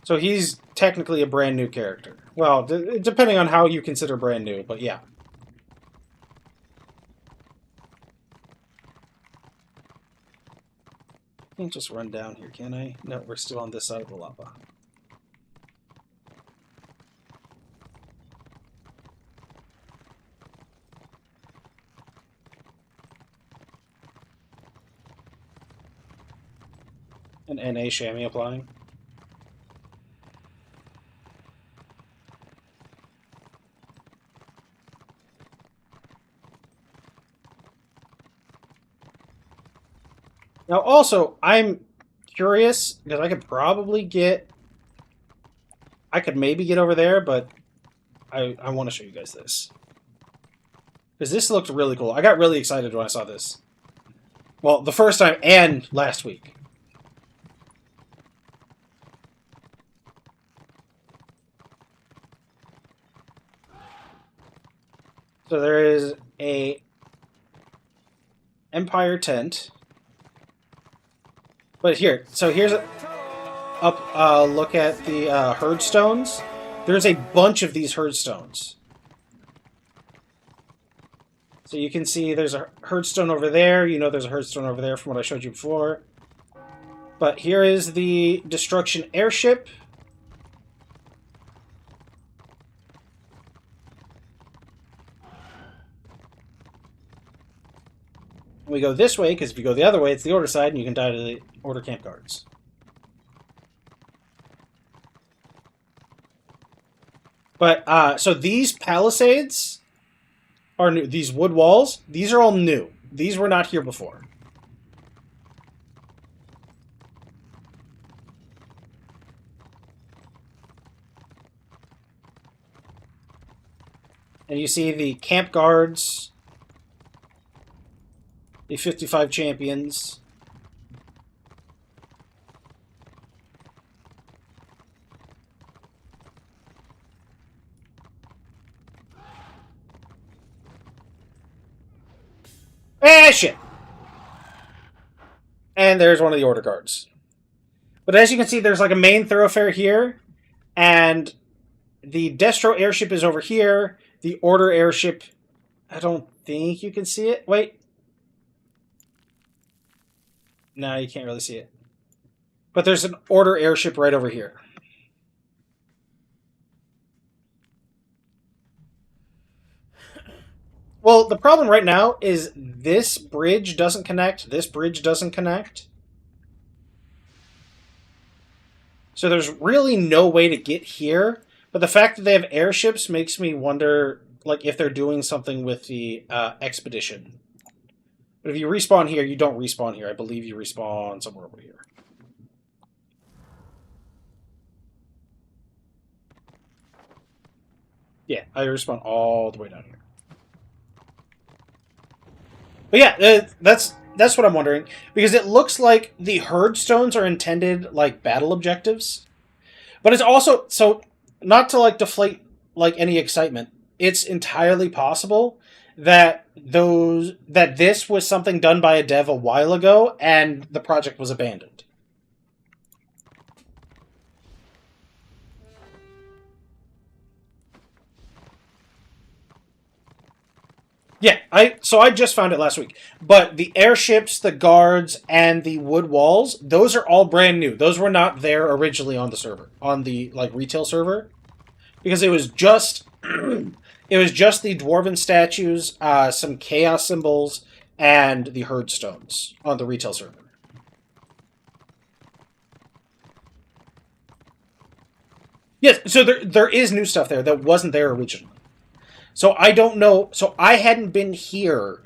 So he's technically a brand new character. Well, depending on how you consider brand new, but yeah. I can't just run down here, can I? No, we're still on this side of the lava. An NA chamois applying. Now, also, I'm curious, because I could probably get... I could maybe get over there, but I want to show you guys this. Because this looked really cool. I got really excited when I saw this. Well, the first time and last week. So there is a Empire tent. But here, so here's a look at the herd stones. There's a bunch of these herd stones. So you can see there's a herd stone over there. You know there's a herd stone over there from what I showed you before. But here is the destruction airship. We go this way, because if you go the other way, it's the Order side, and you can die to the Order camp guards. But, so these palisades are new. These wood walls, these are all new. These were not here before. And you see the camp guards, the 55 champions. Ah, shit! And there's one of the order guards. But as you can see, there's like a main thoroughfare here, and the Destro airship is over here. The Order airship, I don't think you can see it. Wait. No, you can't really see it. But there's an Order airship right over here. Well, the problem right now is this bridge doesn't connect, this bridge doesn't connect. So there's really no way to get here. But the fact that they have airships makes me wonder, like, if they're doing something with the expedition. But if you respawn here, you don't respawn here. I believe you respawn somewhere over here. Yeah, I respawn all the way down here. But yeah, that's what I'm wondering. Because it looks like the herd stones are intended like battle objectives. But it's also, so, not to like deflate like any excitement, it's entirely possible that this was something done by a dev a while ago and the project was abandoned. Yeah, I just found it last week. But the airships, the guards, and the wood walls, those are all brand new. Those were not there originally on the server, on the like retail server, because it was just it was just the dwarven statues, some chaos symbols, and the herd stones on the retail server. Yes, so there is new stuff there that wasn't there originally. So I don't know. So I hadn't been here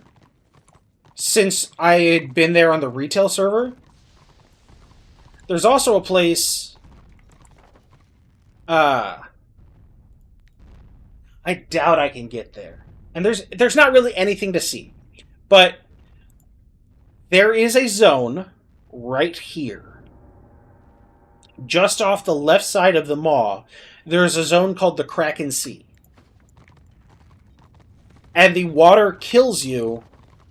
since I had been there on the retail server. There's also a place... I doubt I can get there. And there's not really anything to see. But there is a zone right here. Just off the left side of the maw, there's a zone called the Kraken Sea. And the water kills you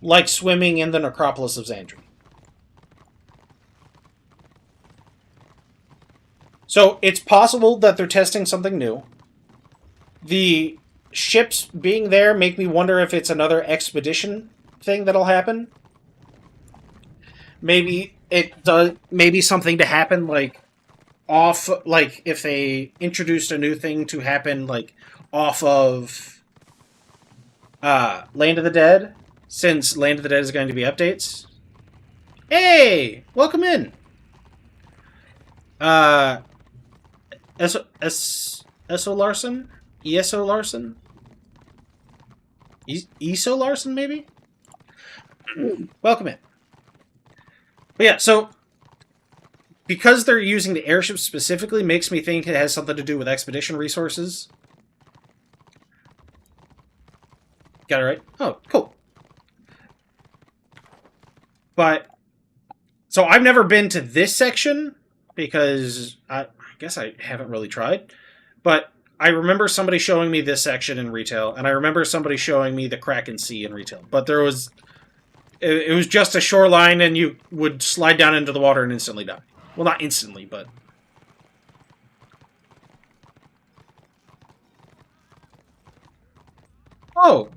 like swimming in the necropolis of Xandri. So it's possible that they're testing something new. The ships being there make me wonder if it's another expedition thing that'll happen. Maybe it does. Maybe something to happen like off, like if they introduced a new thing to happen like off of Land of the Dead, since Land of the Dead is going to be updates. Hey, welcome in. Eso Larson? ESO Larson? ESO Larson, maybe? Welcome in. But yeah, so because they're using the airship specifically makes me think it has something to do with expedition resources. Got it right? Oh, cool. But, so I've never been to this section because I guess I haven't really tried. But I remember somebody showing me this section in retail, and I remember somebody showing me the Kraken Sea in retail. But there was... It was just a shoreline, and you would slide down into the water and instantly die. Well, not instantly, but... Oh!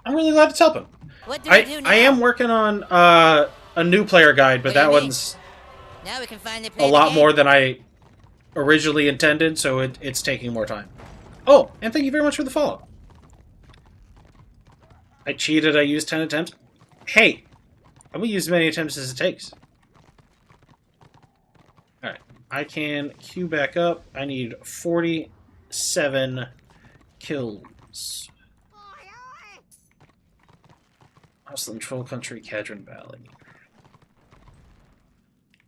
I'm really glad it's helping. What do we do now? I am working on a new player guide, but What do that you mean? one's Now we can finally a play the lot game. more than I originally intended, so it's taking more time. Oh, and thank you very much for the follow. I cheated, I used 10 attempts. Hey, I'm gonna use as many attempts as it takes. Alright, I can queue back up. I need 47 kills. Austin, Troll Country, Cadron Valley.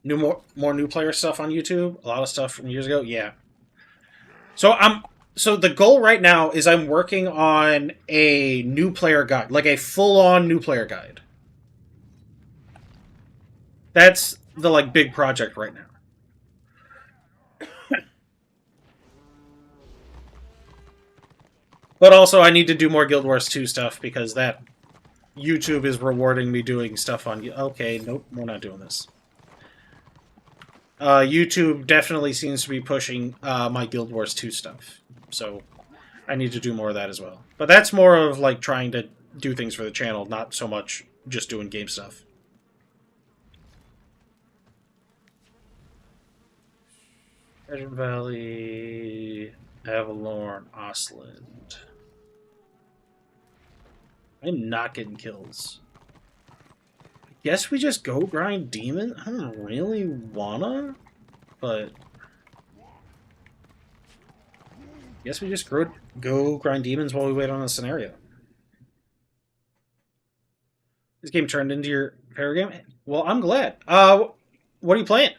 More new player stuff on YouTube. A lot of stuff from years ago. Yeah. So the goal right now is I'm working on a new player guide, like a full-on new player guide. That's the like big project right now. But also I need to do more Guild Wars 2 stuff because that YouTube is rewarding me doing stuff on... Okay, nope, we're not doing this. YouTube definitely seems to be pushing my Guild Wars 2 stuff. So I need to do more of that as well. But that's more of like trying to do things for the channel, not so much just doing game stuff. Treasure Valley, Avalorn, Osland. I'm not getting kills. I guess we just go grind demon? I don't really wanna, but... I guess we just go grind demons while we wait on a scenario. This game turned into your favorite game? Well, I'm glad. What are you playing?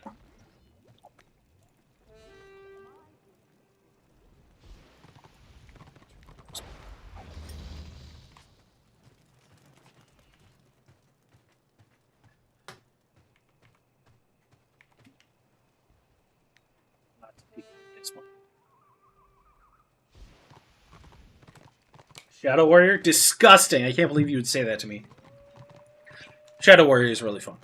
Shadow Warrior? Disgusting. I can't believe you would say that to me. Shadow Warrior is really fun.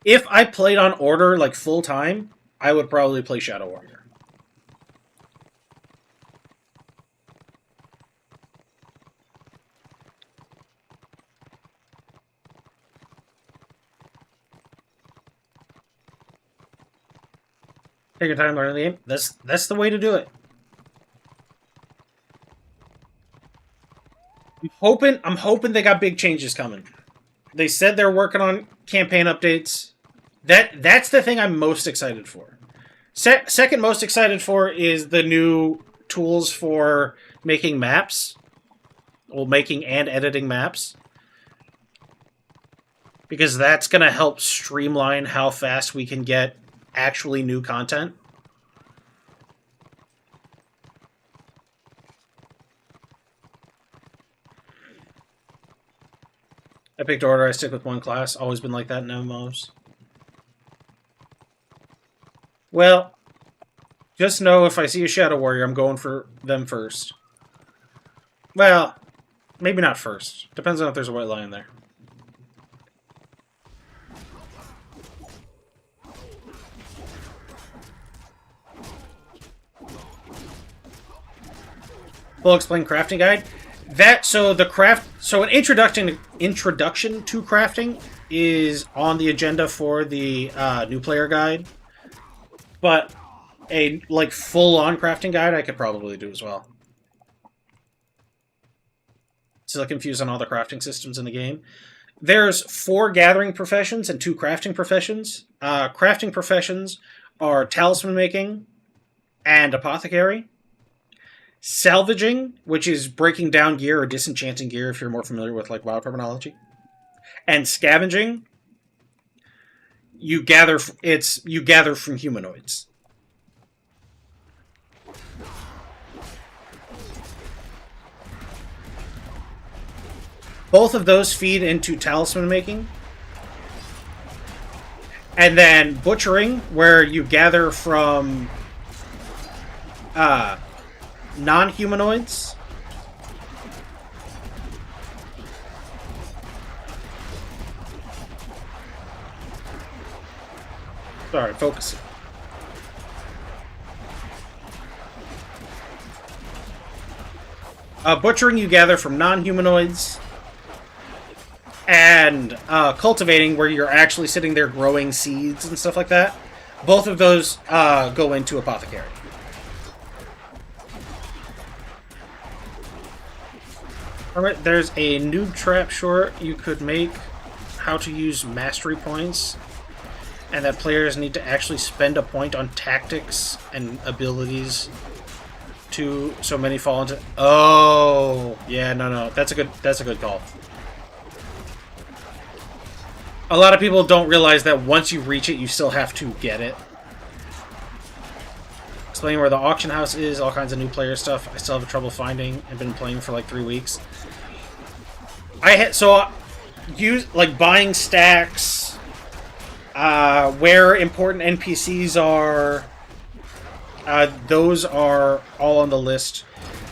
If I played on Order, like, full-time, I would probably play Shadow Warrior. Take your time learning the game. That's the way to do it. I'm hoping they got big changes coming. They said they're working on campaign updates. That's the thing I'm most excited for. Second most excited for is the new tools for making maps. Well, making and editing maps. Because that's going to help streamline how fast we can get actually new content. I picked Order, I stick with one class. Always been like that in MMOs. Well, just know if I see a Shadow Warrior, I'm going for them first. Well, maybe not first. Depends on if there's a white lion there. Full explain crafting guide. So an introduction to crafting is on the agenda for the new player guide, but a like full-on crafting guide I could probably do as well. Still confused on all the crafting systems in the game. There's 4 gathering professions and 2 crafting professions. Crafting professions are talisman making and apothecary. Salvaging, which is breaking down gear or disenchanting gear if you're more familiar with like WoW terminology. And scavenging, you gather from humanoids. Both of those feed into talisman making. And then butchering, where you gather from non-humanoids. Sorry, focus. Butchering you gather from non-humanoids. And cultivating, where you're actually sitting there growing seeds and stuff like that. Both of those go into apothecary. Hermit, there's a noob trap short you could make how to use mastery points. and that players need to actually spend a point on tactics and abilities to so many fall into. Oh, yeah, no, that's a good call. A lot of people don't realize that once you reach it, you still have to get it. Explaining where the auction house is, all kinds of new player stuff. I still have trouble finding. I've been playing for like 3 weeks. Use like buying stacks, where important NPCs are. Those are all on the list.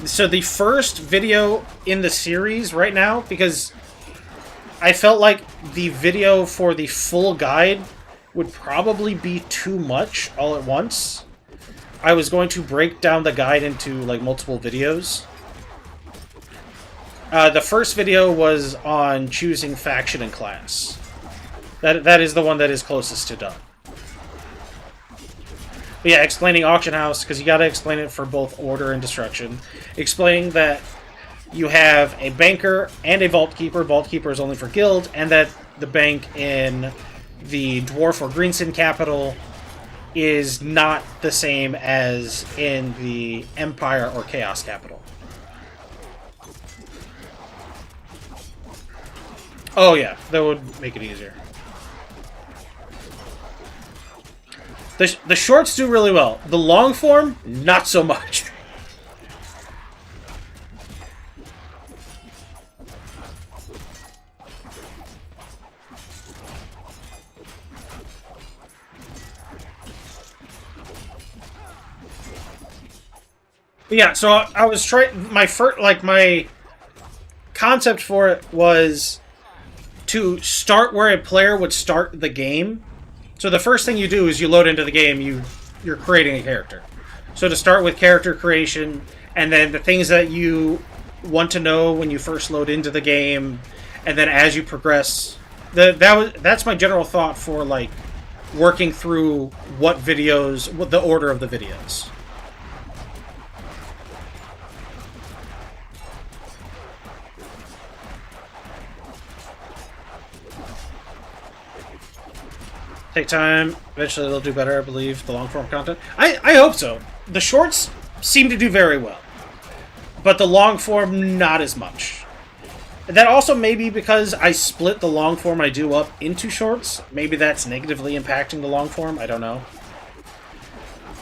So the first video in the series right now, because I felt like the video for the full guide would probably be too much all at once. I was going to break down the guide into like multiple videos. The first video was on choosing faction and class. That is the one that is closest to done. But yeah, explaining auction house, because you got to explain it for both order and destruction. Explaining that you have a banker and a vault keeper. Vault keeper is only for guild, and that the bank in the dwarf or greensin capital is not the same as in the empire or chaos capital. Oh yeah, that would make it easier. The shorts do really well. The long form, not so much. But yeah, so I was trying. My concept for it was to start where a player would start the game. So the first thing you do is you load into the game, you're creating a character. So to start with character creation, and then the things that you want to know when you first load into the game, and then as you progress, that's my general thought for like working through what the order of the videos. Take time. Eventually they'll do better, I believe, the long-form content. I hope so. The shorts seem to do very well. But the long-form, not as much. That also may be because I split the long-form I do up into shorts. Maybe that's negatively impacting the long-form. I don't know.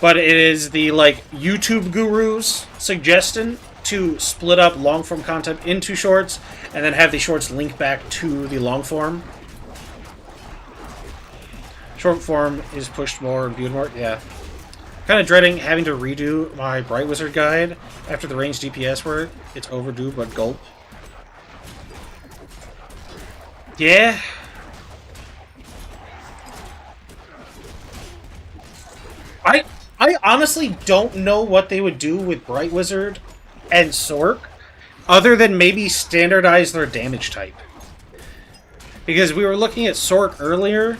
But it is the, like, YouTube gurus' suggestion to split up long-form content into shorts and then have the shorts link back to the long-form. Short form is pushed more and viewed more. Yeah. Kind of dreading having to redo my Bright Wizard guide after the ranged DPS work. It's overdue, but gulp. Yeah. I honestly don't know what they would do with Bright Wizard and Sork, other than maybe standardize their damage type. Because we were looking at Sork earlier,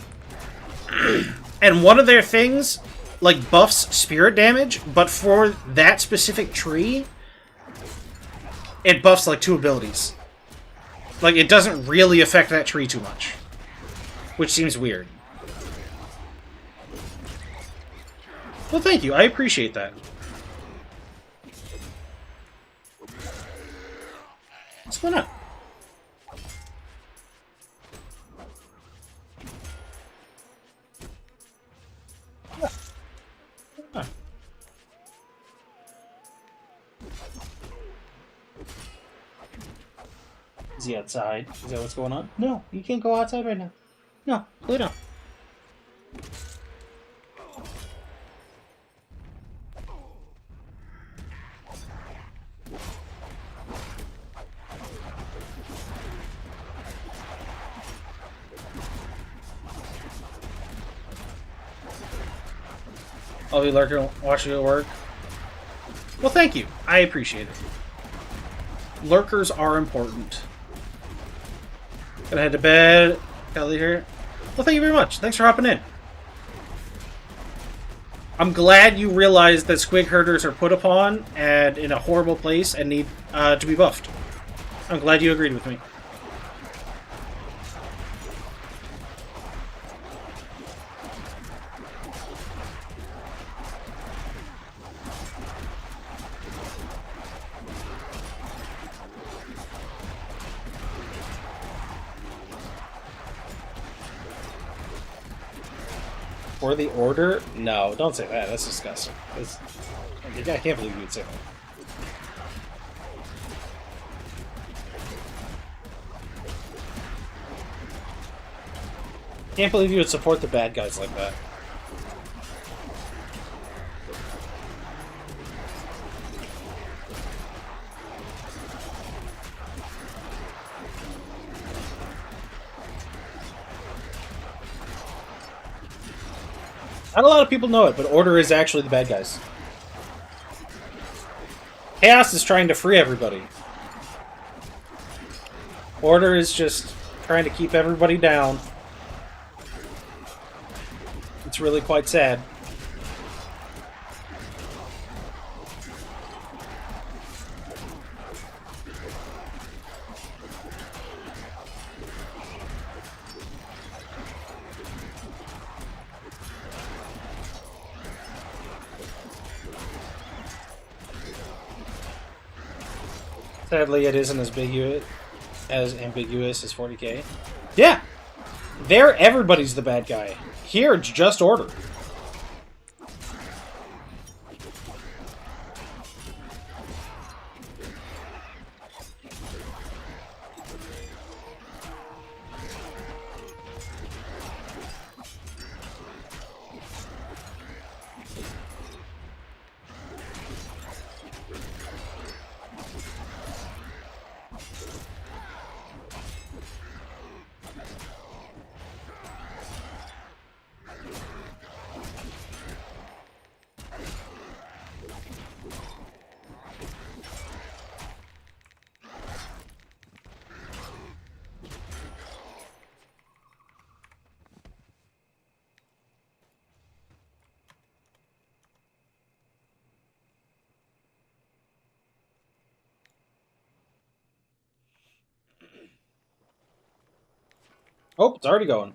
and one of their things, like, buffs spirit damage, but for that specific tree, it buffs, like, 2 abilities. Like, it doesn't really affect that tree too much. Which seems weird. Well, thank you. I appreciate that. What's going on? Is he outside? Is that what's going on? No, you can't go outside right now. No, lay down. I'll be lurking, watching it work. Well, thank you. I appreciate it. Lurkers are important. Gonna head to bed. Gotta leave here. Well, thank you very much. Thanks for hopping in. I'm glad you realized that squig herders are put upon and in a horrible place and need to be buffed. I'm glad you agreed with me. For the Order? No, don't say that. That's disgusting. I can't believe you would say that. Can't believe you would support the bad guys like that. Not a lot of people know it, but Order is actually the bad guys. Chaos is trying to free everybody. Order is just trying to keep everybody down. It's really quite sad. Sadly, it isn't as ambiguous as 40K. Yeah! There, everybody's the bad guy. Here, it's just Order. Oh, it's already going.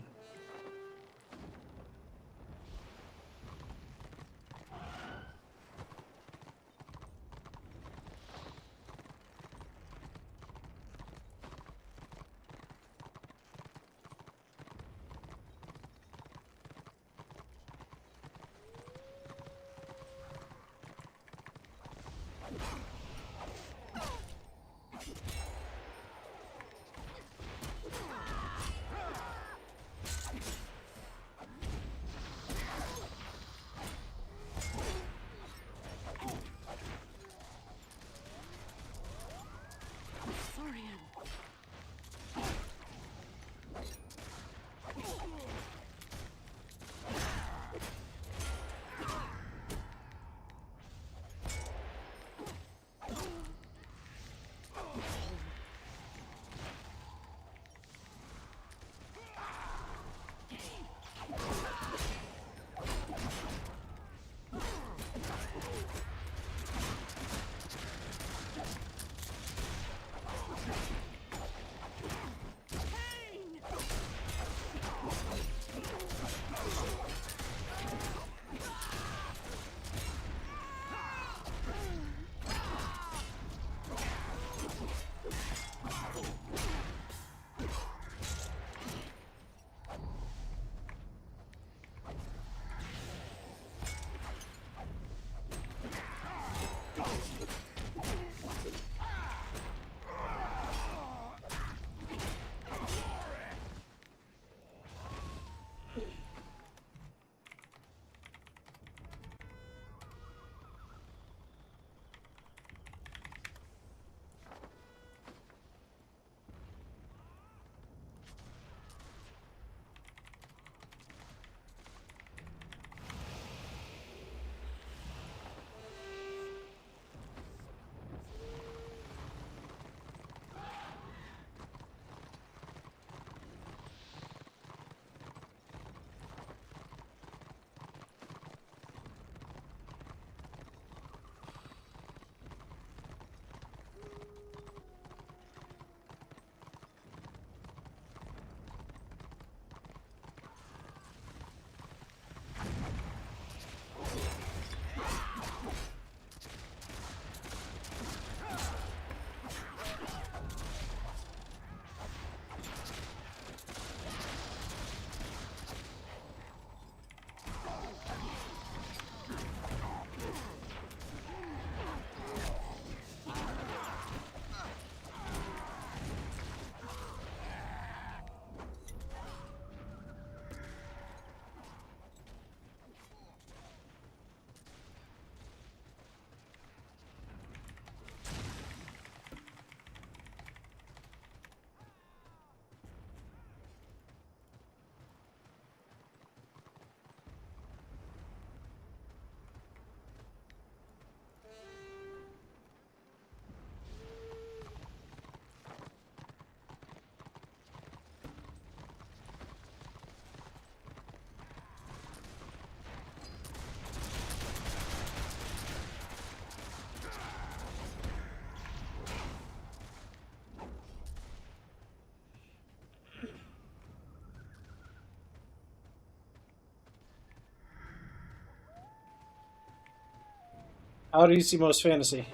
How do you see most fantasy?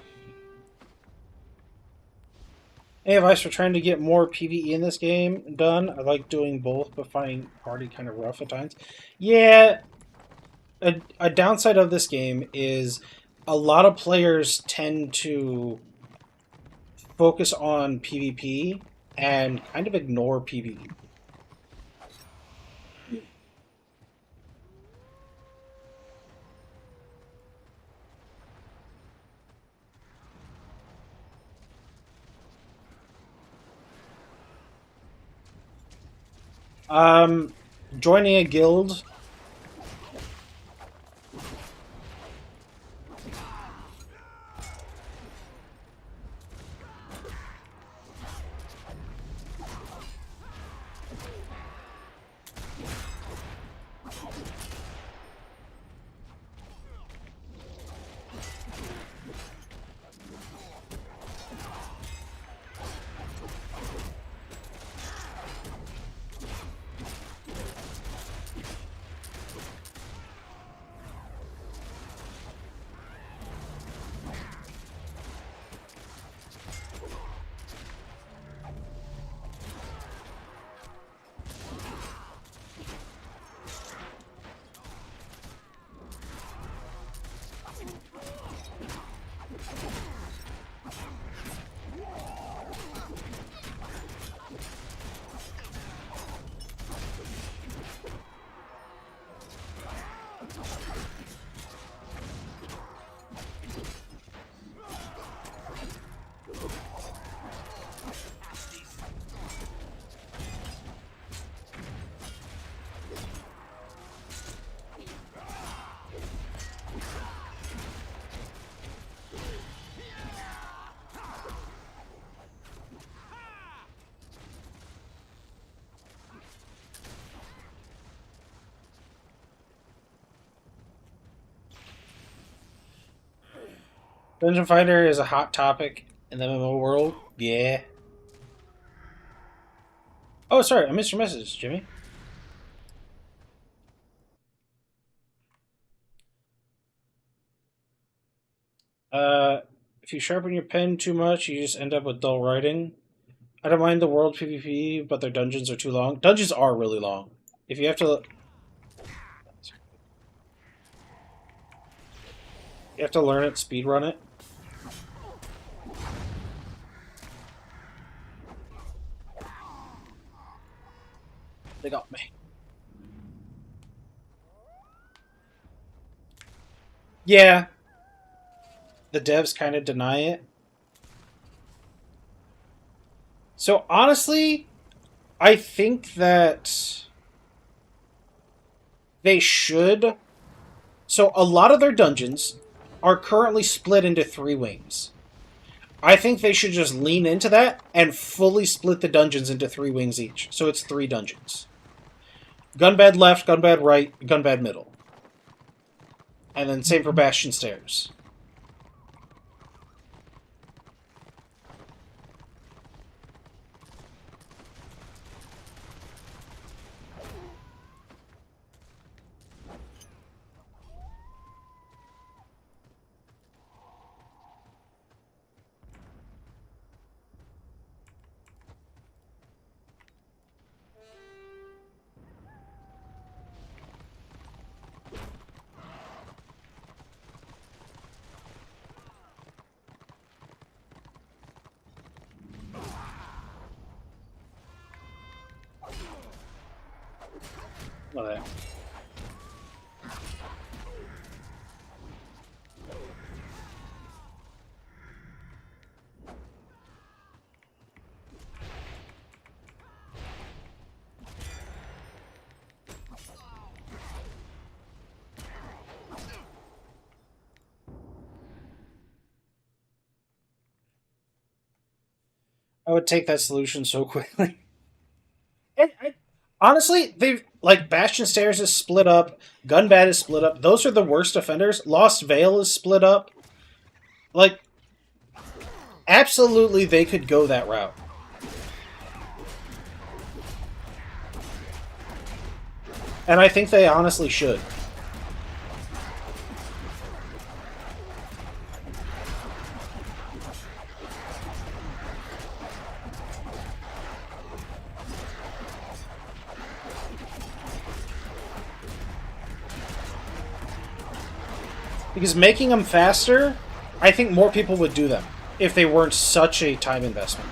Any advice for trying to get more PvE in this game done? I like doing both, but finding party kind of rough at times. Yeah, a downside of this game is a lot of players tend to focus on PvP and kind of ignore PvE. Joining a guild. Dungeon Finder is a hot topic in the MMO world. Yeah. Oh, sorry, I missed your message, Jimmy. If you sharpen your pen too much, you just end up with dull writing. I don't mind the world PvP, but their dungeons are too long. Dungeons are really long. If you have to... You have to learn it, speedrun it. They got me. Yeah. The devs kind of deny it. So honestly, I think that they should. So a lot of their dungeons are currently split into 3 wings. I think they should just lean into that and fully split the dungeons into 3 wings each. So it's 3 dungeons. Gunbad left, Gunbad right, Gunbad middle. And then same for Bastion Stairs. Whatever. I would take that solution so quickly. Honestly, they've like Bastion Stairs is split up, Gunbad is split up. Those are the worst offenders. Lost Vale is split up. Like, absolutely, they could go that route. And I think they honestly should. Because making them faster, I think more people would do them if they weren't such a time investment.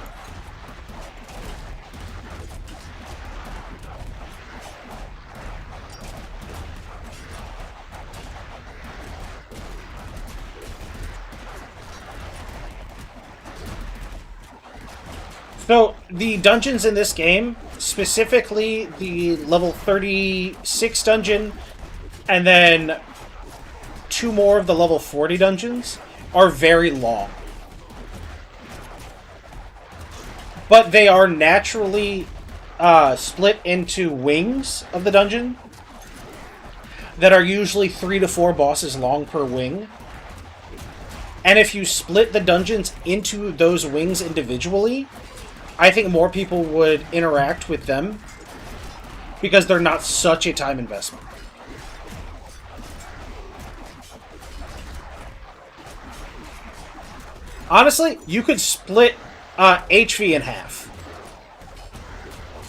So, the dungeons in this game, specifically the level 36 dungeon, and then 2 more of the level 40 dungeons, are very long. But they are naturally split into wings of the dungeon that are usually 3 to 4 bosses long per wing. And if you split the dungeons into those wings individually, I think more people would interact with them because they're not such a time investment. Honestly, you could split HV in half.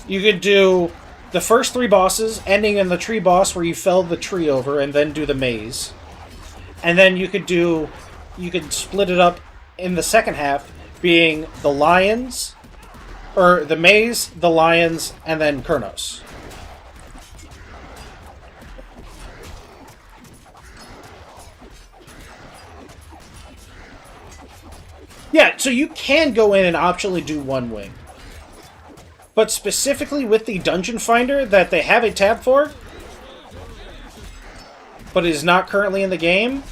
You could do the first 3 bosses, ending in the tree boss where you fell the tree over, and then do the maze. And then you could split it up in the second half, being the lions, or the maze, the lions, and then Kurnos. Yeah, so you can go in and optionally do one wing. But specifically with the Dungeon Finder that they have a tab for, but is not currently in the game,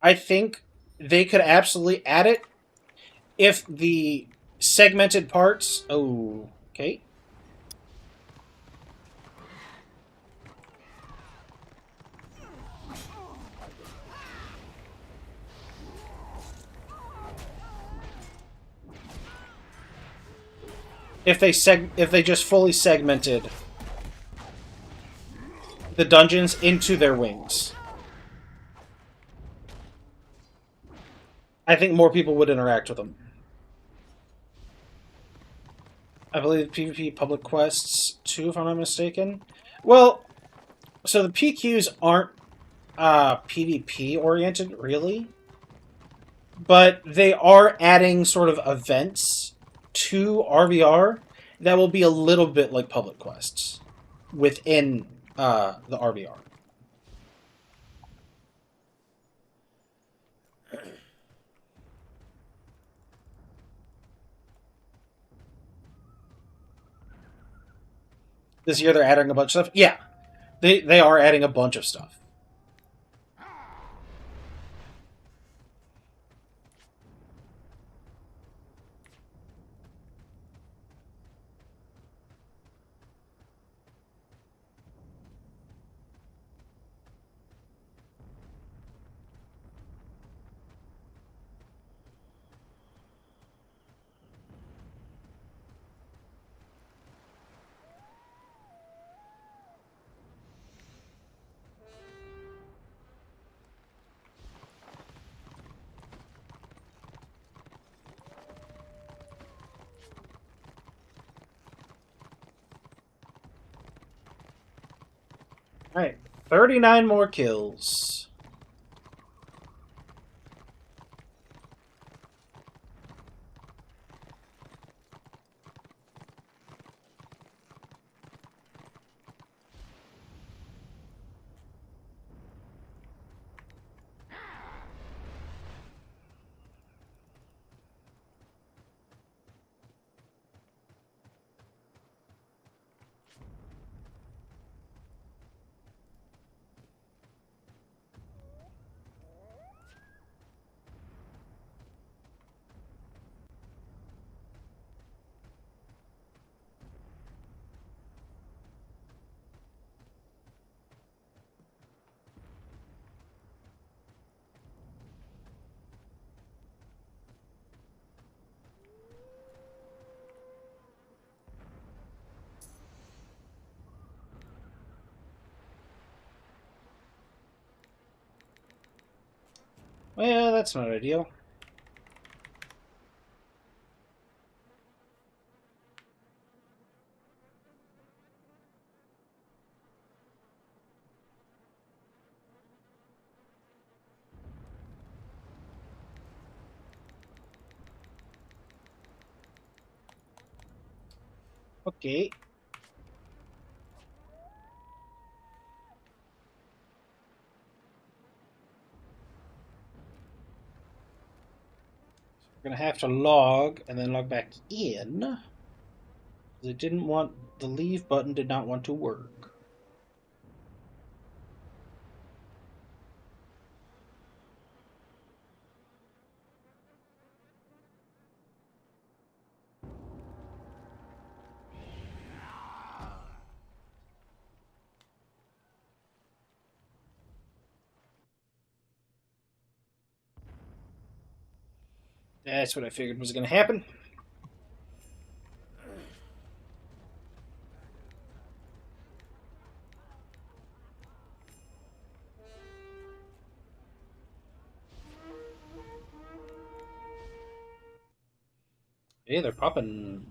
I think they could absolutely add it if the segmented parts... Oh, okay. If they just fully segmented the dungeons into their wings, I think more people would interact with them. I believe PvP public quests too, if I'm not mistaken. Well, so the PQs aren't PvP oriented, really, but they are adding sort of events to RVR that will be a little bit like public quests within the RVR. This year they're adding a bunch of stuff. Yeah, they are adding a bunch of stuff. Alright, 39 more kills. Well, that's not ideal. Okay. We're gonna have to log and then log back in. It didn't want the leave button did not want to work. That's what I figured was gonna happen. Hey, they're popping.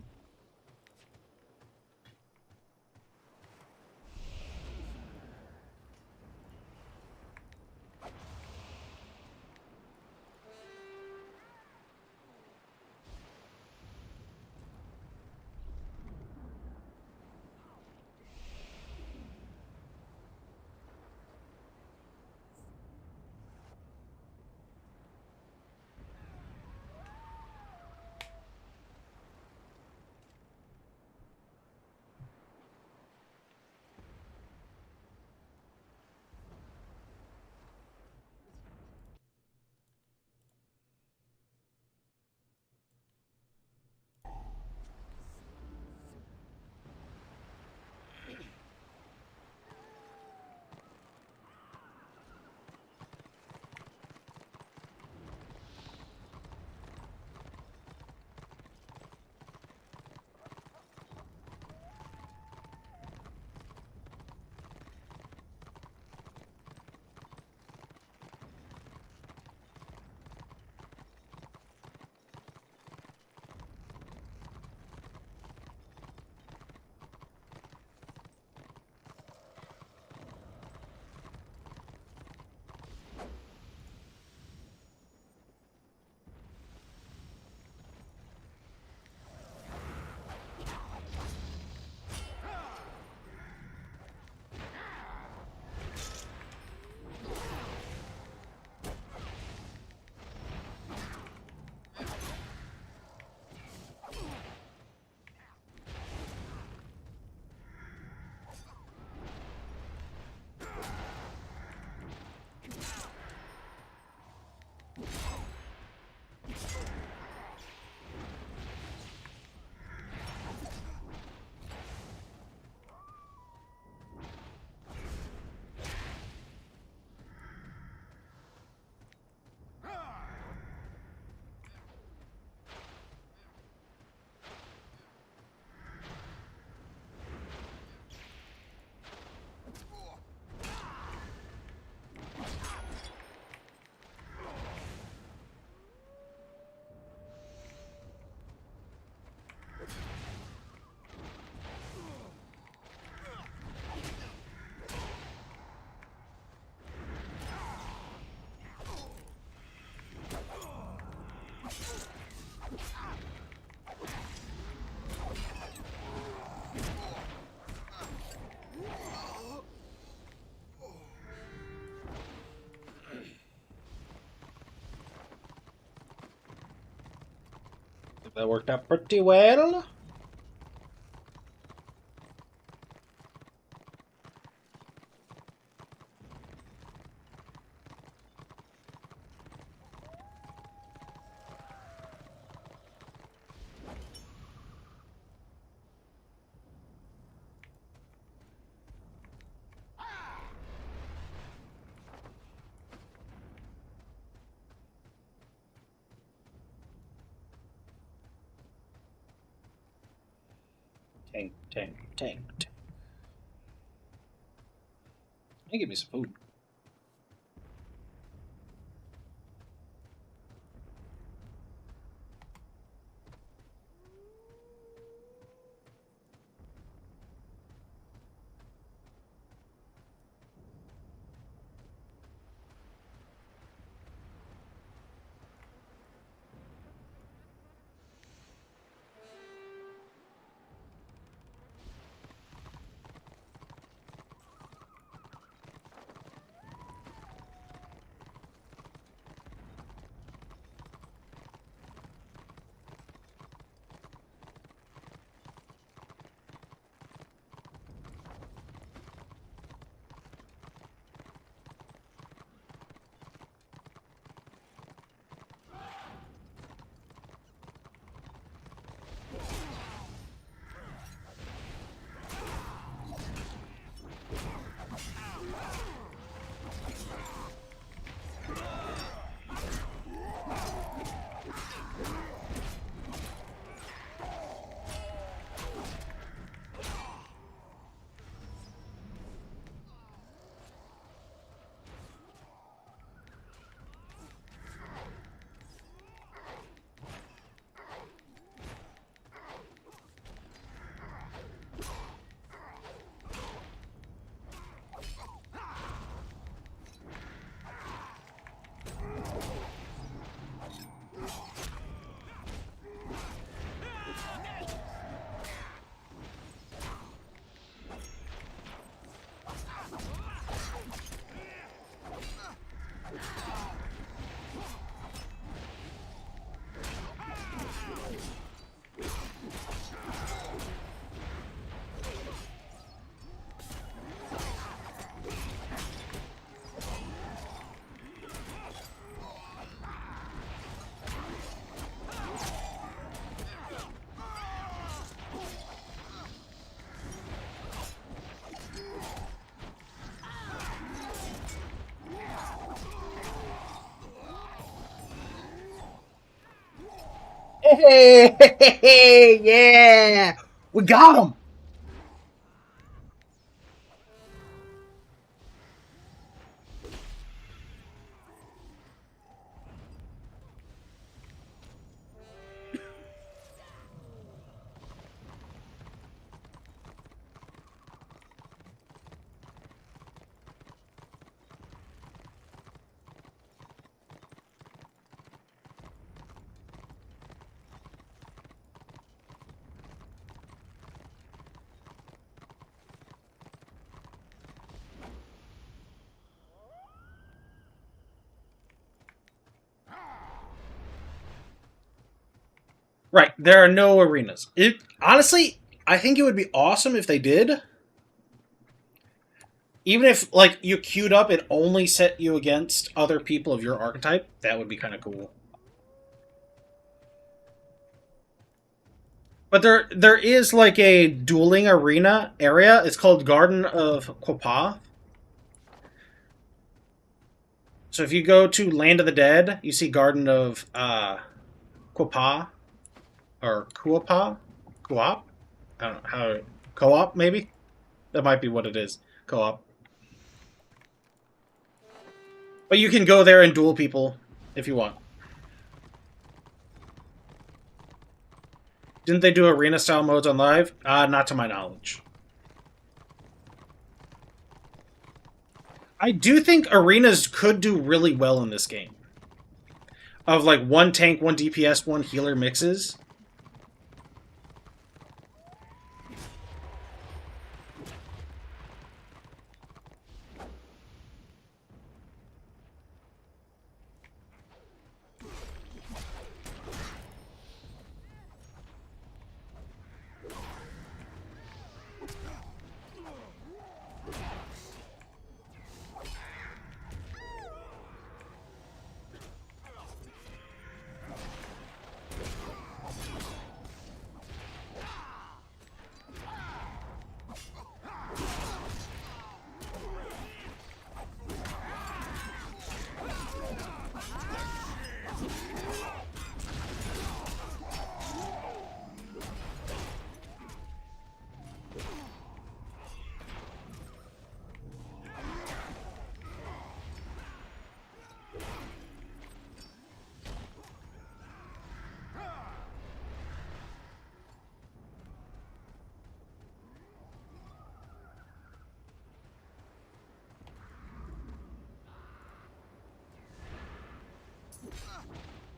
That worked out pretty well. Tank, tank, tank, tank. Hey, give me some food. Hey, yeah, we got him. Right, there are no arenas. Honestly, I think it would be awesome if they did. Even if like you queued up, it only set you against other people of your archetype. That would be kind of cool. But there is like a dueling arena area. It's called Garden of Quapa. So if you go to Land of the Dead, you see Garden of Quapa or Kuapa, Co-op. I don't know how co-op maybe. That might be what it is. Co-op. But you can go there and duel people if you want. Didn't they do arena-style modes on live? Not to my knowledge. I do think arenas could do really well in this game. Of like one tank, one DPS, one healer mixes.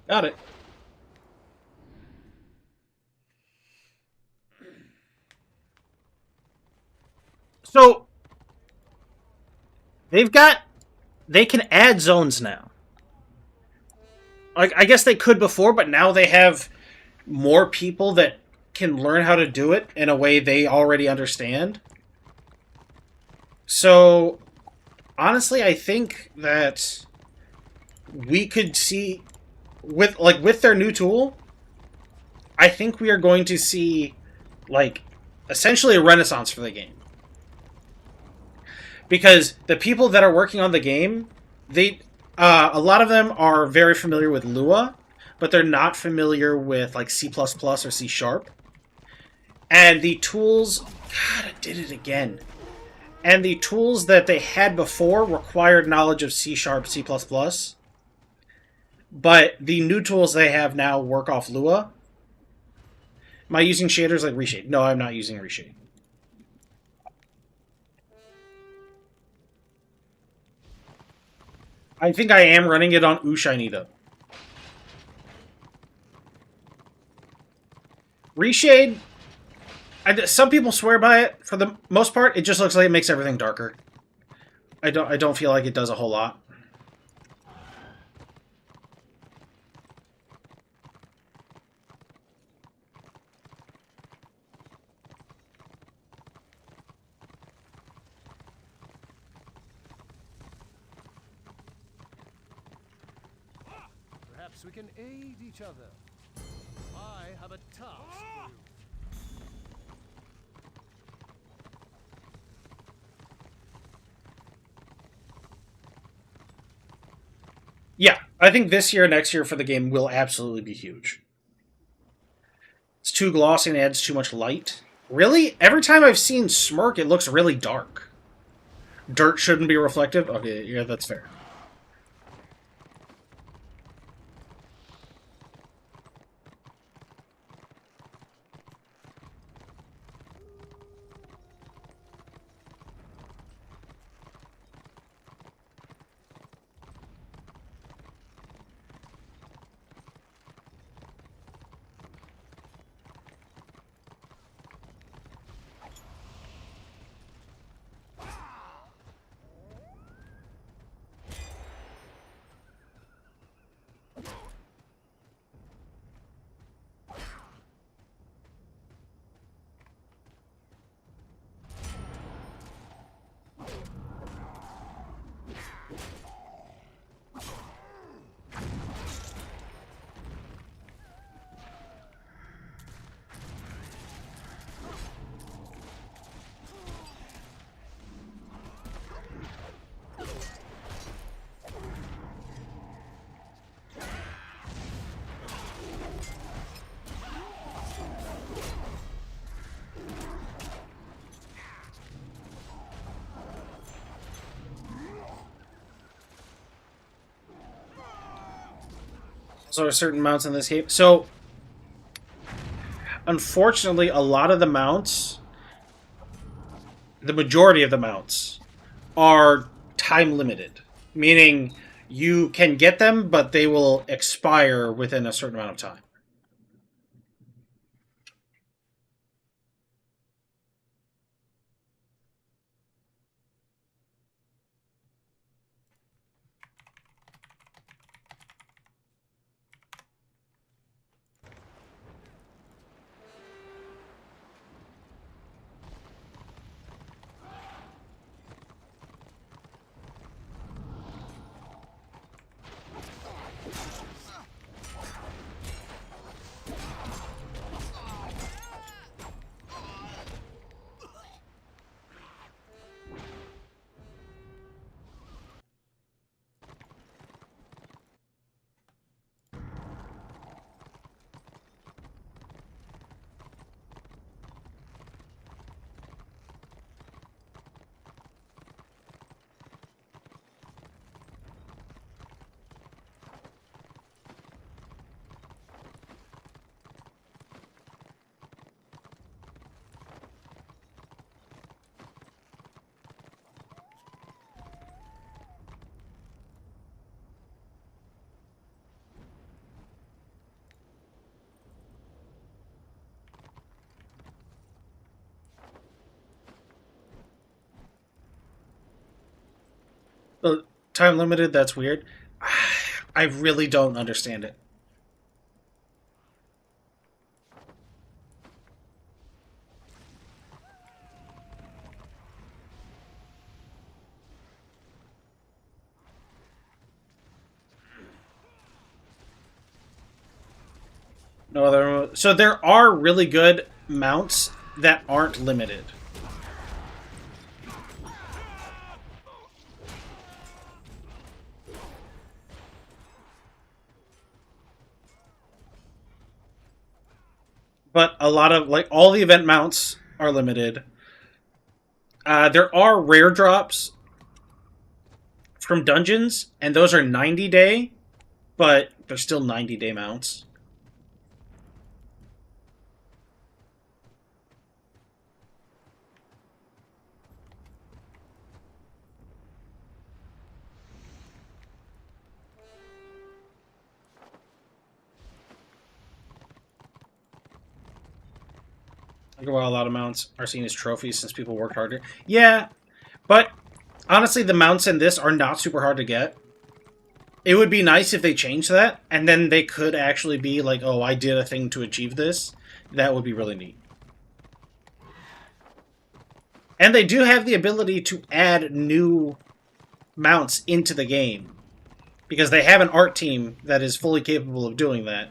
Got it. So they can add zones now. Like I guess they could before, but now they have more people that can learn how to do it in a way they already understand. So honestly, I think that we could see with their new tool, I think we are going to see like essentially a renaissance for the game. Because the people that are working on the game, a lot of them are very familiar with Lua, but they're not familiar with like C++ or C#. And the tools, God, I did it again. And the tools that they had before required knowledge of C#, C++. But the new tools they have now work off Lua. Am I using shaders like Reshade? No, I'm not using Reshade. I think I am running it on Ushiny, though. Reshade, some people swear by it. For the most part, it just looks like it makes everything darker. I don't feel like it does a whole lot. Perhaps we can aid each other. I have a task for you. Yeah, I think this year, next year for the game will absolutely be huge. too glossy and adds too much light. Really? Every time I've seen Smirk, it looks really dark. Dirt shouldn't be reflective? Okay, yeah, that's fair. So there are certain mounts in this game. So, unfortunately, a lot of the mounts, the majority of the mounts, are time limited. Meaning, you can get them, but they will expire within a certain amount of time. Time limited, that's weird. I really don't understand it. No other. So there are really good mounts that aren't limited. But a lot of, like, all the event mounts are limited. There are rare drops from dungeons, and those are 90-day, but they're still 90-day mounts. While a lot of mounts are seen as trophies since people worked harder. Yeah, but honestly, the mounts in this are not super hard to get. It would be nice if they changed that, and then they could actually be like, oh, I did a thing to achieve this. That would be really neat. And they do have the ability to add new mounts into the game, because they have an art team that is fully capable of doing that.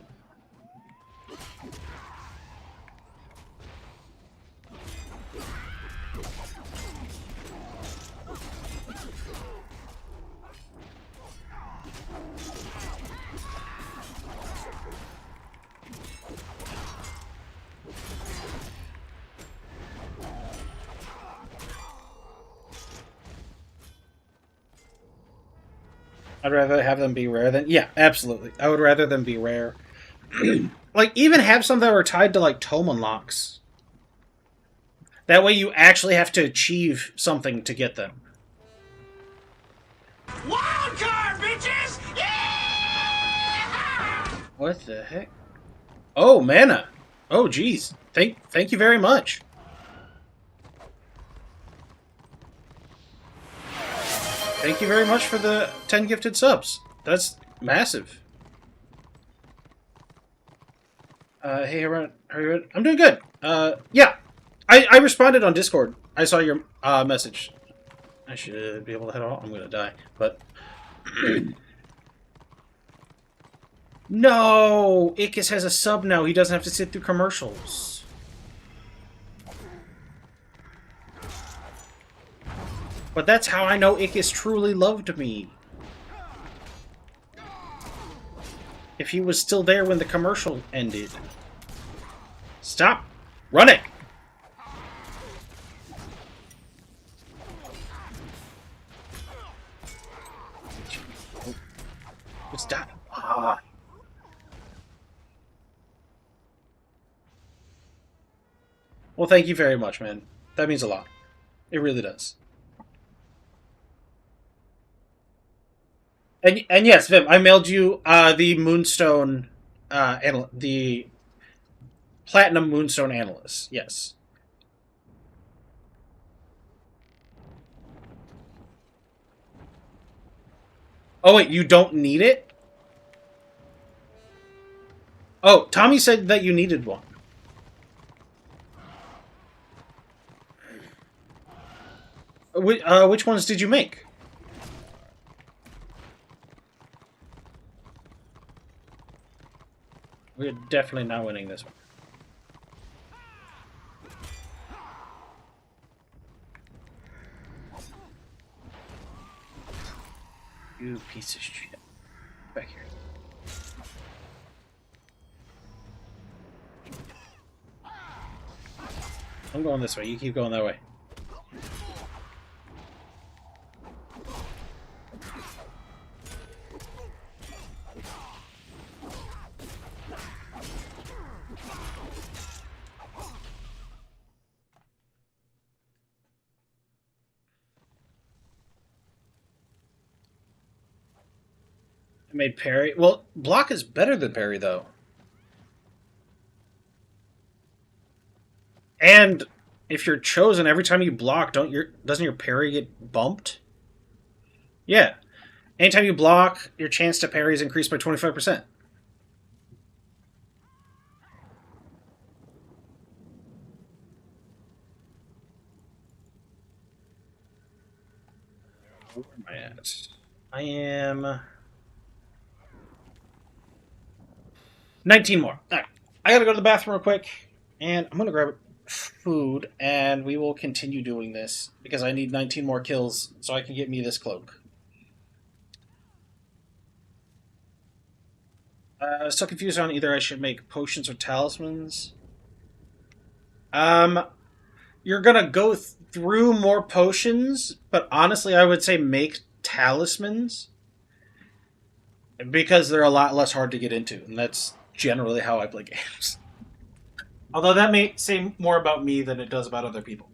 I'd rather have them be rare than... Yeah, absolutely. I would rather them be rare. Like, even have some that are tied to, like, tome unlocks. That way you actually have to achieve something to get them. Wild card, bitches! Yeah! What the heck? Oh, mana! Oh, geez. Thank you very much. Thank you very much for the 10 gifted subs. That's massive. Hey, Hermit. I'm doing good. Yeah. I responded on Discord. I saw your message. I should be able to head out. I'm gonna die. But... No! Ickis has a sub now. He doesn't have to sit through commercials. But that's how I know Ickis truly loved me. If he was still there when the commercial ended. Stop! Run it! Just die. Ah. Well, thank you very much, man. That means a lot. It really does. And yes, Vim, I mailed you the Moonstone, the Platinum Moonstone Analyst. Yes. Oh wait, you don't need it? Oh, Tommy said that you needed one. Which ones did you make? We're definitely not winning this one. You piece of shit. Back here. I'm going this way. You keep going that way. I made parry. Well, block is better than parry, though. And if you're chosen, every time you block, doesn't your parry get bumped? Yeah. Anytime you block, your chance to parry is increased by 25%. Where am I at? I am 19 more. All right. I gotta go to the bathroom real quick, and I'm gonna grab food, and we will continue doing this because I need 19 more kills so I can get me this cloak. Still confused on either I should make potions or talismans. You're gonna go through more potions, but honestly, I would say make talismans because they're a lot less hard to get into, and that's generally how I play games. Although that may say more about me than it does about other people.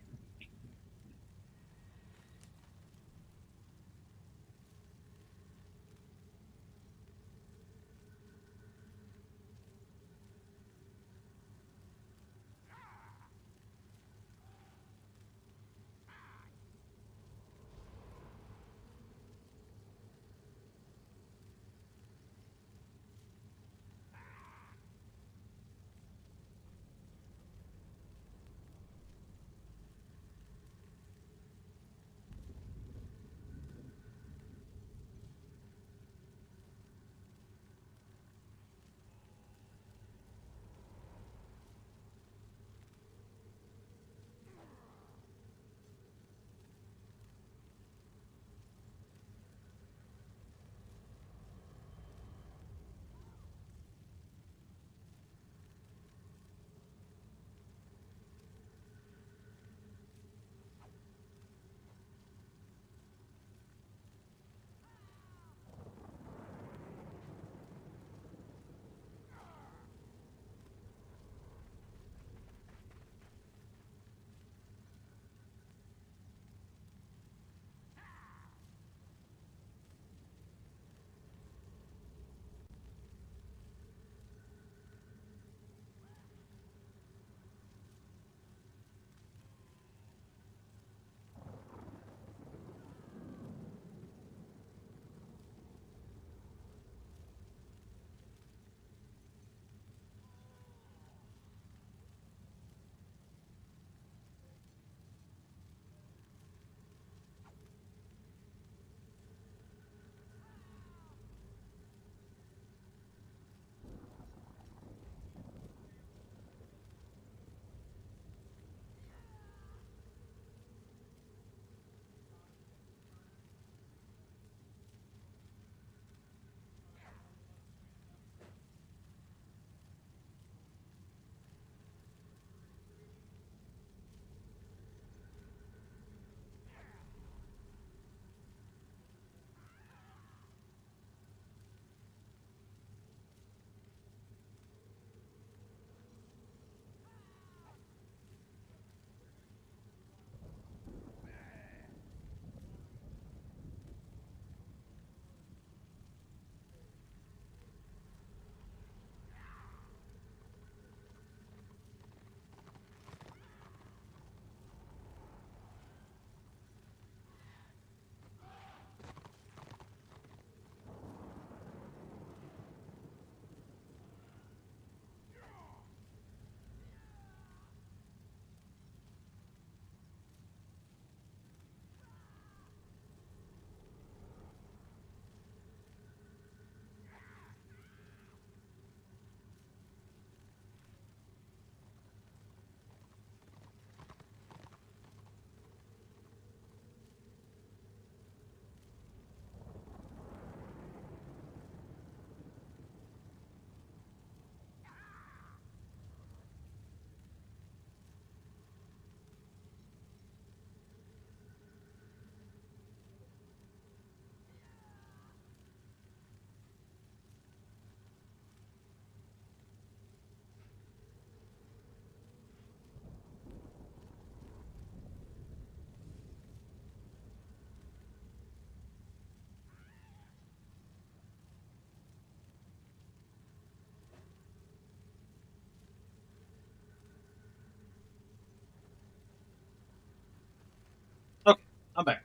I'm back.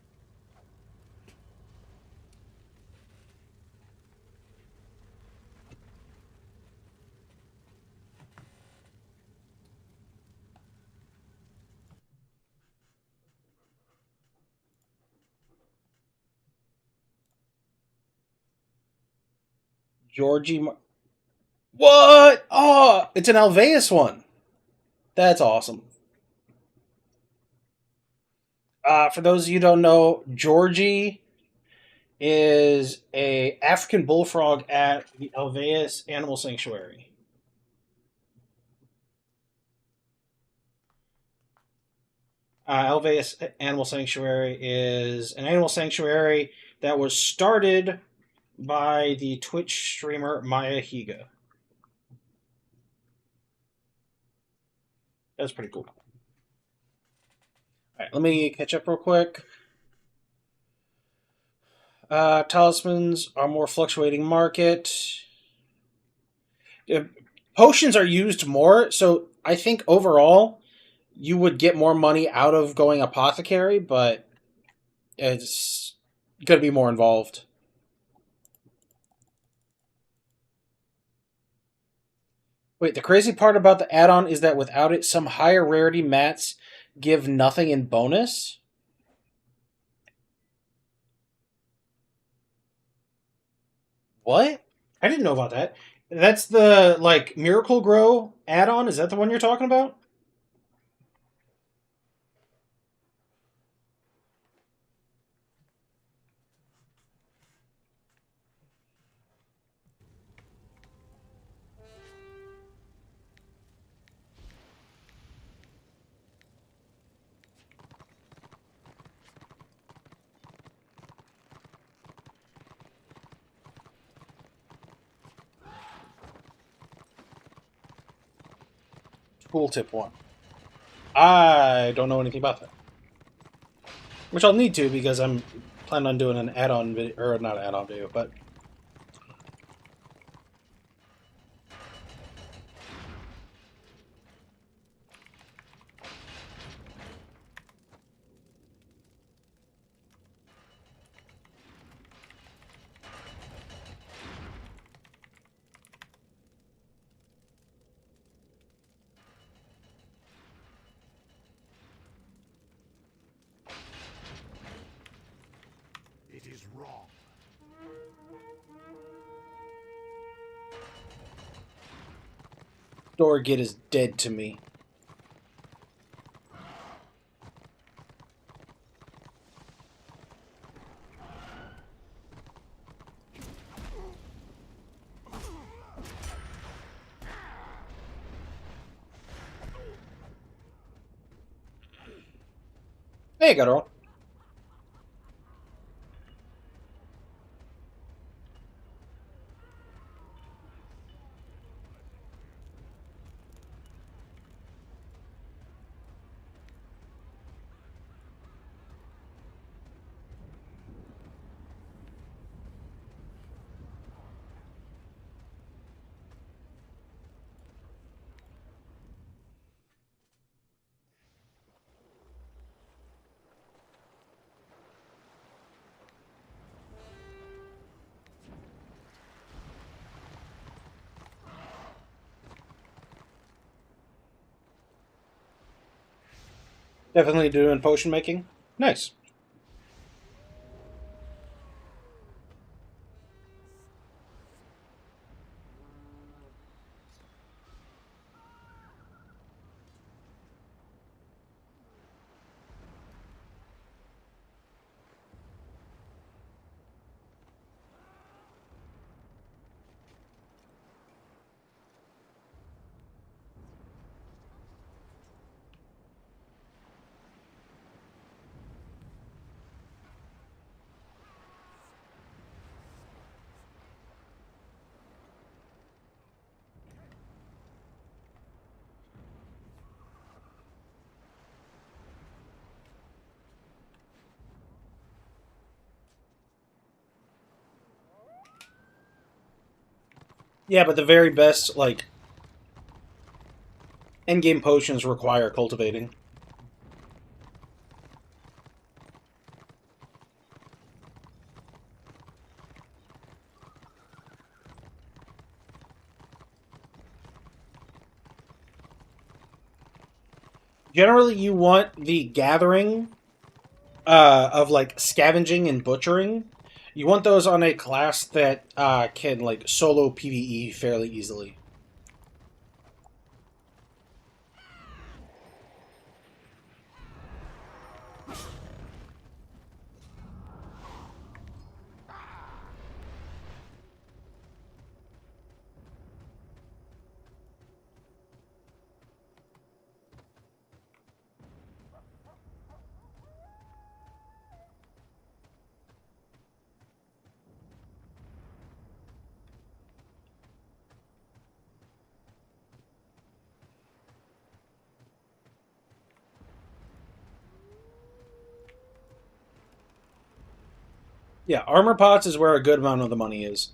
Georgie. What? Oh, it's an Alveus one. That's awesome. For those of you who don't know, Georgie is a African bullfrog at the Alveus Animal Sanctuary. Alveus Animal Sanctuary is an animal sanctuary that was started by the Twitch streamer Maya Higa. That's pretty cool. Alright, let me catch up real quick. Talismans are more fluctuating market. Potions are used more, so I think overall you would get more money out of going apothecary, but it's going to be more involved. Wait, the crazy part about the add-on is that without it, some higher rarity mats give nothing in bonus? What? I didn't know about that. That's the, like, Miracle Grow add-on? Is that the one you're talking about? Tooltip 1. I don't know anything about that. Which I'll need to because I'm planning on doing an add-on video, or not an add-on video, but... It is wrong. Dorgit is dead to me. Hey, Guttural. Definitely doing potion making. Nice. Yeah, but the very best, like, endgame potions require cultivating. Generally, you want the gathering of like scavenging and butchering. You want those on a class that can like solo PvE fairly easily. Yeah, armor pots is where a good amount of the money is.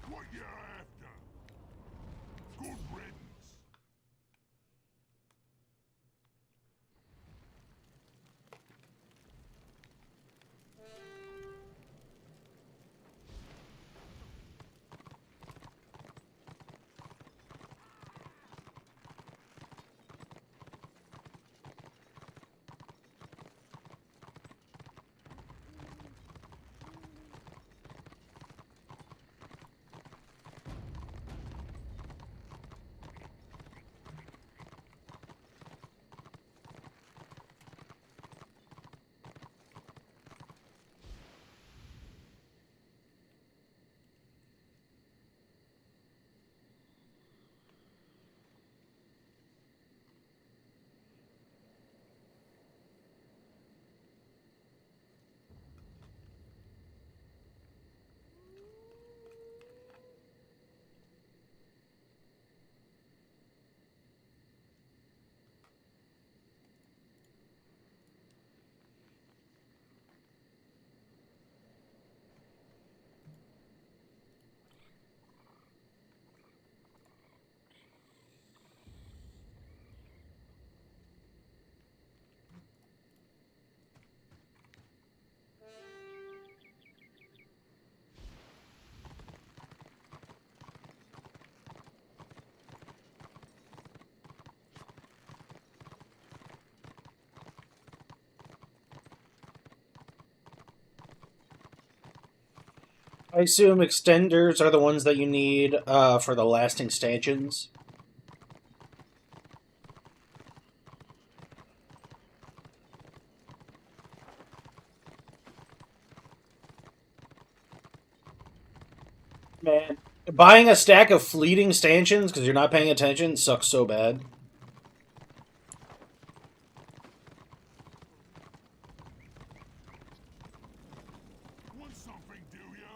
What you after? Good riddance. I assume extenders are the ones that you need for the lasting stanchions. Man, buying a stack of fleeting stanchions because you're not paying attention sucks so bad. Want something, do ya?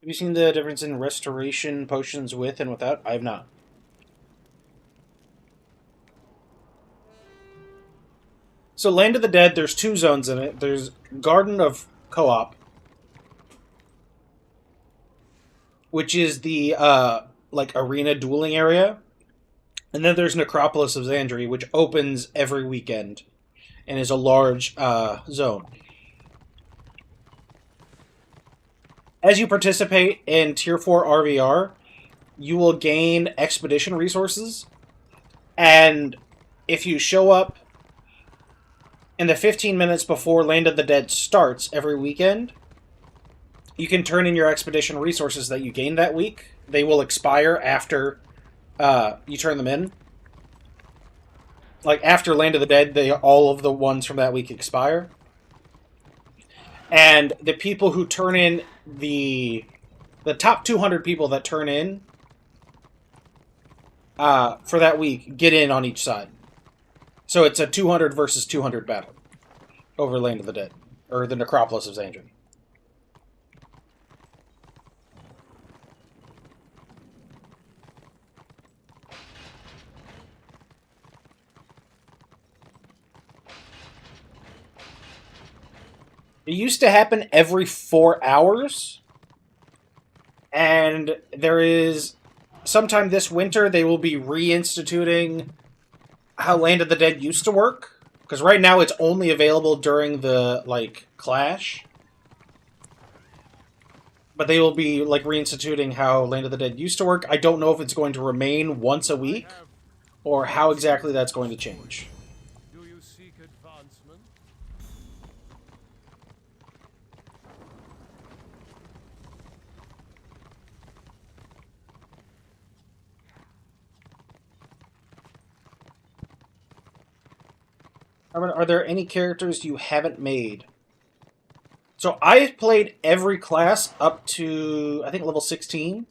Have you seen the difference in restoration potions with and without? I have not. So Land of the Dead, there's two zones in it. There's Garden of Co-op, which is the like arena dueling area, and then there's Necropolis of Xandri, which opens every weekend and is a large zone. As you participate in Tier 4 RVR, you will gain expedition resources, and if you show up in the 15 minutes before Land of the Dead starts every weekend, you can turn in your expedition resources that you gained that week. They will expire after you turn them in. Like, after Land of the Dead, all of the ones from that week expire. And the people who turn in the top 200 people that turn in for that week get in on each side. So it's a 200 versus 200 battle over Land of the Dead, or the Necropolis of Xandri. It used to happen every 4 hours, and there is sometime this winter they will be reinstituting how Land of the Dead used to work, because right now it's only available during the like Clash, but they will be like reinstituting how Land of the Dead used to work. I don't know if it's going to remain once a week or how exactly that's going to change. Do you seek advancement? Are there any characters you haven't made? So I've played every class up to, I think, level 16.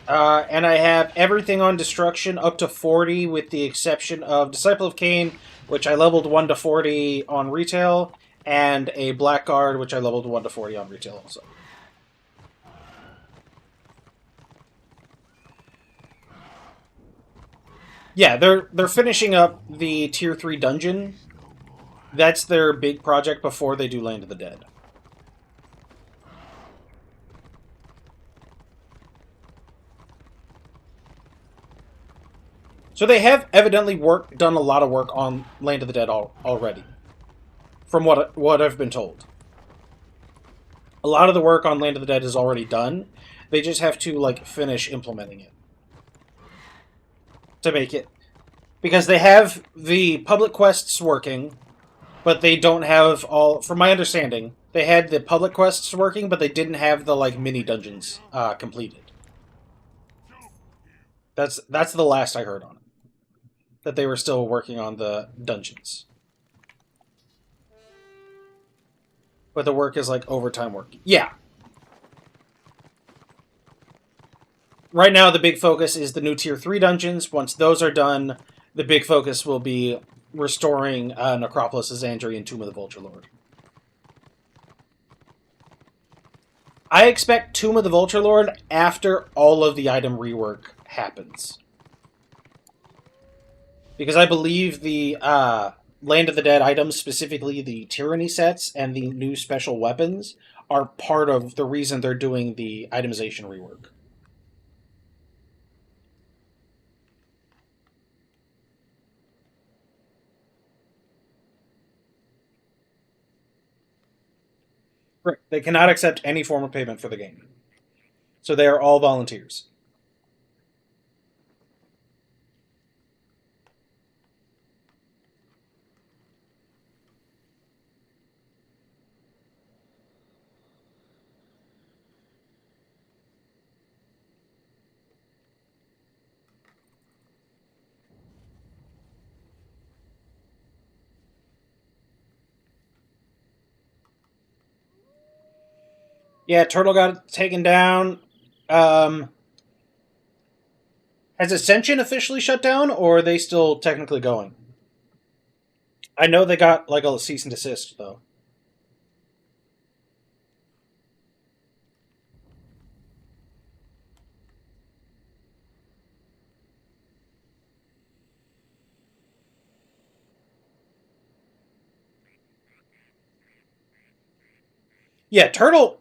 And I have everything on Destruction up to 40, with the exception of Disciple of Cain, which I leveled 1 to 40 on retail, and a Blackguard, which I leveled 1 to 40 on retail also. Yeah, they're finishing up the Tier 3 dungeon. That's their big project before they do Land of the Dead. So they have evidently done a lot of work on Land of the Dead already, from what I've been told. A lot of the work on Land of the Dead is already done. They just have to like finish implementing it to make it, because they have the public quests working, but they don't have all. From my understanding, they had the public quests working, but they didn't have the like mini dungeons completed. That's the last I heard on it. That they were still working on the dungeons. But the work is like overtime work. Yeah. Right now, the big focus is the new Tier 3 dungeons. Once those are done, the big focus will be restoring Necropolis of Xandri and Tomb of the Vulture Lord. I expect Tomb of the Vulture Lord after all of the item rework happens. Because I believe the Land of the Dead items, specifically the Tyranny sets and the new special weapons, are part of the reason they're doing the itemization rework. Right. They cannot accept any form of payment for the game. So they are all volunteers. Yeah, Turtle got taken down. Has Ascension officially shut down, or are they still technically going? I know they got like a cease and desist, though. Yeah, Turtle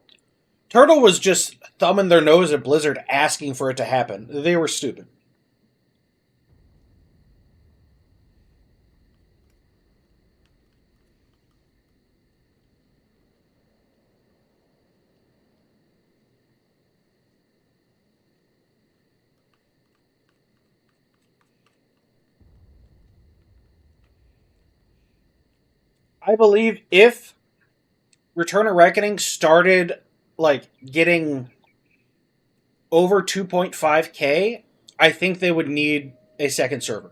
was just thumbing their nose at Blizzard asking for it to happen. They were stupid. I believe if Return of Reckoning started like getting over 2.5k, I think they would need a second server.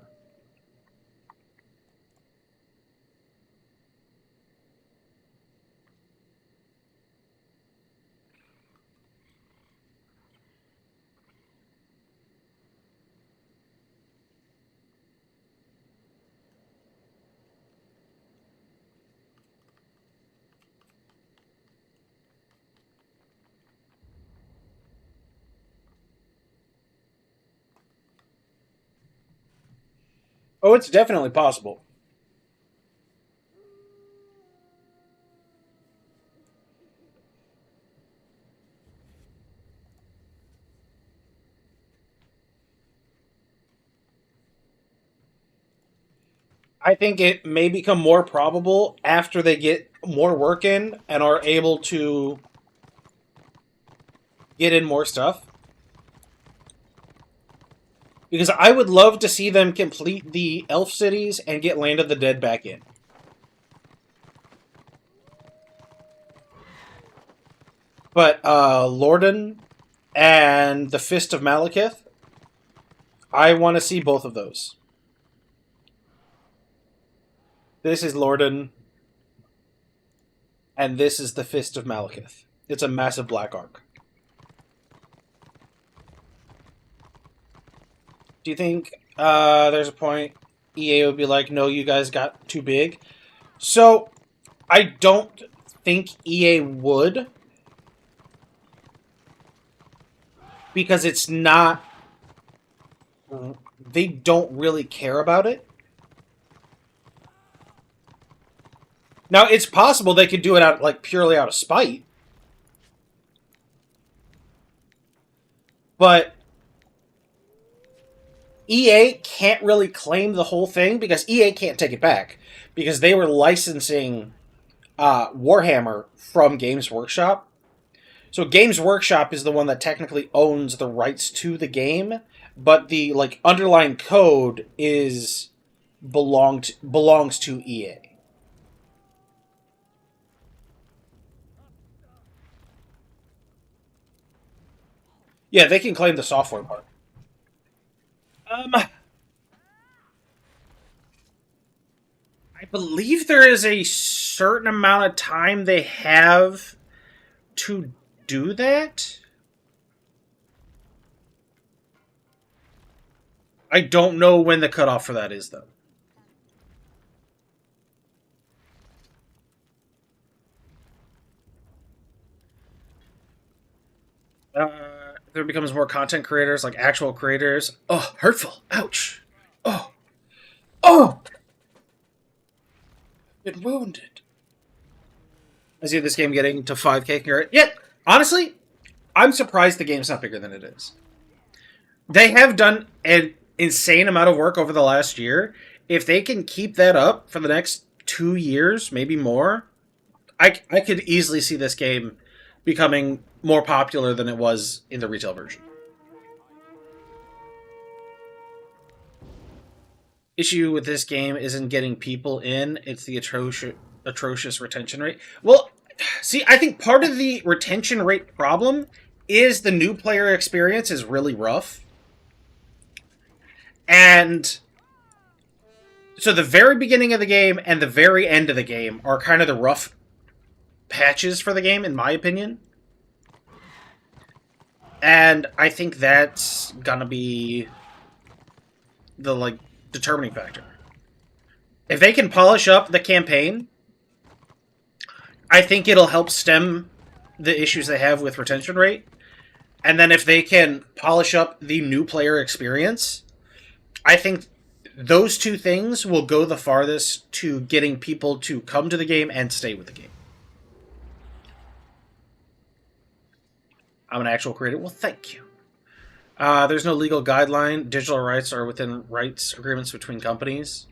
Oh, it's definitely possible. I think it may become more probable after they get more work in and are able to get in more stuff. Because I would love to see them complete the Elf Cities and get Land of the Dead back in. But Lorden and the Fist of Malekith, I want to see both of those. This is Lorden, and this is the Fist of Malekith. It's a massive black arc. Do you think there's a point EA would be like, no, you guys got too big? So, I don't think EA would. Because it's not... They don't really care about it. Now, it's possible they could do it out like purely out of spite. But EA can't really claim the whole thing because EA can't take it back. Because they were licensing Warhammer from Games Workshop. So Games Workshop is the one that technically owns the rights to the game, but the like underlying code is belongs to EA. Yeah, they can claim the software part. I believe there is a certain amount of time they have to do that. I don't know when the cutoff for that is, though. There becomes more content creators, like actual creators. Oh, hurtful. Ouch. Oh. Oh! Been wounded. I see this game getting to 5k. Yeah, honestly, I'm surprised the game's not bigger than it is. They have done an insane amount of work over the last year. If they can keep that up for the next 2 years, maybe more, I could easily see this game becoming more popular than it was in the retail version. Issue with this game isn't getting people in, it's the atrocious retention rate. Well, see, I think part of the retention rate problem is the new player experience is really rough. And so the very beginning of the game and the very end of the game are kind of the rough patches for the game, in my opinion. And I think that's gonna be the, like, determining factor. If they can polish up the campaign, I think it'll help stem the issues they have with retention rate. And then if they can polish up the new player experience, I think those two things will go the farthest to getting people to come to the game and stay with the game. I'm an actual creator. Well, thank you. There's no legal guideline. Digital rights are within rights agreements between companies.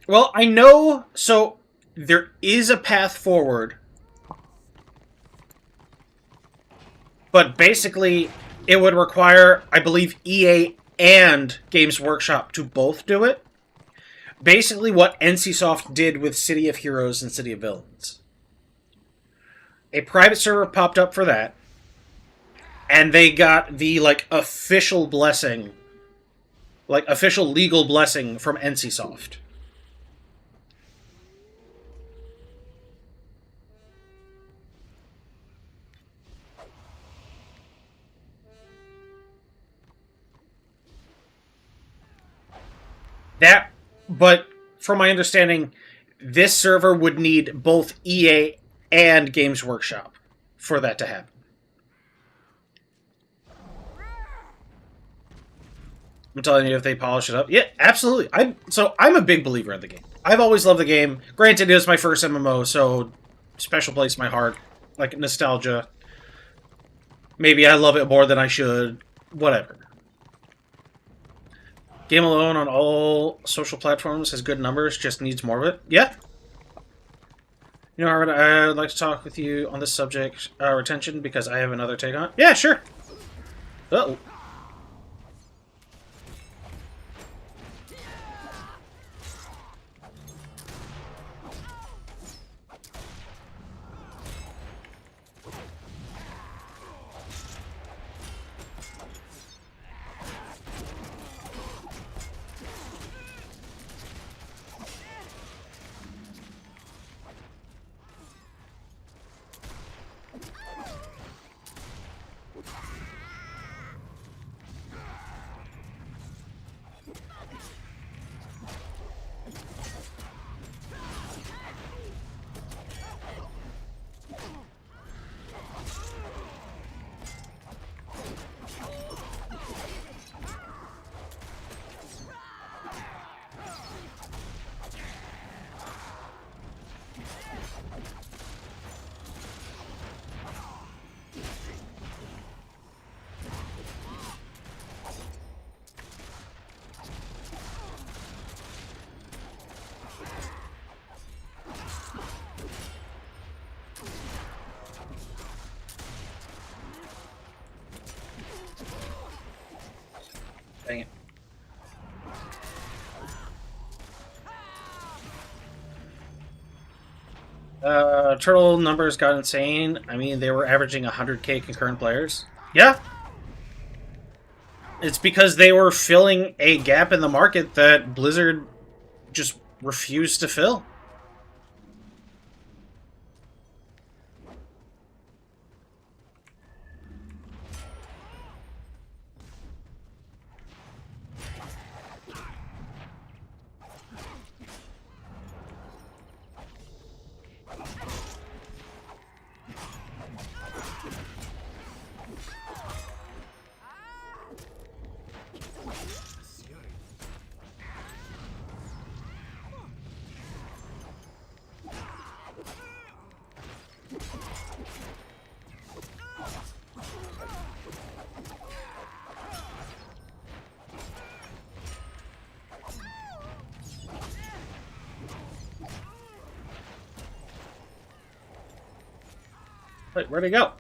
Well, I know, so there is a path forward. But basically, it would require, I believe, EA and Games Workshop to both do it. Basically what NCSoft did with City of Heroes and City of Villains. A private server popped up for that. And they got the, like, official blessing, like, official legal blessing from NCSoft. But from my understanding, this server would need both EA and Games Workshop for that to happen. I'm telling you, if they polish it up, yeah, absolutely. I'm a big believer in the game. I've always loved the game. Granted, it was my first MMO, so special place in my heart, like nostalgia. Maybe I love it more than I should. Whatever. Game Alone on all social platforms has good numbers, just needs more of it. Yeah. You know, Hermit, I'd like to talk with you on this subject, retention, because I have another take on it. Yeah, sure. Uh-oh. Dang it. Turtle numbers got insane. I mean, they were averaging 100k concurrent players. Yeah. It's because they were filling a gap in the market that Blizzard just refused to fill. Wait, where'd he go?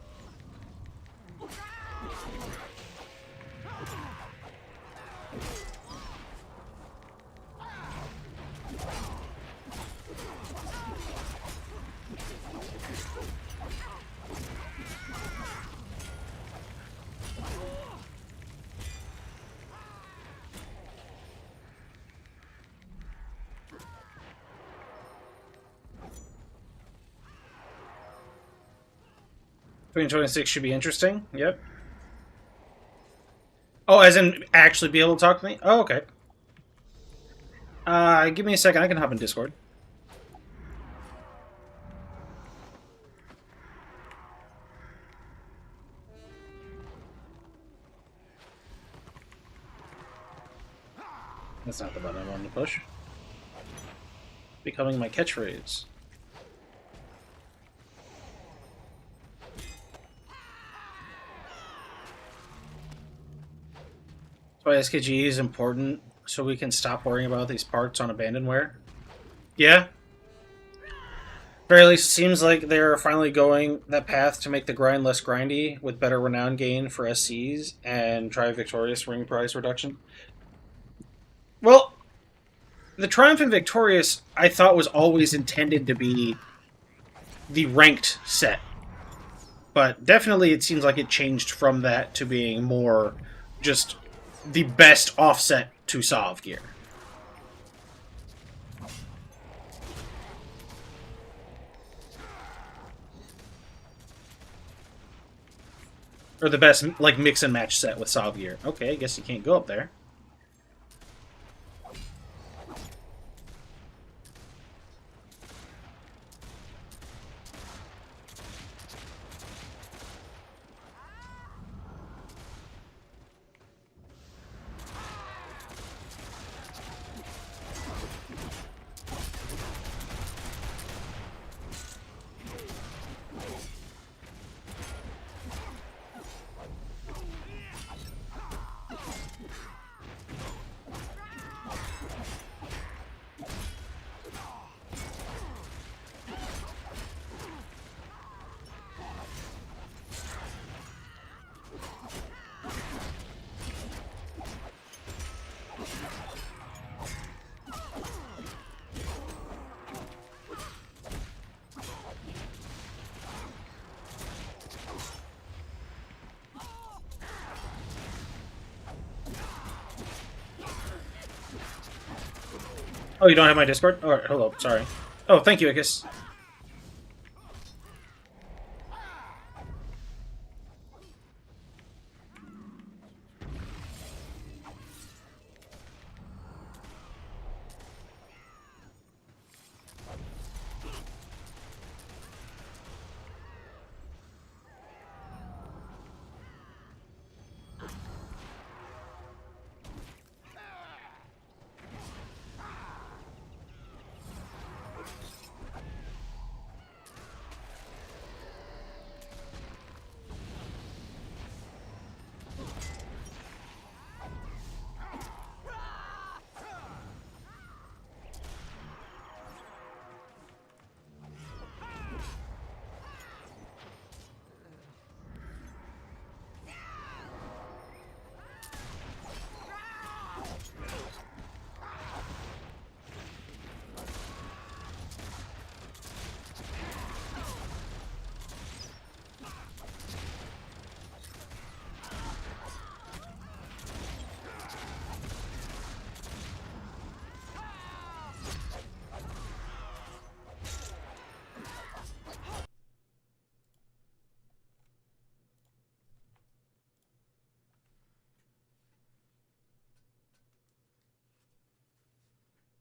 Between 26 should be interesting. Yep. Oh, as in actually be able to talk to me? Oh, okay. Give me a second. I can hop in Discord. That's not the button I wanted to push. Becoming my catchphrase. why SKG is important, so we can stop worrying about these parts on abandonware. Yeah. Very least, it seems like they're finally going that path to make the grind less grindy, with better renown gain for SCs and try Victorious ring price reduction. Well, the Triumph and Victorious, I thought, was always intended to be the ranked set. But definitely it seems like it changed from that to being more just the best offset to Sov gear. Or the best, like, mix and match set with Sov gear. Okay, I guess you can't go up there. Oh, you don't have my Discord? Alright, hold up, sorry. Oh, thank you, Ickis.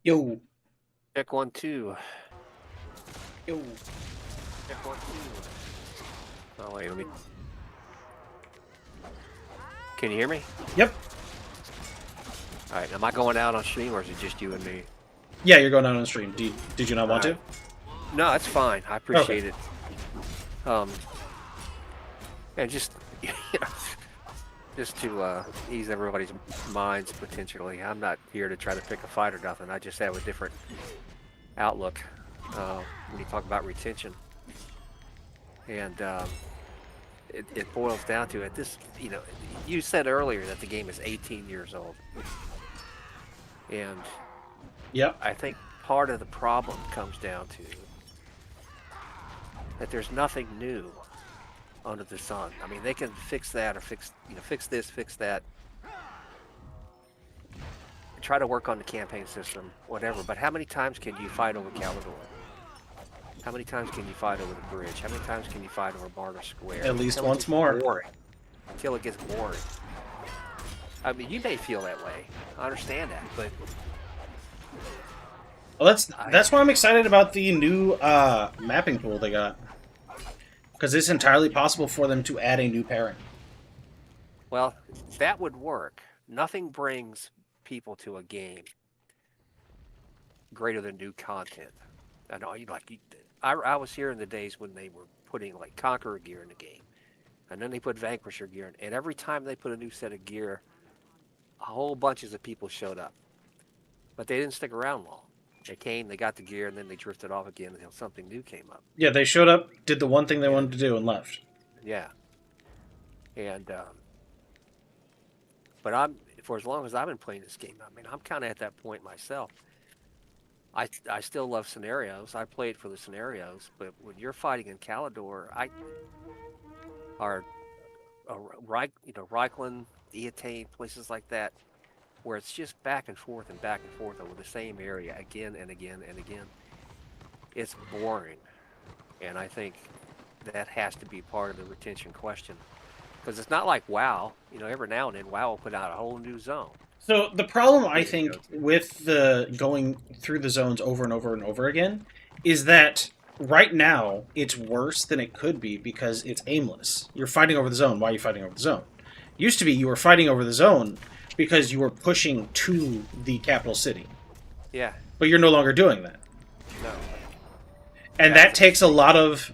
Yo. Check 1 2. Yo. Check 1 2. Oh wait, let me. Can you hear me? Yep. All right. Am I going out on stream or is it just you and me? Yeah, you're going out on stream. Did you not want to? No, that's fine. I appreciate it. And just you know, just to ease everybody's minds potentially. I'm not here to try to pick a fight or nothing. I just have a different outlook when you talk about retention. And it boils down to it. This, you know, you said earlier that the game is 18 years old. And Yep. I think part of the problem comes down to that there's nothing new under the sun. I mean, they can fix that or fix this, fix that. Try to work on the campaign system, whatever. But how many times can you fight over Calidor? How many times can you fight over the bridge? How many times can you fight over Barter Square? At least once more. Boring. Until it gets boring. I mean, you may feel that way. I understand that, but Well, that's why I'm excited about the new mapping tool they got. Because it's entirely possible for them to add a new pairing. well, that would work. Nothing brings people to a game greater than new content. I know I was here in the days when they were putting like Conqueror gear in the game, and then they put Vanquisher gear in, and every time they put a new set of gear whole bunches of people showed up, but they didn't stick around long. They came, they got the gear, and then they drifted off again until something new came up. Yeah, they showed up, did the one thing they wanted to do, and left. Yeah. And but I'm for as long as I've been playing this game, I mean, I'm kind of at that point myself. I still love scenarios. I play it for the scenarios, but when you're fighting in Calador, Reichland, Eotane, places like that, where it's just back and forth over the same area again and again and again. It's boring, and I think that has to be part of the retention question, because it's not like WoW. Every now and then WoW will put out a whole new zone. So the problem, I think, with the going through the zones over and over and over again is that right now it's worse than it could be because it's aimless. You're fighting over the zone. Why are you fighting over the zone? Used to be you were fighting over the zone because you were pushing to the capital city. Yeah. But you're no longer doing that. No. And that takes a lot of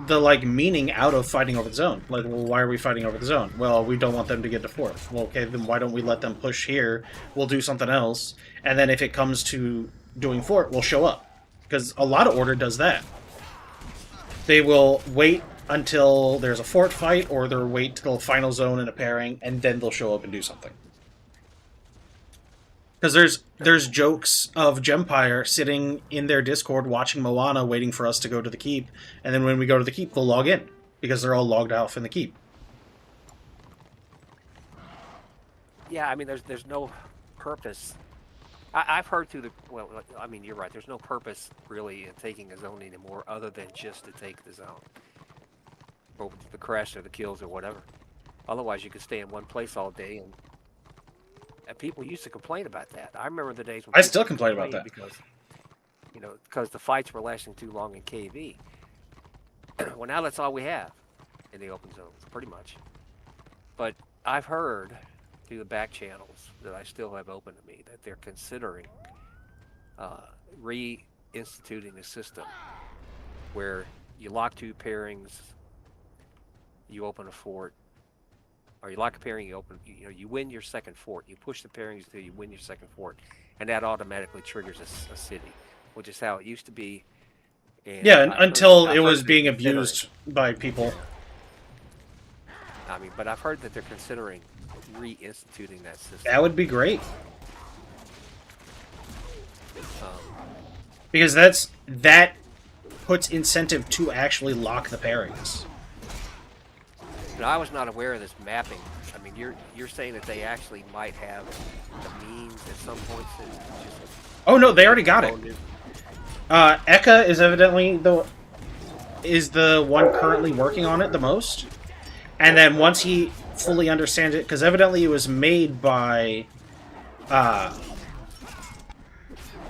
the meaning out of fighting over the zone. Well, why are we fighting over the zone? Well, we don't want them to get to fourth. Well, okay, then why don't we let them push here? We'll do something else, and then if it comes to doing fort, we'll show up. Because a lot of Order does that. They will wait until there's a fort fight, or they'll wait till the final zone in a pairing, and then they'll show up and do something. Because there's jokes of Gempire sitting in their Discord watching Moana waiting for us to go to the keep, and then when we go to the keep, they'll log in, because they're all logged off in the keep. Yeah, I mean, there's no purpose. I've heard through you're right. There's no purpose, really, in taking a zone anymore other than just to take the zone. Or the crash or the kills or whatever. Otherwise, you could stay in one place all day and people used to complain about that. I remember the days when I still complain about that because the fights were lasting too long in KV. Well, now that's all we have in the open zones, pretty much. But I've heard through the back channels that I still have open to me that they're considering reinstituting a system where you lock two pairings, you open a fort. Or you lock a pairing, you win your second fort. You push the pairings until you win your second fort, and that automatically triggers a city, which is how it used to be. And until it was being abused by people. But I've heard that they're considering reinstituting that system. That would be great. Because that puts incentive to actually lock the pairings. But I was not aware of this mapping. I mean, you're saying that they actually might have the means at some point to just... Oh no, they already got it. Eka is evidently the one currently working on it the most. And then once he fully understands it, because evidently it was made by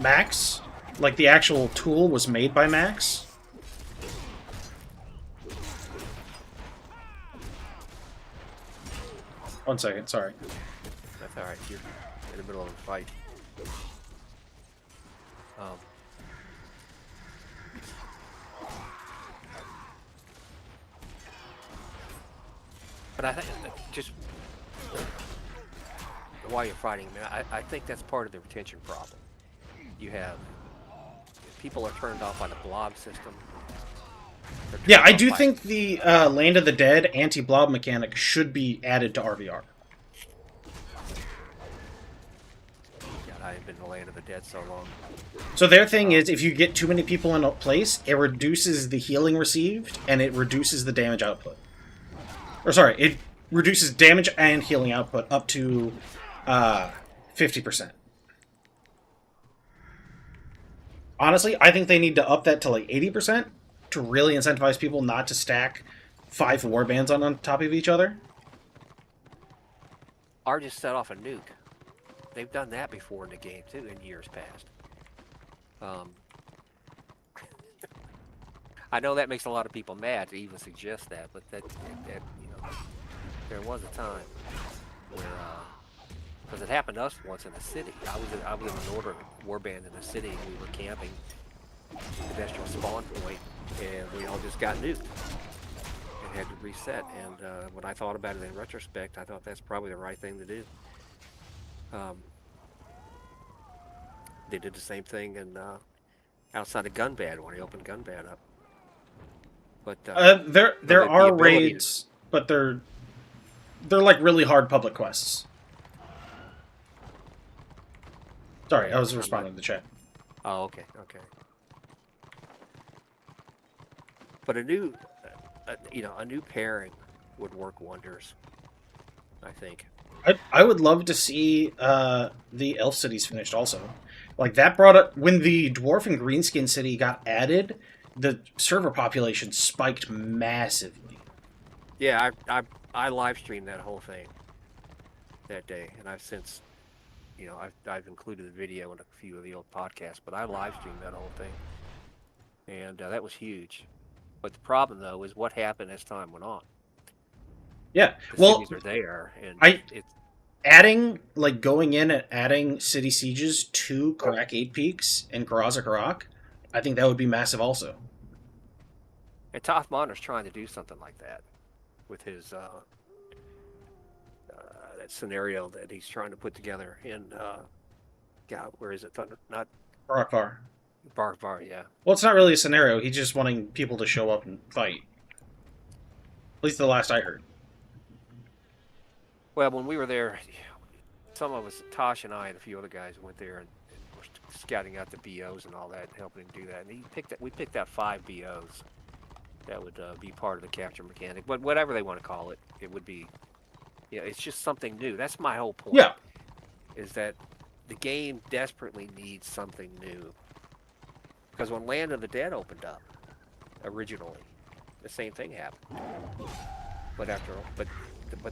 Max. Like the actual tool was made by Max. One second, sorry. That's alright, you're in the middle of a fight. But I think just while you're fighting, I think that's part of the retention problem. You have people are turned off by the blob system. Yeah, I do think the Land of the Dead anti-blob mechanic should be added to RVR. God, I haven't been to the Land of the Dead so long. So their thing is, if you get too many people in a place, it reduces the healing received, and it reduces the damage output. Or sorry, it reduces damage and healing output up to 50%. Honestly, I think they need to up that to like 80%. To really incentivize people not to stack 5 warbands on top of each other. Or just set off a nuke. They've done that before in the game too, in years past. I know that makes a lot of people mad to even suggest that, but that there was a time where, because it happened to us once in the city. I was in an order warband in the city, and we were camping pedestrian spawn point, and we all just got nuked and had to reset. And when I thought about it in retrospect, I thought that's probably the right thing to do. Um, they did the same thing in outside of Gunbad when they opened Gunbad up. But There the are ability raids, but they're like really hard public quests. Sorry, I was responding to the chat. Oh, okay. But a new, a new pairing would work wonders. I think. I would love to see the Elf cities finished also. Like that brought up when the Dwarf and Greenskin city got added, the server population spiked massively. Yeah, I live streamed that whole thing that day, and I've since, I've included the video in a few of the old podcasts, but I live streamed that whole thing, and that was huge. But the problem though is what happened as time went on. Yeah, The well, cities are there, and it's adding, like, going in and adding city sieges to Karak 8 Peaks and Karazak Karak, I think that would be massive also. and Toth Monder's trying to do something like that with his that scenario that he's trying to put together in God, where is it? Thunder, not Karak Var. Bar, yeah. Well, it's not really a scenario. He's just wanting people to show up and fight. At least the last I heard. Well, when we were there, some of us, Tosh and I and a few other guys went there and were scouting out the BOs and all that, and helping him do that. And we picked out 5 BOs that would be part of the capture mechanic. But whatever they want to call it, it would be, it's just something new. That's my whole point. Yeah. Is that the game desperately needs something new. Because when Land of the Dead opened up, originally, the same thing happened. But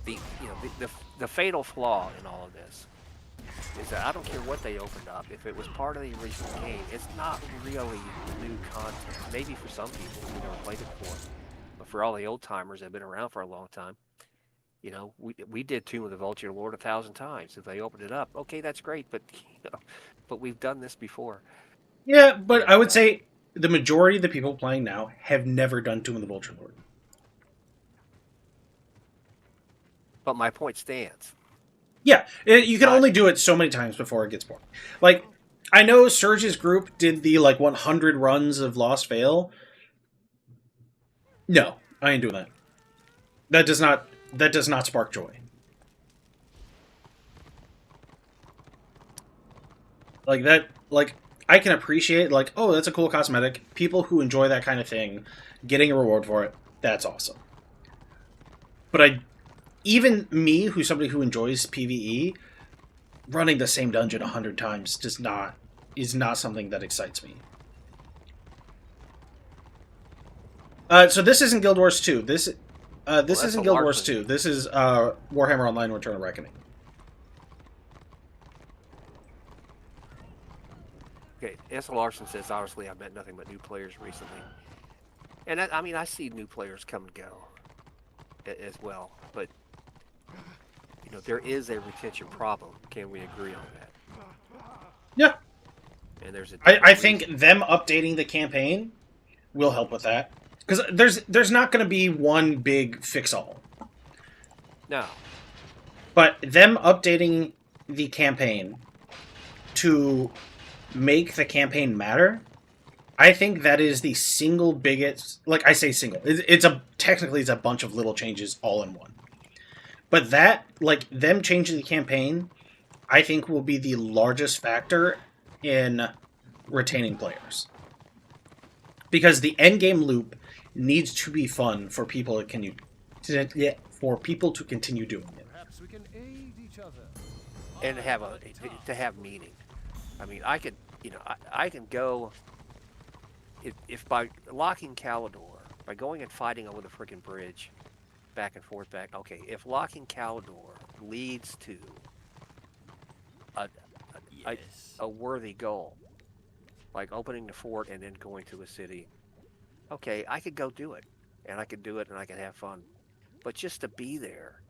the fatal flaw in all of this is that I don't care what they opened up. If it was part of the original game, it's not really new content. Maybe for some people who never played it before, but for all the old timers that have been around for a long time, we did Tomb of the Vulture Lord 1,000 times. If they opened it up, okay, that's great, but but we've done this before. Yeah, but I would say the majority of the people playing now have never done Tomb of the Vulture Lord. But my point stands. Yeah, you can only do it so many times before it gets boring. Like, I know Surge's group did the 100 runs of Lost Vale. No, I ain't doing that. That does not spark joy. I can appreciate, oh, that's a cool cosmetic. People who enjoy that kind of thing, getting a reward for it, that's awesome. But even me, who's somebody who enjoys PvE, running the same dungeon 100 times is not something that excites me. So this isn't Guild Wars 2. This isn't Guild Wars 2. This is Warhammer Online: Return of Reckoning. Okay, S. Larson says, obviously, I've met nothing but new players recently. And I see new players come and go as well. But, there is a retention problem. Can we agree on that? Yeah. And there's I think them updating the campaign will help with that. Because there's not going to be one big fix-all. No. But them updating the campaign to make the campaign matter, I think that is the single biggest... I say single. Technically, it's a bunch of little changes all in one. But that, them changing the campaign, I think will be the largest factor in retaining players. Because the endgame loop needs to be fun for people to continue doing it. Perhaps we can aid each other. And to have meaning. I could, I can go... If by locking Calador, by going and fighting over the freaking bridge, back and forth, okay, if locking Calador leads to a worthy goal, like opening the fort and then going to a city, okay, I could go do it, and I could do it, and I could have fun. But just to be there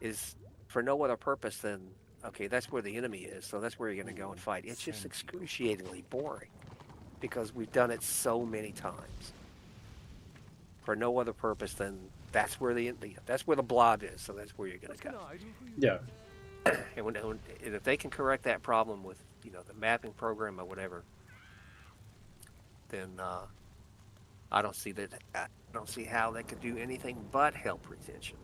is for no other purpose than, okay, that's where the enemy is, so that's where you're going to go and fight. It's just excruciatingly boring because we've done it so many times for no other purpose than that's where the blob is, so that's where you're going to go. Yeah. And if they can correct that problem with the mapping program or whatever, then I don't see that. I don't see how they could do anything but help retention.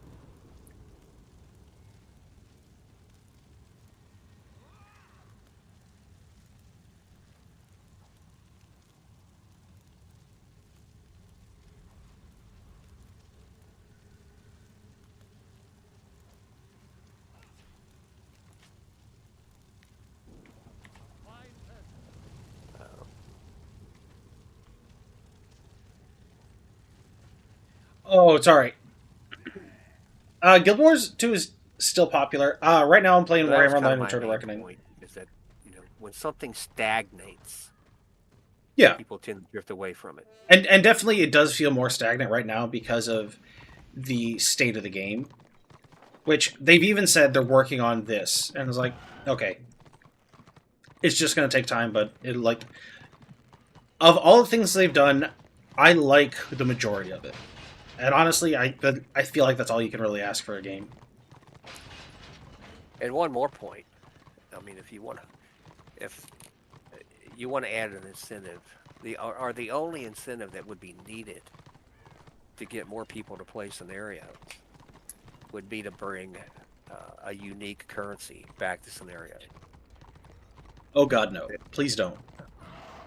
Oh, it's alright. Guild Wars 2 is still popular. Right now I'm playing But that was Warhammer kind of Online my Return to main Reckoning. point, is that when something stagnates, Yeah, people tend to drift away from it. and definitely it does feel more stagnant right now because of the state of the game. Which they've even said they're working on this, and it's like, okay, it's just going to take time, but it like of all the things they've done, I like the majority of it. And honestly, I feel like that's all you can really ask for a game. And one more point. I mean, if you want to add an incentive, the only incentive that would be needed to get more people to play scenarios would be to bring a unique currency back to scenario. Oh God, no! Please don't.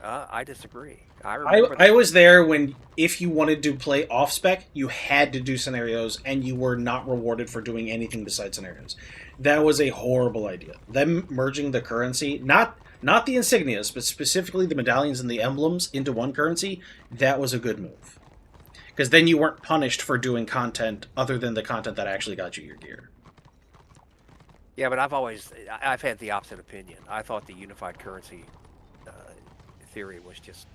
I disagree. I remember I was there when if you wanted to play off spec, you had to do scenarios, and you were not rewarded for doing anything besides scenarios. That was a horrible idea. Them merging the currency, not the insignias, but specifically the medallions and the emblems into one currency, that was a good move. Because then you weren't punished for doing content other than the content that actually got you your gear. Yeah, but I've had the opposite opinion. I thought the unified currency theory was just.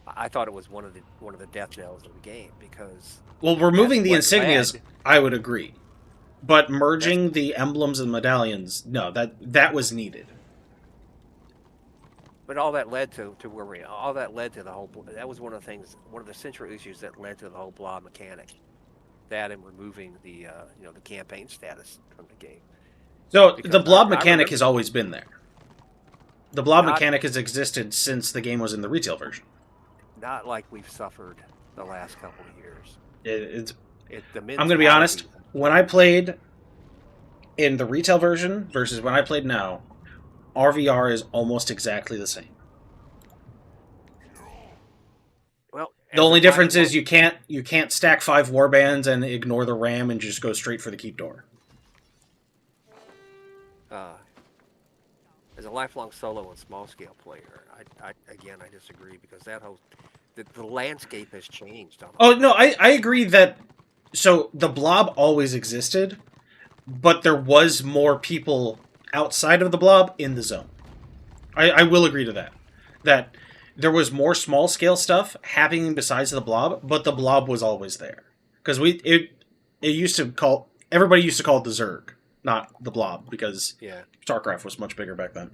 I thought it was one of the death knells of the game because. Well, removing the that's what insignias, led- I would agree. But merging the emblems and medallions, no, that was needed. But all that led to where all that led to the whole. That was one of the central issues that led to the whole blob mechanic. That and removing the the campaign status from the game. So Because the blob I mechanic remember- has always been there. The blob Not- mechanic has existed since the game was in the retail version. Not like we've suffered the last couple of years. It's. The I'm going to be honest. mentality- When I played in the retail version versus when I played now, RVR is almost exactly the same. Well, The only difference is you can't stack 5 warbands and ignore the ram and just go straight for the keep door. As a lifelong solo and small scale player, I disagree because the landscape has changed. Oh no, I agree that. So the blob always existed, but there was more people outside of the blob in the zone. I will agree to that. That there was more small scale stuff happening besides the blob, but the blob was always there. Because everybody used to call it the Zerg, not the blob, because Yeah. StarCraft was much bigger back then.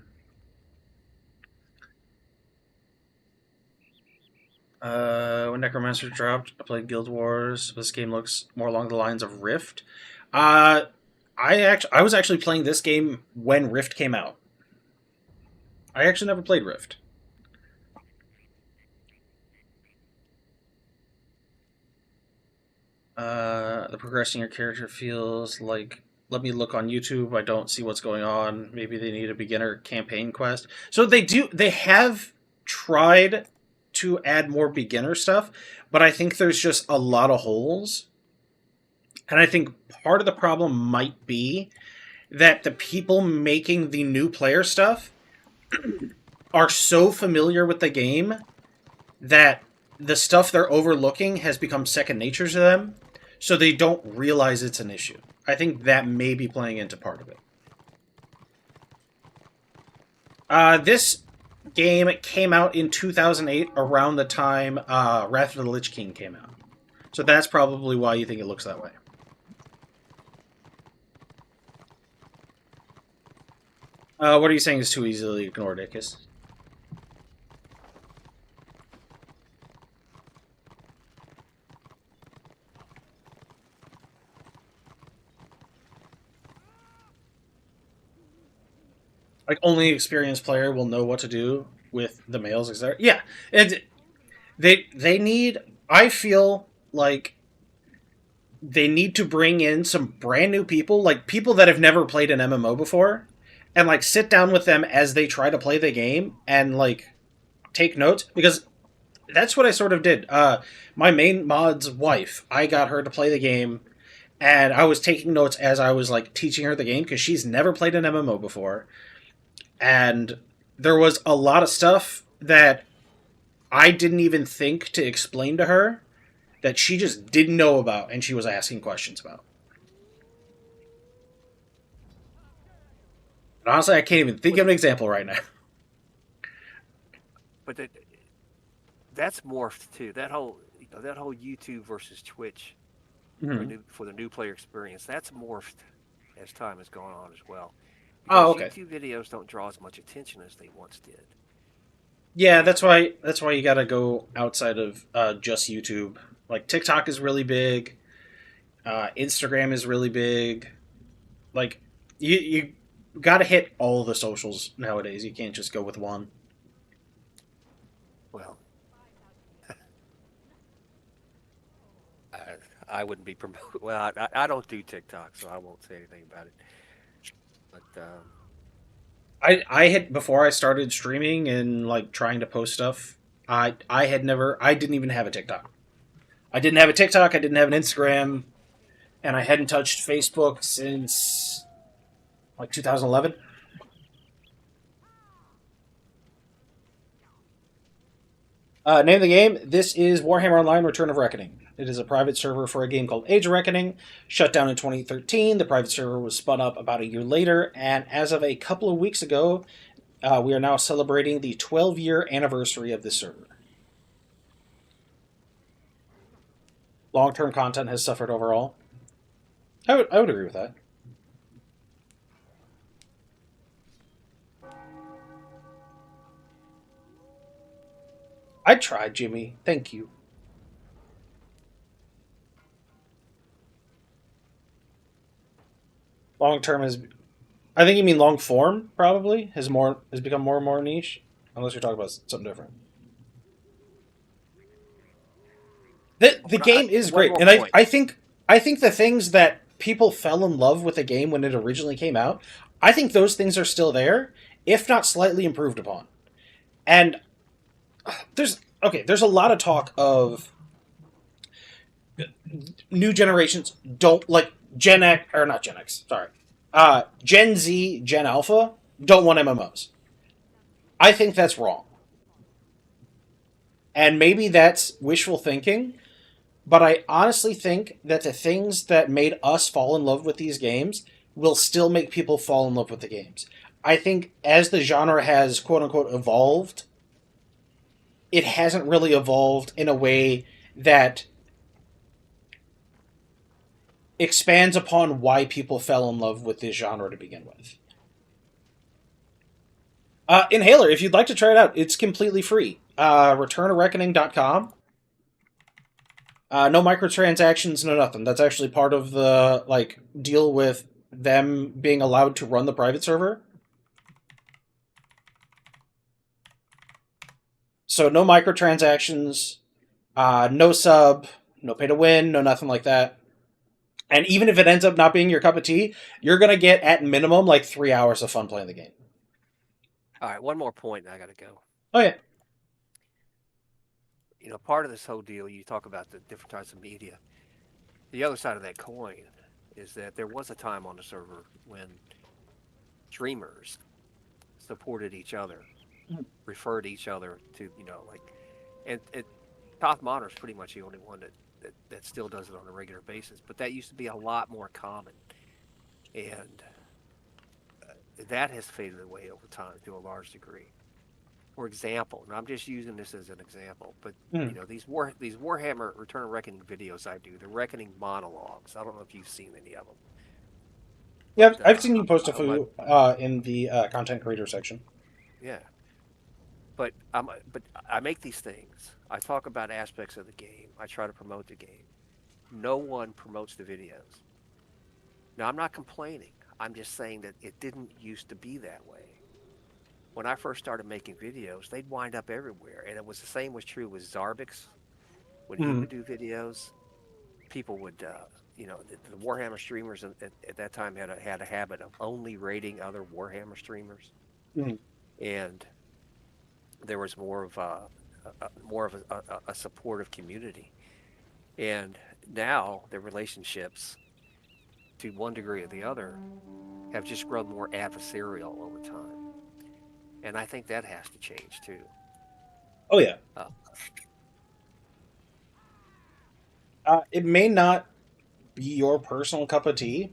When Necromancer dropped, I played Guild Wars. This game looks more along the lines of Rift. I was actually playing this game when Rift came out. I actually never played Rift. The progressing your character feels like. Let me look on YouTube. I don't see what's going on. Maybe they need a beginner campaign quest. So they have tried to add more beginner stuff, but I think there's just a lot of holes. And I think part of the problem might be that the people making the new player stuff are so familiar with the game that the stuff they're overlooking has become second nature to them, so they don't realize it's an issue. I think that may be playing into part of it. This game came out in 2008, around the time Wrath of the Lich King came out. So that's probably why you think it looks that way. What are you saying is too easily ignored, Ickis? Like only experienced player will know what to do with the males, etc. Yeah, and they need. I feel like they need to bring in some brand new people, like people that have never played an MMO before, and like sit down with them as they try to play the game and like take notes, because that's what I sort of did. My main mod's wife, I got her to play the game, and I was taking notes as I was like teaching her the game because she's never played an MMO before, and there was a lot of stuff that I didn't even think to explain to her that she just didn't know about and she was asking questions about. And honestly, I can't even think of an example right now. But that's morphed too. That whole that whole YouTube versus Twitch for the new player experience. That's morphed as time has gone on as well. Because Oh, okay. YouTube videos don't draw as much attention as they once did. Yeah, that's why you gotta go outside of just YouTube. Like TikTok is really big, Instagram is really big. Like you gotta hit all the socials nowadays. You can't just go with one. Well, I wouldn't be promoting. Well, I don't do TikTok, so I won't say anything about it. But I had, before I started streaming and like trying to post stuff, I didn't even have a TikTok. I didn't have a TikTok, I didn't have an Instagram, and I hadn't touched Facebook since like 2011. Name of the game, this is Warhammer Online Return of Reckoning. It is a private server for a game called Age of Reckoning, shut down in 2013. The private server was spun up about a year later, and as of a couple of weeks ago, we are now celebrating the 12-year anniversary of this server. Long-term content has suffered overall. I would agree with that. I tried, Jimmy. Thank you. Long term is, I think you mean long form. Probably has become more and more niche, unless you're talking about something different. The game is great, and I think the things that people fell in love with the game when it originally came out, I think those things are still there, if not slightly improved upon. And there's a lot of talk of new generations don't like Gen X, or not Gen X, sorry. Gen Z, Gen Alpha don't want MMOs. I think that's wrong. And maybe that's wishful thinking, but I honestly think that the things that made us fall in love with these games will still make people fall in love with the games. I think as the genre has quote-unquote evolved, it hasn't really evolved in a way that expands upon why people fell in love with this genre to begin with. Inhaler, if you'd like to try it out, it's completely free. ReturnOfReckoning.com. No microtransactions, no nothing. That's actually part of the deal with them being allowed to run the private server. So no microtransactions, no sub, no pay to win, no nothing like that. And even if it ends up not being your cup of tea, you're going to get, at minimum, 3 hours of fun playing the game. All right, one more point and I got to go. Oh, yeah. Part of this whole deal, you talk about the different types of media. The other side of that coin is that there was a time on the server when streamers supported each other, referred each other to, and Top Modern is pretty much the only one that still does it on a regular basis. But that used to be a lot more common. And that has faded away over time to a large degree. For example, and I'm just using this as an example, but these Warhammer Return of Reckoning videos I do, the Reckoning monologues. I don't know if you've seen any of them. Yeah, I've seen you post a few in the content creator section. Yeah, but I make these things. I talk about aspects of the game. I try to promote the game. No one promotes the videos. Now, I'm not complaining. I'm just saying that it didn't used to be that way. when I first started making videos, they'd wind up everywhere, and it was the same was true with Zarbix. When he Mhm. would do videos, people would, the Warhammer streamers at that time had a habit of only rating other Warhammer streamers, Mhm. and there was more of a supportive community. And now the relationships, to one degree or the other, have just grown more adversarial over time. And I think that has to change too. Oh yeah. Uh, It may not be your personal cup of tea,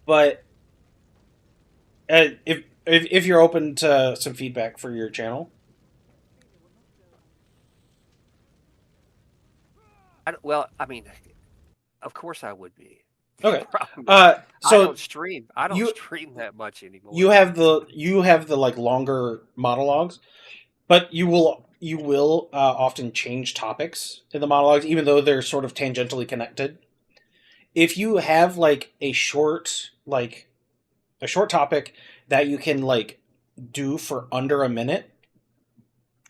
but if you're open to some feedback for your channel. I mean, of course I would be. Okay. Problem is, I So don't stream. I don't you stream that much anymore. you have the like longer monologues, but you will often change topics in the monologues, even though they're sort of tangentially connected. If you have like a short topic that you can like do for under a minute,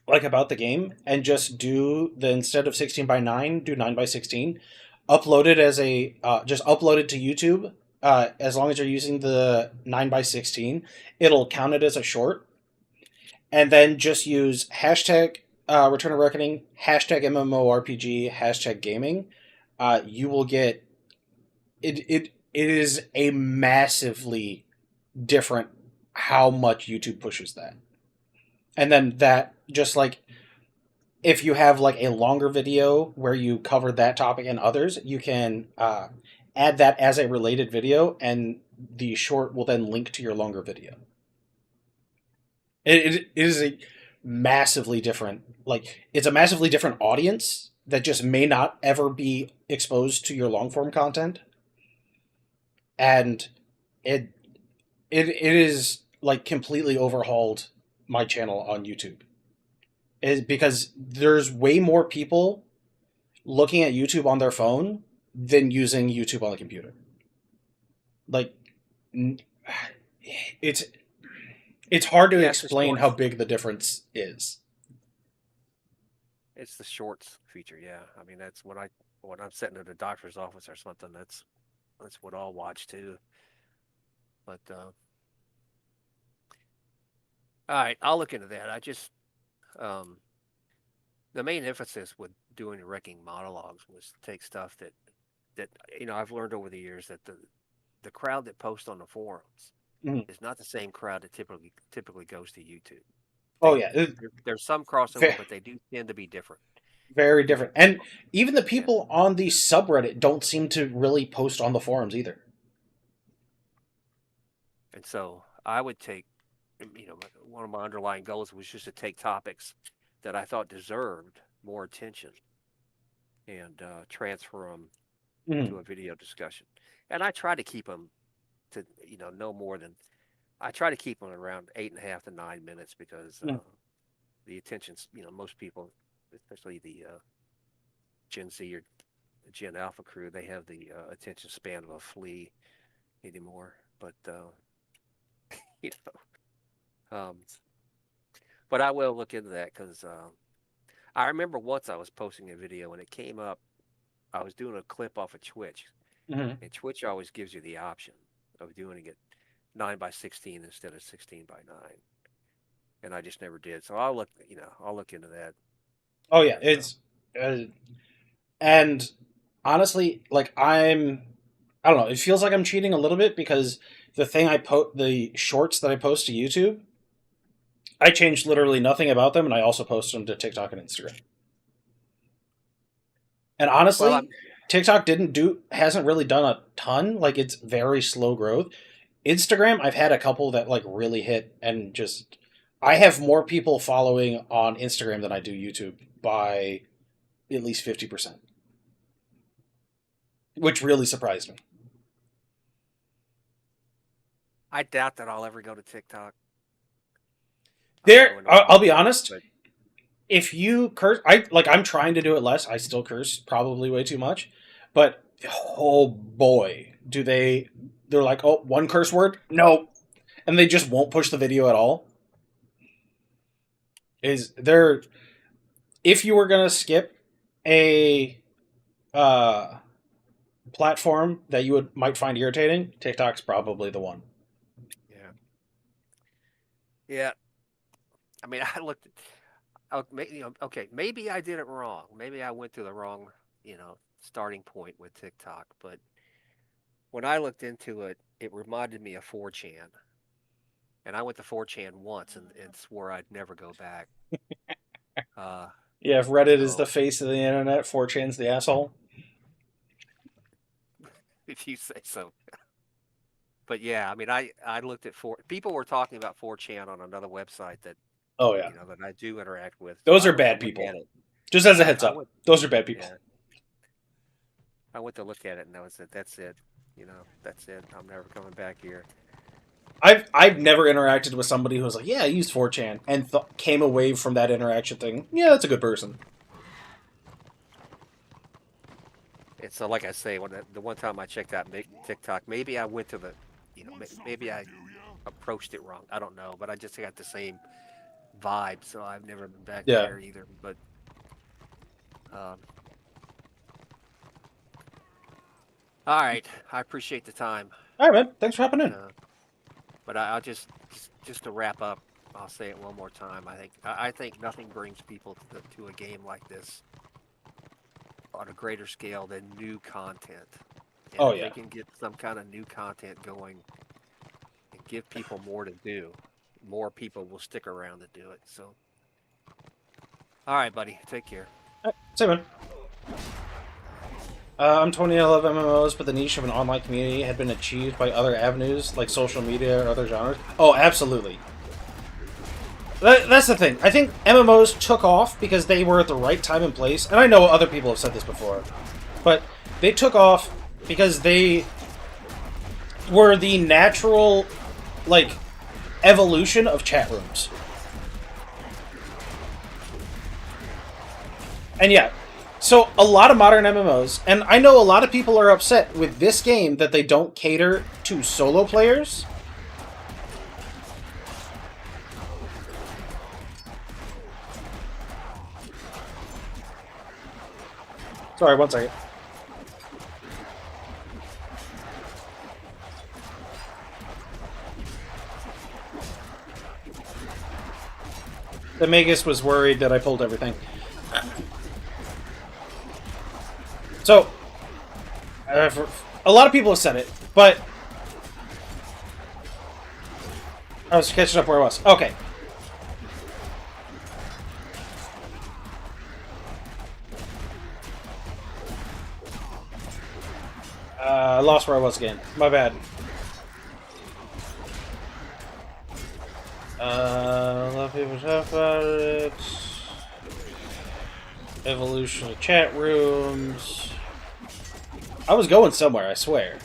like about the game, and just do the instead of 16:9, do 9:16. Upload it as a just upload it to YouTube. As long as you're using the 9:16, it'll count it as a short, and then just use hashtag Return of Reckoning, hashtag MMORPG, hashtag gaming. You will get it. It is a massively different how much YouTube pushes that. And then that, just like if you have like a longer video where you cover that topic and others, you can add that as a related video, and the short will then link to your longer video. It is a massively different, like, it's a massively different audience that just may not ever be exposed to your long form content. And it is like completely overhauled my channel on YouTube. Is because there's way more people looking at YouTube on their phone than using YouTube on the computer. Like, it's hard to explain how big the difference is. It's the shorts feature, yeah. I mean, that's when I'm sitting at a doctor's office or something. That's what I'll watch too. But all right, I'll look into that. I just the main emphasis with doing wrecking monologues was to take stuff that I've learned over the years that the crowd that posts on the forums is not the same crowd that typically goes to YouTube. There's some crossover, but they do tend to be different. Very different. And even the people on the subreddit don't seem to really post on the forums either. And so I would take, one of my underlying goals was just to take topics that I thought deserved more attention and transfer them to a video discussion. And I try to keep them to, no more than, I try to keep them around 8.5 to 9 minutes because the attention's, most people, especially the Gen Z or the Gen Alpha crew, they have the attention span of a flea anymore. But, but I will look into that because I remember once I was posting a video and it came up, I was doing a clip off of Twitch. And Twitch always gives you the option of doing it 9:16 instead of 16:9. And I just never did. So I'll look into that. Oh yeah, it's and honestly, like I don't know, it feels like I'm cheating a little bit because the shorts that I post to YouTube, I changed literally nothing about them, and I also post them to TikTok and Instagram. And honestly, TikTok hasn't really done a ton. Like, it's very slow growth. Instagram, I've had a couple that like really hit, and just I have more people following on Instagram than I do YouTube by at least 50%, which really surprised me. I doubt that I'll ever go to TikTok. I'll be honest. If you curse, I'm trying to do it less. I still curse probably way too much, but oh boy, they're like, oh, one curse word? No. And they just won't push the video at all. Is there, if you were gonna skip a platform that you might find irritating, TikTok's probably the one. Yeah. Yeah. I mean, I looked. Okay, maybe I did it wrong. Maybe I went to the wrong, starting point with TikTok. But when I looked into it, it reminded me of 4chan, and I went to 4chan once and swore I'd never go back. Yeah, if Reddit is So- the face of the internet, 4chan's the asshole. If you say so. But yeah, I mean, I looked at people were talking about 4chan on another website that Oh yeah, that I do interact with. those So are I went bad to look people. at it. Just as a heads I up, went- those are bad people. Yeah. I went to look at it and I said, "That's it. That's it. I'm never coming back here." I've never interacted with somebody who was like, yeah, I used 4chan, and came away from that interaction thing. Yeah, that's a good person. And so, like I say, when the one time I checked out TikTok, maybe I went to the, maybe I approached it wrong. I don't know, but I just got the same vibe, so I've never been back Yeah. there either. But, all right, I appreciate the time. All right, man. Thanks for hopping in. But I'll just to wrap up, I'll say it one more time. I think nothing brings people to a game like this on a greater scale than new content. And Oh, if yeah. they can get some kind of new content going and give people more to do, more people will stick around to do it. So, all right, buddy, take care. See you, man. I'm 20 and I love MMOs, but the niche of an online community had been achieved by other avenues, like social media or other genres. Oh, absolutely. That's the thing. I think MMOs took off because they were at the right time and place, and I know other people have said this before, but they took off because they were the natural, evolution of chat rooms. And yeah, so a lot of modern MMOs, and I know a lot of people are upset with this game that they don't cater to solo players. Sorry, one second. The Magus was worried that I pulled everything. So, a lot of people have said it, but I was catching up where I was. Okay. I lost where I was again. My bad. A lot of people talk about it. Evolution of chat rooms. I was going somewhere, I swear.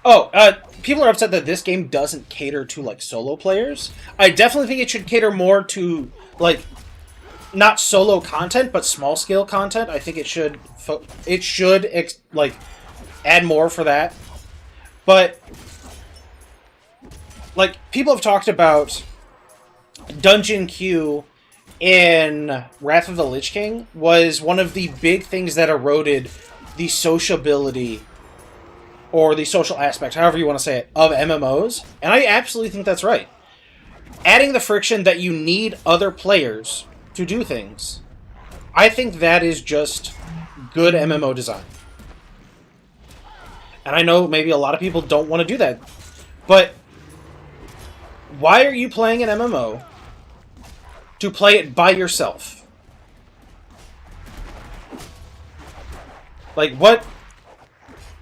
Oh, people are upset that this game doesn't cater to, solo players. I definitely think it should cater more to, not solo content, but small-scale content. I think it should, add more for that. But, people have talked about Dungeon Queue in Wrath of the Lich King was one of the big things that eroded the sociability or the social aspect, however you want to say it, of MMOs. And I absolutely think that's right. Adding the friction that you need other players to do things, I think that is just good MMO design. And I know maybe a lot of people don't want to do that, but why are you playing an MMO to play it by yourself?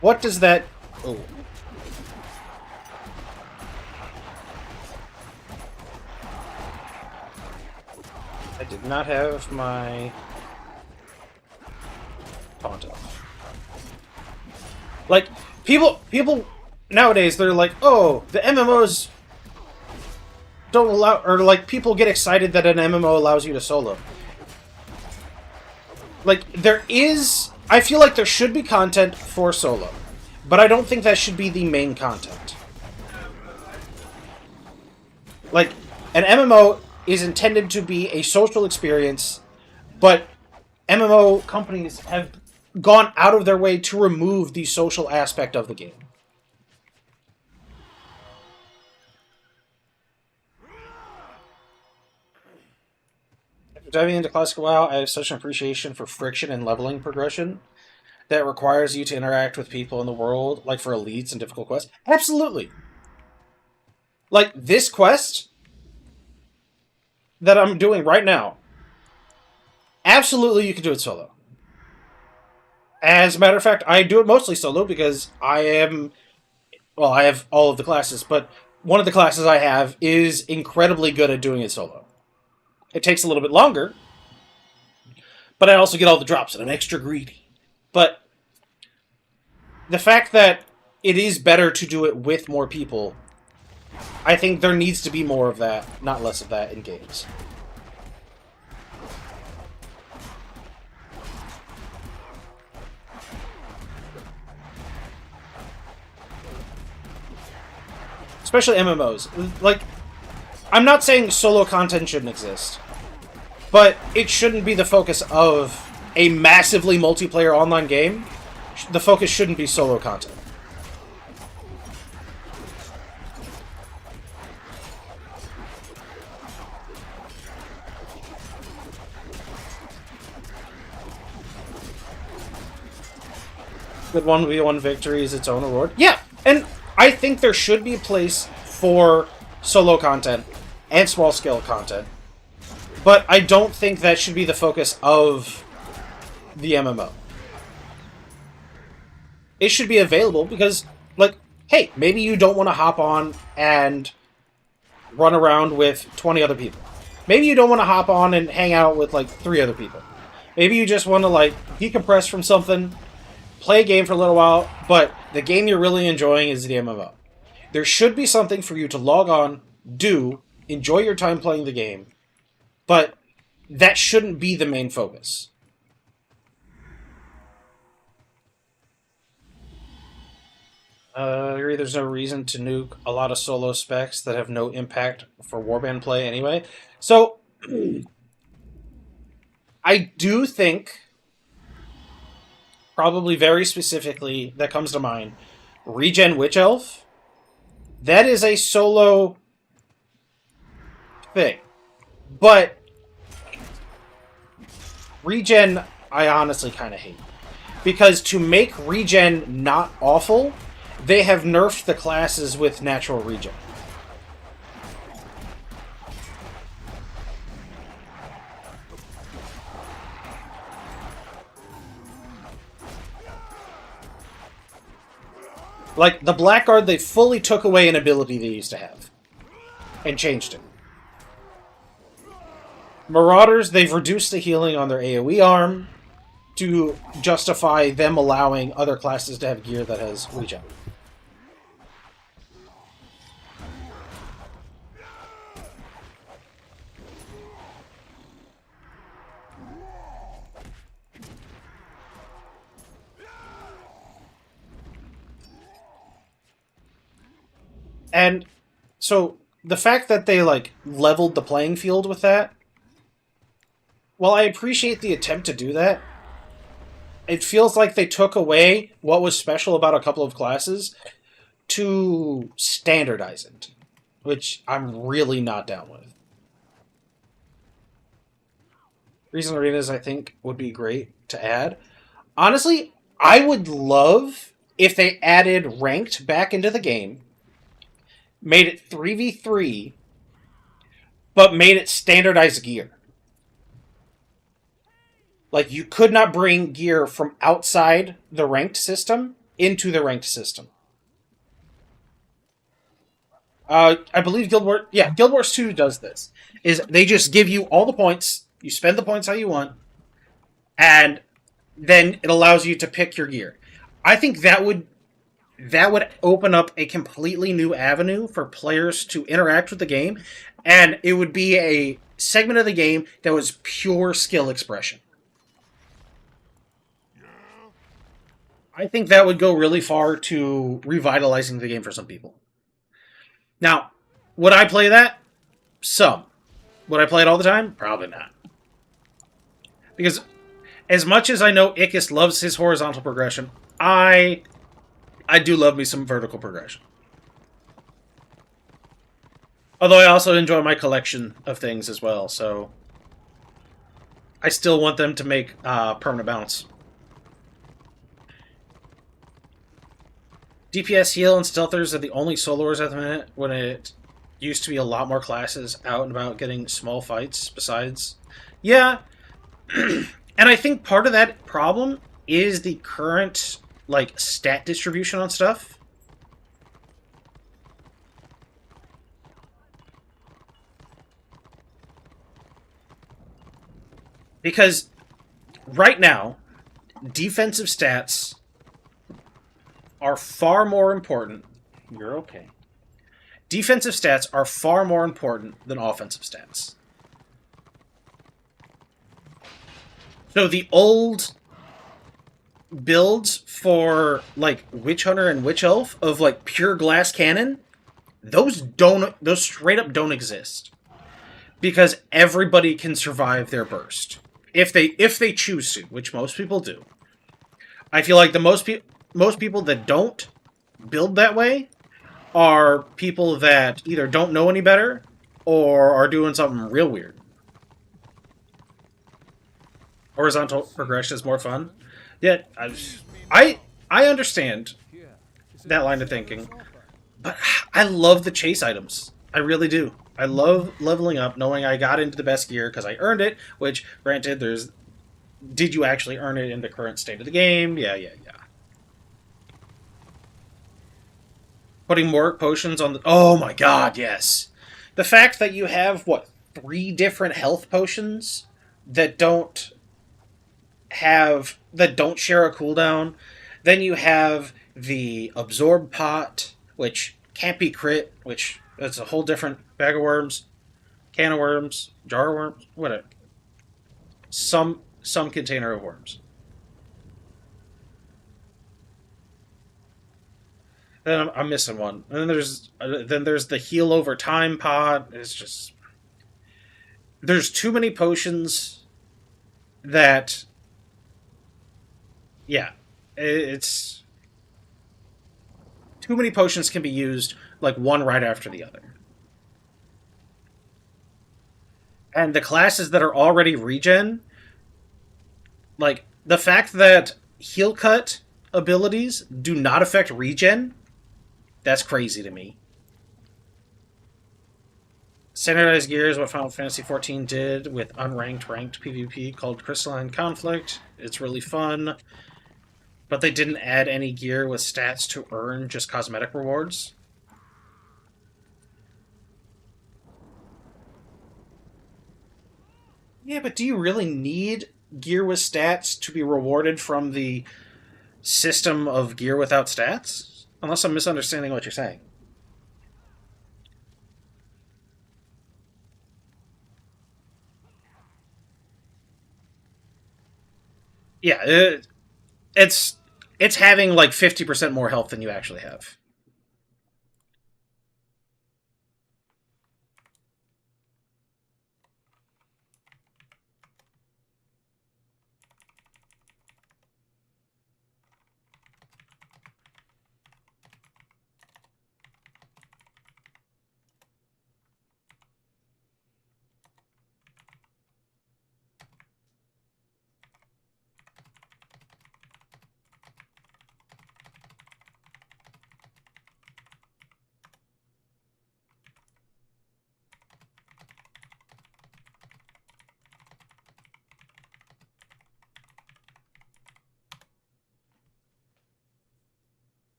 What does that... Oh. I did not have my taunt off. People nowadays, they're like, oh, the MMOs don't allow, or people get excited that an MMO allows you to solo. I feel like there should be content for solo, but I don't think that should be the main content. Like, an MMO is intended to be a social experience, but MMO companies have gone out of their way to remove the social aspect of the game. After diving into Classic WoW, I have such an appreciation for friction and leveling progression that requires you to interact with people in the world, like for elites and difficult quests. Absolutely. Like, this quest that I'm doing right now, absolutely you can do it solo. As a matter of fact, I do it mostly solo because I have all of the classes, but one of the classes I have is incredibly good at doing it solo. It takes a little bit longer, but I also get all the drops, and I'm extra greedy. But the fact that it is better to do it with more people, I think there needs to be more of that, not less of that, in games. Especially MMOs. Like, I'm not saying solo content shouldn't exist, but it shouldn't be the focus of a massively multiplayer online game. The focus shouldn't be solo content. Good 1v1 victory is its own reward. Yeah, and I think there should be a place for solo content and small-scale content, but I don't think that should be the focus of the MMO. It should be available because, like, hey, maybe you don't want to hop on and run around with 20 other people. Maybe you don't want to hop on and hang out with, like, 3 other people. Maybe you just want to, like, decompress from something, play a game for a little while, but the game you're really enjoying is the MMO. There should be something for you to log on, do, enjoy your time playing the game, but that shouldn't be the main focus. I agree there's no reason to nuke a lot of solo specs that have no impact for warband play anyway. So, I do think, probably very specifically, that comes to mind, Regen Witch Elf. That is a solo thing. But Regen, I honestly kind of hate. Because to make Regen not awful, they have nerfed the classes with natural regen. Like, the Blackguard, they fully took away an ability they used to have. And changed it. Marauders, they've reduced the healing on their AoE arm to justify them allowing other classes to have gear that has regen. And so the fact that they, like, leveled the playing field with that, while I appreciate the attempt to do that, it feels like they took away what was special about a couple of classes to standardize it, which I'm really not down with. Reason Arenas, I think, would be great to add. Honestly, I would love if they added ranked back into the game, made it 3v3, but made it standardized gear. Like, you could not bring gear from outside the ranked system into the ranked system. I believe Guild Wars 2 does this. Is they just give you all the points, you spend the points how you want, and then it allows you to pick your gear. I think that would open up a completely new avenue for players to interact with the game, and it would be a segment of the game that was pure skill expression. I think that would go really far to revitalizing the game for some people. Now, would I play that? Some. Would I play it all the time? Probably not. Because as much as I know Ickis loves his horizontal progression, I do love me some vertical progression. Although I also enjoy my collection of things as well, so I still want them to make permanent bounce. DPS heal and stealthers are the only soloers at the minute, when it used to be a lot more classes out and about getting small fights besides. Yeah, and I think part of that problem is the current, like, stat distribution on stuff. Because right now, defensive stats are far more important. You're okay. Defensive stats are far more important than offensive stats. So the old builds for, like, Witch Hunter and Witch Elf of, like, pure glass cannon, those straight up don't exist. Because everybody can survive their burst. If they choose to, which most people do. I feel like the most people that don't build that way are people that either don't know any better or are doing something real weird. Horizontal progression is more fun. Yeah, I understand that line of thinking, but I love the chase items. I really do. I love leveling up, knowing I got into the best gear because I earned it, which, granted, there's... Did you actually earn it in the current state of the game? Yeah. Putting more potions on the... Oh my god, yes! The fact that you have, what, 3 different health potions that don't share a cooldown. Then you have the absorb pot, which can't be crit, which... That's a whole different bag of worms, can of worms, jar of worms, whatever. Some container of worms. Then I'm missing one. And then there's the heal over time pot. It's just... There's too many potions that... Yeah. It's... Too many potions can be used, like, one right after the other. And the classes that are already regen, like, the fact that heal cut abilities do not affect regen, that's crazy to me. Standardized gear is what Final Fantasy XIV did with unranked ranked PvP called Crystalline Conflict. It's really fun. But they didn't add any gear with stats to earn just cosmetic rewards. Yeah, but do you really need gear with stats to be rewarded from the system of gear without stats? Unless I'm misunderstanding what you're saying. Yeah, it's having like 50% more health than you actually have.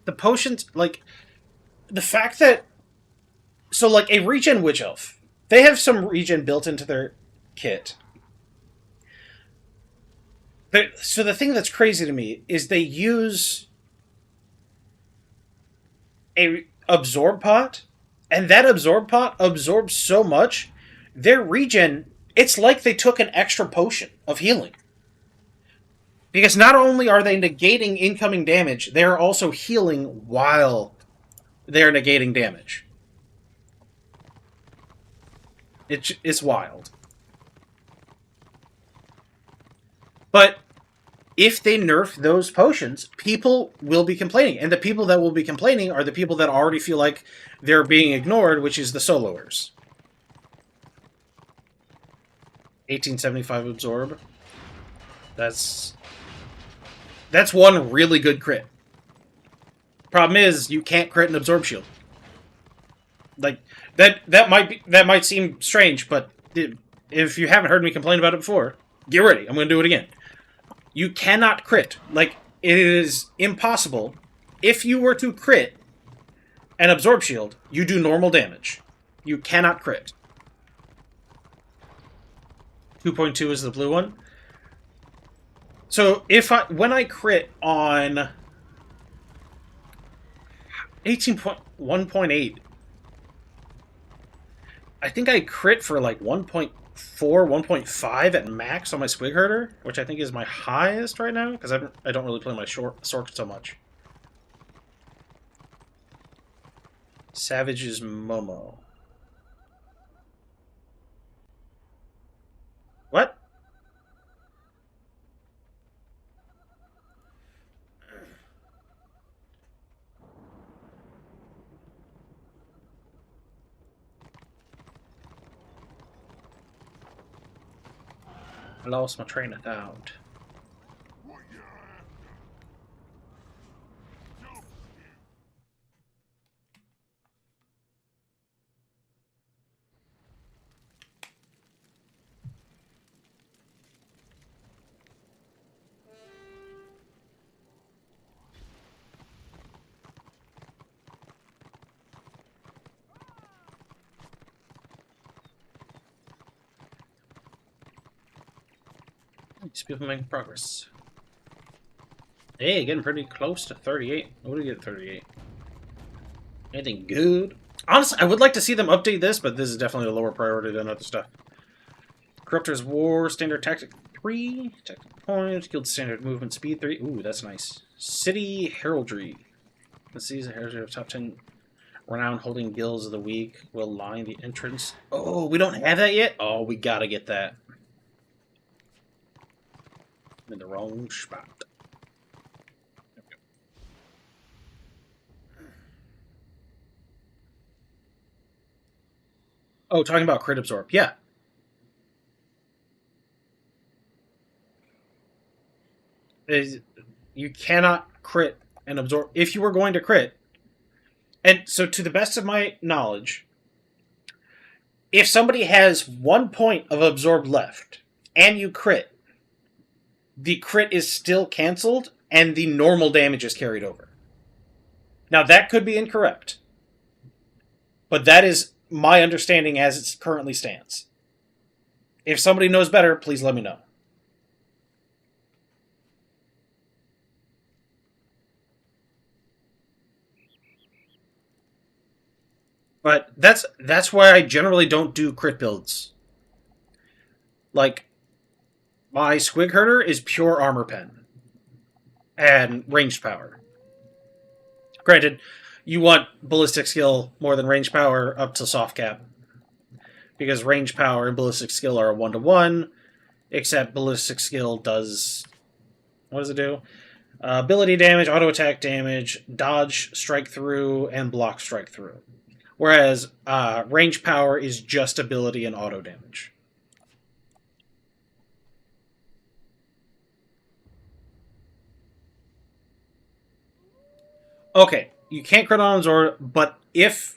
The potions, like, the fact that, so, like, a regen witch elf, they have some regen built into their kit. So the thing that's crazy to me is they use a absorb pot, and that absorb pot absorbs so much, their regen, it's like they took an extra potion of healing. Because not only are they negating incoming damage, they're also healing while they're negating damage. It's wild. But if they nerf those potions, people will be complaining. And the people that will be complaining are the people that already feel like they're being ignored, which is the soloers. 1875 absorb. That's one really good crit. Problem is, you can't crit an absorb shield. Like that might seem strange, but if you haven't heard me complain about it before, get ready. I'm going to do it again. You cannot crit. Like, it is impossible. If you were to crit an absorb shield, you do normal damage. You cannot crit. 2.2 is the blue one. So when I crit on 18.1.8, I think I crit for like 1.4, 1.5 at max on my Squig Herder, which I think is my highest right now, because I don't really play my Sork so much. Savage's Momo. What? I lost my train of thought. What you after? Jump here. These people making progress. Hey, getting pretty close to 38. What do we get at 38? Anything good? Honestly, I would like to see them update this, but this is definitely a lower priority than other stuff. Corruptor's War, Standard Tactic 3, Tactic Points, Guild Standard Movement Speed 3. Ooh, that's nice. City Heraldry. Let's see, the Heraldry of top 10 renowned holding guilds of the week will line the entrance. Oh, we don't have that yet? Oh, we gotta get that. I'm in the wrong spot. Oh, talking about crit absorb. Yeah. You cannot crit and absorb. If you were going to crit, and so to the best of my knowledge, if somebody has 1 point of absorb left and you crit, the crit is still canceled and the normal damage is carried over. Now that could be incorrect, but that is my understanding as it currently stands. If somebody knows better, please let me know. But that's why I generally don't do crit builds. Like, my Squig Herder is pure armor pen and ranged power. Granted, you want ballistic skill more than range power up to soft cap, because range power and ballistic skill are a 1-to-1, except ballistic skill does... what does it do? Ability damage, auto attack damage, dodge, strike through, and block strike through. Whereas range power is just ability and auto damage. Okay, you can't crit on Zord, but if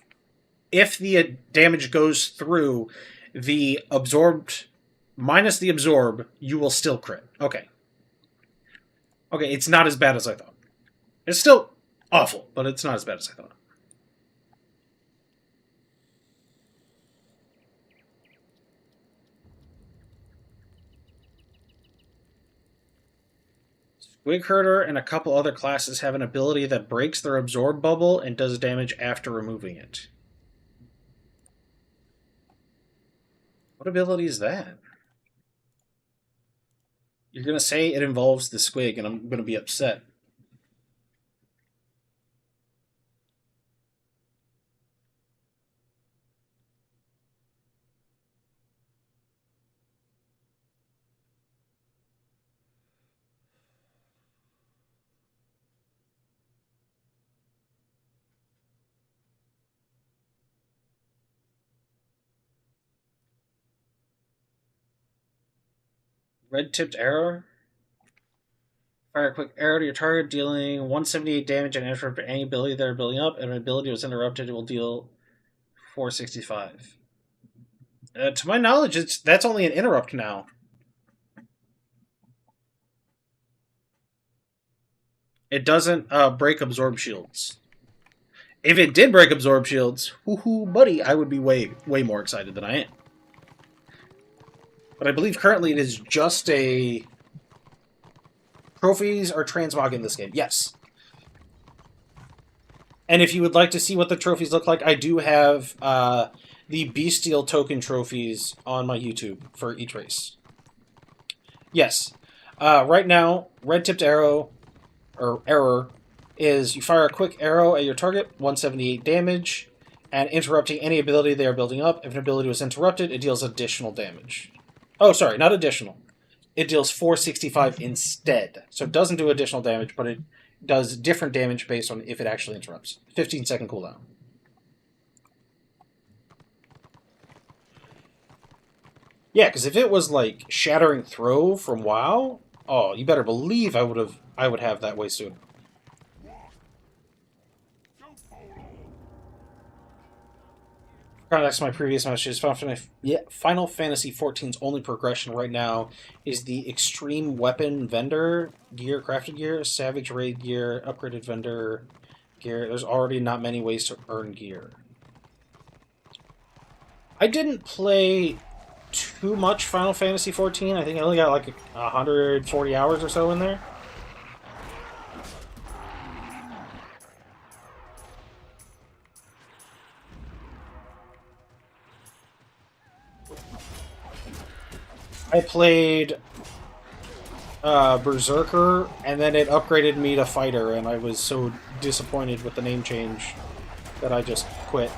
the damage goes through the absorbed minus the absorb, you will still crit. Okay. Okay, it's not as bad as I thought. It's still awful, but it's not as bad as I thought. Squig Herder and a couple other classes have an ability that breaks their absorb bubble and does damage after removing it. What ability is that? You're gonna say it involves the squig, and I'm gonna be upset. Red-tipped arrow. Fire a quick arrow to your target, dealing 178 damage and interrupt any ability that are building up. If an ability was interrupted, it will deal 465. To my knowledge, that's only an interrupt now. It doesn't break absorb shields. If it did break absorb shields, woohoo, buddy, I would be way more excited than I am. But I believe currently it is just a... Trophies are transmog in this game, yes. And if you would like to see what the trophies look like, I do have the Bestial token trophies on my YouTube for each race. Yes. Right now, red-tipped arrow, or error, is you fire a quick arrow at your target, 178 damage, and interrupting any ability they are building up. If an ability was interrupted, it deals additional damage. Oh, sorry, not additional. It deals 465 instead. So it doesn't do additional damage, but it does different damage based on if it actually interrupts. 15-second cooldown. Yeah, because if it was like Shattering Throw from WoW, oh, you better believe I would have that way soon. Context my previous messages. Final Fantasy XIV's only progression right now is the Extreme Weapon Vendor gear, crafted gear, Savage Raid gear, upgraded vendor gear. There's already not many ways to earn gear. I didn't play too much Final Fantasy XIV. I think I only got like 140 hours or so in there. I played Berserker, and then it upgraded me to Fighter, and I was so disappointed with the name change that I just quit.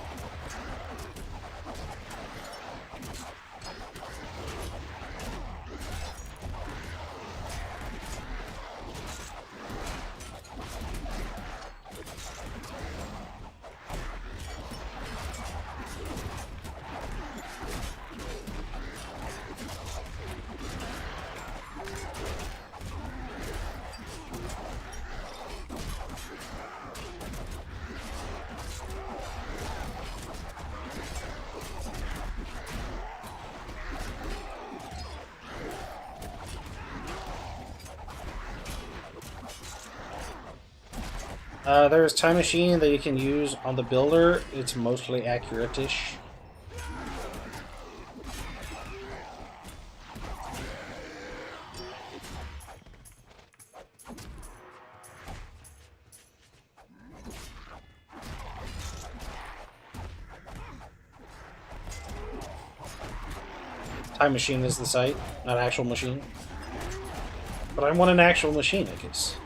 There's Time Machine that you can use on the builder. It's mostly accurate-ish. Time Machine is the site, not actual machine. But I want an actual machine, I guess.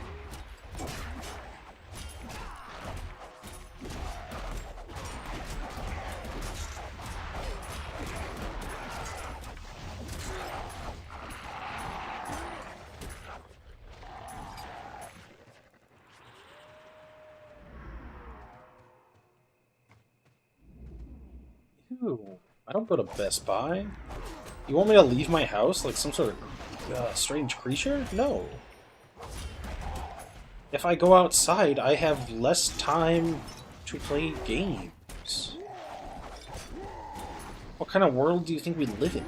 Ew, I don't go to Best Buy. You want me to leave my house like some sort of strange creature? No. If I go outside, I have less time to play games. What kind of world do you think we live in?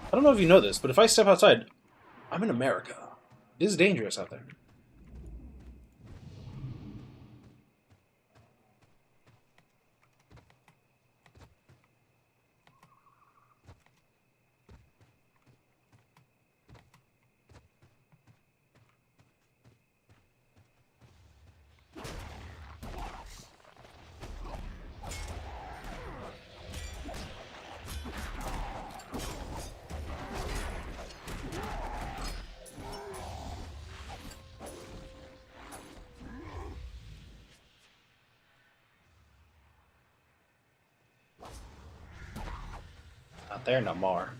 I don't know if you know this, but if I step outside, I'm in America. It is dangerous out there. there no more.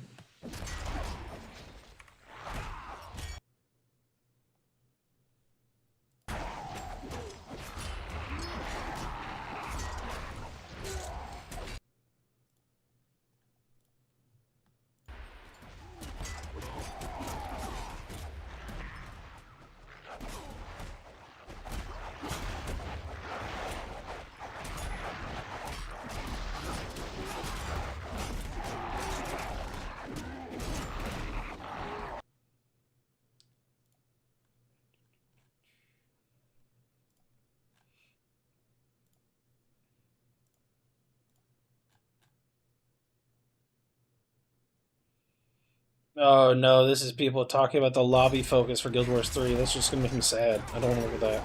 Oh no, this is people talking about the lobby focus for Guild Wars 3. That's just gonna make me sad. I don't want to look at that.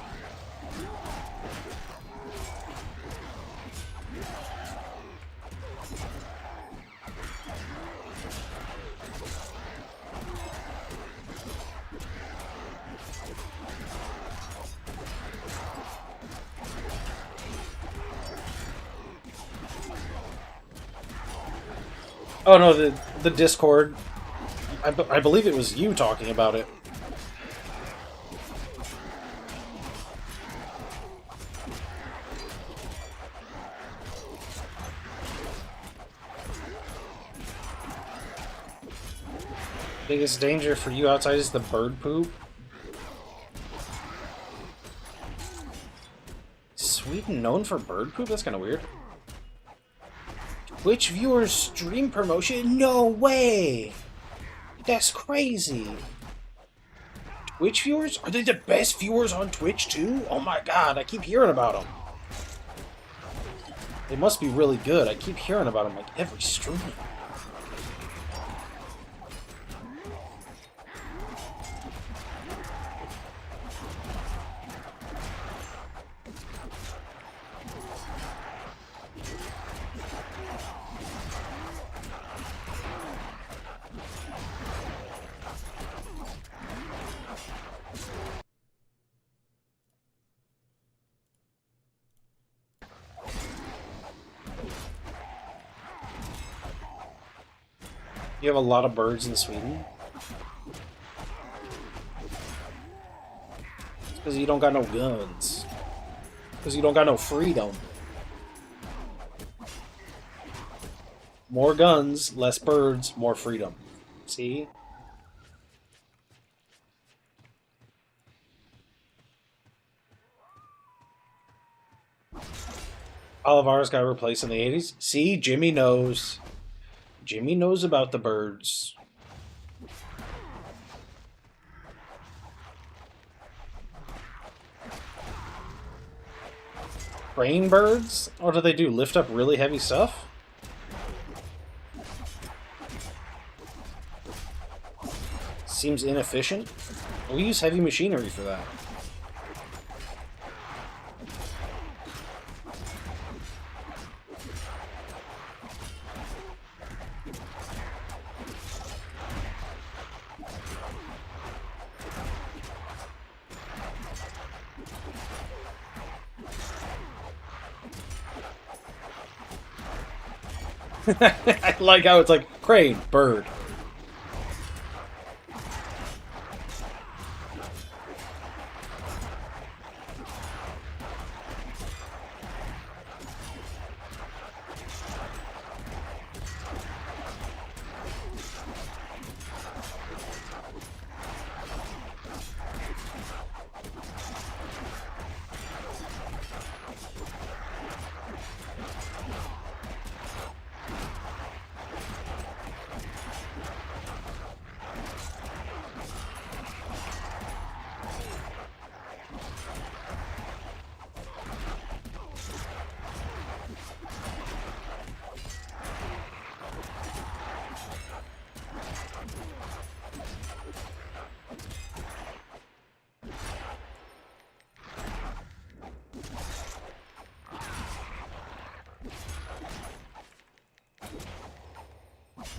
Oh no, the Discord. I believe it was you talking about it. Biggest danger for you outside is the bird poop. Sweden known for bird poop? That's kind of weird. Twitch viewers stream promotion? No way! That's crazy. Twitch viewers? Are they the best viewers on Twitch too? Oh my god, I keep hearing about them. They must be really good. I keep hearing about them like every stream. You have a lot of birds in Sweden? It's because you don't got no guns. Because you don't got no freedom. More guns, less birds, more freedom. See? All of ours got replaced in the 80s. See? Jimmy knows. Jimmy knows about the birds. Crane birds? What do they do? Lift up really heavy stuff? Seems inefficient. We use heavy machinery for that. I like how it's like crane, bird.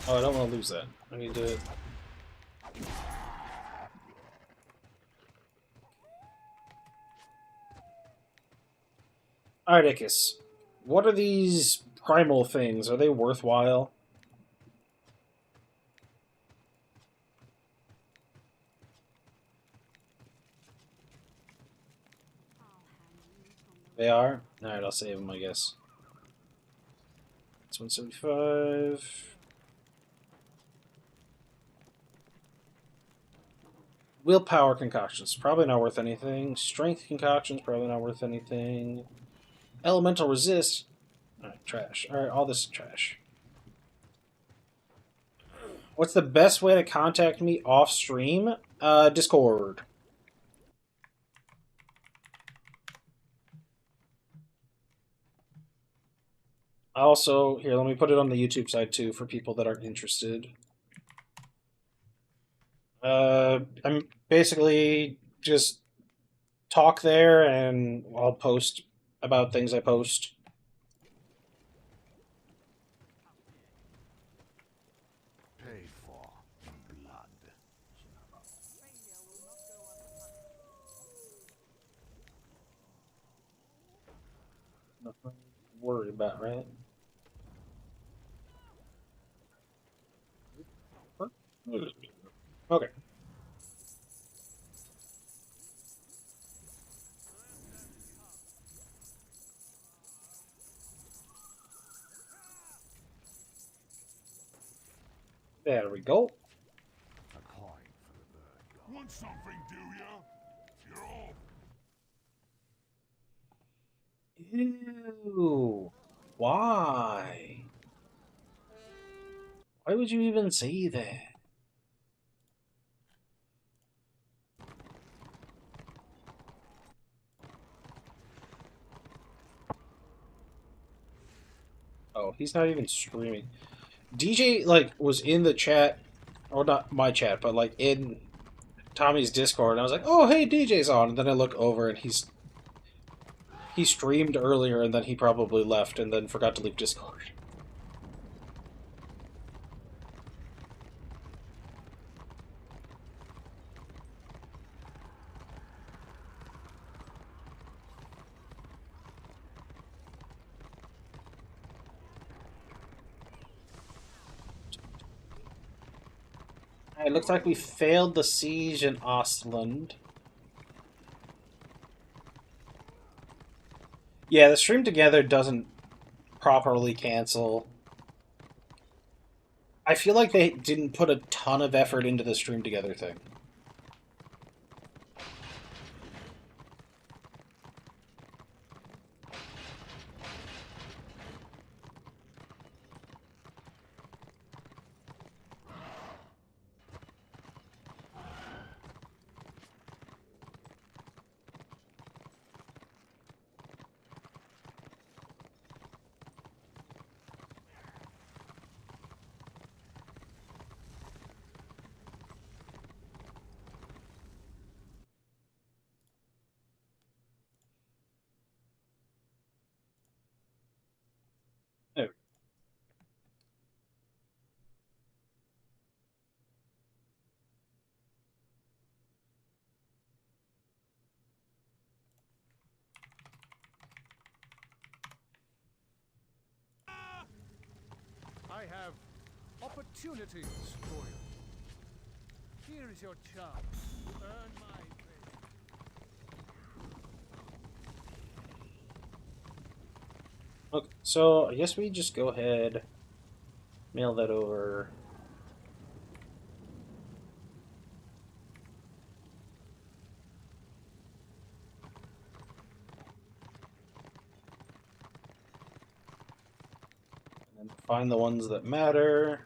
Oh, I don't want to lose that. I need to... Alright, Ickis. What are these primal things? Are they worthwhile? They are? Alright, I'll save them, I guess. It's 175. Willpower concoctions, probably not worth anything. Strength concoctions, probably not worth anything. Elemental resist. Alright, trash. Alright, all this is trash. What's the best way to contact me off stream? Discord. Also, here, let me put it on the YouTube side too for people that aren't interested. I'm basically just talk there and I'll post about things I post. Paid for in blood. Nothing to worry about, right? Okay. There we go. A coin for the bird. Want something, do ya? You're all Ew. Why? Why would you even say that? Oh, he's not even streaming. DJ, like, was in the chat, or not my chat, but, like, in Tommy's Discord, and I was like, oh, hey, DJ's on, and then I look over, and he streamed earlier, and then he probably left, and then forgot to leave Discord. It looks like we failed the siege in Ostland. Yeah, the stream together doesn't properly cancel. I feel like they didn't put a ton of effort into the stream together thing. Oh. I have opportunities for you. Here is your chance to earn my favor. Okay, so I guess we just go ahead, mail that over. And then find the ones that matter.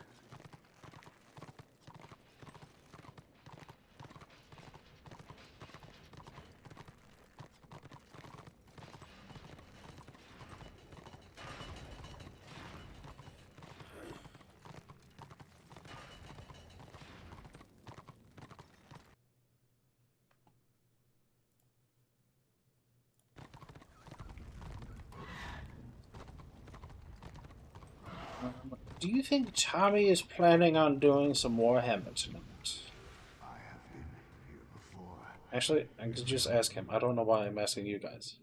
Do you think Tommy is planning on doing some Warhammer tonight? I have been here before. Actually, I could just ask him. I don't know why I'm asking you guys.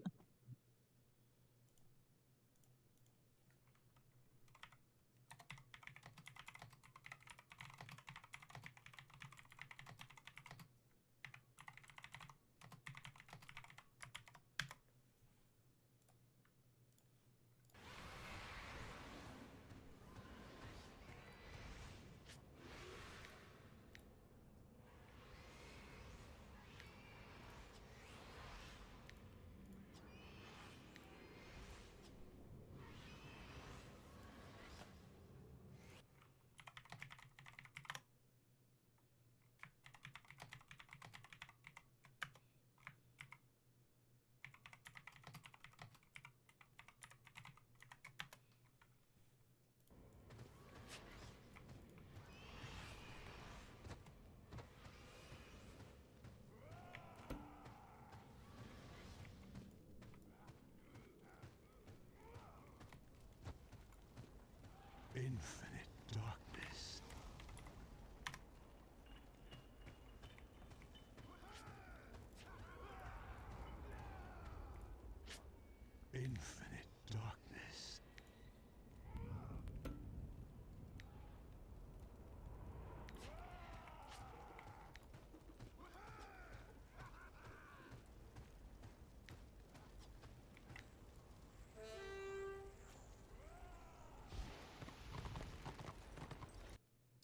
Infinite darkness. Infinite darkness.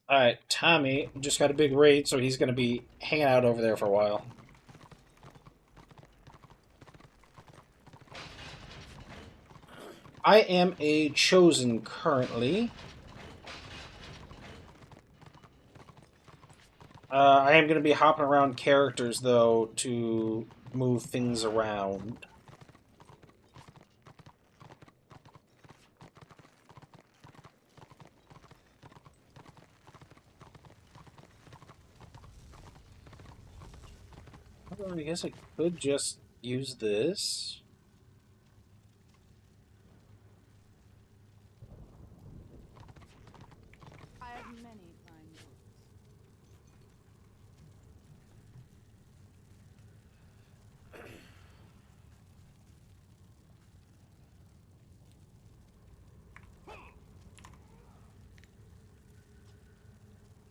Alright, Tommy just got a big raid, so he's going to be hanging out over there for a while. I am a chosen currently. I am going to be hopping around characters, though, to move things around. Well, I guess I could just use this. I have many fine books.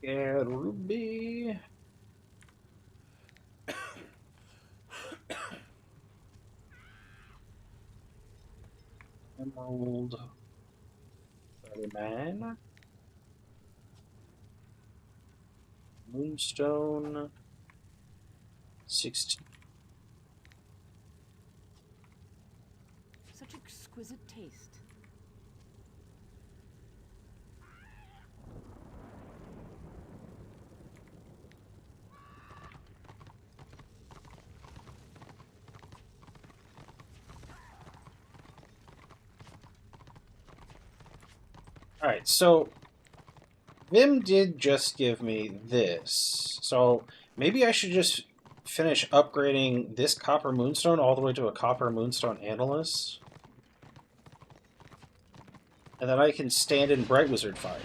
Yeah, Ruby. Emerald. 39. Moonstone. 16. Such exquisite taste. Alright, so Vim did just give me this. So maybe I should just finish upgrading this Copper Moonstone all the way to a Copper Moonstone Analyst. And then I can stand in Bright Wizard Fire.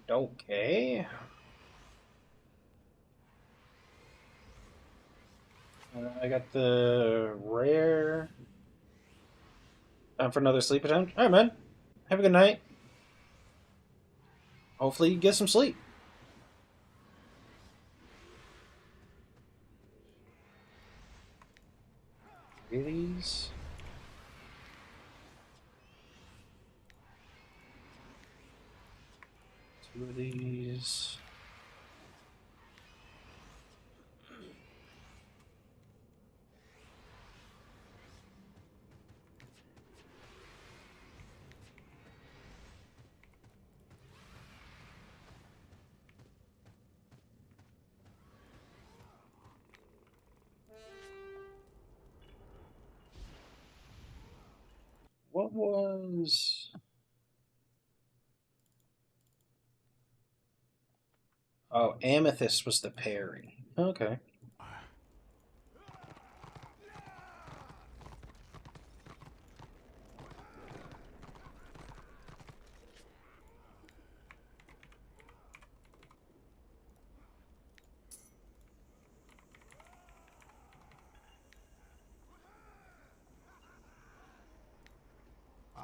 Okay. I got the rare. Time for another sleep attempt. Alright, man. Have a good night. Hopefully you get some sleep. These. Two of these. What was... Oh, Amethyst was the pairing. Okay. I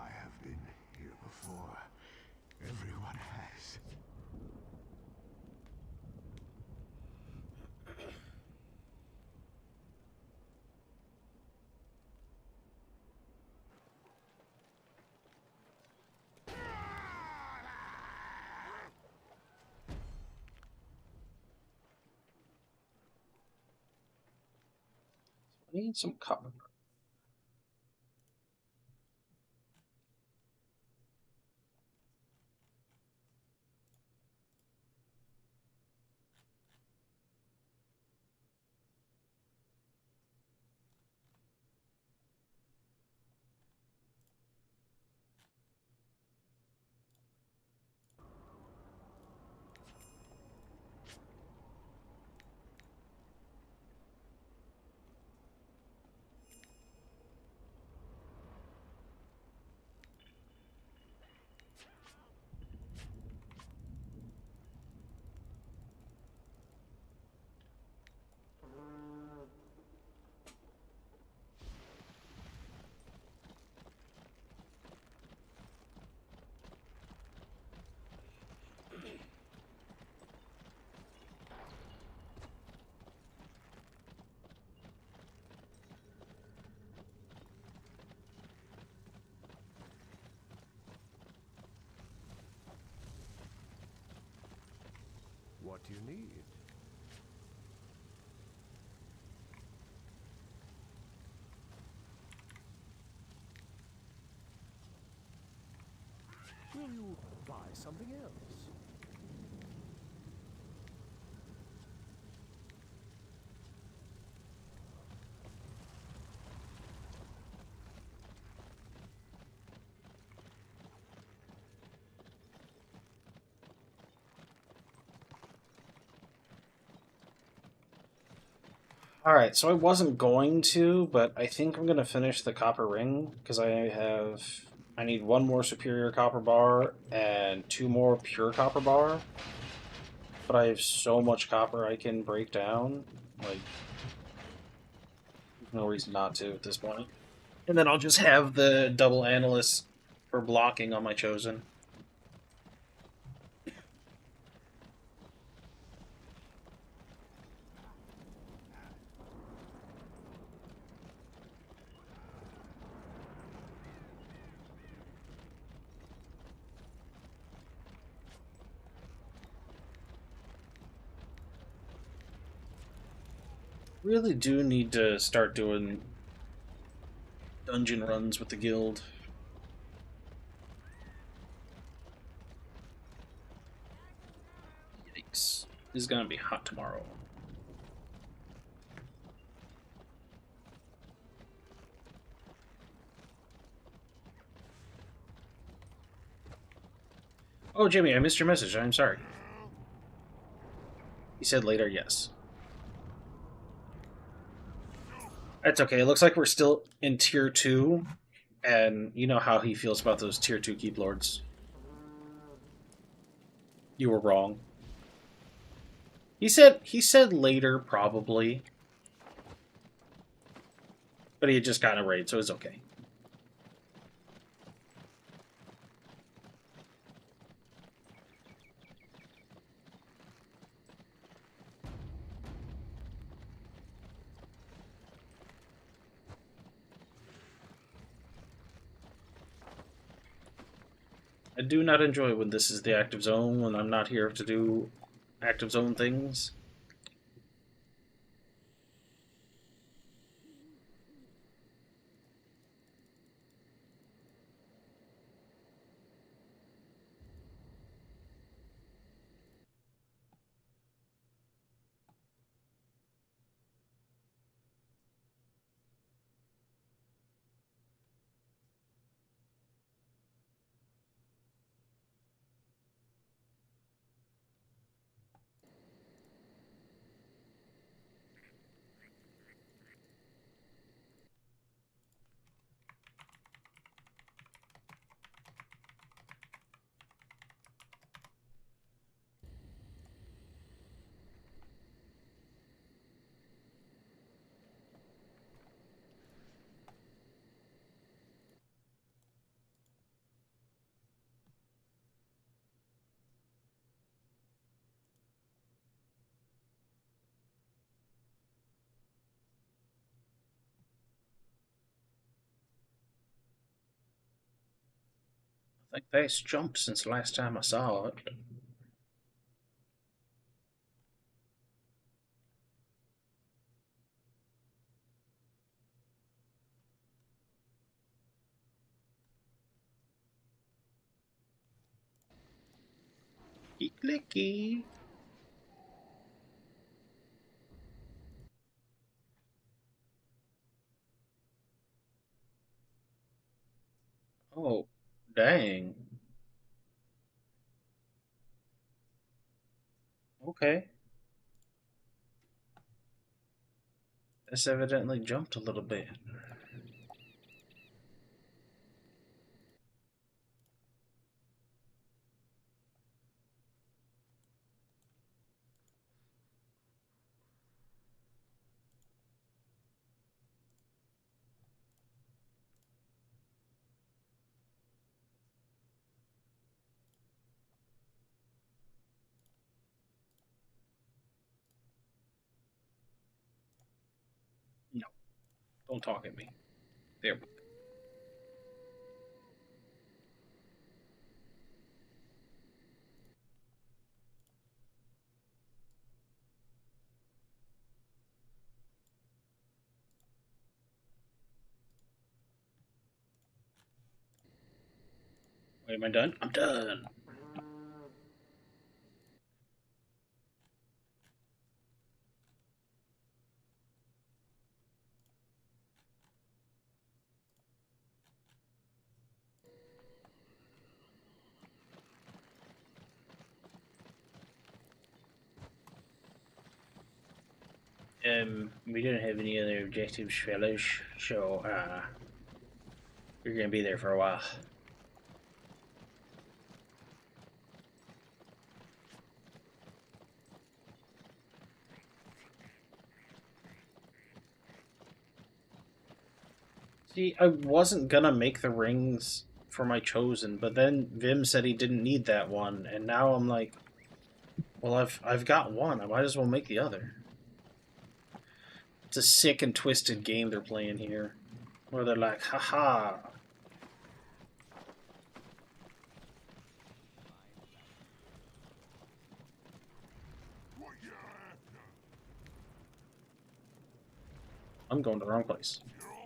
have been here before. Everyone has. I need some copper. What do you need? Will you buy something else? Alright, so I wasn't going to, but I think I'm going to finish the copper ring, because I need one more superior copper bar and 2 more pure copper bar. But I have so much copper I can break down, like, there's no reason not to at this point. And then I'll just have the double analyst for blocking on my chosen. Really do need to start doing dungeon runs with the guild. Yikes. This is gonna be hot tomorrow. Oh, Jimmy, I missed your message. I'm sorry. He said later, yes. That's okay. It looks like we're still in Tier 2, and you know how he feels about those Tier 2 Keep Lords. You were wrong. He said later, probably. But he had just gotten a raid, so it's okay. I do not enjoy when this is the active zone, when I'm not here to do active zone things. I think that's jumped since the last time I saw it. Clicky. Oh, dang. Okay. This evidently jumped a little bit. No, don't talk at me. There. Wait, am I done? I'm done. We didn't have any other objectives, fellas, so, we're gonna be there for a while. See, I wasn't gonna make the rings for my chosen, but then Vim said he didn't need that one, and now I'm like, well, I've got one. I might as well make the other. It's a sick and twisted game they're playing here, where they're like, haha. What you after? I'm going to the wrong place. You're all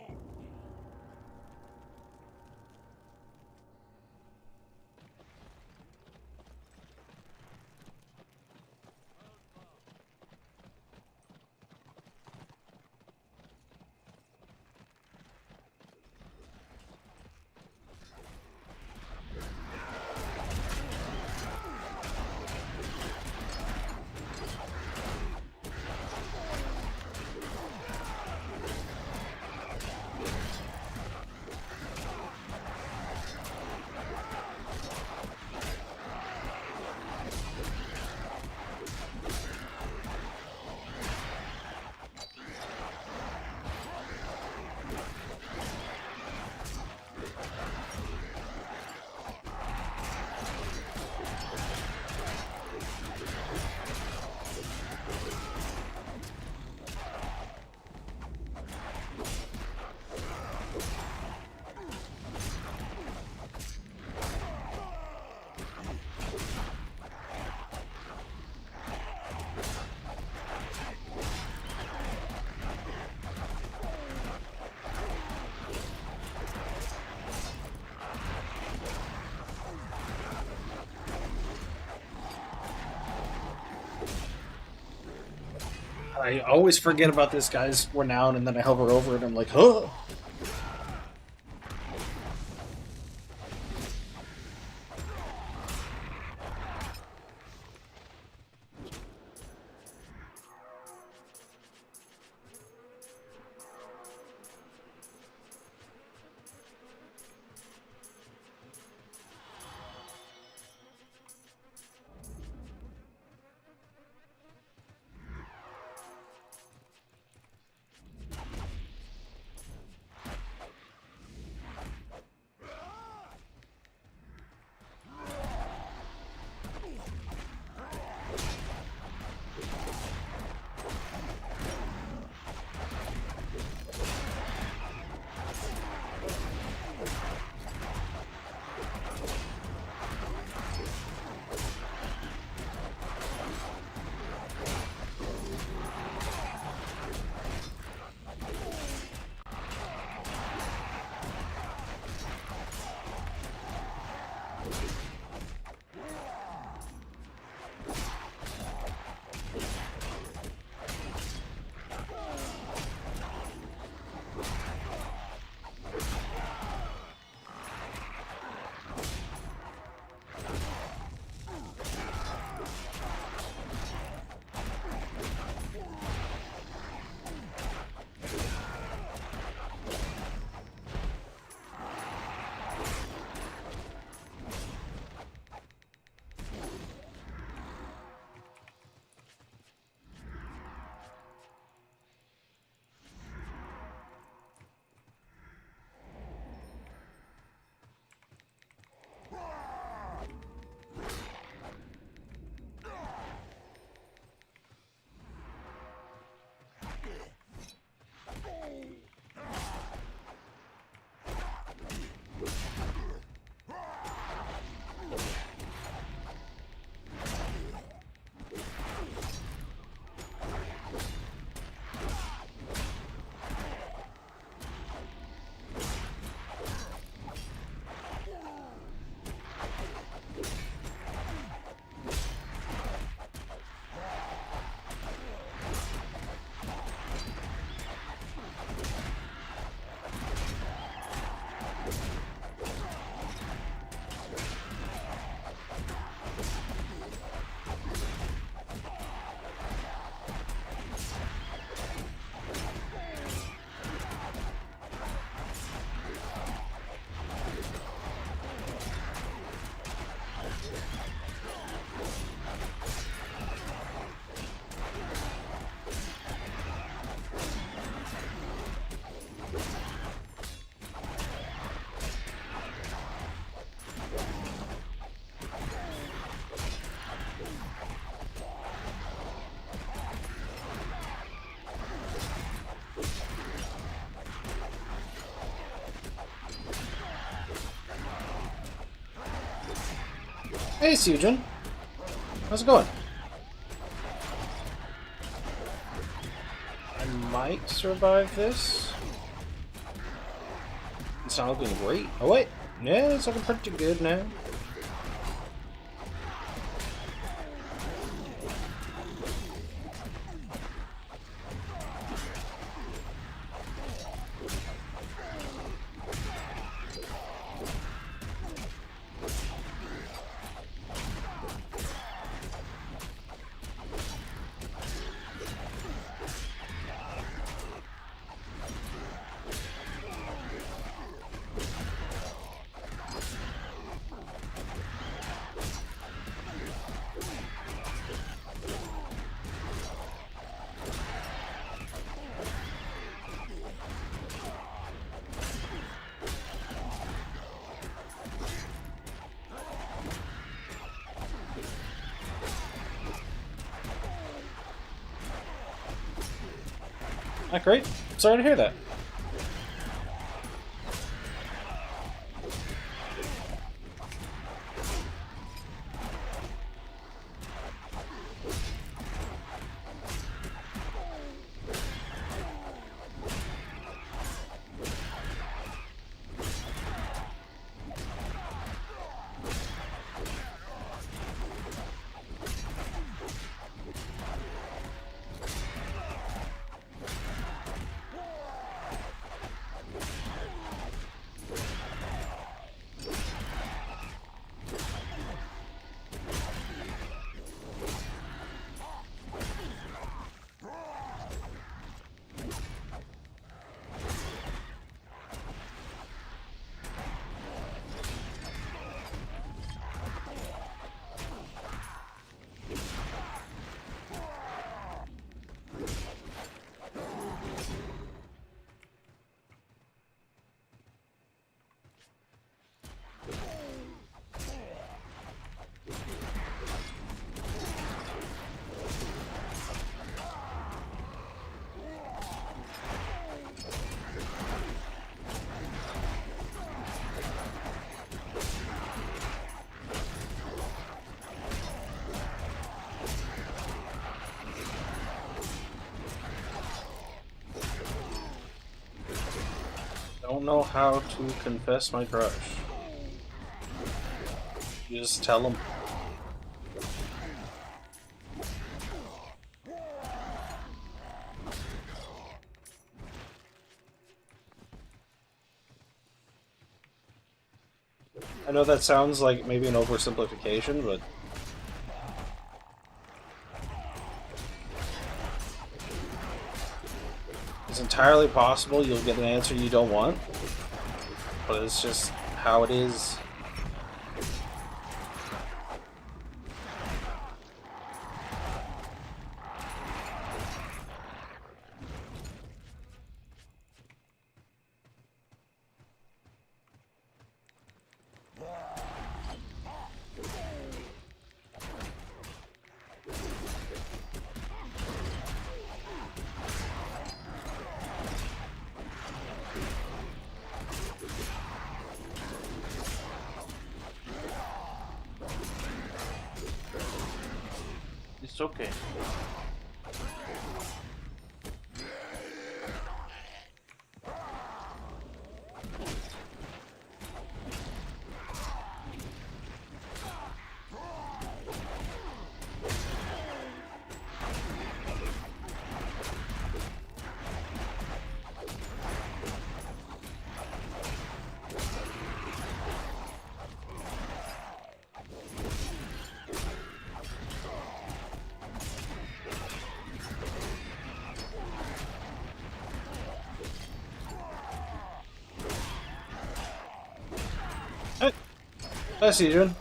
I always forget about this guy's renown, and then I hover over it, and I'm like, huh? Hey, Sujin. How's it going? I might survive this. It's not looking great. Oh, wait. Yeah, it's looking pretty good now. Ah, great. Sorry to hear that. Don't know how to confess my crush. You just tell them. I know that sounds like maybe an oversimplification, but it's entirely possible you'll get an answer you don't want, but it's just how it is. It's okay. Hey, I see you, Jun.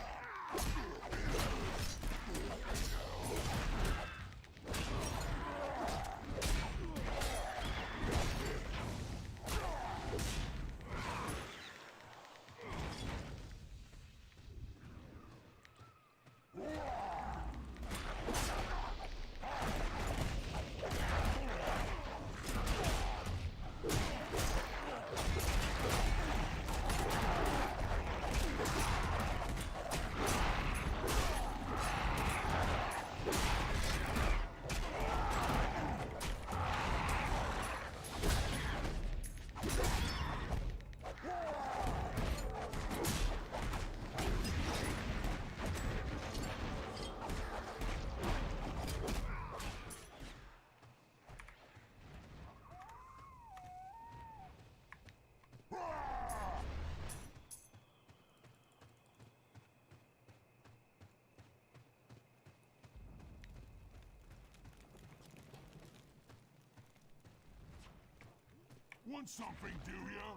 Want something, do ya?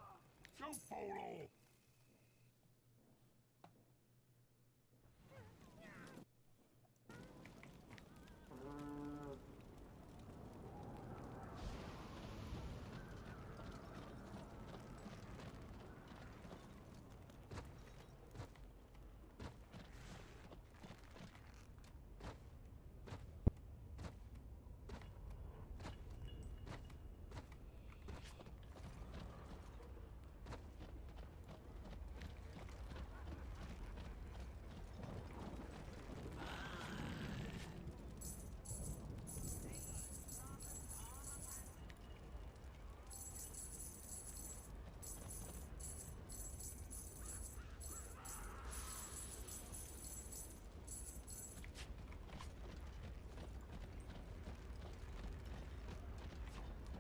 Go follow.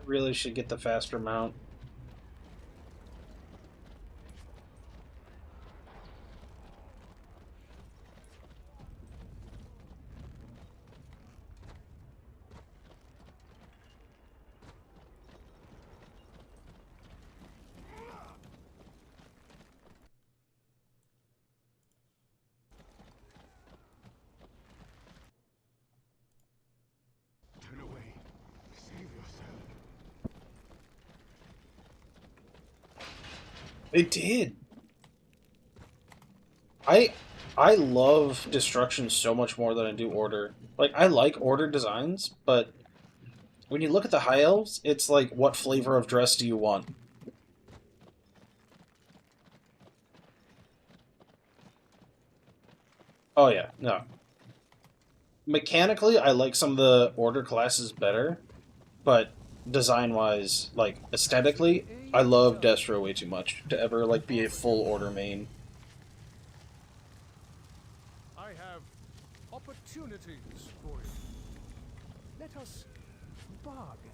I really should get the faster mount. Turn away. Save yourself. They did. I love destruction so much more than I do order. Like, I like order designs, but when you look at the high elves, it's like, what flavor of dress do you want? Oh yeah, no. Mechanically, I like some of the order classes better, but design-wise, like aesthetically, I love Destro way too much to ever like be a full order main. I have opportunities for you. Let us bargain.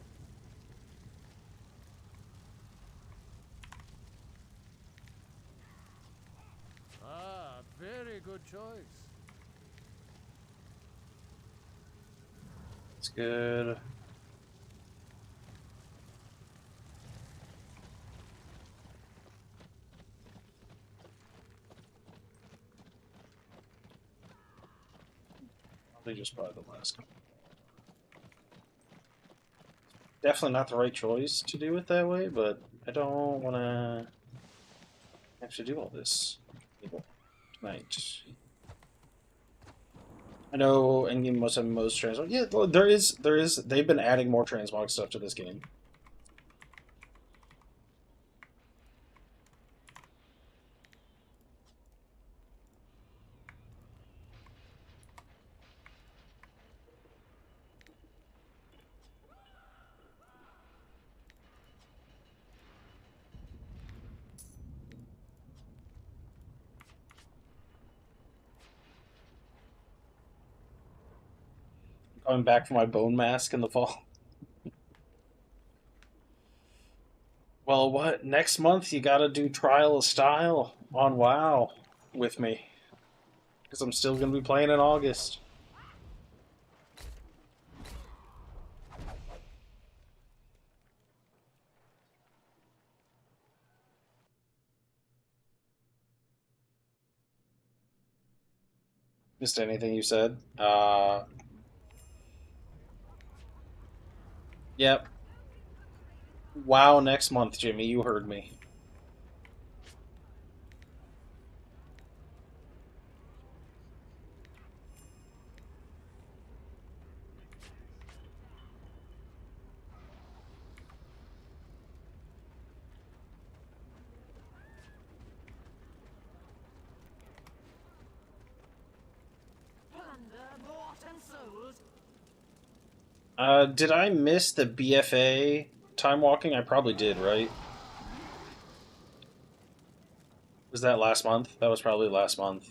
Ah, very good choice. It's good. Probably just buy the last one. Definitely not the right choice to do it that way, but I don't want to have to do all this tonight. I know endgame must have most transmog. Yeah, well, there is. They've been adding more transmog stuff to this game. Coming back for my bone mask in the fall. Well, what next month? You got to do Trial of Style on WoW with me, because I'm still gonna be playing in August. Missed anything you said? Yep. WoW next month, Jimmy. You heard me. Plunder, bought and sold. Did I miss the BFA time walking? I probably did, right? Was that last month? That was probably last month.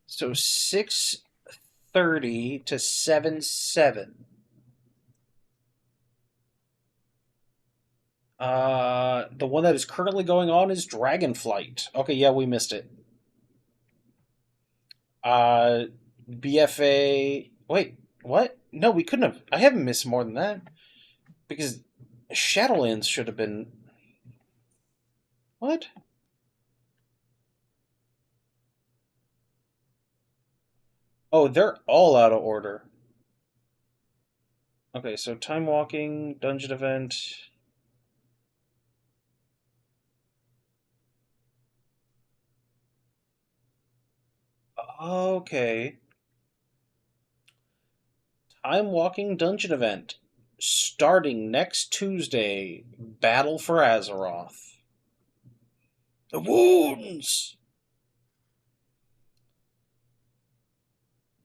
So 6:30 to 7:7. The one that is currently going on is Dragonflight. Okay, yeah, we missed it. BFA. Wait, what? No, we couldn't have. I haven't missed more than that because Shadowlands should have been. What? Oh, they're all out of order. Okay, so time walking, dungeon event. Okay. Time walking dungeon event. Starting next Tuesday. Battle for Azeroth. The wounds!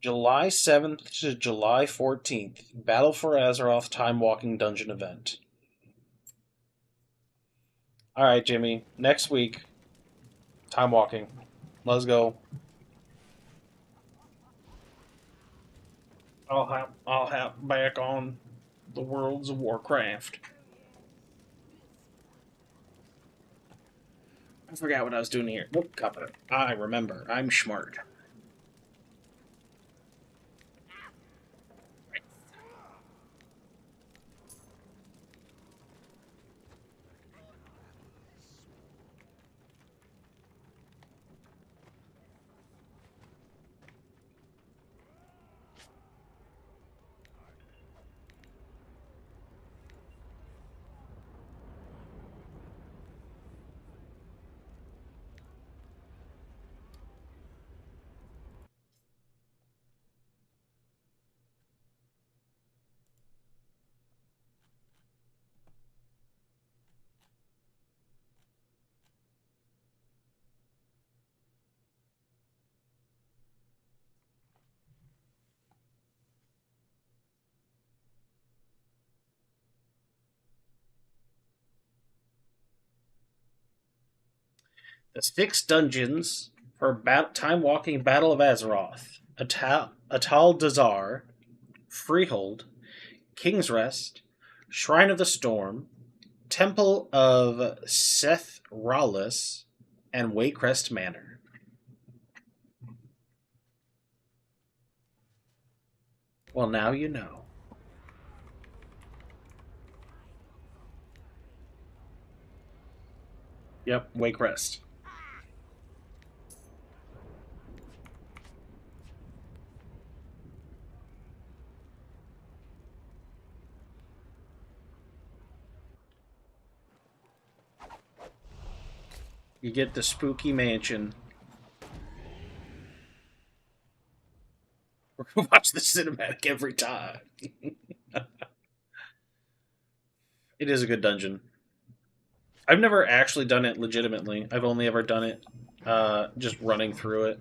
July 7th to July 14th. Battle for Azeroth time walking dungeon event. Alright, Jimmy. Next week. Time walking. Let's go. I'll have back on the Worlds of Warcraft. I forgot what I was doing here. Nope, copy. I remember. I'm smart. The 6 dungeons for time walking Battle of Azeroth: Atal Dazar, Freehold, King's Rest, Shrine of the Storm, Temple of Seth Rawlis, and Waycrest Manor. Well, now you know. Yep, Waycrest. You get the spooky mansion. We're gonna watch the cinematic every time. It is a good dungeon. I've never actually done it legitimately. I've only ever done it just running through it.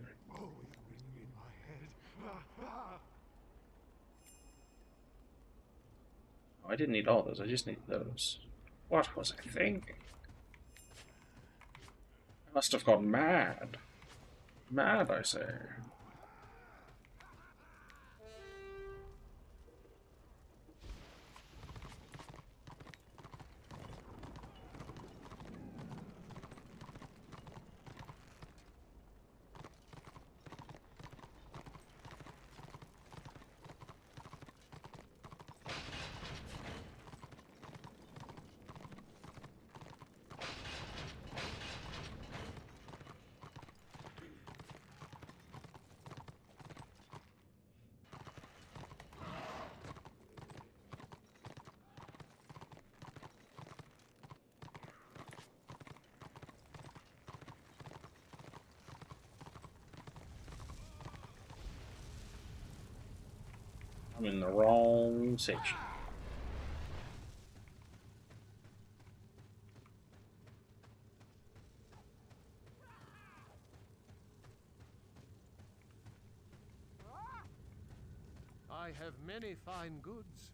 Oh, I didn't need all those. I just need those. What was I thinking? I must have gone mad. Mad, I say. I'm in the wrong section. I have many fine goods.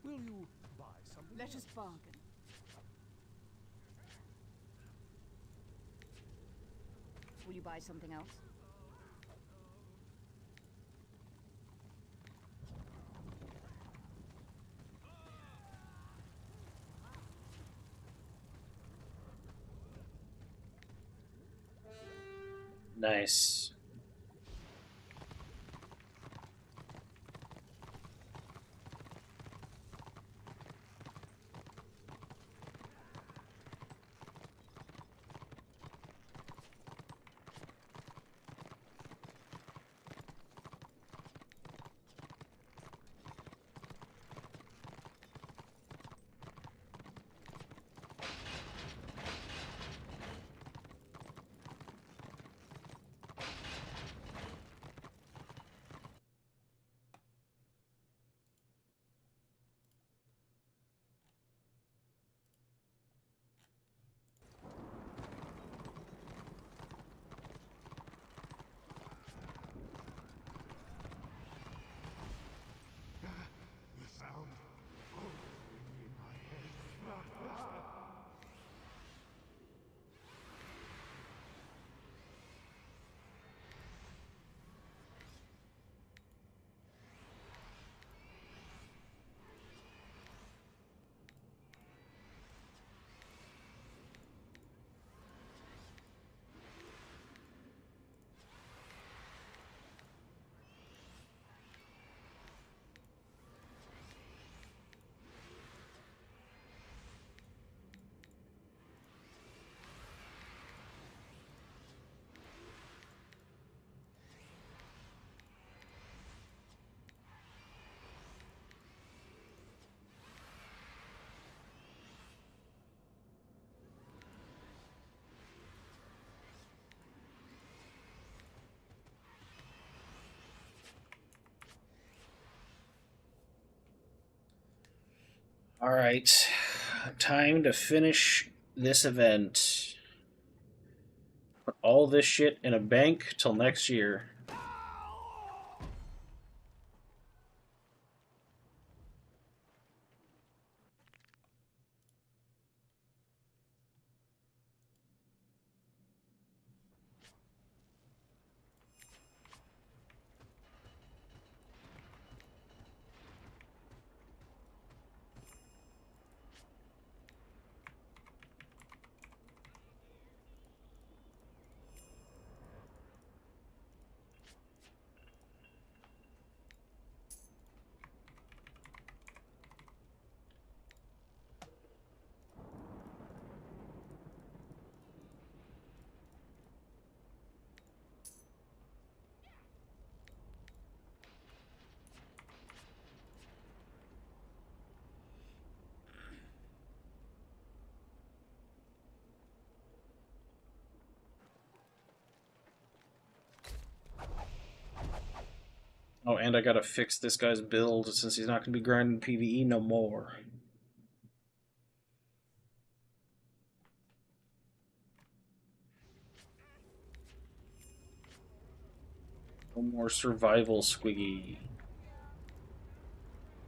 Will you Let us bargain. Will you buy something else? Nice. The sound in my head. All right, time to finish this event. Put all this shit in a bank till next year. Oh, and I gotta fix this guy's build since he's not gonna be grinding PvE no more. No more survival, Squiggy.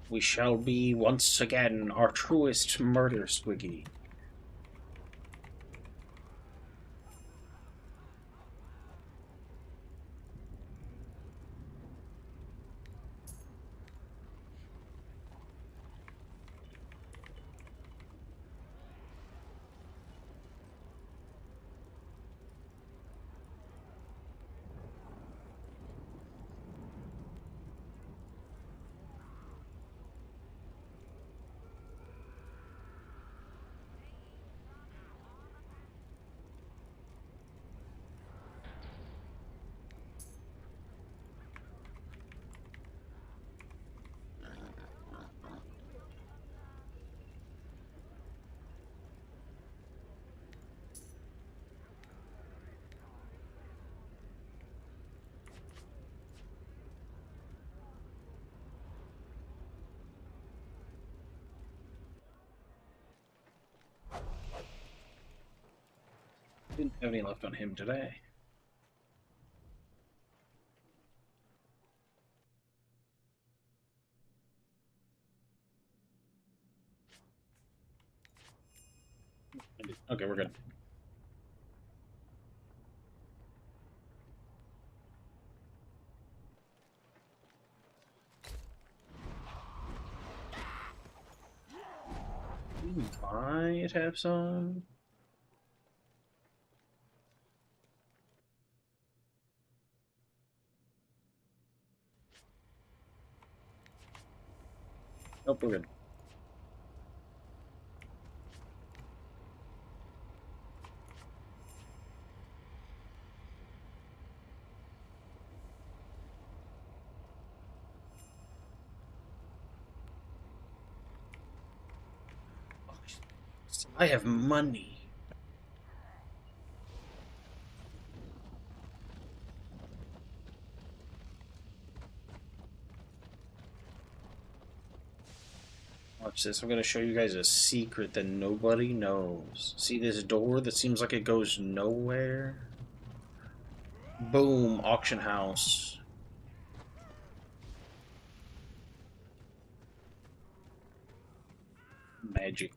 We shall be once again our truest murder, Squiggy. Didn't have any left on him today. Okay, we're good. We might have some. Nope, we're good. I have money. Watch this. I'm going to show you guys a secret that nobody knows. See this door that seems like it goes nowhere? Boom, auction house. Magic.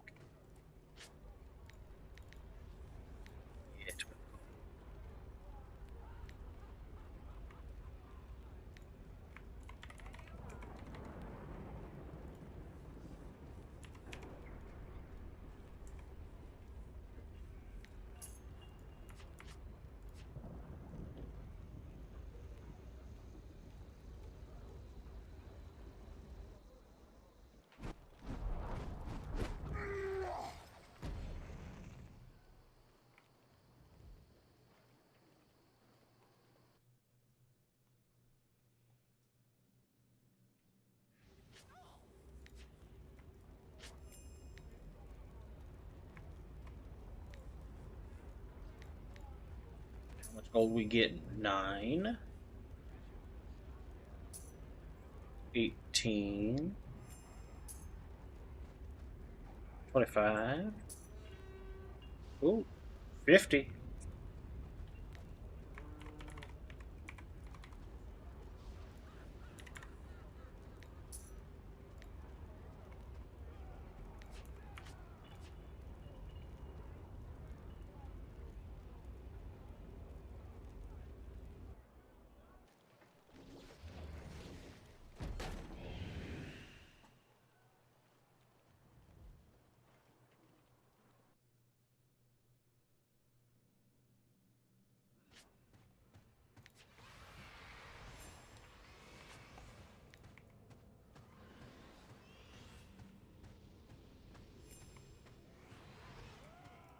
How much gold we get? 9. 18. 25. Ooh, 50.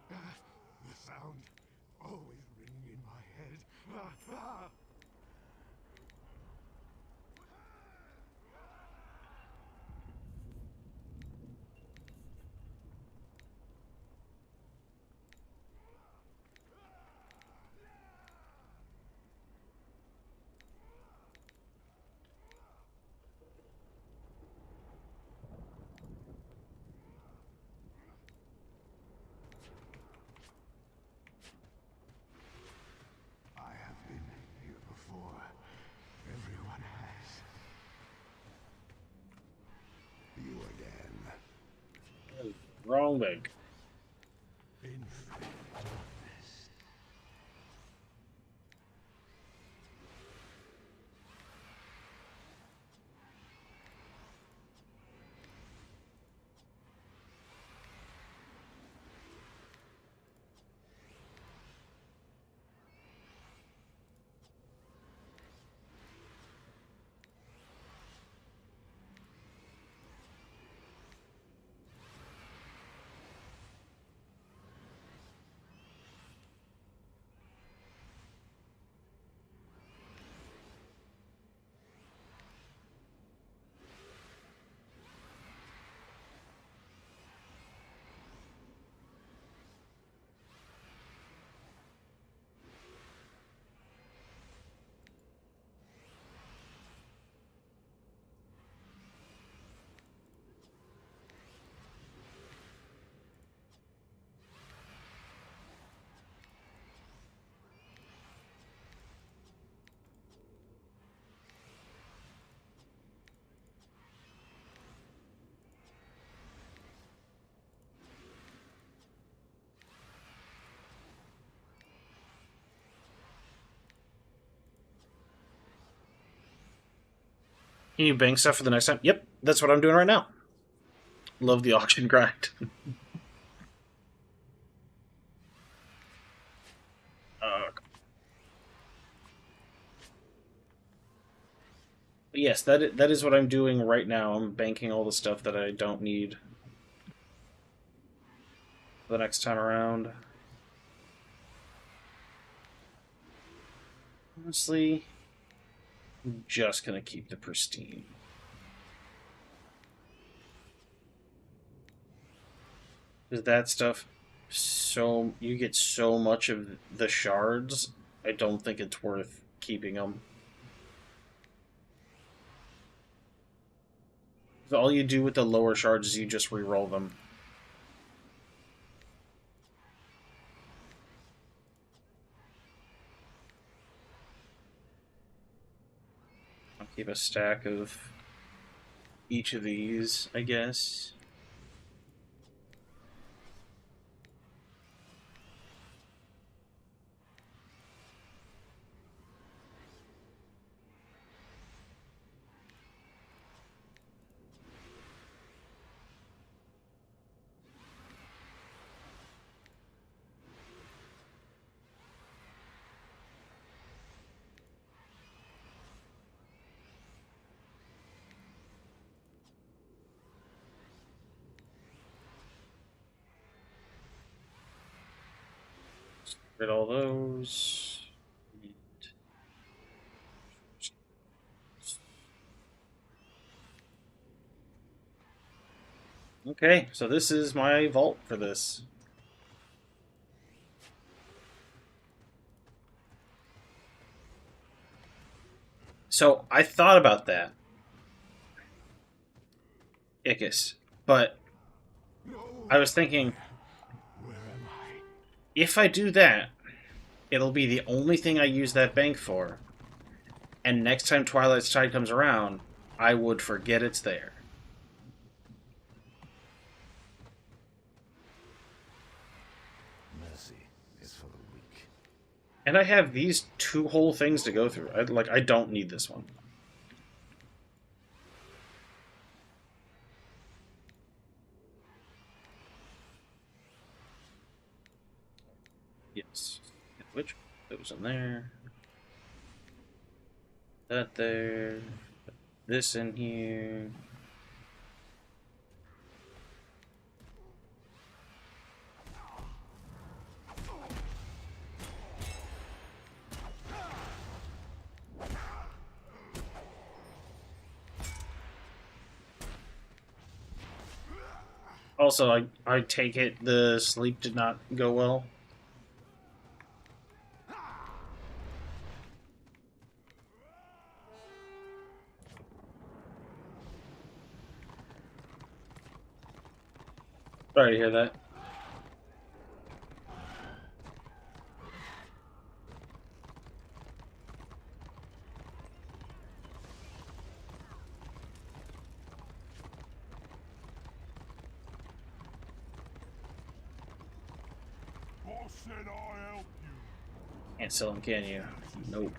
The sound always ringing in my head. I have been here before. Everyone has. You again. Wrong leg. Infinite darkness. Can you bank stuff for the next time? Yep, that's what I'm doing right now. Love the auction grind. Yes, that is what I'm doing right now. I'm banking all the stuff that I don't need the next time around. Honestly, I'm just gonna keep the pristine. Because that stuff, so you get so much of the shards, I don't think it's worth keeping them. All you do with the lower shards is you just re-roll them. I'll keep a stack of each of these, I guess. Get all those. Okay, so this is my vault for this. So I thought about that, Ickis, but I was thinking, if I do that, it'll be the only thing I use that bank for, and next time Twilight's Tide comes around, I would forget it's there. Mercy is for the weak. And I have these two whole things to go through. I don't need this one. Yes. Which goes in there. That there. This in here. Also, I take it the sleep did not go well. Sorry to hear that. Boss said I help you. Can't sell them, can you? Nope.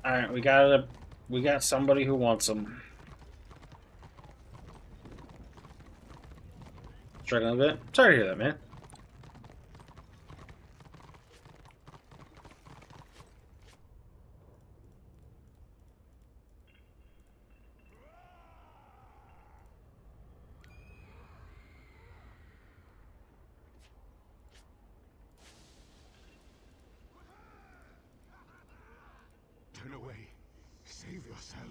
All right, we got somebody who wants them. Struggling a bit. Sorry to hear that, man. Turn away. Save yourself.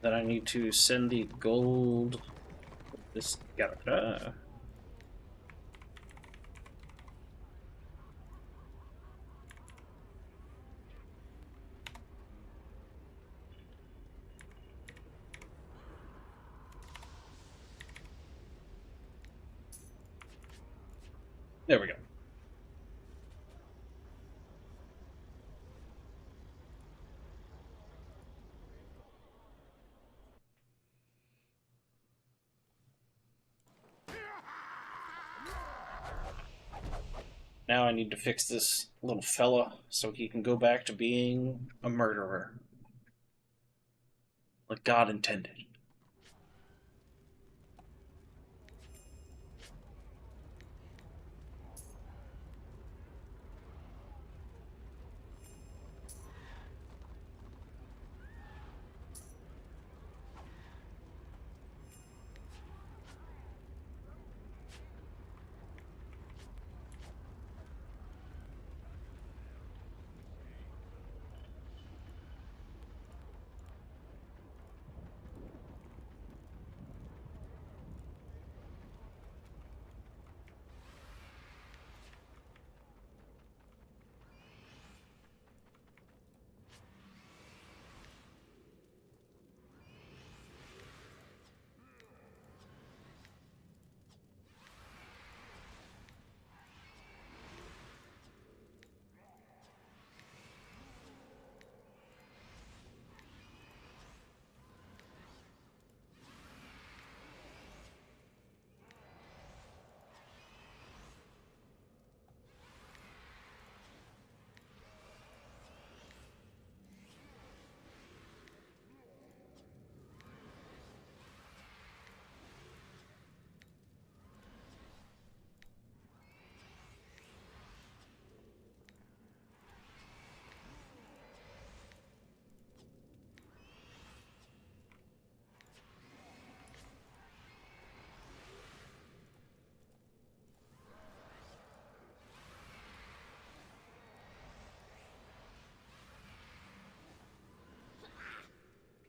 Then I need to send the gold. This character. There we go. Now I need to fix this little fella so he can go back to being a murderer. Like God intended.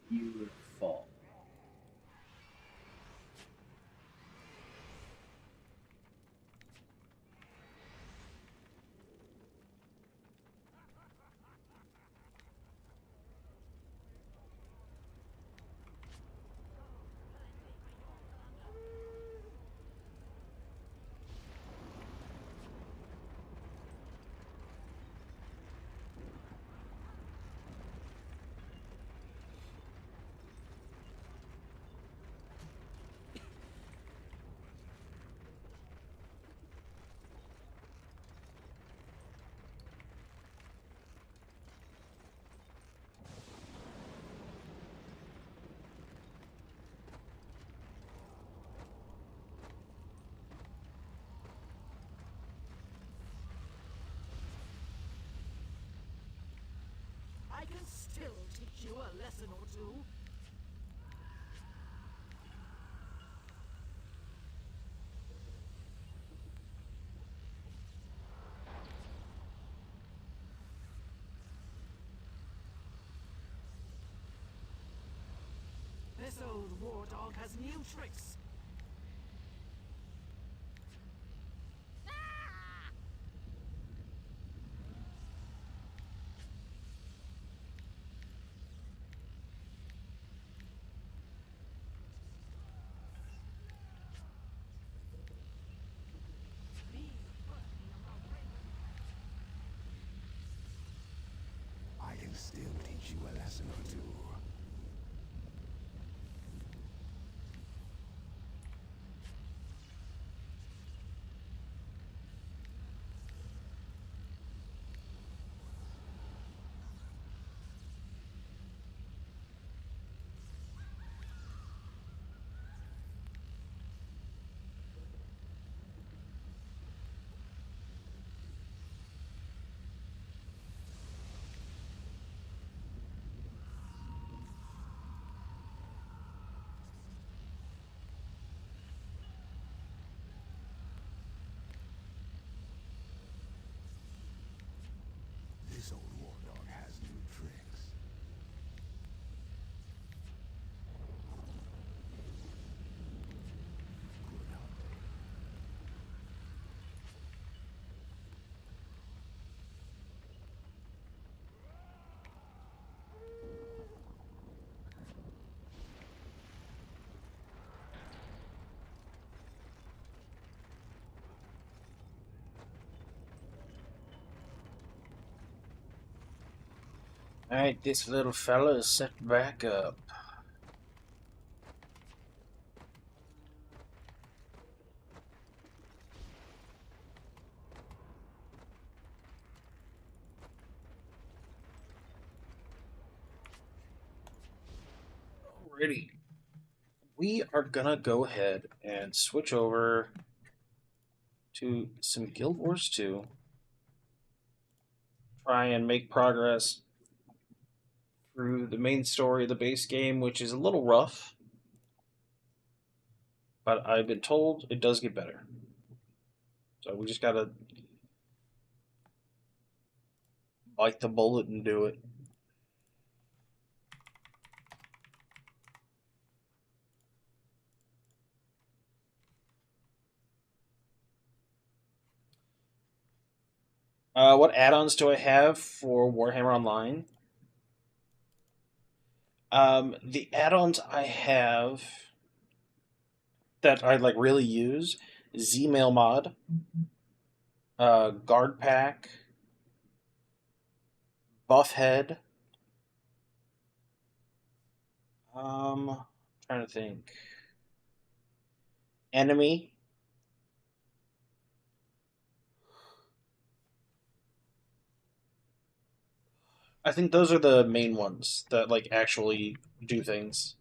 Beautiful. I can still teach you a lesson or two. This old war dog has new tricks. I can still teach you a lesson or two. This old war dog has new tricks. Good hunting. Alright, this little fella is set back up. Alrighty. We are gonna go ahead and switch over to some Guild Wars 2. Try and make progress through the main story of the base game, which is a little rough. But I've been told it does get better. So we just gotta bite the bullet and do it. What add-ons do I have for Warhammer Online? The add-ons I have that I like really use: Z-Mail mod, Guard Pack, Buffhead. Trying to think. Enemy. I think those are the main ones that like actually do things.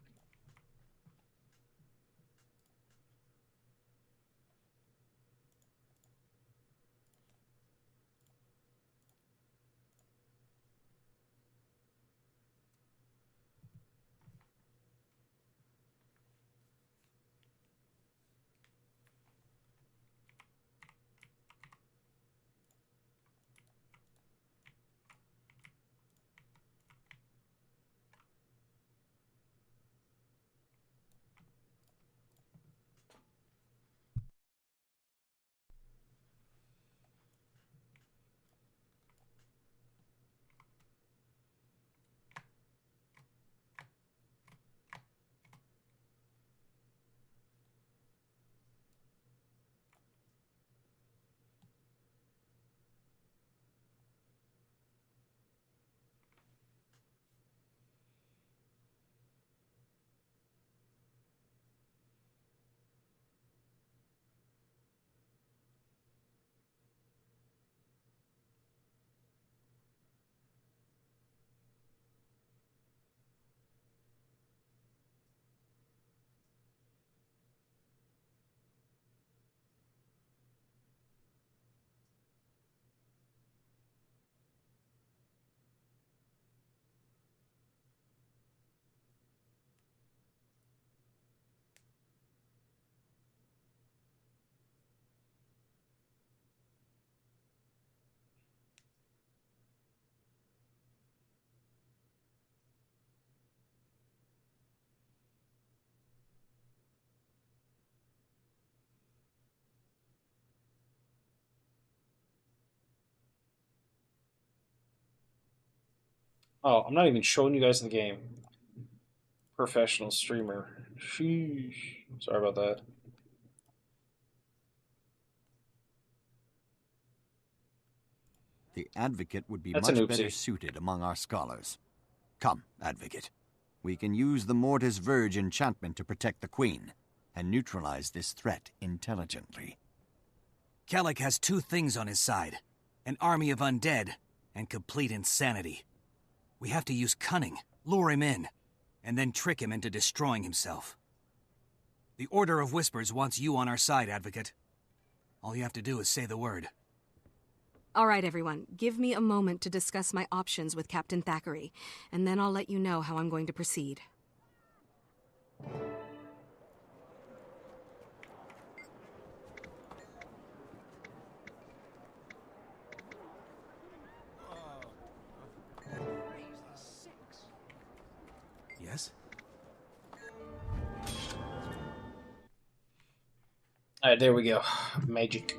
Oh, I'm not even showing you guys the game. Professional streamer. Sheesh. Sorry about that. The Advocate would be That's an much better oopsie. suited among our scholars. Come, Advocate. We can use the Mortis Verge enchantment to protect the Queen, and neutralize this threat intelligently. Kellic has two things on his side. An army of undead, and complete insanity. We have to use cunning, lure him in, and then trick him into destroying himself. The Order of Whispers wants you on our side, Advocate. All you have to do is say the word. All right, everyone. Give me a moment to discuss my options with Captain Thackeray, and then I'll let you know how I'm going to proceed. Yes? Alright, there we go. Magic.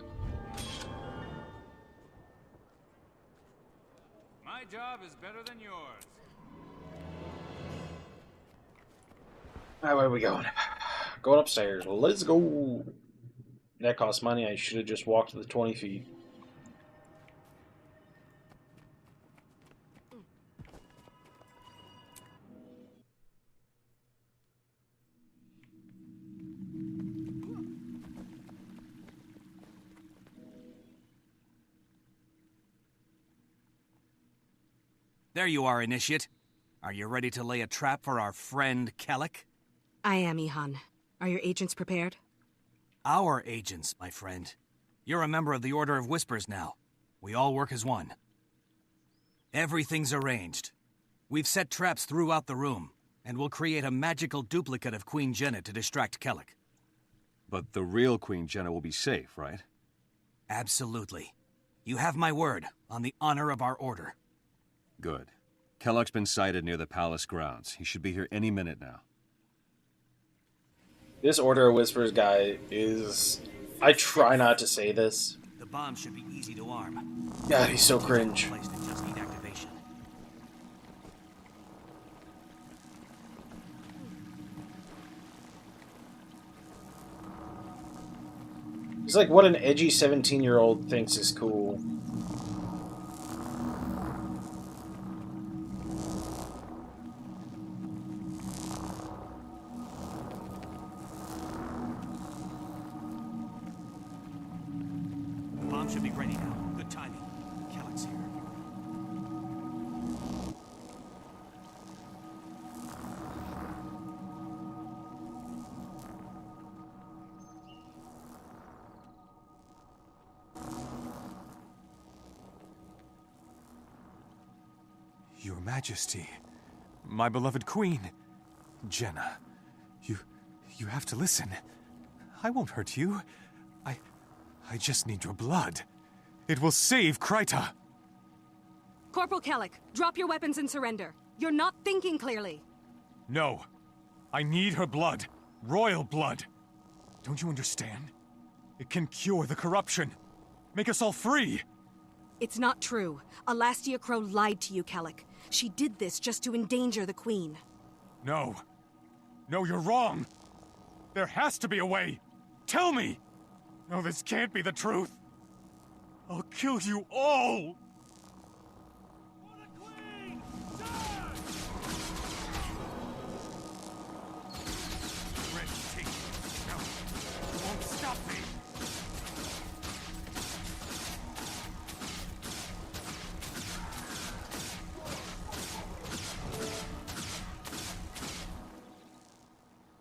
My job is better than yours. Alright, where are we going? Going upstairs. Let's go. That costs money. I should have just walked the 20 feet. There you are, Initiate. Are you ready to lay a trap for our friend Kellic? I am, Ihan. Are your agents prepared? Our agents, my friend. You're a member of the Order of Whispers now. We all work as one. Everything's arranged. We've set traps throughout the room, and we'll create a magical duplicate of Queen Jenna to distract Kellic. But the real Queen Jenna will be safe, right? Absolutely. You have my word, on the honor of our order. Good. Kellogg's been sighted near the palace grounds. He should be here any minute now. This Order of Whispers guy is... I try not to say this. The bomb should be easy to arm. God, he's so cringe. Placed and just need activation. He's like what an edgy 17-year-old thinks is cool. Bomb should be ready now. Good timing. Kellic's here. Your Majesty, my beloved Queen, Jenna, you have to listen. I won't hurt you. I just need your blood. It will save Kryta. Corporal Kellic, drop your weapons and surrender. You're not thinking clearly. No. I need her blood. Royal blood. Don't you understand? It can cure the corruption. Make us all free. It's not true. Alastia Crow lied to you, Kellic. She did this just to endanger the Queen. No. No, you're wrong. There has to be a way. Tell me! No, this can't be the truth. I'll kill you all! Red tape. No, you won't stop me.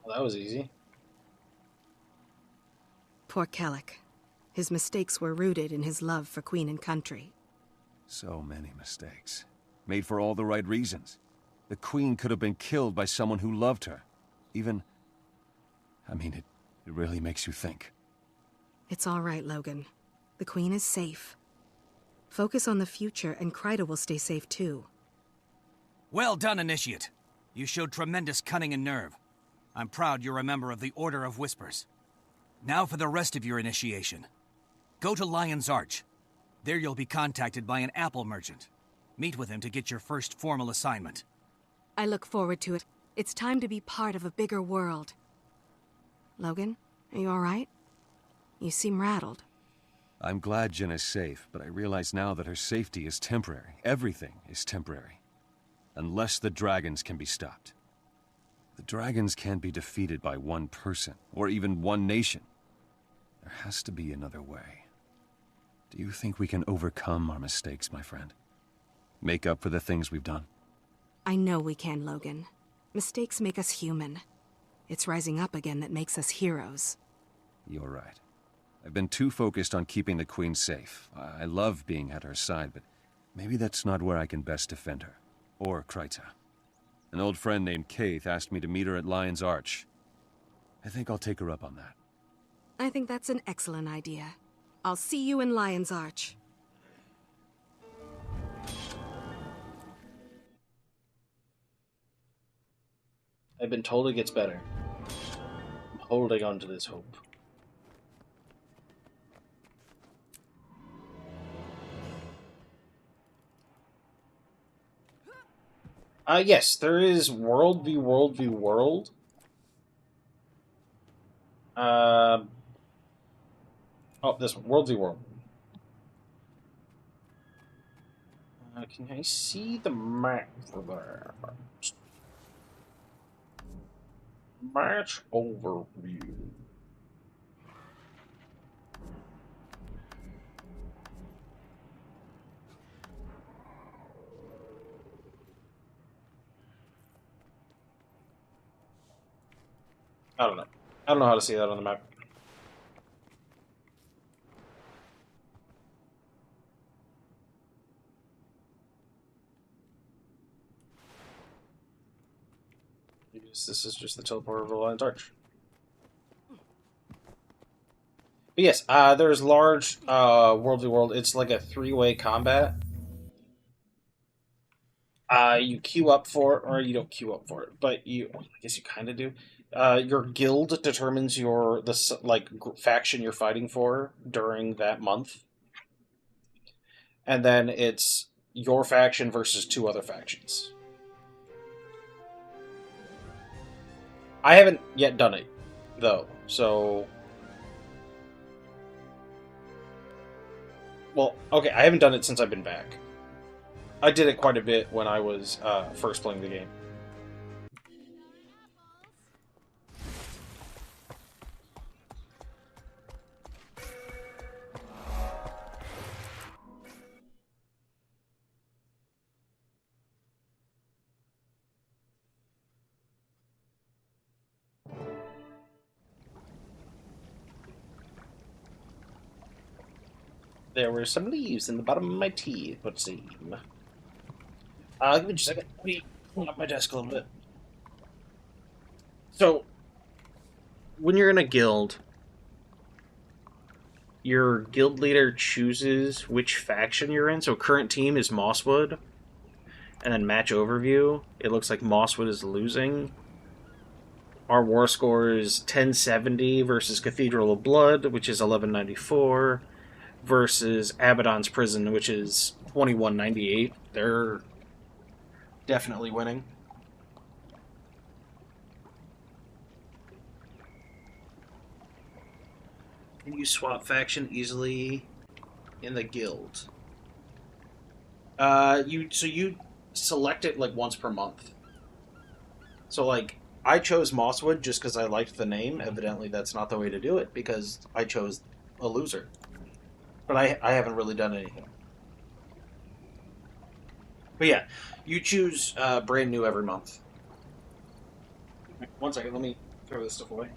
Well, that was easy. Poor Kellic. His mistakes were rooted in his love for Queen and country. So many mistakes. Made for all the right reasons. The Queen could have been killed by someone who loved her. Even... I mean, it really makes you think. It's all right, Logan. The Queen is safe. Focus on the future, and Kryta will stay safe too. Well done, Initiate. You showed tremendous cunning and nerve. I'm proud you're a member of the Order of Whispers. Now for the rest of your initiation. Go to Lion's Arch. There you'll be contacted by an apple merchant. Meet with him to get your first formal assignment. I look forward to it. It's time to be part of a bigger world. Logan, are you all right? You seem rattled. I'm glad Jenna's safe, but I realize now that her safety is temporary. Everything is temporary. Unless the dragons can be stopped. The dragons can't be defeated by one person, or even one nation. There has to be another way. Do you think we can overcome our mistakes, my friend? Make up for the things we've done? I know we can, Logan. Mistakes make us human. It's rising up again that makes us heroes. You're right. I've been too focused on keeping the Queen safe. I love being at her side, but maybe that's not where I can best defend her. Or Kryta. An old friend named Kaith asked me to meet her at Lion's Arch. I think I'll take her up on that. I think that's an excellent idea. I'll see you in Lion's Arch. I've been told it gets better. I'm holding on to this hope. Yes, there is World v. World v. World. Oh, this one, World v. World. Can I see the map for there? Match overview. I don't know. I don't know how to see that on the map. This is just the teleport over Lion's Arch. But yes, there's large World v. World. It's like a three-way combat. You queue up for it, or you don't queue up for it, but I guess you kind of do. Your guild determines faction you're fighting for during that month, and then it's your faction versus two other factions. I haven't yet done it, though, so... Well, okay, I haven't done it since I've been back. I did it quite a bit when I was first playing the game. There were some leaves in the bottom of my tea, it would seem. Give me just a second. Let me pull up my desk a little bit. So, when you're in a guild, your guild leader chooses which faction you're in. So, current team is Mosswood. And then match overview, it looks like Mosswood is losing. Our war score is 1070 versus Cathedral of Blood, which is 1194. Versus Abaddon's Prison, which is 2198. They're definitely winning. Can you swap faction easily in the guild? You select it like once per month. So like I chose Mosswood just because I liked the name. Evidently that's not the way to do it because I chose a loser. But I haven't really done anything. But yeah, you choose brand new every month. One second, let me throw this stuff away.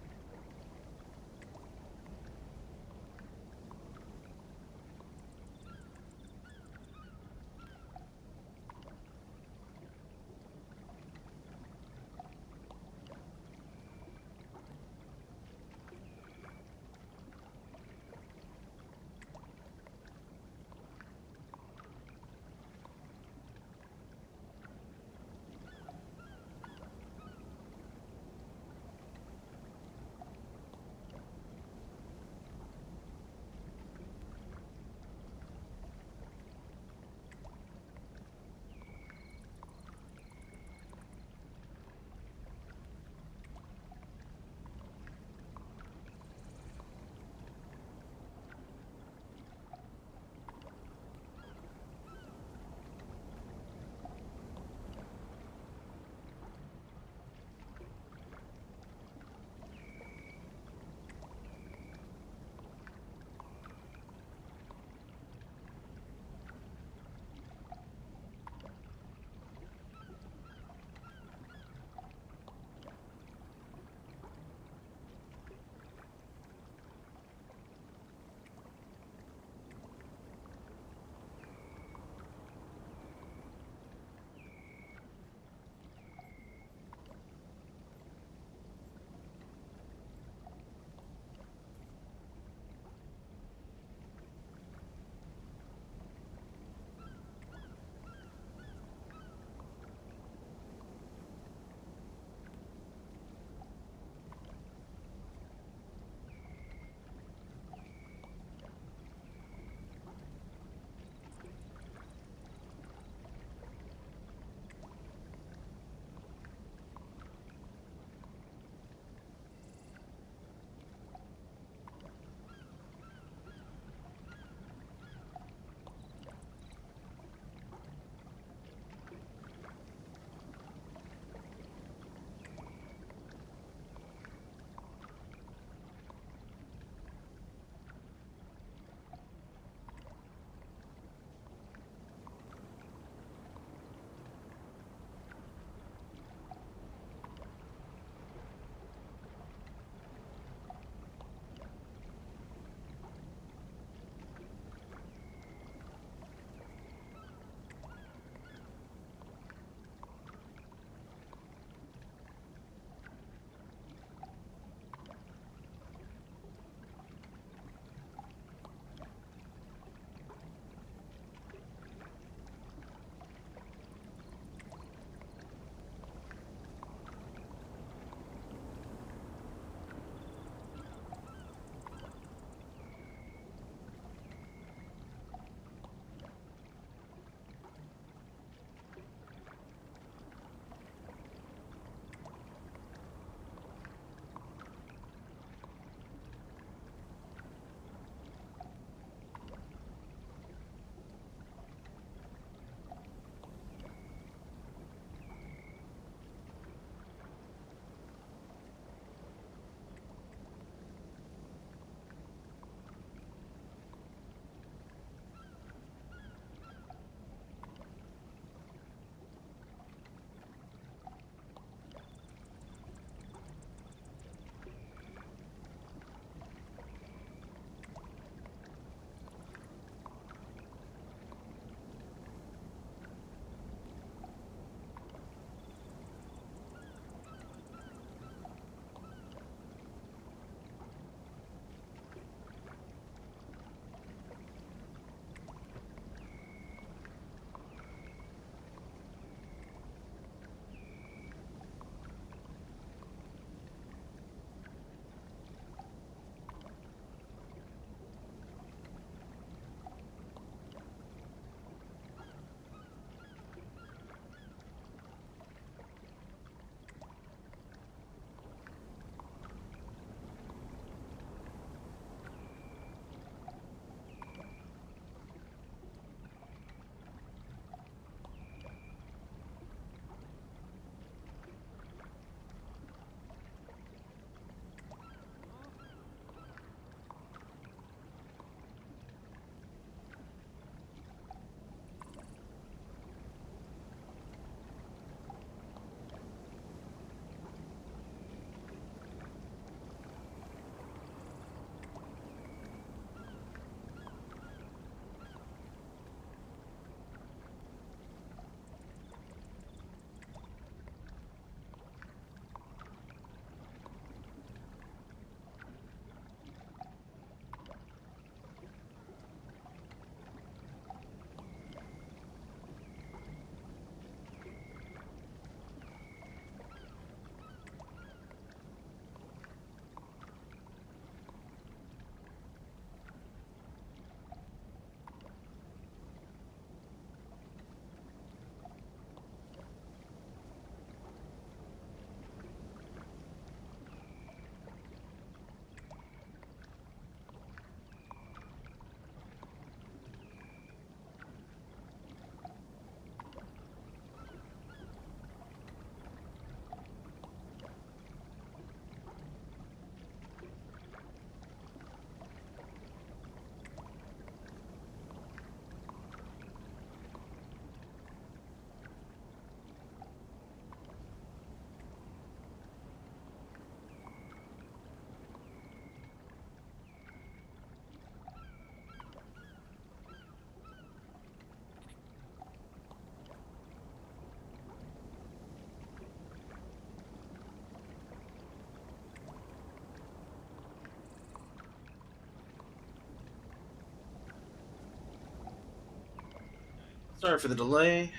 Sorry for the delay.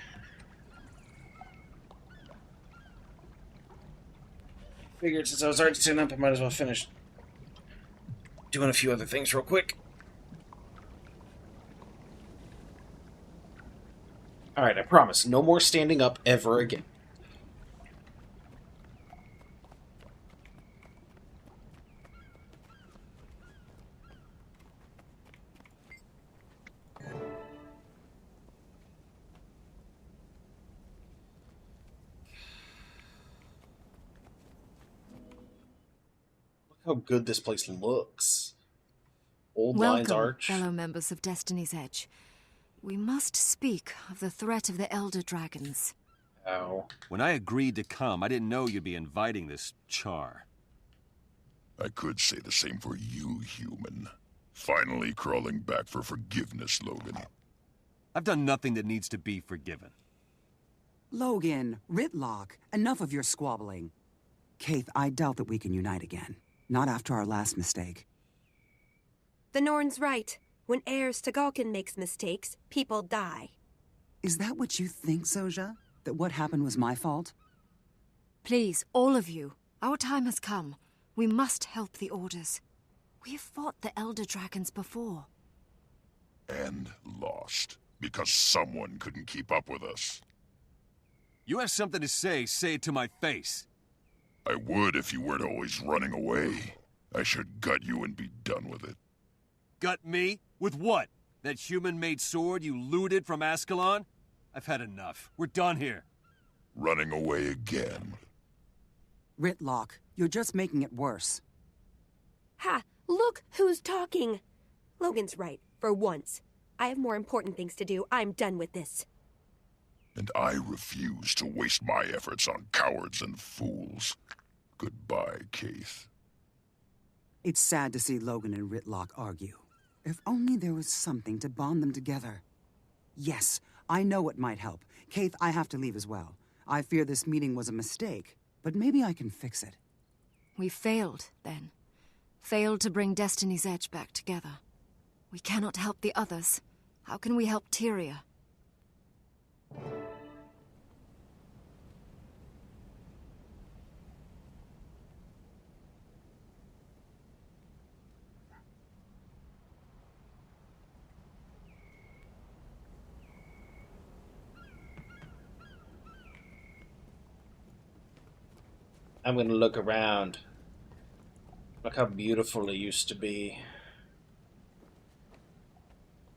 Figured since I was already sitting up, I might as well finish doing a few other things real quick. Alright, I promise. No more standing up ever again. Look how good this place looks. Old Lion's Welcome, Arch. fellow members of Destiny's Edge. We must speak of the threat of the Elder Dragons. Ow. When I agreed to come, I didn't know you'd be inviting this char. I could say the same for you, human. Finally crawling back for forgiveness, Logan. I've done nothing that needs to be forgiven. Logan, Ritlock, enough of your squabbling. Kaith, I doubt that we can unite again. Not after our last mistake. The Norn's right. When heirs to Galkin makes mistakes, people die. Is that what you think, Soja? That what happened was my fault? Please, all of you, our time has come. We must help the Orders. We have fought the Elder Dragons before. And lost. Because someone couldn't keep up with us. You have something to say it to my face. I would if you weren't always running away. I should gut you and be done with it. Gut me? With what? That human-made sword you looted from Ascalon? I've had enough. We're done here. Running away again. Ritlock, you're just making it worse. Ha! Look who's talking! Logan's right, for once. I have more important things to do. I'm done with this. And I refuse to waste my efforts on cowards and fools. Goodbye, Kaith. It's sad to see Logan and Ritlock argue. If only there was something to bond them together. Yes, I know it might help. Kaith, I have to leave as well. I fear this meeting was a mistake, but maybe I can fix it. We failed, then. Failed to bring Destiny's Edge back together. We cannot help the others. How can we help Tyria? I'm gonna look around. Look how beautiful it used to be.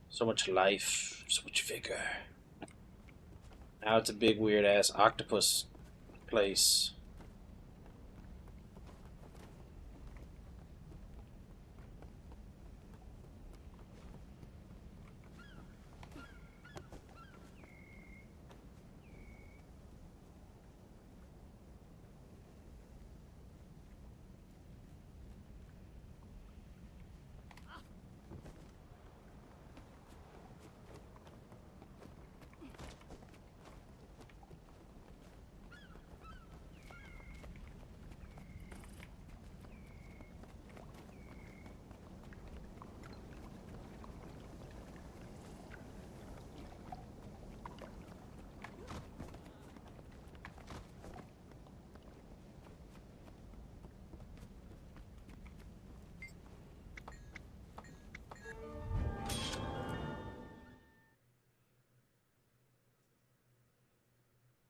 So much life, so much vigor. Now it's a big weird ass octopus place.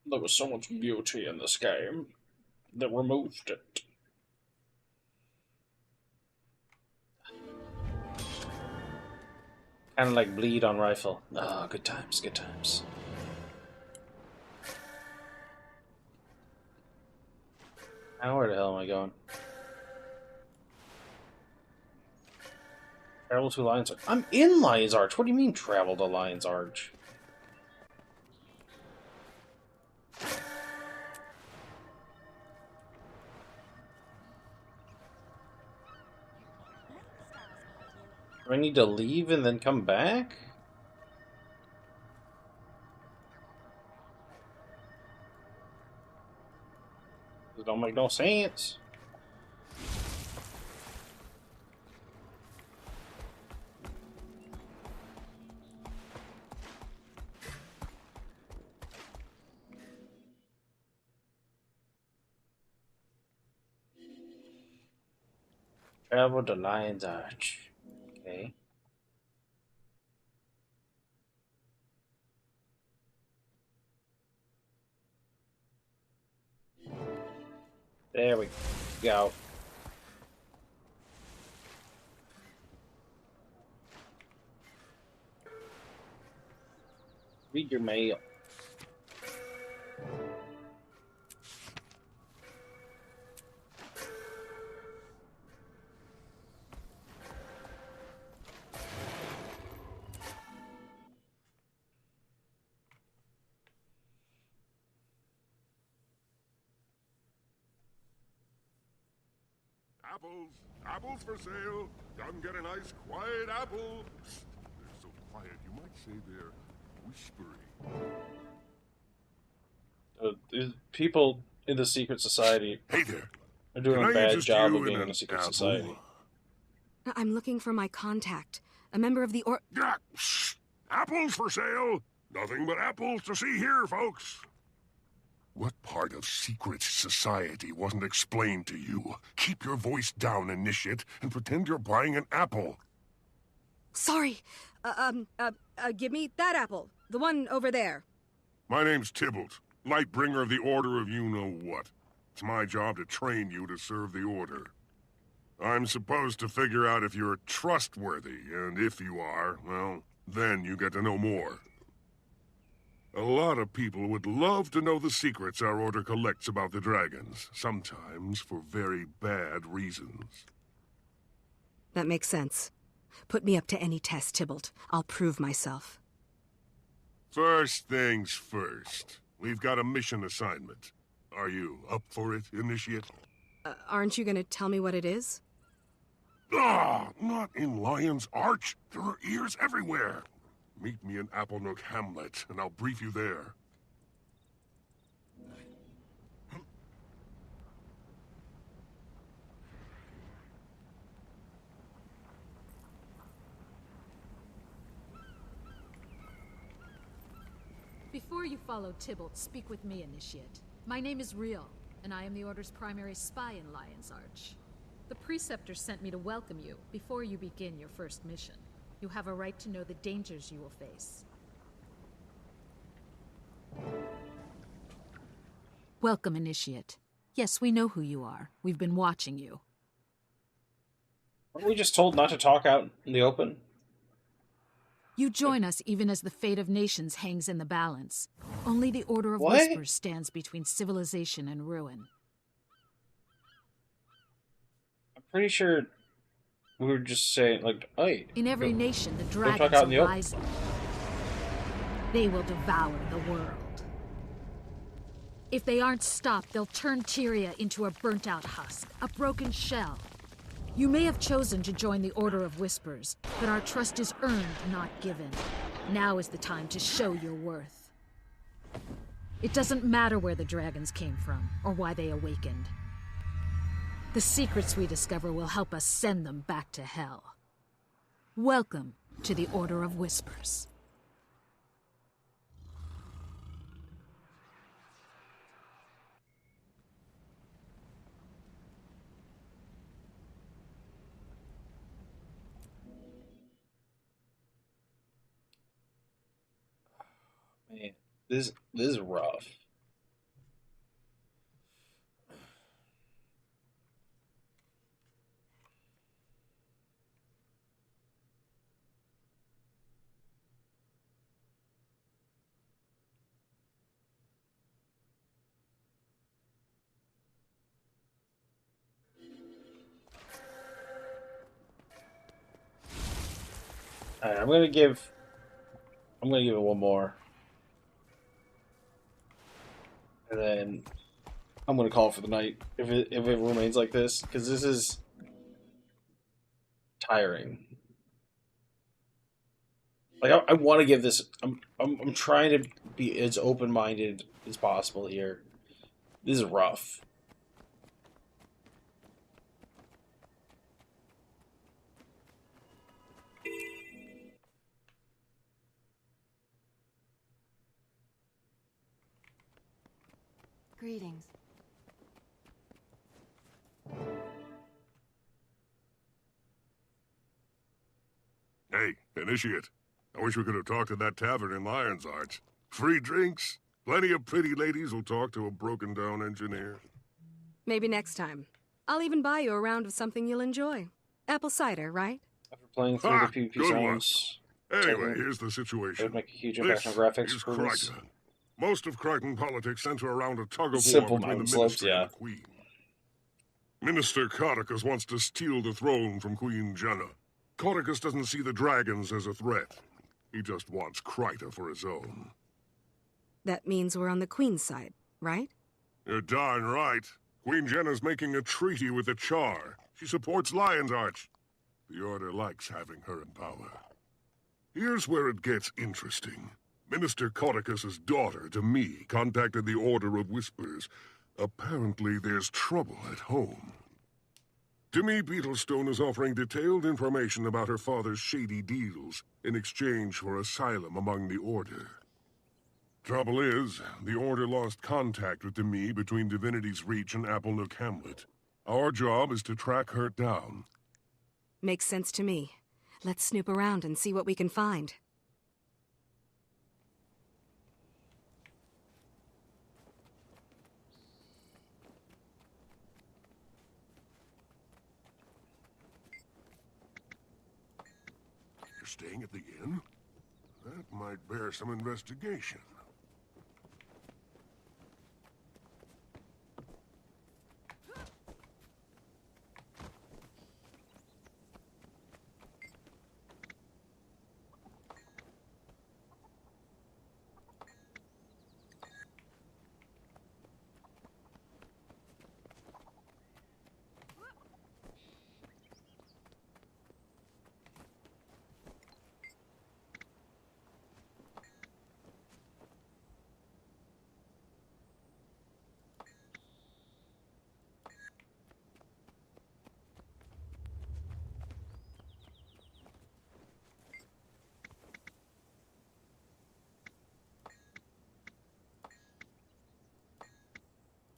There was so much beauty in this game that removed it. Kind of like bleed on rifle. Ah, good times, good times. Now where the hell am I going? Travel to Lion's Arch. I'm in Lion's Arch. What do you mean travel to Lion's Arch? Do I need to leave and then come back? It don't make no sense. Travel to Lion's Arch. Okay. There we go. Read your mail. Apples! Apples for sale! Come get a nice, quiet apple! Psst. They're so quiet, you might say they're whispery. These people in the secret society Hey there. are doing Can a I bad interest job you of being in in a secret apple? society. I'm looking for my contact. A member of the Shh. Apples for sale! Nothing but apples to see here, folks! What part of secret society wasn't explained to you? Keep your voice down, initiate, and pretend you're buying an apple. Sorry. Give me that apple. The one over there. My name's Tybalt, Lightbringer of the Order of You-Know-What. It's my job to train you to serve the Order. I'm supposed to figure out if you're trustworthy, and if you are, well, then you get to know more. A lot of people would love to know the secrets our Order collects about the dragons, sometimes for very bad reasons. That makes sense. Put me up to any test, Tybalt. I'll prove myself. First things first. We've got a mission assignment. Are you up for it, Initiate? Aren't you gonna tell me what it is? Not in Lion's Arch. There are ears everywhere. Meet me in Applenook Hamlet, and I'll brief you there. Before you follow Tybalt, speak with me, Initiate. My name is Riel, and I am the Order's primary spy in Lion's Arch. The Preceptor sent me to welcome you before you begin your first mission. You have a right to know the dangers you will face. Welcome, Initiate. Yes, we know who you are. We've been watching you. Weren't we just told not to talk out in the open? You join us even as the fate of nations hangs in the balance. Only the Order of What? Whispers stands between civilization and ruin. I'm pretty sure we were just saying, like, hey. In every nation, the don't talk dragons out are in the open. rising. They will devour the world. If they aren't stopped, they'll turn Tyria into a burnt-out husk, a broken shell. You may have chosen to join the Order of Whispers, but our trust is earned, not given. Now is the time to show your worth. It doesn't matter where the dragons came from, or why they awakened. The secrets we discover will help us send them back to hell. Welcome to the Order of Whispers. Man, this is rough. All right, I'm gonna give it one more, and then I'm gonna call it for the night if it remains like this, because this is tiring. Like I want to give this. I'm trying to be as open minded as possible here. This is rough. Greetings. Initiate, I wish we could have talked to that tavern in Lion's Arch. Free drinks, plenty of pretty ladies will talk to a broken-down engineer. Maybe next time. I'll even buy you a round of something you'll enjoy. Apple cider, right? After playing through the PvP good zones, Anyway, here's the it situation. would make a huge impact on graphics. Is improvements. Crichton. Most of Crichton politics center around a tug-of-war Simple between the mountain slopes, Ministry yeah. and the Queen. Minister Codicus wants to steal the throne from Queen Jenna. Codicus doesn't see the dragons as a threat. He just wants Kryta for his own. That means we're on the Queen's side, right? You're darn right. Queen Jenna's making a treaty with the Char. She supports Lion's Arch. The Order likes having her in power. Here's where it gets interesting. Minister Codicus's daughter, Demi, contacted the Order of Whispers. Apparently there's trouble at home. Demi Beetlestone is offering detailed information about her father's shady deals in exchange for asylum among the Order. Trouble is, the Order lost contact with Demi between Divinity's Reach and Applenook Hamlet. Our job is to track her down. Makes sense to me. Let's snoop around and see what we can find. You're staying at the inn? That might bear some investigation.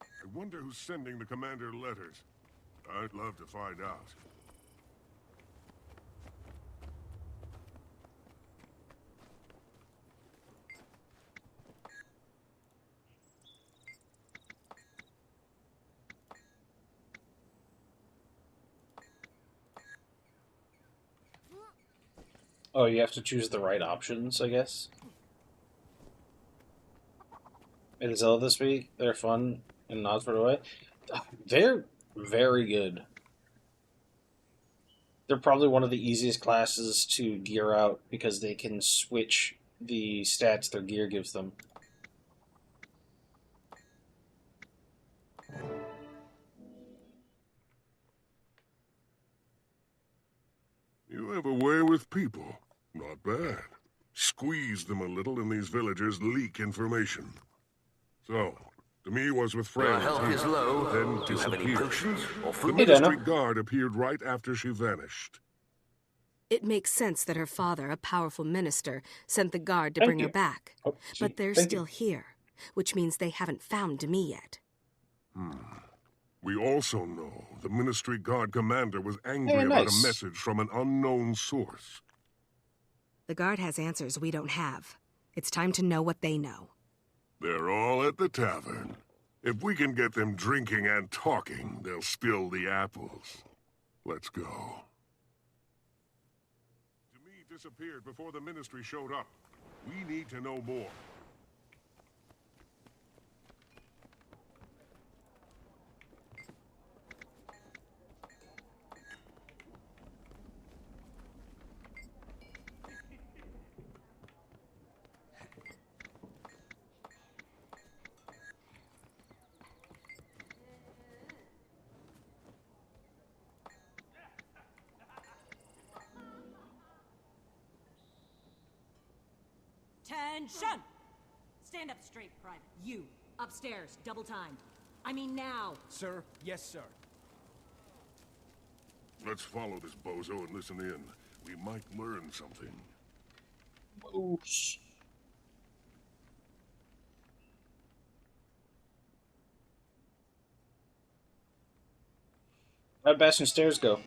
I wonder who's sending the commander letters. I'd love to find out. Oh, you have to choose the right options, I guess. In Zelda this week, they're fun and not for the way. They're very good. They're probably one of the easiest classes to gear out because they can switch the stats their gear gives them. You have a way with people. Not bad. Squeeze them a little and these villagers leak information. So, Demi was with friends. Our health is low. Then Do you have any disappeared. potions or The food? ministry guard appeared right after she vanished. It makes sense that her father, a powerful minister, sent the guard to Thank bring you. her back. Oh, But they're thank still here, which means they haven't found Demi yet. We also know the ministry guard commander was angry Very about nice. a message from an unknown source. The guard has answers we don't have. It's time to know what they know. They're all at the tavern. If we can get them drinking and talking, they'll spill the apples. Let's go. Demi disappeared before the ministry showed up. We need to know more. Attention! Stand up straight, Private. You, upstairs, double timed. I mean now. Sir, yes, sir. Let's follow this bozo and listen in. We might learn something. Oops. How'd Bastion Stairs go?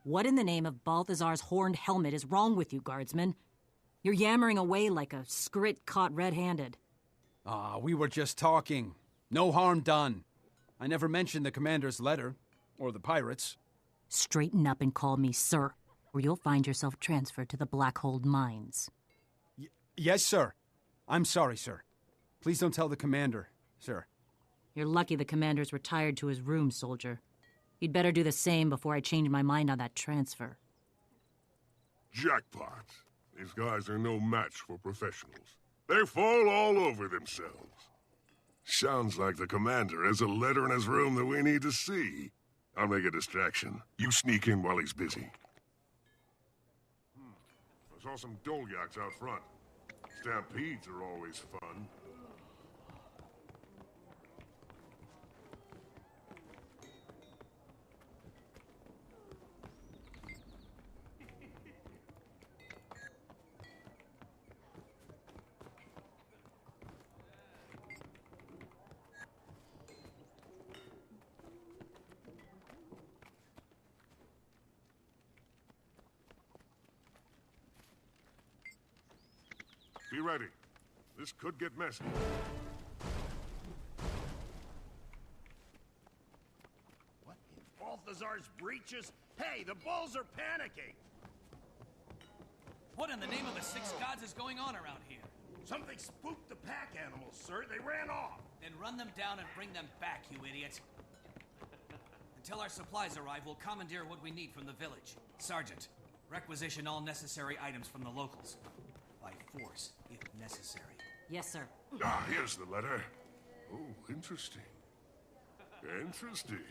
What in the name of Balthazar's horned helmet is wrong with you, guardsmen? You're yammering away like a skrit caught red-handed. We were just talking. No harm done. I never mentioned the commander's letter, or the pirates. Straighten up and call me sir, or you'll find yourself transferred to the Blackhold Mines. Yes, sir. I'm sorry, sir. Please don't tell the commander, sir. You're lucky the commander's retired to his room, soldier. You'd better do the same before I change my mind on that transfer. Jackpot. These guys are no match for professionals. They fall all over themselves. Sounds like the commander has a letter in his room that we need to see. I'll make a distraction. You sneak in while he's busy. I saw some Dolyaks out front. Stampedes are always fun. Be ready. This could get messy. What in Balthazar's breeches? Hey, the bulls are panicking! What in the name of the six gods is going on around here? Something spooked the pack animals, sir. They ran off. Then run them down and bring them back, you idiot. Until our supplies arrive, we'll commandeer what we need from the village. Sergeant, requisition all necessary items from the locals. By force, if necessary. Yes, sir. Ah, here's the letter. Oh, interesting. Interesting.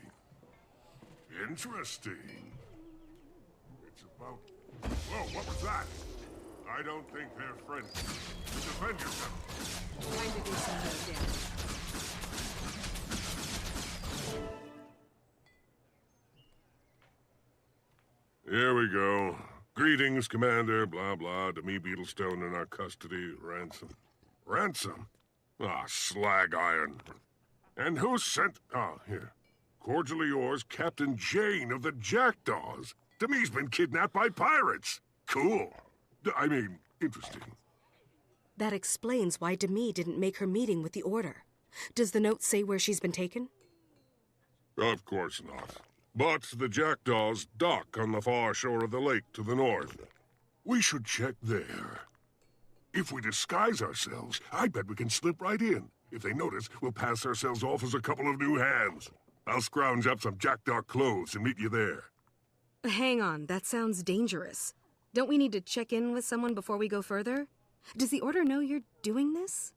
Interesting. It's about... Whoa, what was that? I don't think they're friends. Defend yourself. Trying to do some more damage. Here we go. Greetings, Commander, blah, blah, to me, Beetlestone in our custody, ransom. Ransom? Ah, slag iron. And who sent... Ah, here. Cordially yours, Captain Jane of the Jackdaws. Demi's been kidnapped by pirates. Cool. I mean, interesting. That explains why Demi didn't make her meeting with the Order. Does the note say where she's been taken? Of course not. But the Jackdaws dock on the far shore of the lake to the north. We should check there. If we disguise ourselves, I bet we can slip right in. If they notice, we'll pass ourselves off as a couple of new hands. I'll scrounge up some Jackdaw clothes and meet you there. Hang on, that sounds dangerous. Don't we need to check in with someone before we go further? Does the Order know you're doing this?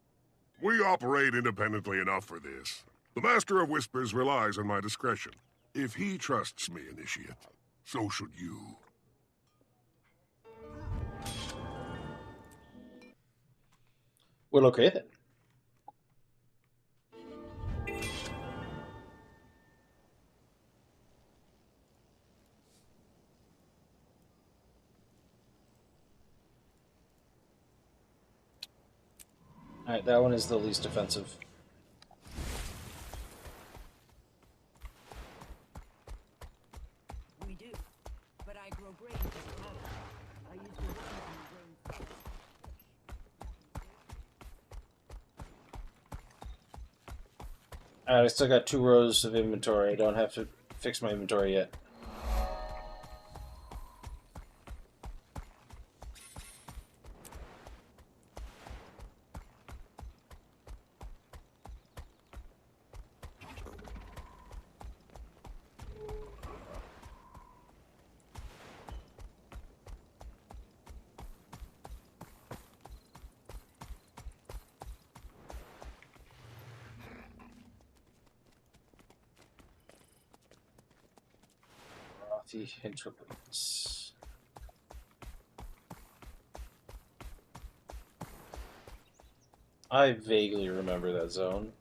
We operate independently enough for this. The Master of Whispers relies on my discretion. If he trusts me, Initiate, so should you. Well, okay then. Alright, that one is the least offensive. We do, but I grow grain as a farmer. I used to work in grain. Alright, I still got 2 rows of inventory. I don't have to fix my inventory yet. The interprets. I vaguely remember that zone.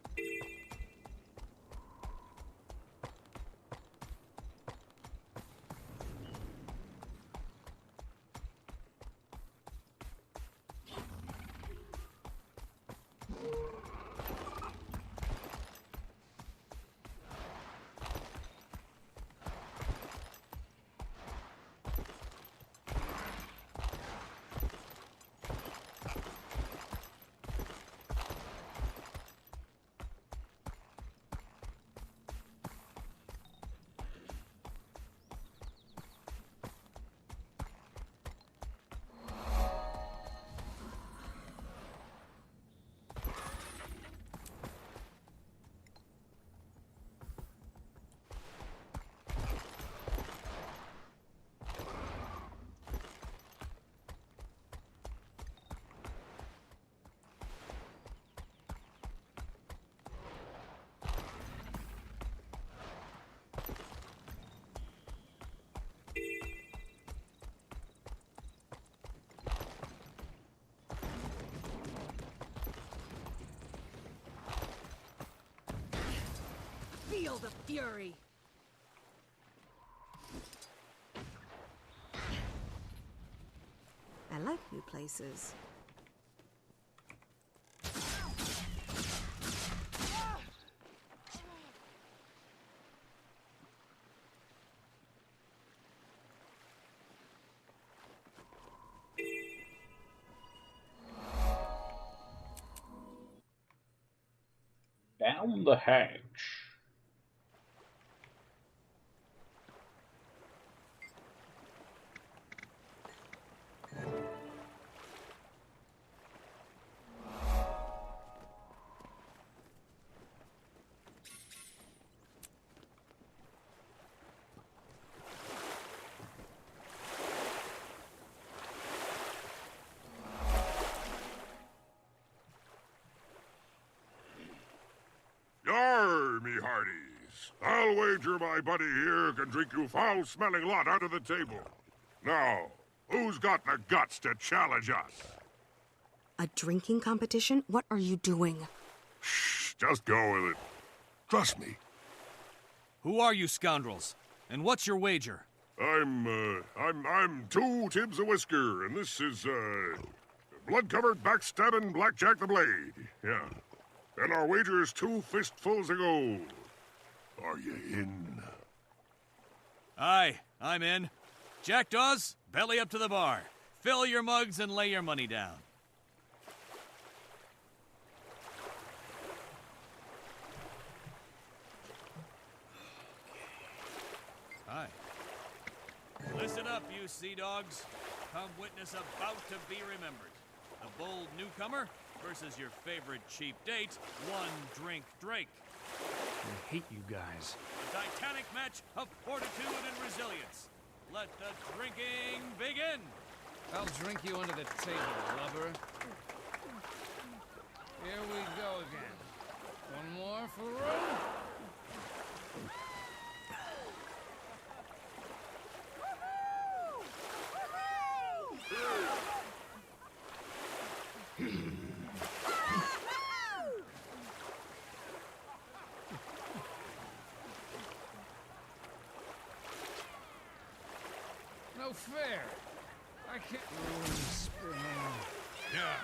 Feel the fury. I like new places. Down the hatch. Yar, me hearties. I'll wager my buddy here can drink you foul-smelling lot out of the table. Now, who's got the guts to challenge us? A drinking competition? What are you doing? Shh, just go with it. Trust me. Who are you scoundrels? And what's your wager? I'm Two Tibbs a Whisker, and this is, blood-covered, backstabbing Blackjack the Blade. Yeah. And our wager is 2 fistfuls of gold. Are you in? Aye, I'm in. Jackdaws, belly up to the bar. Fill your mugs and lay your money down. Aye. Listen up, you sea dogs. Come witness a bout to be remembered. The bold newcomer versus your favorite cheap date, one drink Drake. I hate you guys. A titanic match of fortitude and resilience. Let the drinking begin. I'll drink you under the table, lover. Here we go again. One more for room. No fair. I can't. Yeah.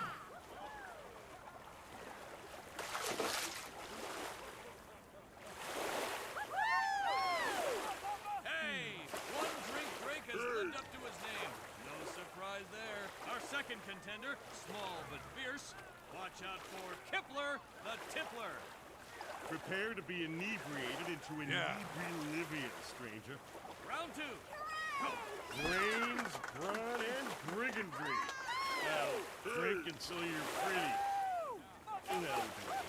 Hey, one drink Drake has lived up to his name. No surprise there. Our second contender, small but fierce. Watch out for Kipler the Tippler. Prepare to be inebriated into inebriation, stranger. Round 2. Go. Brains, brawn, and brigandry. Now, drink until you're pretty. And that'll do it.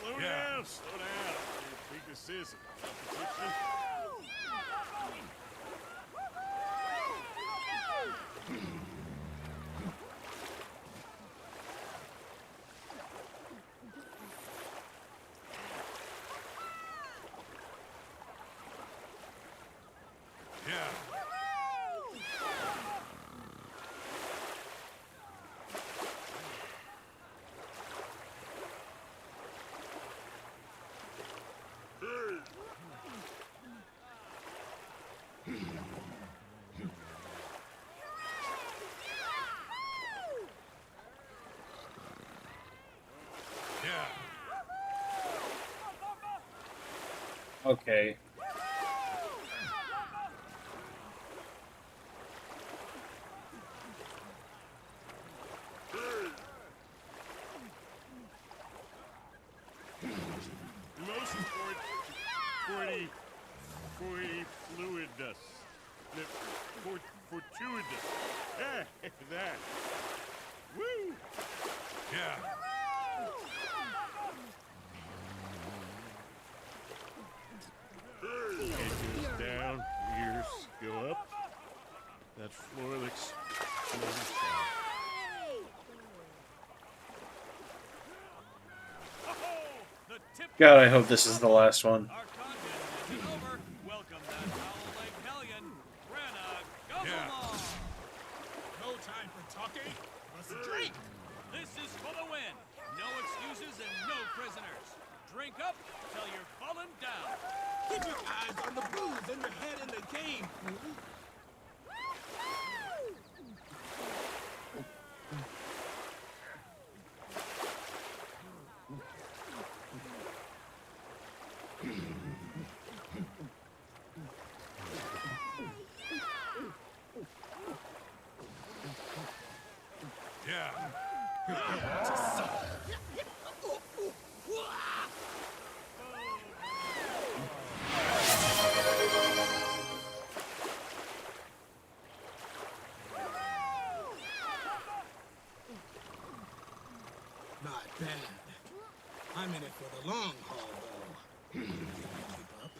Slow down. I think this is a competition. Okay. Most fluidus. Fortuitous. Yeah, that. Woo! Yeah. Head goes down, ears go up. That floor looks really soft. God, I hope this is the last one. No time for talking. Let's drink. This is for the win. No excuses and no prisoners. Drink up till you're falling down. Keep your eyes on the booze and your head in the game. Not bad. I'm in it for the long haul, though. Can you keep up?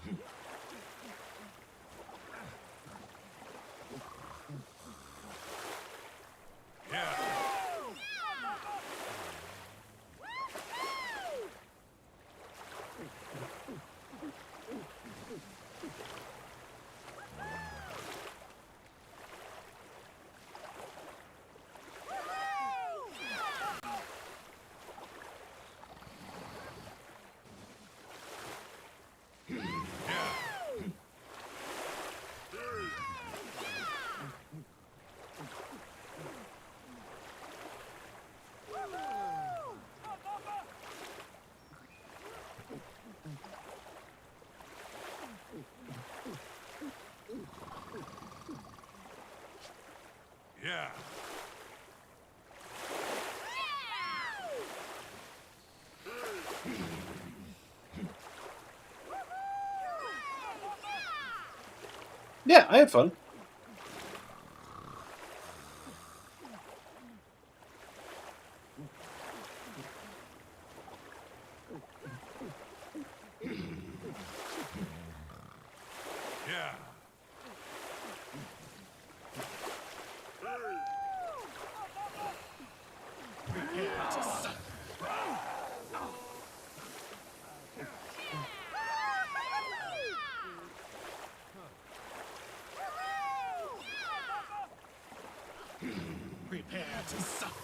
Yeah. Yeah, I had fun. Yeah. Prepare to suffer.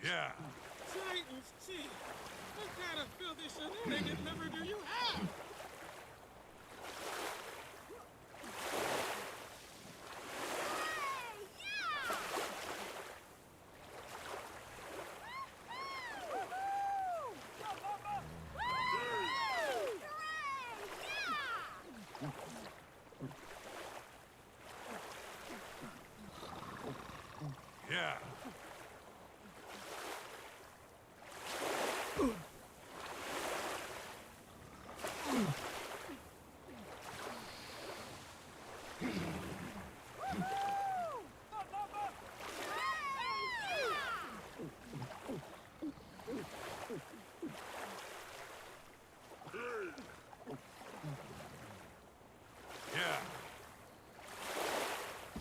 Yeah. Titans, gee, what kind of filthy shenanigan liver do you have? Yeah.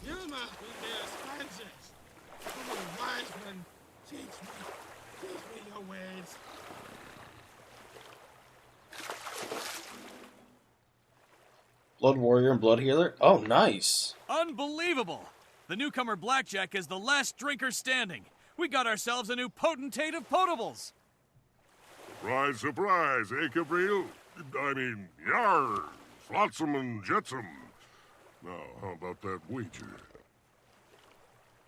You must be their sponges. Come on, wise one, teach me your ways. Blood Warrior and Blood Healer? Oh, nice. Unbelievable! The newcomer Blackjack is the last drinker standing. We got ourselves a new potentate of potables. Surprise, surprise, eh, Cabril? I mean, yar, flotsam and jetsam. Now, how about that wager?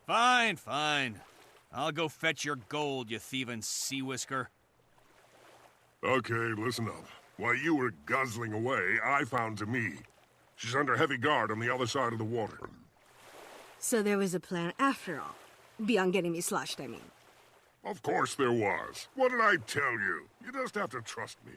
Fine, fine. I'll go fetch your gold, you thieving sea whisker. Okay, listen up. While you were guzzling away, I found Demi. She's under heavy guard on the other side of the water. So there was a plan after all. Beyond getting me sloshed, I mean. Of course there was. What did I tell you? You just have to trust me.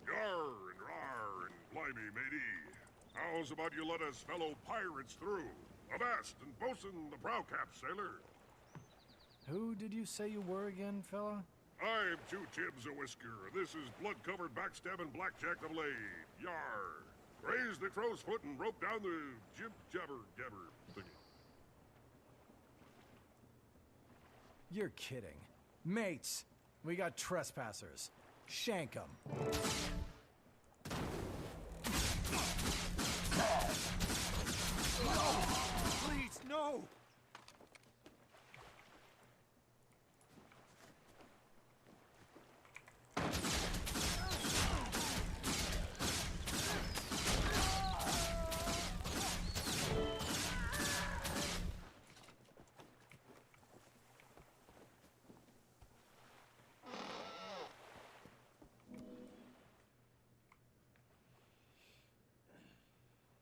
Yar and rar and blimey, matey. How's about you let us fellow pirates through? Avast and bosun the prow cap, sailor. Who did you say you were again, fella? I'm Two Tibs a Whisker. This is blood-covered backstabbing blackjack the blade. Yar. Raise the crow's foot and rope down the jib-jabber-gabber thingy. You're kidding. Mates, we got trespassers. Shank 'em. Please, no!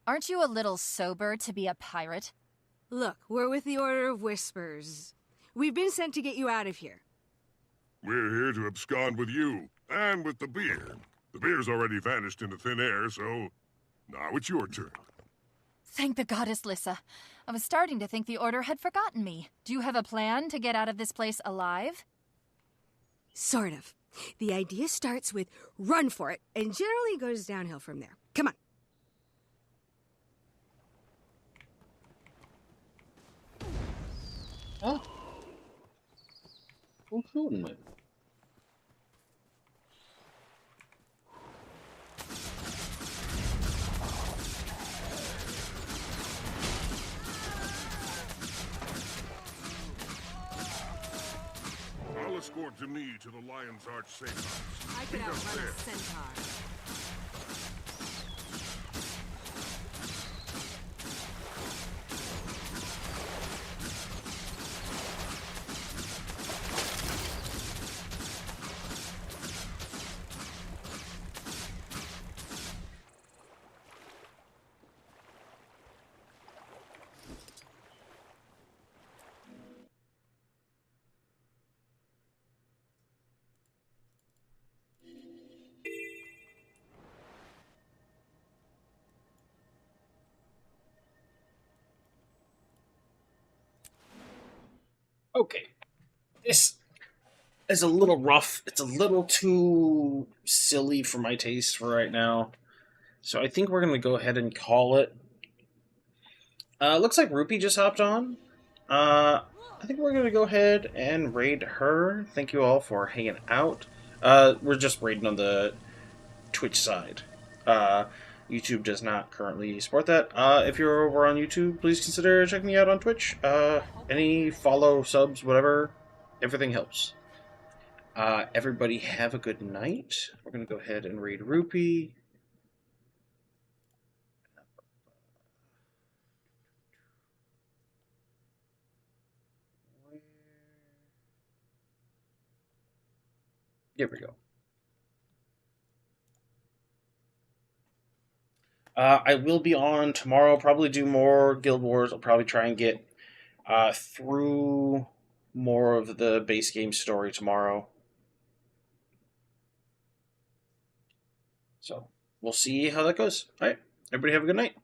Aren't you a little sober to be a pirate? Look, we're with the Order of Whispers. We've been sent to get you out of here. We're here to abscond with you, and with the beer. The beer's already vanished into thin air, so now it's your turn. Thank the goddess, Lissa. I was starting to think the Order had forgotten me. Do you have a plan to get out of this place alive? Sort of. The idea starts with run for it, and generally goes downhill from there. Come on. Oh. Who's shooting it? I'll escort Demi to the Lion's Arch safe house. I could Meet us outrun there. a centaur. Okay. This is a little rough. It's a little too silly for my taste for right now. So I think we're going to go ahead and call it. Looks like Rupee just hopped on. I think we're going to go ahead and raid her. Thank you all for hanging out. We're just raiding on the Twitch side. YouTube does not currently support that. If you're over on YouTube, please consider checking me out on Twitch. Any follow, subs, whatever, everything helps. Everybody have a good night. We're going to go ahead and raid Rupee. Here we go. I will be on tomorrow. Probably do more Guild Wars. I'll probably try and get through more of the base game story tomorrow. So we'll see how that goes. All right. Everybody have a good night.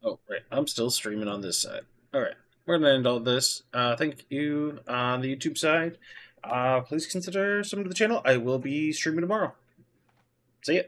Oh, right. I'm still streaming on this side. All right. We're going to end all this. Thank you on the YouTube side. Please consider subbing to the channel. I will be streaming tomorrow. See ya.